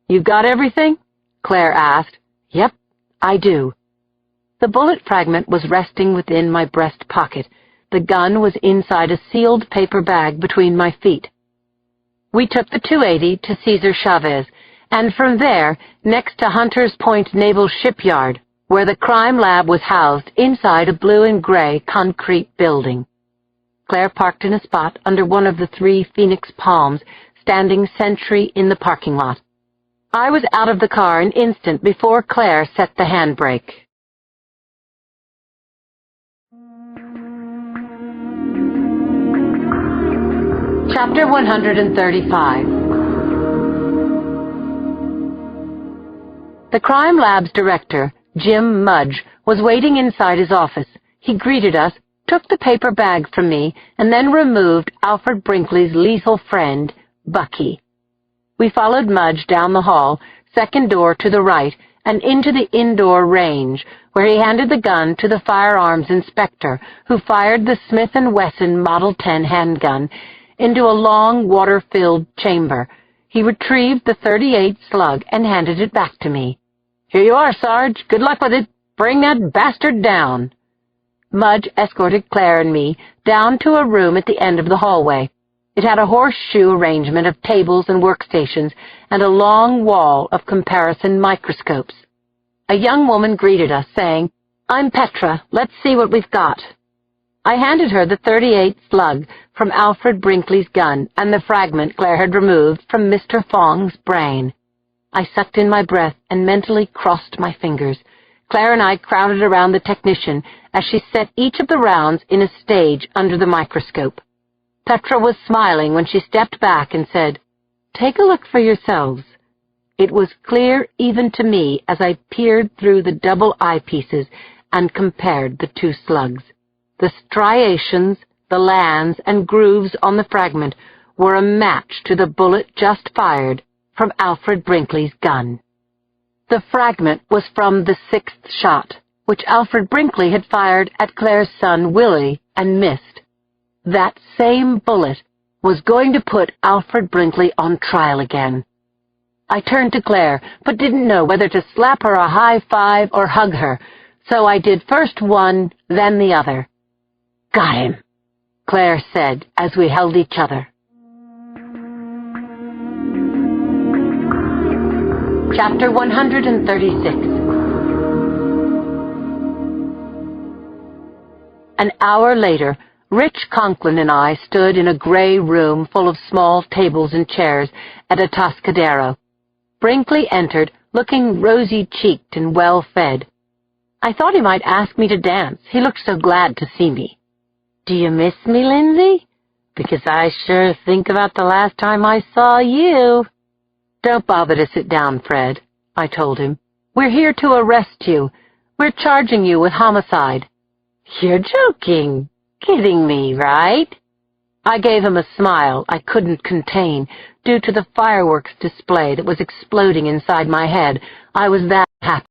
"You got everything?" Claire asked. "Yep, I do." The bullet fragment was resting within my breast pocket. The gun was inside a sealed paper bag between my feet. We took the 280 to Cesar Chavez, and from there, next to Hunter's Point Naval Shipyard, where the crime lab was housed inside a blue and gray concrete building. Claire parked in a spot under one of the 3 phoenix palms, standing sentry in the parking lot. I was out of the car an instant before Claire set the handbrake. Chapter 135. The crime lab's director, Jim Mudge, was waiting inside his office. He greeted us, took the paper bag from me, and then removed Alfred Brinkley's lethal friend, Bucky. We followed Mudge down the hall, second door to the right, and into the indoor range, where he handed the gun to the firearms inspector, who fired the Smith & Wesson Model 10 handgun into a long, water-filled chamber. He retrieved the .38 slug and handed it back to me. "Here you are, Sarge. Good luck with it. Bring that bastard down." Mudge escorted Claire and me down to a room at the end of the hallway. It had a horseshoe arrangement of tables and workstations and a long wall of comparison microscopes. A young woman greeted us, saying, "I'm Petra. Let's see what we've got." I handed her the .38 slug from Alfred Brinkley's gun and the fragment Claire had removed from Mr. Fong's brain. I sucked in my breath and mentally crossed my fingers. Claire and I crowded around the technician as she set each of the rounds in a stage under the microscope. Petra was smiling when she stepped back and said, "Take a look for yourselves." It was clear even to me as I peered through the double eyepieces and compared the two slugs. The striations, the lands, and grooves on the fragment were a match to the bullet just fired from Alfred Brinkley's gun. The fragment was from the 6th shot, which Alfred Brinkley had fired at Claire's son Willie and missed. That same bullet was going to put Alfred Brinkley on trial again. I turned to Claire, but didn't know whether to slap her a high five or hug her, so I did first one, then the other. "Got him," Claire said as we held each other. Chapter 136. An hour later, Rich Conklin and I stood in a gray room full of small tables and chairs at a Atascadero. Brinkley entered, looking rosy-cheeked and well-fed. I thought he might ask me to dance. He looked so glad to see me. "Do you miss me, Lindsay? Because I sure think about the last time I saw you." "Don't bother to sit down, Fred," I told him. "We're here to arrest you. We're charging you with homicide." "You're joking. Kidding me, right?" I gave him a smile I couldn't contain due to the fireworks display that was exploding inside my head. I was that happy.